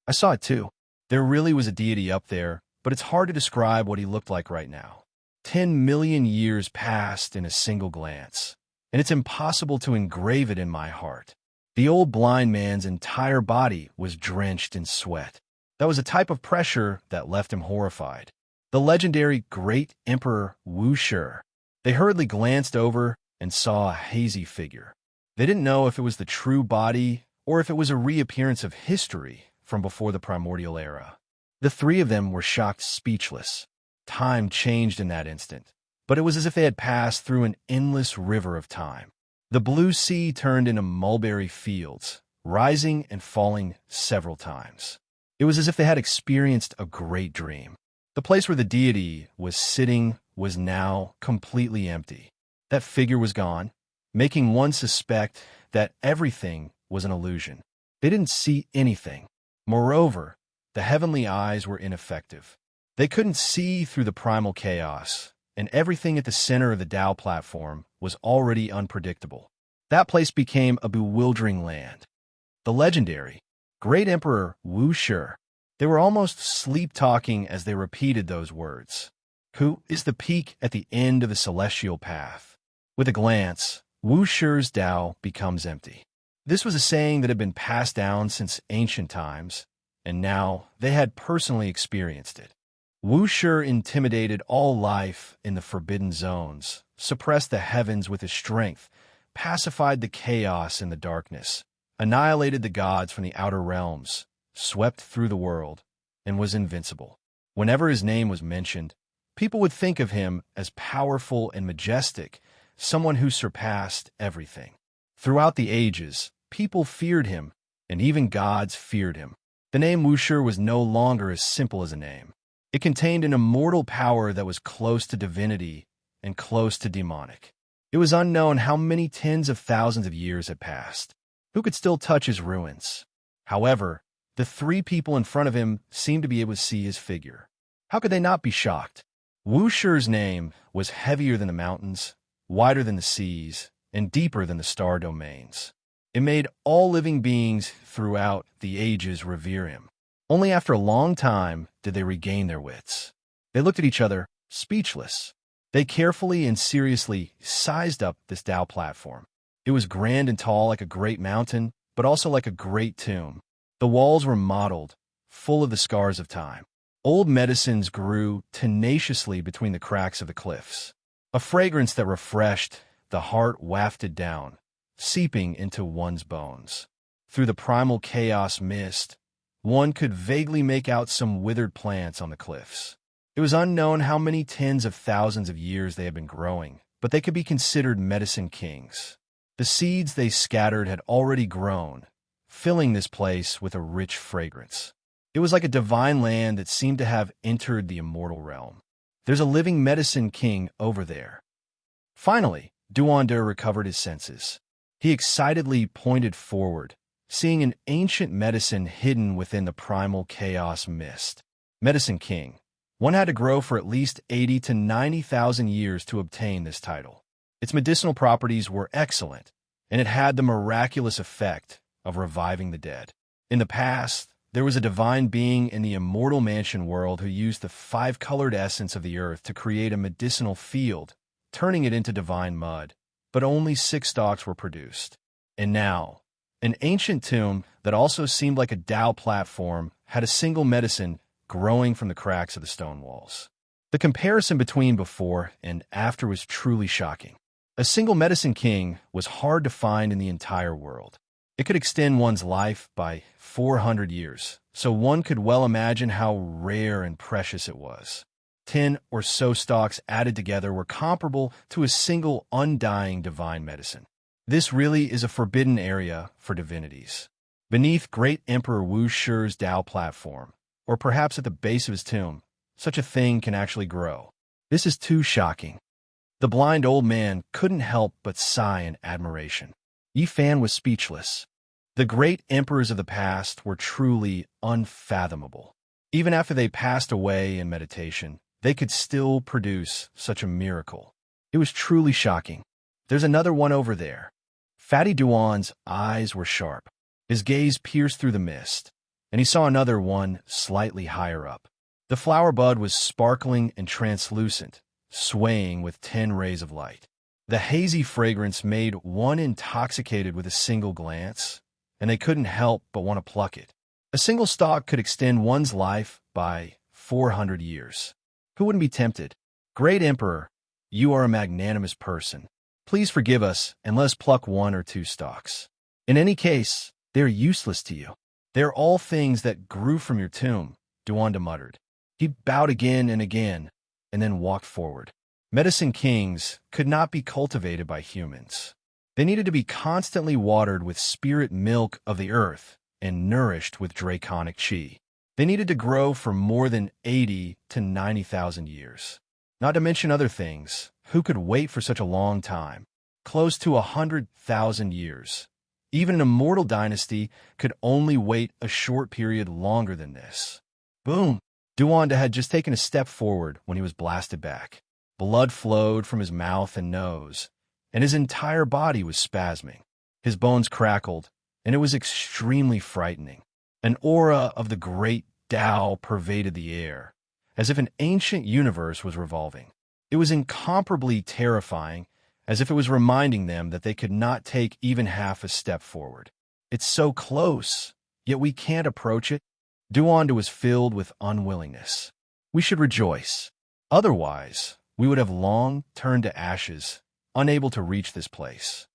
I saw it too. There really was a deity up there, but it's hard to describe what he looked like right now. 10 million years passed in a single glance, and it's impossible to engrave it in my heart. The old blind man's entire body was drenched in sweat. That was a type of pressure that left him horrified. The legendary Great Emperor Wu Shi. They hurriedly glanced over and saw a hazy figure. They didn't know if it was the true body or if it was a reappearance of history from before the primordial era. The three of them were shocked speechless. Time changed in that instant, but it was as if they had passed through an endless river of time. The blue sea turned into mulberry fields, rising and falling several times. It was as if they had experienced a great dream. The place where the deity was sitting was now completely empty. That figure was gone, making one suspect that everything was an illusion. They didn't see anything. Moreover, the heavenly eyes were ineffective. They couldn't see through the primal chaos, and everything at the center of the Tao platform was already unpredictable. That place became a bewildering land. The legendary Great Emperor Wu Shi. They were almost sleep-talking as they repeated those words. Who is the peak at the end of the celestial path? With a glance, Wu Shi's Tao becomes empty. This was a saying that had been passed down since ancient times, and now they had personally experienced it. Wu Shi intimidated all life in the forbidden zones, suppressed the heavens with his strength, pacified the chaos in the darkness, annihilated the gods from the outer realms, swept through the world, and was invincible. Whenever his name was mentioned, people would think of him as powerful and majestic, someone who surpassed everything. Throughout the ages, people feared him, and even gods feared him. The name Wu Shi was no longer as simple as a name. It contained an immortal power that was close to divinity and close to demonic. It was unknown how many tens of thousands of years had passed. Who could still touch his ruins? However, the three people in front of him seemed to be able to see his figure. How could they not be shocked? Wu Shi's name was heavier than the mountains, wider than the seas, and deeper than the star domains. It made all living beings throughout the ages revere him. Only after a long time did they regain their wits. They looked at each other, speechless. They carefully and seriously sized up this Tao platform. It was grand and tall like a great mountain, but also like a great tomb. The walls were mottled, full of the scars of time. Old medicines grew tenaciously between the cracks of the cliffs. A fragrance that refreshed the heart wafted down, seeping into one's bones. Through the primal chaos mist, one could vaguely make out some withered plants on the cliffs. It was unknown how many tens of thousands of years they had been growing, but they could be considered medicine kings. The seeds they scattered had already grown, filling this place with a rich fragrance. It was like a divine land that seemed to have entered the immortal realm. There's a living medicine king over there. Finally, Duander recovered his senses. He excitedly pointed forward, seeing an ancient medicine hidden within the primal chaos mist. Medicine King. One had to grow for at least 80 to 90,000 years to obtain this title. Its medicinal properties were excellent, and it had the miraculous effect of reviving the dead. In the past, there was a divine being in the immortal mansion world who used the five-colored essence of the earth to create a medicinal field, turning it into divine mud, but only 6 stalks were produced. And now, an ancient tomb that also seemed like a Tao platform had a single medicine growing from the cracks of the stone walls. The comparison between before and after was truly shocking. A single medicine king was hard to find in the entire world. It could extend one's life by 400 years, so one could well imagine how rare and precious it was. 10 or so stalks added together were comparable to a single undying divine medicine. This really is a forbidden area for divinities. Beneath Great Emperor Wu Shi's Tao platform, or perhaps at the base of his tomb, such a thing can actually grow. This is too shocking. The blind old man couldn't help but sigh in admiration. Yi Fan was speechless. The great emperors of the past were truly unfathomable. Even after they passed away in meditation, they could still produce such a miracle. It was truly shocking. There's another one over there. Fatty Duan's eyes were sharp. His gaze pierced through the mist, and he saw another one slightly higher up. The flower bud was sparkling and translucent, swaying with 10 rays of light. The hazy fragrance made one intoxicated with a single glance, and they couldn't help but want to pluck it. A single stalk could extend one's life by 400 years. Who wouldn't be tempted? Great Emperor, you are a magnanimous person. Please forgive us and let us pluck 1 or 2 stalks. In any case, they are useless to you. They are all things that grew from your tomb, Duanda muttered. He bowed again and again, and then walked forward. Medicine kings could not be cultivated by humans. They needed to be constantly watered with spirit milk of the earth and nourished with draconic chi. They needed to grow for more than 80 to 90,000 years. Not to mention other things, who could wait for such a long time? Close to 100,000 years. Even an immortal dynasty could only wait a short period longer than this. Boom! Duanda had just taken a step forward when he was blasted back. Blood flowed from his mouth and nose, and his entire body was spasming. His bones crackled, and it was extremely frightening. An aura of the great Tao pervaded the air, as if an ancient universe was revolving. It was incomparably terrifying, as if it was reminding them that they could not take even half a step forward. It's so close, yet we can't approach it. Duanda was filled with unwillingness. We should rejoice. Otherwise, we would have long turned to ashes, unable to reach this place.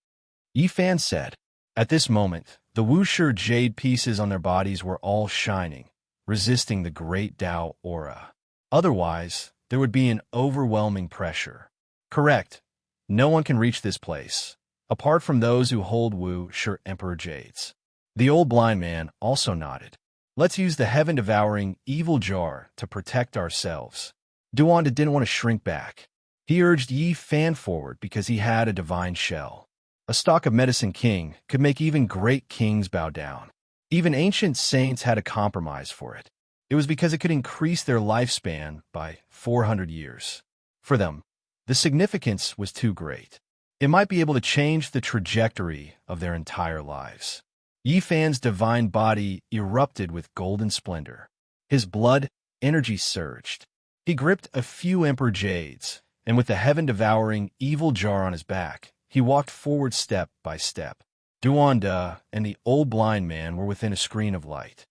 Yifan said. At this moment, the Wuxia jade pieces on their bodies were all shining, resisting the great Tao aura. Otherwise, there would be an overwhelming pressure. Correct. No one can reach this place, apart from those who hold Wuxia Emperor Jades. The old blind man also nodded. Let's use the heaven-devouring evil jar to protect ourselves. Duanda didn't want to shrink back. He urged Yi Fan forward because he had a divine shell. A stock of Medicine King could make even great kings bow down. Even ancient saints had a compromise for it. It was because it could increase their lifespan by 400 years. For them, the significance was too great. It might be able to change the trajectory of their entire lives. Yi Fan's divine body erupted with golden splendor. His blood energy surged. He gripped a few Emperor Jades, and with the heaven-devouring evil jar on his back, he walked forward step by step. Duanda and the old blind man were within a screen of light.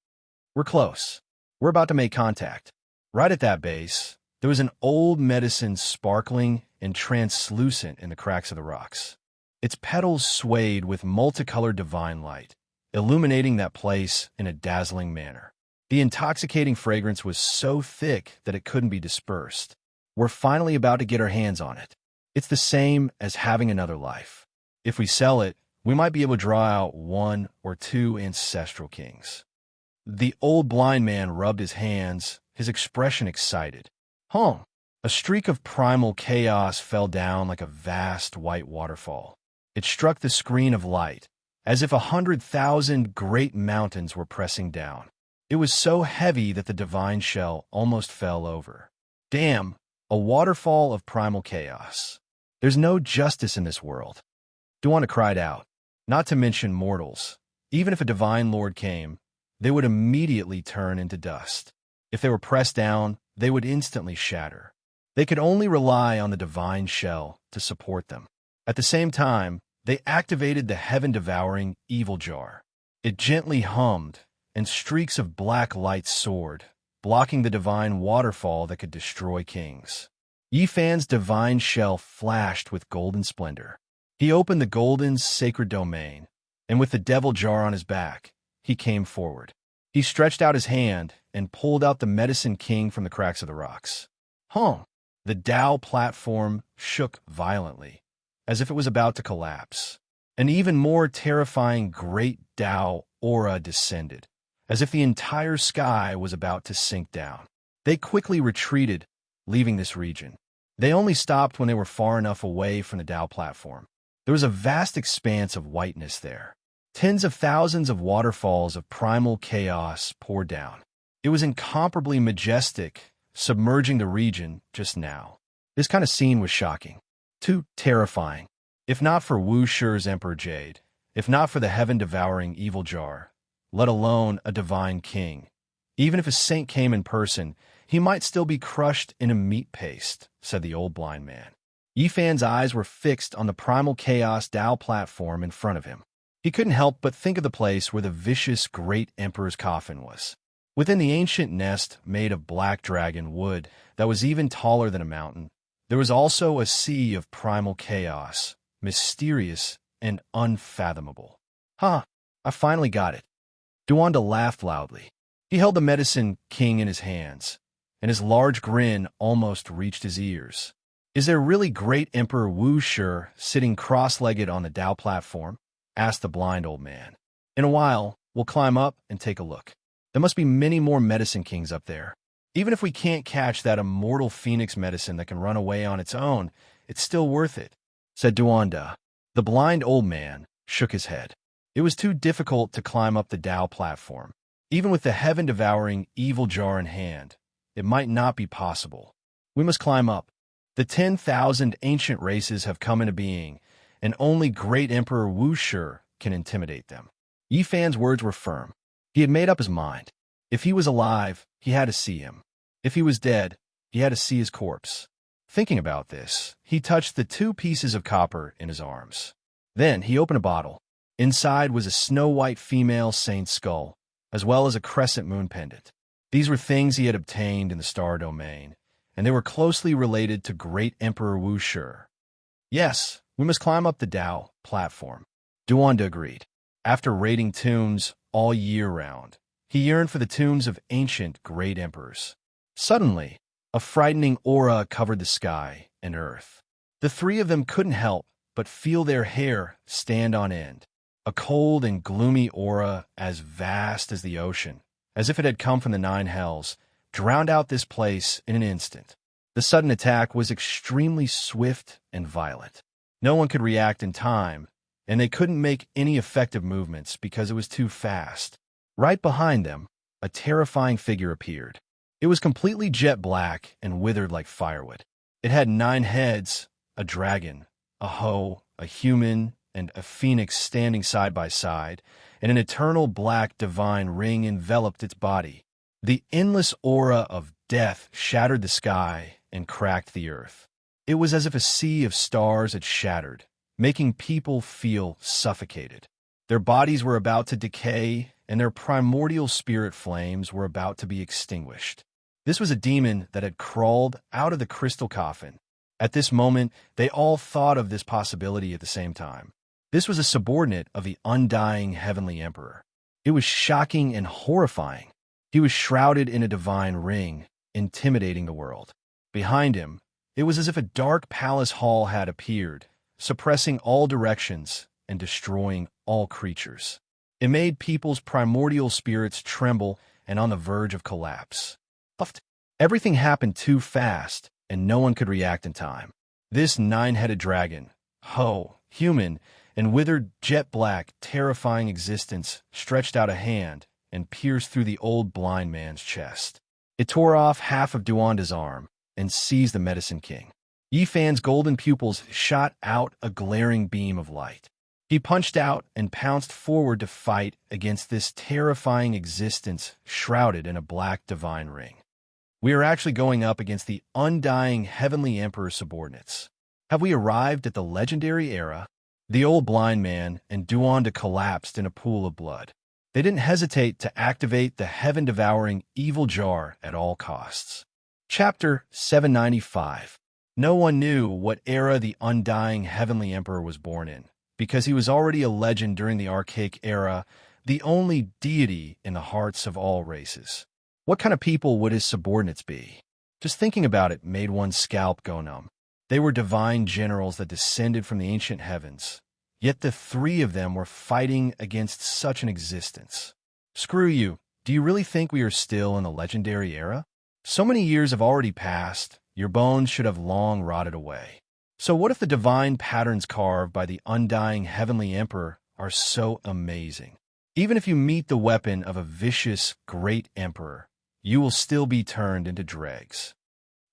We're close. We're about to make contact. Right at that base, there was an old medicine sparkling and translucent in the cracks of the rocks. Its petals swayed with multicolored divine light, illuminating that place in a dazzling manner. The intoxicating fragrance was so thick that it couldn't be dispersed. We're finally about to get our hands on it. It's the same as having another life. If we sell it, we might be able to draw out 1 or 2 ancestral kings. The old blind man rubbed his hands, his expression excited. A streak of primal chaos fell down like a vast white waterfall. It struck the screen of light, as if 100,000 great mountains were pressing down. It was so heavy that the divine shell almost fell over. Damn, a waterfall of primal chaos. There's no justice in this world. Duanda cried out, not to mention mortals. Even if a divine lord came, they would immediately turn into dust. If they were pressed down, they would instantly shatter. They could only rely on the divine shell to support them. At the same time, they activated the heaven-devouring evil jar. It gently hummed, and streaks of black light soared, blocking the divine waterfall that could destroy kings. Yifan's divine shell flashed with golden splendor. He opened the golden sacred domain, and with the devil jar on his back, he came forward. He stretched out his hand and pulled out the Medicine King from the cracks of the rocks. The Tao platform shook violently, as if it was about to collapse. An even more terrifying great Tao aura descended, as if the entire sky was about to sink down. They quickly retreated, leaving this region. They only stopped when they were far enough away from the Tao platform. There was a vast expanse of whiteness there. Tens of thousands of waterfalls of primal chaos poured down. It was incomparably majestic, submerging the region just now. This kind of scene was shocking. Too terrifying. If not for Wuxia's Emperor Jade, if not for the heaven-devouring evil jar, let alone a divine king. Even if a saint came in person, he might still be crushed in a meat paste, said the old blind man. Yifan's eyes were fixed on the primal chaos Tao platform in front of him. He couldn't help but think of the place where the vicious great emperor's coffin was. Within the ancient nest made of black dragon wood that was even taller than a mountain, there was also a sea of primal chaos, mysterious and unfathomable. I finally got it. Duanda laughed loudly. He held the Medicine King in his hands, and his large grin almost reached his ears. Is there really great Emperor Wuxia sitting cross-legged on the Tao platform? Asked the blind old man. In a while, we'll climb up and take a look. There must be many more Medicine Kings up there. Even if we can't catch that immortal phoenix medicine that can run away on its own, it's still worth it, said Duanda. The blind old man shook his head. It was too difficult to climb up the Tao platform. Even with the heaven-devouring evil jar in hand, it might not be possible. We must climb up. The 10,000 ancient races have come into being, and only great Emperor Wu Shi can intimidate them. Yi Fan's words were firm. He had made up his mind. If he was alive, he had to see him. If he was dead, he had to see his corpse. Thinking about this, he touched the 2 pieces of copper in his arms. Then he opened a bottle. Inside was a snow-white female saint's skull, as well as a crescent moon pendant. These were things he had obtained in the star domain, and they were closely related to great Emperor Wu Shi. Yes, we must climb up the Dao platform. Duanda agreed. After raiding tombs all year round, he yearned for the tombs of ancient great emperors. Suddenly, a frightening aura covered the sky and earth. The 3 of them couldn't help but feel their hair stand on end. A cold and gloomy aura as vast as the ocean, as if it had come from the 9 hells, drowned out this place in an instant. The sudden attack was extremely swift and violent. No one could react in time, and they couldn't make any effective movements because it was too fast. Right behind them, a terrifying figure appeared. It was completely jet black and withered like firewood. It had 9 heads, a dragon, a hoe, a human, and a phoenix standing side by side, and an eternal black divine ring enveloped its body. The endless aura of death shattered the sky and cracked the earth. It was as if a sea of stars had shattered, making people feel suffocated. Their bodies were about to decay, and their primordial spirit flames were about to be extinguished. This was a demon that had crawled out of the crystal coffin. At this moment, they all thought of this possibility at the same time. This was a subordinate of the undying heavenly emperor. It was shocking and horrifying. He was shrouded in a divine ring, intimidating the world. Behind him, it was as if a dark palace hall had appeared, suppressing all directions and destroying all creatures. It made people's primordial spirits tremble and on the verge of collapse. Everything happened too fast, and no one could react in time. This 9-headed dragon, hoe, human, and withered jet black, terrifying existence stretched out a hand and pierced through the old blind man's chest. It tore off half of Duanda's arm and seized the Medicine King. Yi Fan's golden pupils shot out a glaring beam of light. He punched out and pounced forward to fight against this terrifying existence shrouded in a black divine ring. We are actually going up against the undying heavenly emperor subordinates. Have we arrived at the legendary era? The old blind man and Duanda collapsed in a pool of blood. They didn't hesitate to activate the heaven-devouring evil jar at all costs. Chapter 795. No one knew what era the undying heavenly emperor was born in, because he was already a legend during the archaic era, the only deity in the hearts of all races. What kind of people would his subordinates be? Just thinking about it made one's scalp go numb. They were divine generals that descended from the ancient heavens, yet the 3 of them were fighting against such an existence. Screw you, do you really think we are still in the legendary era? So many years have already passed, your bones should have long rotted away. So what if the divine patterns carved by the undying heavenly emperor are so amazing? Even if you meet the weapon of a vicious great emperor, you will still be turned into dregs.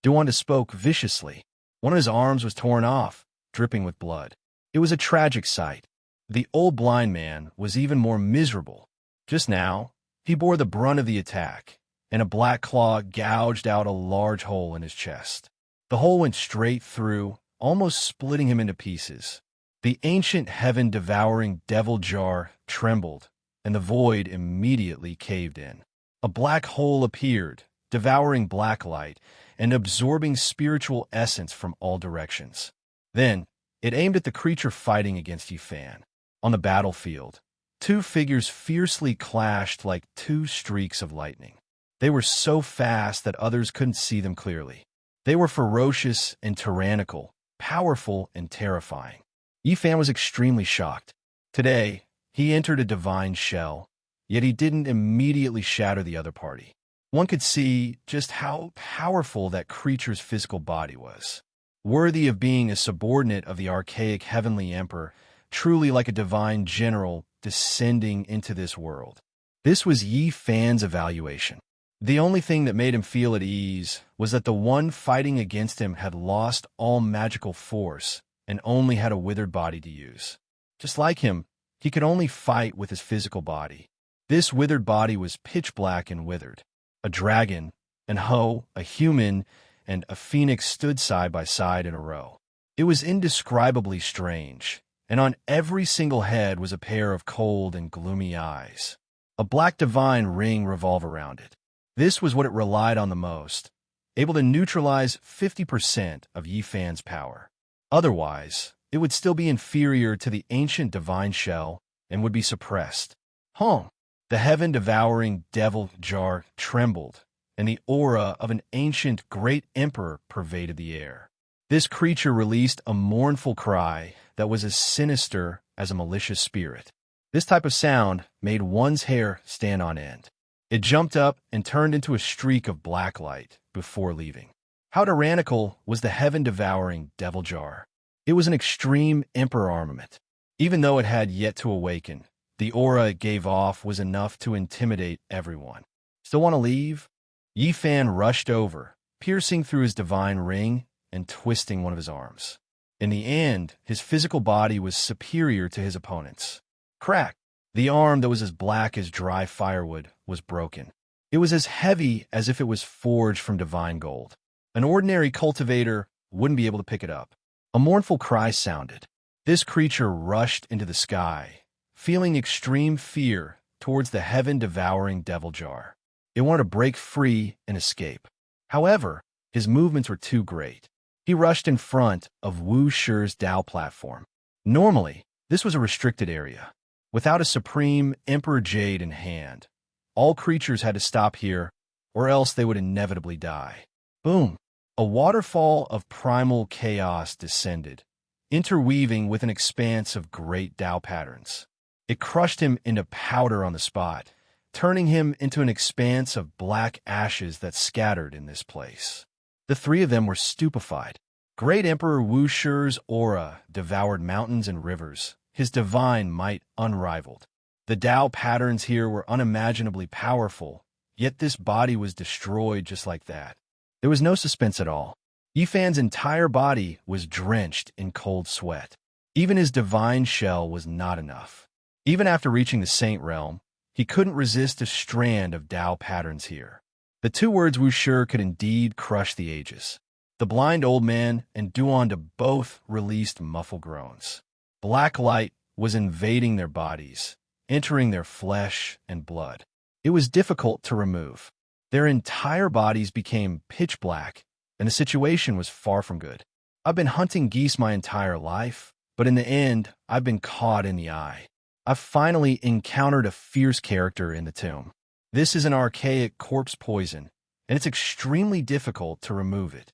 Duanda spoke viciously. One of his arms was torn off, dripping with blood. It was a tragic sight. The old blind man was even more miserable. Just now, he bore the brunt of the attack, and a black claw gouged out a large hole in his chest. The hole went straight through, almost splitting him into pieces. The ancient heaven-devouring devil jar trembled, and the void immediately caved in. A black hole appeared, devouring black light and absorbing spiritual essence from all directions. Then, it aimed at the creature fighting against Yi Fan. On the battlefield, 2 figures fiercely clashed like 2 streaks of lightning. They were so fast that others couldn't see them clearly. They were ferocious and tyrannical, powerful and terrifying. Yi Fan was extremely shocked. Today, he entered a divine shell, yet he didn't immediately shatter the other party. One could see just how powerful that creature's physical body was. Worthy of being a subordinate of the archaic heavenly emperor, truly like a divine general descending into this world. This was Yi Fan's evaluation. The only thing that made him feel at ease was that the one fighting against him had lost all magical force and only had a withered body to use. Just like him, he could only fight with his physical body. This withered body was pitch black and withered. A dragon, and a human, and a phoenix stood side by side in a row. It was indescribably strange, and on every single head was a pair of cold and gloomy eyes. A black divine ring revolved around it. This was what it relied on the most, able to neutralize 50% of Yifan's power. Otherwise, it would still be inferior to the ancient divine shell and would be suppressed. The heaven-devouring devil jar trembled, and the aura of an ancient great emperor pervaded the air. This creature released a mournful cry that was as sinister as a malicious spirit. This type of sound made one's hair stand on end. It jumped up and turned into a streak of black light before leaving. How tyrannical was the heaven-devouring devil jar? It was an extreme emperor armament. Even though it had yet to awaken, the aura it gave off was enough to intimidate everyone. Still want to leave? Yifan rushed over, piercing through his divine ring and twisting one of his arms. In the end, his physical body was superior to his opponent's. Crack! The arm that was as black as dry firewood was broken. It was as heavy as if it was forged from divine gold. An ordinary cultivator wouldn't be able to pick it up. A mournful cry sounded. This creature rushed into the sky, feeling extreme fear towards the heaven-devouring devil jar. It wanted to break free and escape. However, his movements were too great. He rushed in front of Wu Shi's Dao platform. Normally, this was a restricted area. Without a supreme Emperor Jade in hand, all creatures had to stop here, or else they would inevitably die. Boom! A waterfall of primal chaos descended, interweaving with an expanse of great Dao patterns. It crushed him into powder on the spot, turning him into an expanse of black ashes that scattered in this place. The three of them were stupefied. Great Emperor Wu Shi's aura devoured mountains and rivers, his divine might unrivaled. The Dao patterns here were unimaginably powerful, yet this body was destroyed just like that. There was no suspense at all. Yifan's entire body was drenched in cold sweat. Even his divine shell was not enough. Even after reaching the Saint Realm, he couldn't resist a strand of Dao patterns here. The two words Wu Shi could indeed crush the ages. The blind old man and Duanda both released muffled groans. Black light was invading their bodies, entering their flesh and blood. It was difficult to remove. Their entire bodies became pitch black, and the situation was far from good. I've been hunting geese my entire life, but in the end, I've been caught in the eye. I've finally encountered a fierce character in the tomb. This is an archaic corpse poison, and it's extremely difficult to remove it.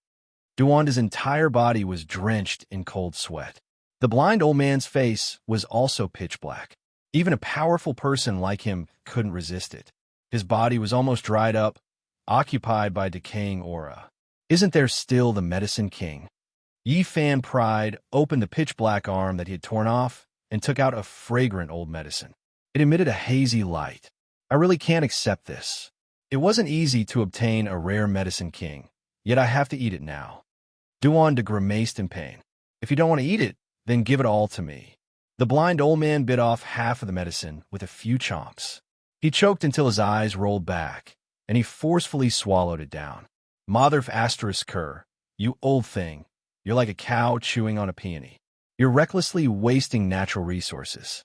Duanda's entire body was drenched in cold sweat. The blind old man's face was also pitch black. Even a powerful person like him couldn't resist it. His body was almost dried up, occupied by decaying aura. Isn't there still the Medicine King? Yifan Pride opened the pitch-black arm that he had torn off and took out a fragrant old medicine. It emitted a hazy light. I really can't accept this. It wasn't easy to obtain a rare Medicine King, yet I have to eat it now. Duanda grimaced in pain. If you don't want to eat it, then give it all to me. The blind old man bit off half of the medicine with a few chomps. He choked until his eyes rolled back, and he forcefully swallowed it down. Motherf asterisk cur, you old thing. You're like a cow chewing on a peony. You're recklessly wasting natural resources.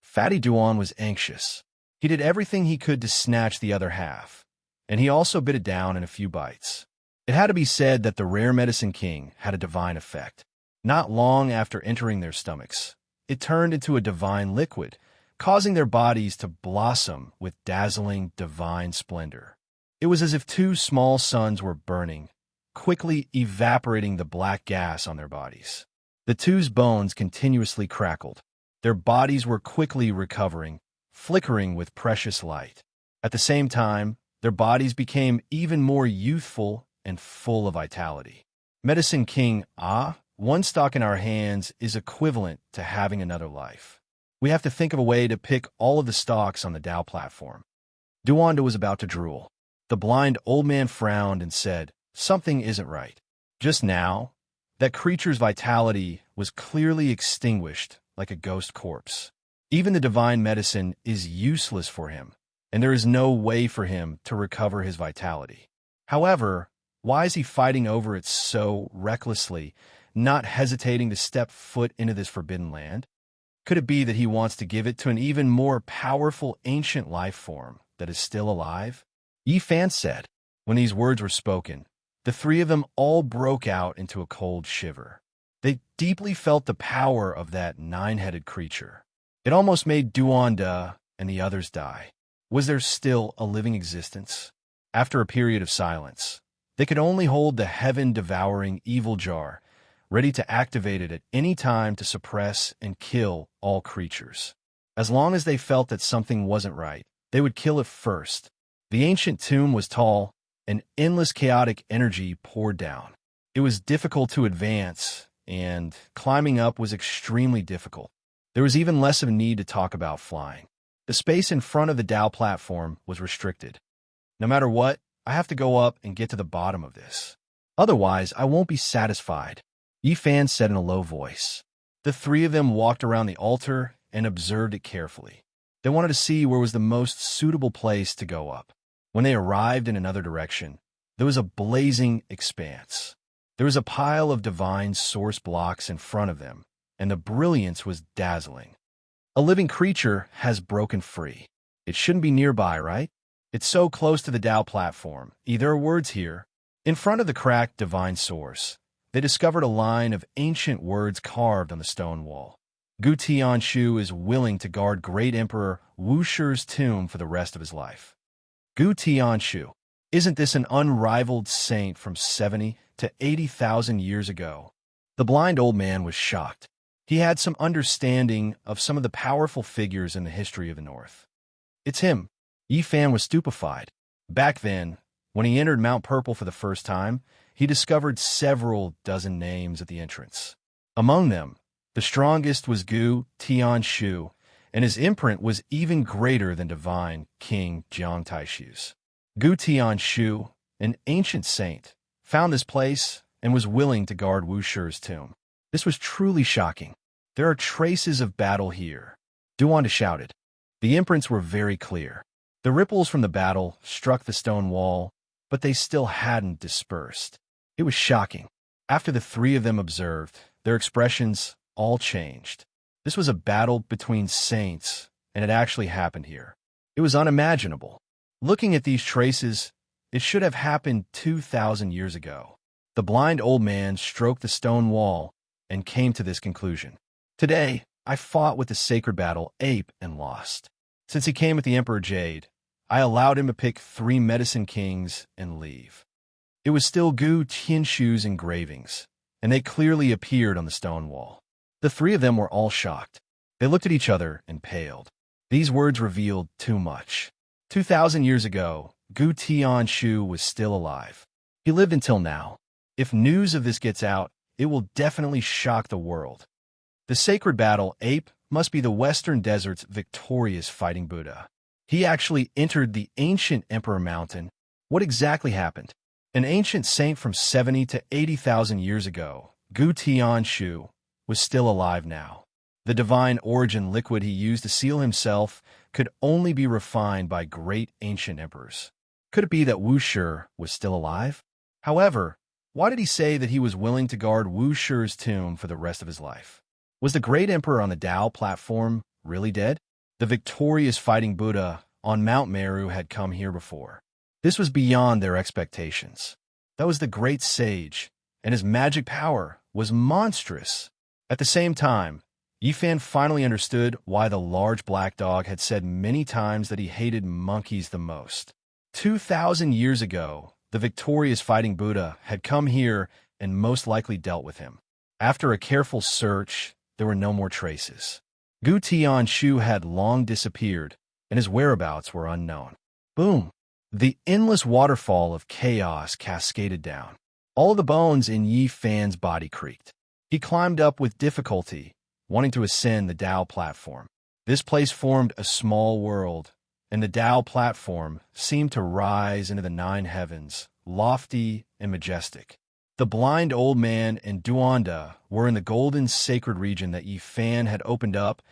Fatty Duan was anxious. He did everything he could to snatch the other half, and he also bit it down in a few bites. It had to be said that the rare Medicine King had a divine effect. Not long after entering their stomachs, it turned into a divine liquid, causing their bodies to blossom with dazzling divine splendor. It was as if two small suns were burning, quickly evaporating the black gas on their bodies. The two's bones continuously crackled. Their bodies were quickly recovering, flickering with precious light. At the same time, their bodies became even more youthful and full of vitality. Medicine King, one stock in our hands is equivalent to having another life. We have to think of a way to pick all of the stocks on the Dao platform. Duanda was about to drool. The blind old man frowned and said, "Something isn't right." Just now, that creature's vitality was clearly extinguished like a ghost corpse. Even the divine medicine is useless for him, and there is no way for him to recover his vitality. However, why is he fighting over it so recklessly, not hesitating to step foot into this forbidden land? Could it be that he wants to give it to an even more powerful ancient life form that is still alive? Yi Fan said. When these words were spoken, the three of them all broke out into a cold shiver. They deeply felt the power of that nine-headed creature. It almost made Duanda and the others die. Was there still a living existence? After a period of silence, they could only hold the heaven-devouring evil jar, ready to activate it at any time to suppress and kill all creatures. As long as they felt that something wasn't right, they would kill it first. The ancient tomb was tall, and endless chaotic energy poured down. It was difficult to advance, and climbing up was extremely difficult. There was even less of a need to talk about flying. The space in front of the Dao platform was restricted. No matter what, I have to go up and get to the bottom of this. Otherwise, I won't be satisfied, Yi Fan said in a low voice. The three of them walked around the altar and observed it carefully. They wanted to see where was the most suitable place to go up. When they arrived in another direction, there was a blazing expanse. There was a pile of divine source blocks in front of them, and the brilliance was dazzling. A living creature has broken free. It shouldn't be nearby, right? It's so close to the Dao platform. There are words here. In front of the cracked divine source, they discovered a line of ancient words carved on the stone wall. Gu Tianshu is willing to guard Great Emperor Wu Shi's tomb for the rest of his life. Gu Tianshu, isn't this an unrivaled saint from 70 to 80,000 years ago? The blind old man was shocked. He had some understanding of some of the powerful figures in the history of the North. It's him. Yi Fan was stupefied. Back then, when he entered Mount Purple for the first time, he discovered several dozen names at the entrance. Among them, the strongest was Gu Tianshu, and his imprint was even greater than divine King Jiang Taishu's. Gu Tianshu, an ancient saint, found this place and was willing to guard Wu Shi's tomb. This was truly shocking. There are traces of battle here, Duanda shouted. The imprints were very clear. The ripples from the battle struck the stone wall, but they still hadn't dispersed. It was shocking. After the three of them observed, their expressions all changed. This was a battle between saints, and it actually happened here. It was unimaginable. Looking at these traces, it should have happened 2,000 years ago. The blind old man stroked the stone wall and came to this conclusion. Today, I fought with the sacred battle ape and lost. Since he came with the Emperor Jade, I allowed him to pick 3 medicine kings and leave. It was still Gu Tianshu's engravings, and they clearly appeared on the stone wall. The three of them were all shocked. They looked at each other and paled. These words revealed too much. 2,000 years ago, Gu Tianshu was still alive. He lived until now. If news of this gets out, it will definitely shock the world. The sacred battle ape must be the Western Desert's victorious fighting Buddha. He actually entered the ancient Emperor Mountain. What exactly happened? An ancient saint from 70 to 80,000 years ago, Gu Tianshu, was still alive now. The divine origin liquid he used to seal himself could only be refined by great ancient emperors. Could it be that Wu Shi was still alive? However, why did he say that he was willing to guard Wu Shi's tomb for the rest of his life? Was the great emperor on the Dao platform really dead? The victorious fighting Buddha on Mount Meru had come here before. This was beyond their expectations. That was the great sage, and his magic power was monstrous. At the same time, Yi Fan finally understood why the large black dog had said many times that he hated monkeys the most. 2,000 years ago, the victorious fighting Buddha had come here and most likely dealt with him. After a careful search, there were no more traces. Gu Tianshu had long disappeared, and his whereabouts were unknown. Boom! The endless waterfall of chaos cascaded down. All the bones in Yi Fan's body creaked. He climbed up with difficulty, wanting to ascend the Dao platform. This place formed a small world, and the Tao platform seemed to rise into the nine heavens, lofty and majestic. The blind old man and Duanda were in the golden sacred region that Yi Fan had opened up,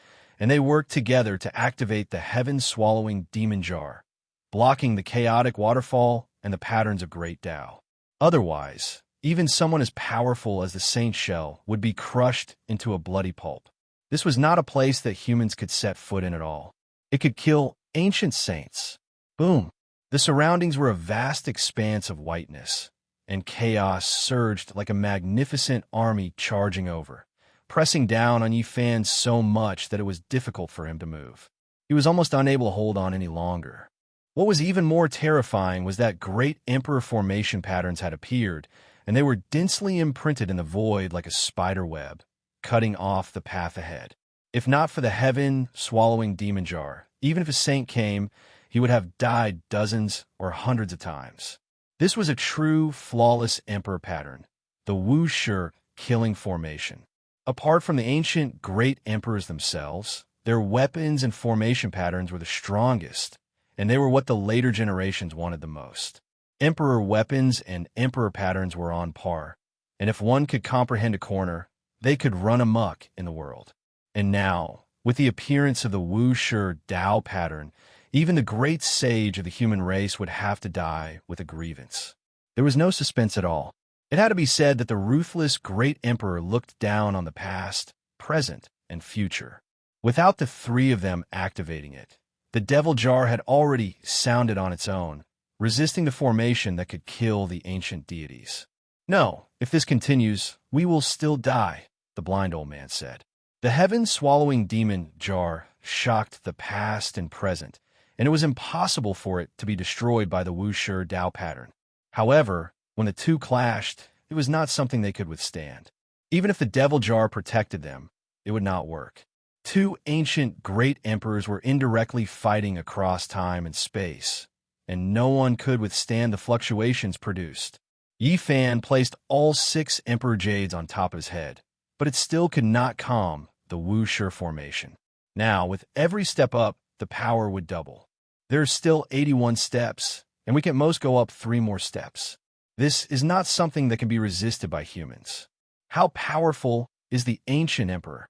and they worked together to activate the heaven-swallowing demon jar, blocking the chaotic waterfall and the patterns of great Tao. Otherwise, even someone as powerful as the Saint Shell would be crushed into a bloody pulp. This was not a place that humans could set foot in at all. It could kill ancient saints. Boom! The surroundings were a vast expanse of whiteness, and chaos surged like a magnificent army charging over, pressing down on Yi Fan so much that it was difficult for him to move. He was almost unable to hold on any longer. What was even more terrifying was that great emperor formation patterns had appeared, and they were densely imprinted in the void like a spider web, cutting off the path ahead. If not for the heaven-swallowing demon jar, even if a saint came, he would have died dozens or hundreds of times. This was a true, flawless emperor pattern, the Wushi killing formation. Apart from the ancient great emperors themselves, their weapons and formation patterns were the strongest, and they were what the later generations wanted the most. Emperor weapons and emperor patterns were on par, and if one could comprehend a corner, they could run amok in the world. And now, with the appearance of the Wushi Tao pattern, even the great sage of the human race would have to die with a grievance. There was no suspense at all. It had to be said that the ruthless great emperor looked down on the past, present, and future. Without the three of them activating it, the devil jar had already sounded on its own, resisting the formation that could kill the ancient deities. "No, if this continues, we will still die," the blind old man said. The heaven-swallowing demon jar shocked the past and present, and it was impossible for it to be destroyed by the Wushi Tao pattern. However, when the two clashed, it was not something they could withstand. Even if the devil jar protected them, it would not work. Two ancient great emperors were indirectly fighting across time and space, and no one could withstand the fluctuations produced. Yi Fan placed all 6 emperor jades on top of his head, but it still could not calm the Wushi formation. Now, with every step up, the power would double. There are still 81 steps, and we can at most go up 3 more steps. This is not something that can be resisted by humans. How powerful is the ancient emperor?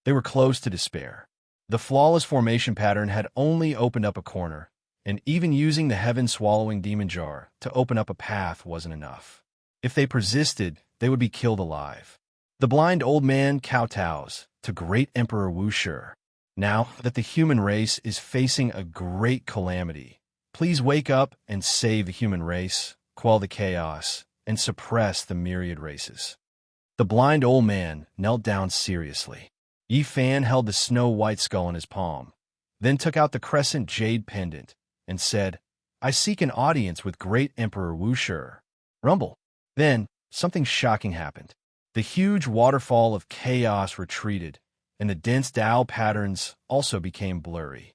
They were close to despair. The flawless formation pattern had only opened up a corner, and even using the heaven-swallowing demon jar to open up a path wasn't enough. If they persisted, they would be killed alive. The blind old man kowtows to great Emperor Wushi. Now that the human race is facing a great calamity, please wake up and save the human race, quell the chaos, and suppress the myriad races. The blind old man knelt down seriously. Yi Fan held the snow-white skull in his palm, then took out the crescent jade pendant and said, "I seek an audience with great Emperor Wushi." Rumble. Then, something shocking happened. The huge waterfall of chaos retreated, and the dense Tao patterns also became blurry.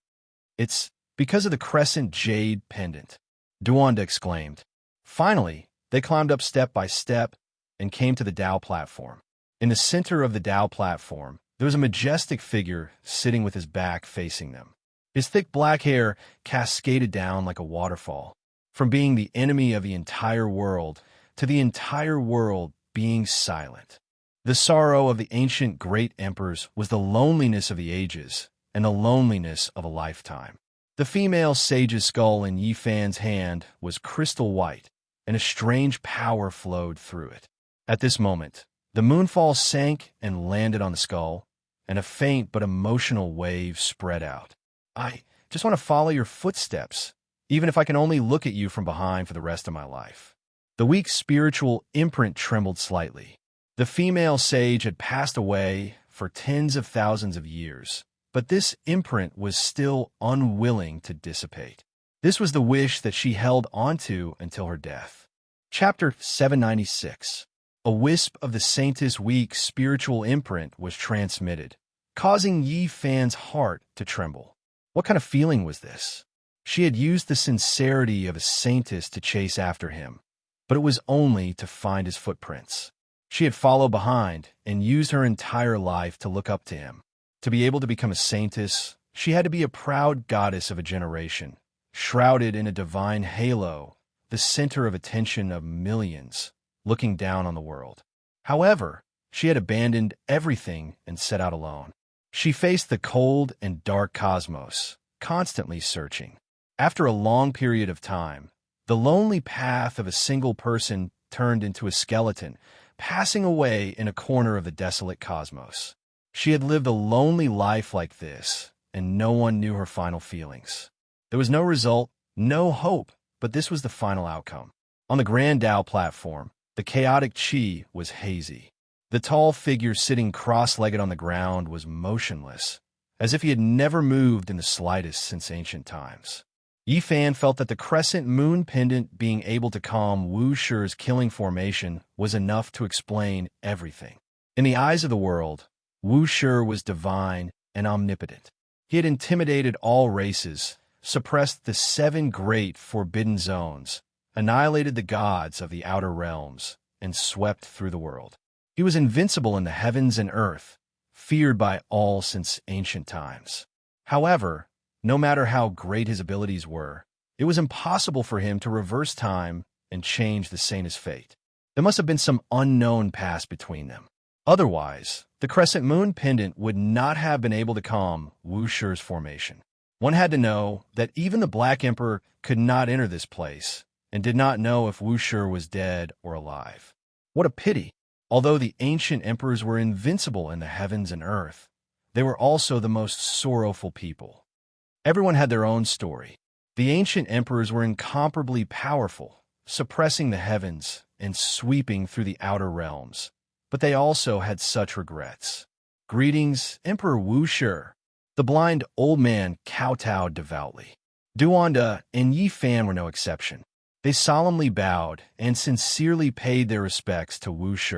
"It's because of the crescent jade pendant," Duanda exclaimed. Finally, they climbed up step by step and came to the Tao platform. In the center of the Tao platform, there was a majestic figure sitting with his back facing them. His thick black hair cascaded down like a waterfall, from being the enemy of the entire world to the entire world being silent. The sorrow of the ancient great emperors was the loneliness of the ages and the loneliness of a lifetime. The female sage's skull in Yi Fan's hand was crystal white, and a strange power flowed through it. At this moment, the moonfall sank and landed on the skull, and a faint but emotional wave spread out. "I just want to follow your footsteps, even if I can only look at you from behind for the rest of my life." The weak spiritual imprint trembled slightly. The female sage had passed away for tens of thousands of years, but this imprint was still unwilling to dissipate. This was the wish that she held onto until her death. Chapter 796. A wisp of the saintess' weak spiritual imprint was transmitted, causing Yi Fan's heart to tremble. What kind of feeling was this? She had used the sincerity of a saintess to chase after him, but it was only to find his footprints. She had followed behind and used her entire life to look up to him, to be able to become a saintess, She had to be a proud goddess of a generation, shrouded in a divine halo, the center of attention of millions, looking down on the world. However, she had abandoned everything and set out alone. She faced the cold and dark cosmos, constantly searching. After a long period of time, the lonely path of a single person turned into a skeleton, passing away in a corner of the desolate cosmos. She had lived a lonely life like this, and no one knew her final feelings. There was no result, no hope, but this was the final outcome. On the Grand Tao platform, the chaotic chi was hazy. The tall figure sitting cross-legged on the ground was motionless, as if he had never moved in the slightest since ancient times. Yifan felt that the crescent moon pendant being able to calm Wu Shi's killing formation was enough to explain everything. In the eyes of the world, Wu Shi was divine and omnipotent. He had intimidated all races, suppressed the 7 great forbidden zones, annihilated the gods of the outer realms, and swept through the world. He was invincible in the heavens and earth, feared by all since ancient times. However, no matter how great his abilities were, it was impossible for him to reverse time and change the saint's fate. There must have been some unknown past between them. Otherwise, the crescent moon pendant would not have been able to calm Wu Shi's formation. One had to know that even the Black Emperor could not enter this place, and did not know if Wu Shi was dead or alive. What a pity! Although the ancient emperors were invincible in the heavens and earth, they were also the most sorrowful people. Everyone had their own story. The ancient emperors were incomparably powerful, suppressing the heavens and sweeping through the outer realms. But they also had such regrets. Greetings, Emperor Wu Shi. The blind old man kowtowed devoutly. Duanda and Yifan were no exception. They solemnly bowed and sincerely paid their respects to Wu Shi.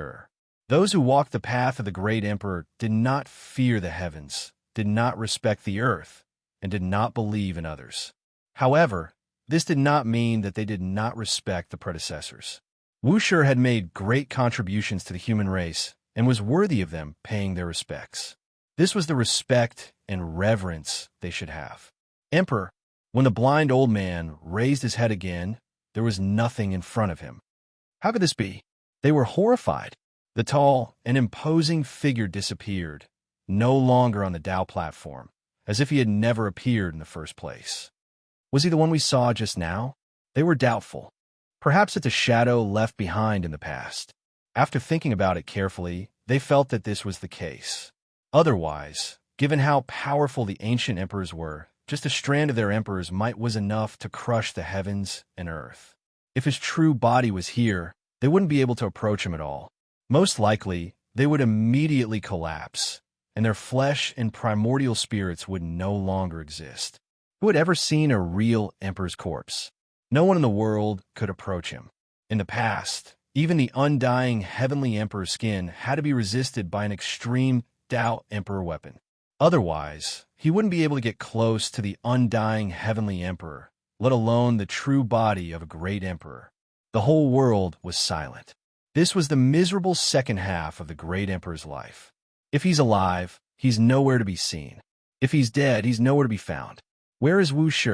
Those who walked the path of the great emperor did not fear the heavens, did not respect the earth, and did not believe in others. However, this did not mean that they did not respect the predecessors. Wu Shi had made great contributions to the human race and was worthy of them paying their respects. This was the respect and reverence they should have. Emperor, when the blind old man raised his head again, there was nothing in front of him. How could this be? They were horrified. The tall and imposing figure disappeared, no longer on the Tao platform, as if he had never appeared in the first place. Was he the one we saw just now? They were doubtful. Perhaps it's a shadow left behind in the past. After thinking about it carefully, they felt that this was the case. Otherwise, given how powerful the ancient emperors were, just a strand of their emperors was enough to crush the heavens and earth. If his true body was here, they wouldn't be able to approach him at all. Most likely, they would immediately collapse, and their flesh and primordial spirits would no longer exist. Who had ever seen a real emperor's corpse? No one in the world could approach him. In the past, even the undying heavenly emperor's skin had to be resisted by an extreme Tao emperor weapon. Otherwise, he wouldn't be able to get close to the undying heavenly emperor, let alone the true body of a great emperor. The whole world was silent. This was the miserable second half of the great emperor's life. If he's alive, he's nowhere to be seen. If he's dead, he's nowhere to be found. Where is Wu Shi?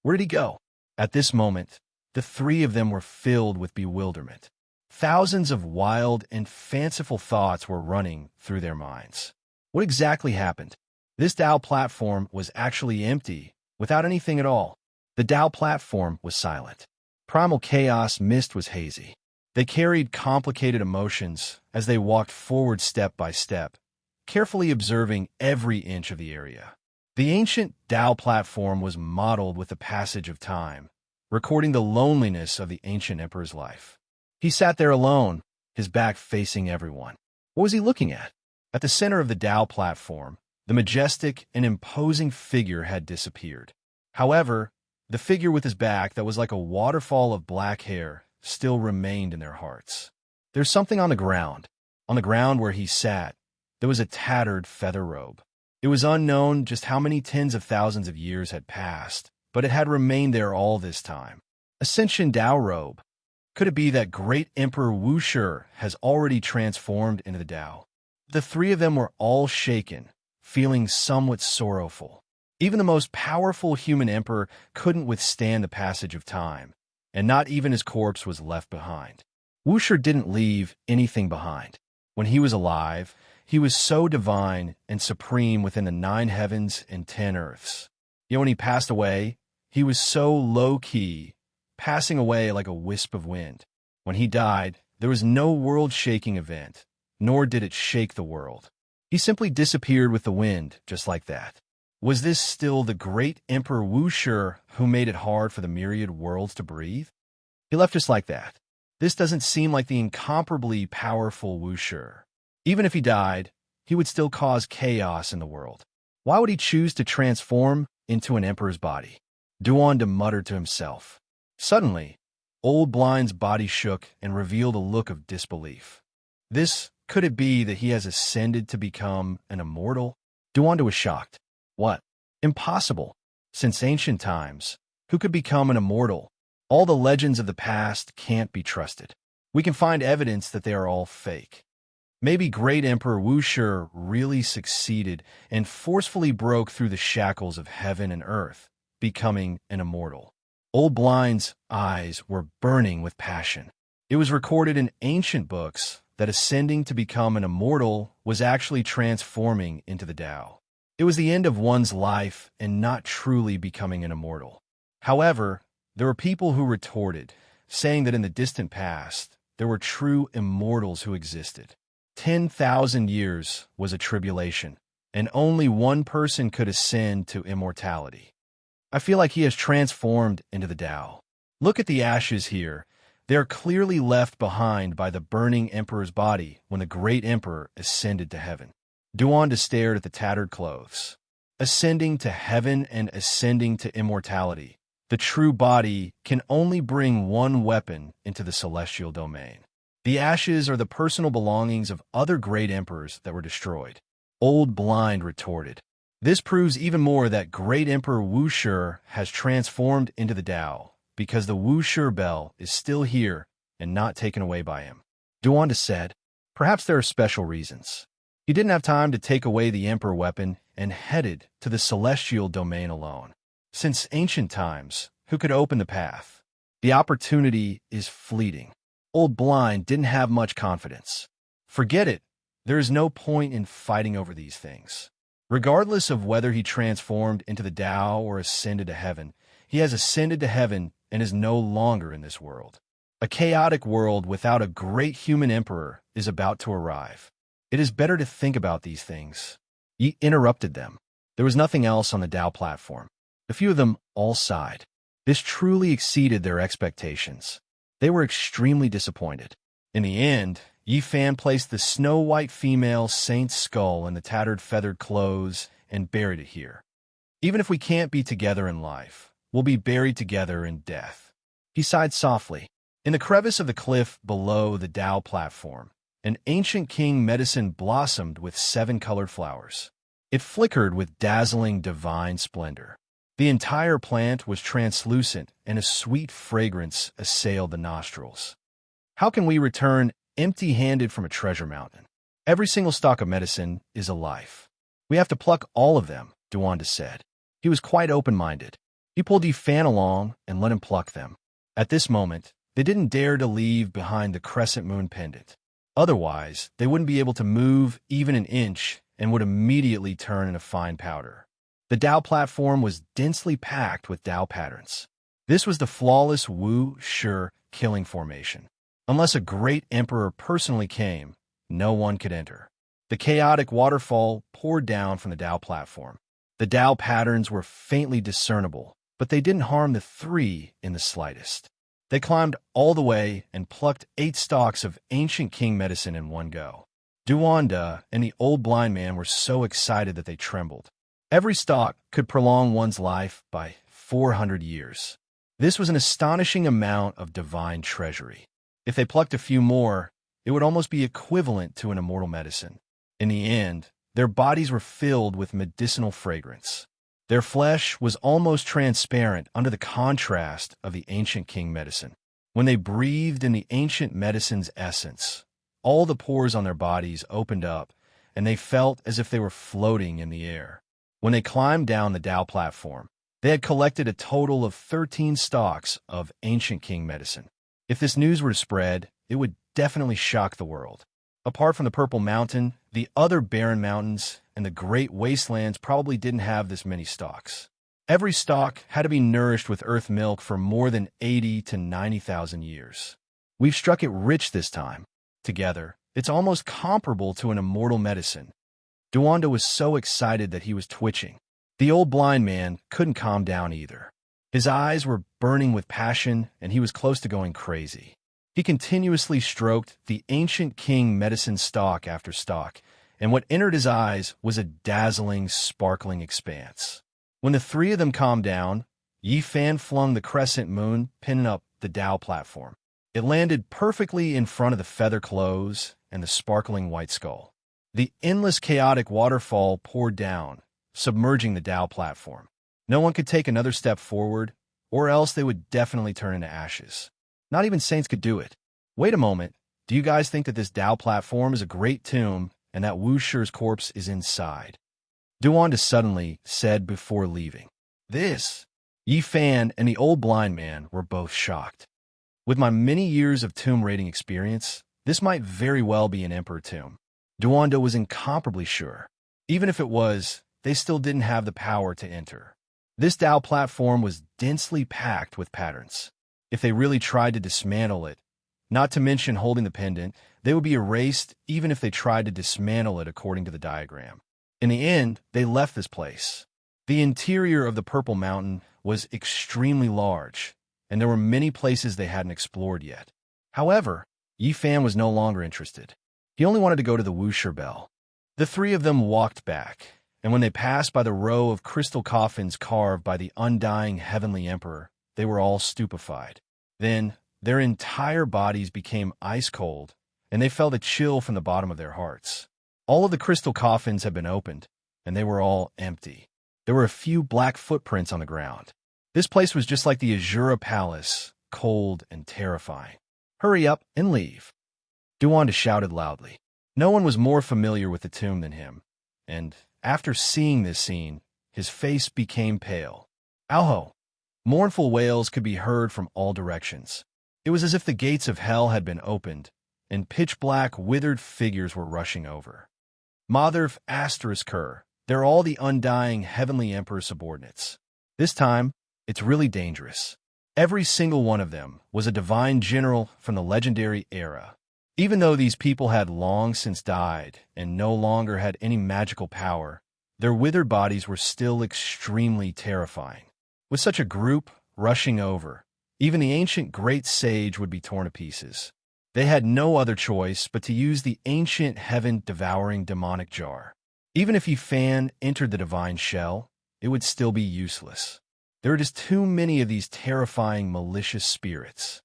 Where did he go? At this moment, the 3 of them were filled with bewilderment. Thousands of wild and fanciful thoughts were running through their minds. What exactly happened? This Tao platform was actually empty, without anything at all. The Tao platform was silent. Primal chaos mist was hazy. They carried complicated emotions as they walked forward step by step, carefully observing every inch of the area. The ancient Tao platform was modeled with the passage of time, recording the loneliness of the ancient emperor's life. He sat there alone, his back facing everyone. What was he looking at? At the center of the Tao platform, the majestic and imposing figure had disappeared. However, the figure with his back that was like a waterfall of black hair still remained in their hearts. There's something on the ground. On the ground where he sat, there was a tattered feather robe. It was unknown just how many tens of thousands of years had passed, but it had remained there all this time. Ascension Tao robe. Could it be that great Emperor Wu Shi has already transformed into the Tao? The 3 of them were all shaken, feeling somewhat sorrowful. Even the most powerful human emperor couldn't withstand the passage of time, and not even his corpse was left behind. Wuxia didn't leave anything behind. When he was alive, he was so divine and supreme within the 9 heavens and 10 earths. Yet when he passed away, he was so low-key, passing away like a wisp of wind. When he died, there was no world-shaking event, nor did it shake the world. He simply disappeared with the wind, just like that. Was this still the great Emperor Wuxia who made it hard for the myriad worlds to breathe? He left just like that. This doesn't seem like the incomparably powerful Wuxia. Even if he died, he would still cause chaos in the world. Why would he choose to transform into an emperor's body? Duanda muttered to himself. Suddenly, Old Blind's body shook and revealed a look of disbelief. Could it be that he has ascended to become an immortal? Duanda was shocked. What? Impossible. Since ancient times, who could become an immortal? All the legends of the past can't be trusted. We can find evidence that they are all fake. Maybe great Emperor Wuxia really succeeded and forcefully broke through the shackles of heaven and earth, becoming an immortal. Old Blind's eyes were burning with passion. It was recorded in ancient books that ascending to become an immortal was actually transforming into the Tao. It was the end of one's life and not truly becoming an immortal. However, there were people who retorted, saying that in the distant past, there were true immortals who existed. 10,000 years was a tribulation, and only one person could ascend to immortality. I feel like he has transformed into the Tao. Look at the ashes here. They are clearly left behind by the burning emperor's body when the great emperor ascended to heaven. Duanda stared at the tattered clothes. Ascending to heaven and ascending to immortality, the true body can only bring one weapon into the celestial domain. The ashes are the personal belongings of other great emperors that were destroyed. Old Blind retorted. This proves even more that great Emperor Wuxia has transformed into the Tao, because the Wuxia bell is still here and not taken away by him. Duanda said, perhaps there are special reasons. He didn't have time to take away the Emperor weapon and headed to the celestial domain alone. Since ancient times, who could open the path? The opportunity is fleeting. Old Blind didn't have much confidence. Forget it. There is no point in fighting over these things. Regardless of whether he transformed into the Tao or ascended to heaven, he has ascended to heaven and is no longer in this world. A chaotic world without a great human emperor is about to arrive. It is better to think about these things. Ye interrupted them. There was nothing else on the Tao platform. A few of them all sighed. This truly exceeded their expectations. They were extremely disappointed. In the end, Yi Fan placed the snow-white female saint's skull in the tattered feathered clothes and buried it here. Even if we can't be together in life, we'll be buried together in death. He sighed softly. In the crevice of the cliff below the Tao platform, an ancient king medicine blossomed with 7 colored flowers. It flickered with dazzling divine splendor. The entire plant was translucent, and a sweet fragrance assailed the nostrils. How can we return empty-handed from a treasure mountain? Every single stalk of medicine is a life. We have to pluck all of them, Duanda said. He was quite open-minded. He pulled Yi Fan along and let him pluck them. At this moment, they didn't dare to leave behind the crescent moon pendant. Otherwise, they wouldn't be able to move even an inch and would immediately turn into fine powder. The Tao platform was densely packed with Tao patterns. This was the flawless Wuxia killing formation. Unless a great emperor personally came, no one could enter. The chaotic waterfall poured down from the Tao platform. The Tao patterns were faintly discernible, but they didn't harm the 3 in the slightest. They climbed all the way and plucked 8 stalks of ancient king medicine in one go. Duanda and the old blind man were so excited that they trembled. Every stalk could prolong one's life by 400 years. This was an astonishing amount of divine treasury. If they plucked a few more, it would almost be equivalent to an immortal medicine. In the end, their bodies were filled with medicinal fragrance. Their flesh was almost transparent under the contrast of the ancient king medicine. When they breathed in the ancient medicine's essence, all the pores on their bodies opened up, and they felt as if they were floating in the air. When they climbed down the Tao platform, they had collected a total of 13 stalks of ancient king medicine. If this news were to spread, it would definitely shock the world. Apart from the Purple Mountain, the other barren mountains and the great wastelands probably didn't have this many stalks. Every stalk had to be nourished with earth milk for more than 80 to 90,000 years. We've struck it rich this time. Together, it's almost comparable to an immortal medicine. Duwanda was so excited that he was twitching. The old blind man couldn't calm down either. His eyes were burning with passion, and he was close to going crazy. He continuously stroked the ancient king medicine stalk after stalk, and what entered his eyes was a dazzling, sparkling expanse. When the three of them calmed down, Yi Fan flung the crescent moon, pinning up the Tao platform. It landed perfectly in front of the feather clothes and the sparkling white skull. The endless chaotic waterfall poured down, submerging the Tao platform. No one could take another step forward, or else they would definitely turn into ashes. Not even saints could do it. Wait a moment. Do you guys think that this Tao platform is a great tomb and that Wu Shi's corpse is inside? Duwanda suddenly said before leaving. This. Yi Fan and the old blind man were both shocked. With my many years of tomb raiding experience, this might very well be an emperor tomb. Duwanda was incomparably sure. Even if it was, they still didn't have the power to enter. This Tao platform was densely packed with patterns. If they really tried to dismantle it, not to mention holding the pendant, they would be erased even if they tried to dismantle it according to the diagram. In the end, they left this place. The interior of the Purple Mountain was extremely large, and there were many places they hadn't explored yet. However, Yi Fan was no longer interested. He only wanted to go to the Wu Shi Bell. The three of them walked back, and when they passed by the row of crystal coffins carved by the undying heavenly emperor, they were all stupefied. Then, their entire bodies became ice cold, and they felt a chill from the bottom of their hearts. All of the crystal coffins had been opened, and they were all empty. There were a few black footprints on the ground. This place was just like the Azura Palace, cold and terrifying. Hurry up and leave. Duwanda shouted loudly. No one was more familiar with the tomb than him, and after seeing this scene, his face became pale. Alho! Mournful wails could be heard from all directions. It was as if the gates of hell had been opened, and pitch-black, withered figures were rushing over. Motherf *Ker, they're all the undying heavenly emperor subordinates. This time, it's really dangerous. Every single one of them was a divine general from the legendary era. Even though these people had long since died and no longer had any magical power, their withered bodies were still extremely terrifying. With such a group rushing over, even the ancient great sage would be torn to pieces. They had no other choice but to use the ancient heaven-devouring demonic jar. Even if Yi Fan entered the divine shell, it would still be useless. There are just too many of these terrifying, malicious spirits.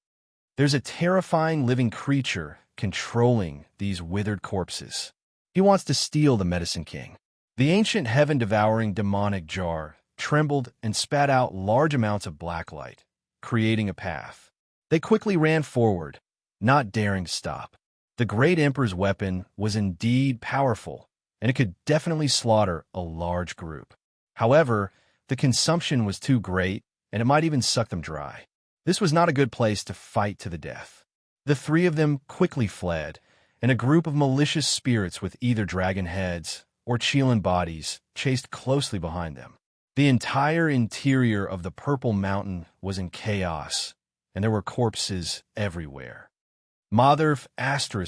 There's a terrifying living creature controlling these withered corpses. He wants to steal the Medicine King. The ancient heaven-devouring demonic jar trembled and spat out large amounts of black light, creating a path. They quickly ran forward, not daring to stop. The great emperor's weapon was indeed powerful, and it could definitely slaughter a large group. However, the consumption was too great, and it might even suck them dry. This was not a good place to fight to the death. The three of them quickly fled, and a group of malicious spirits with either dragon heads or Qilin bodies chased closely behind them. The entire interior of the Purple Mountain was in chaos, and there were corpses everywhere. Motherf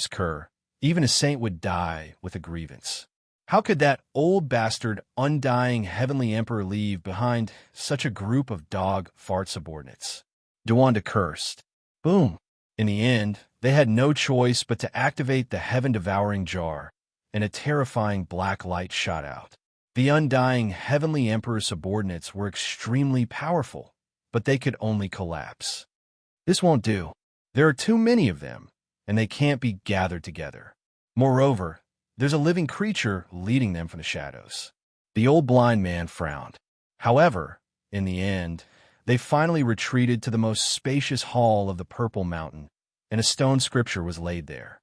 *Ker, even a saint would die with a grievance. How could that old bastard, undying heavenly emperor leave behind such a group of dog fart subordinates? Duwanda cursed. Boom! In the end, they had no choice but to activate the heaven-devouring jar, and a terrifying black light shot out. The undying heavenly emperor subordinates were extremely powerful, but they could only collapse. This won't do. There are too many of them, and they can't be gathered together. Moreover, there's a living creature leading them from the shadows. The old blind man frowned. However, in the end, they finally retreated to the most spacious hall of the Purple Mountain, and a stone scripture was laid there.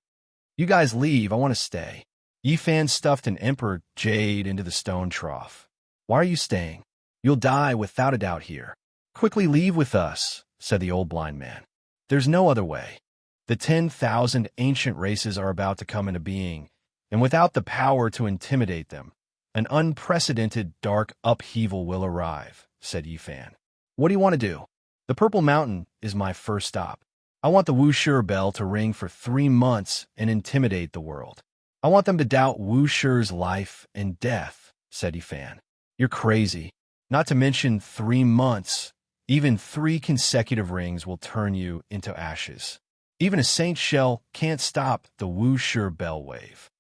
You guys leave, I want to stay. Yi Fan stuffed an emperor jade into the stone trough. Why are you staying? You'll die without a doubt here. Quickly leave with us, said the old blind man. There's no other way. The 10,000 ancient races are about to come into being, and without the power to intimidate them, an unprecedented dark upheaval will arrive, said Yifan. What do you want to do? The Purple Mountain is my first stop. I want the Wuxia bell to ring for 3 months and intimidate the world. I want them to doubt Wuxia's life and death, said Yifan. You're crazy. Not to mention 3 months. Even 3 consecutive rings will turn you into ashes. Even a saint shell can't stop the Wuxia bell wave.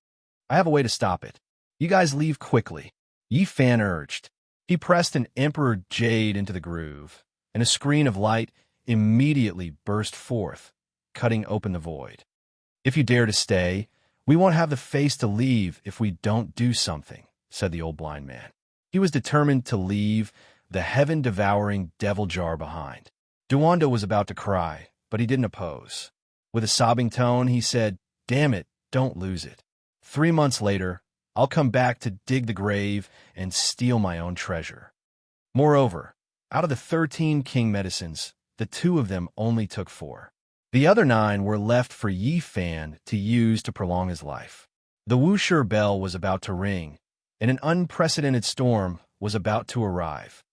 I have a way to stop it. You guys leave quickly, Yifan urged. He pressed an Emperor Jade into the groove, and a screen of light immediately burst forth, cutting open the void. If you dare to stay, we won't have the face to leave if we don't do something, said the old blind man. He was determined to leave the heaven-devouring devil jar behind. Duwanda was about to cry, but he didn't oppose. With a sobbing tone, he said, "Damn it, don't lose it. 3 months later, I'll come back to dig the grave and steal my own treasure." Moreover, out of the 13 king medicines, the 2 of them only took 4. The other 9 were left for Yifan to use to prolong his life. The Wuxia bell was about to ring, and an unprecedented storm was about to arrive.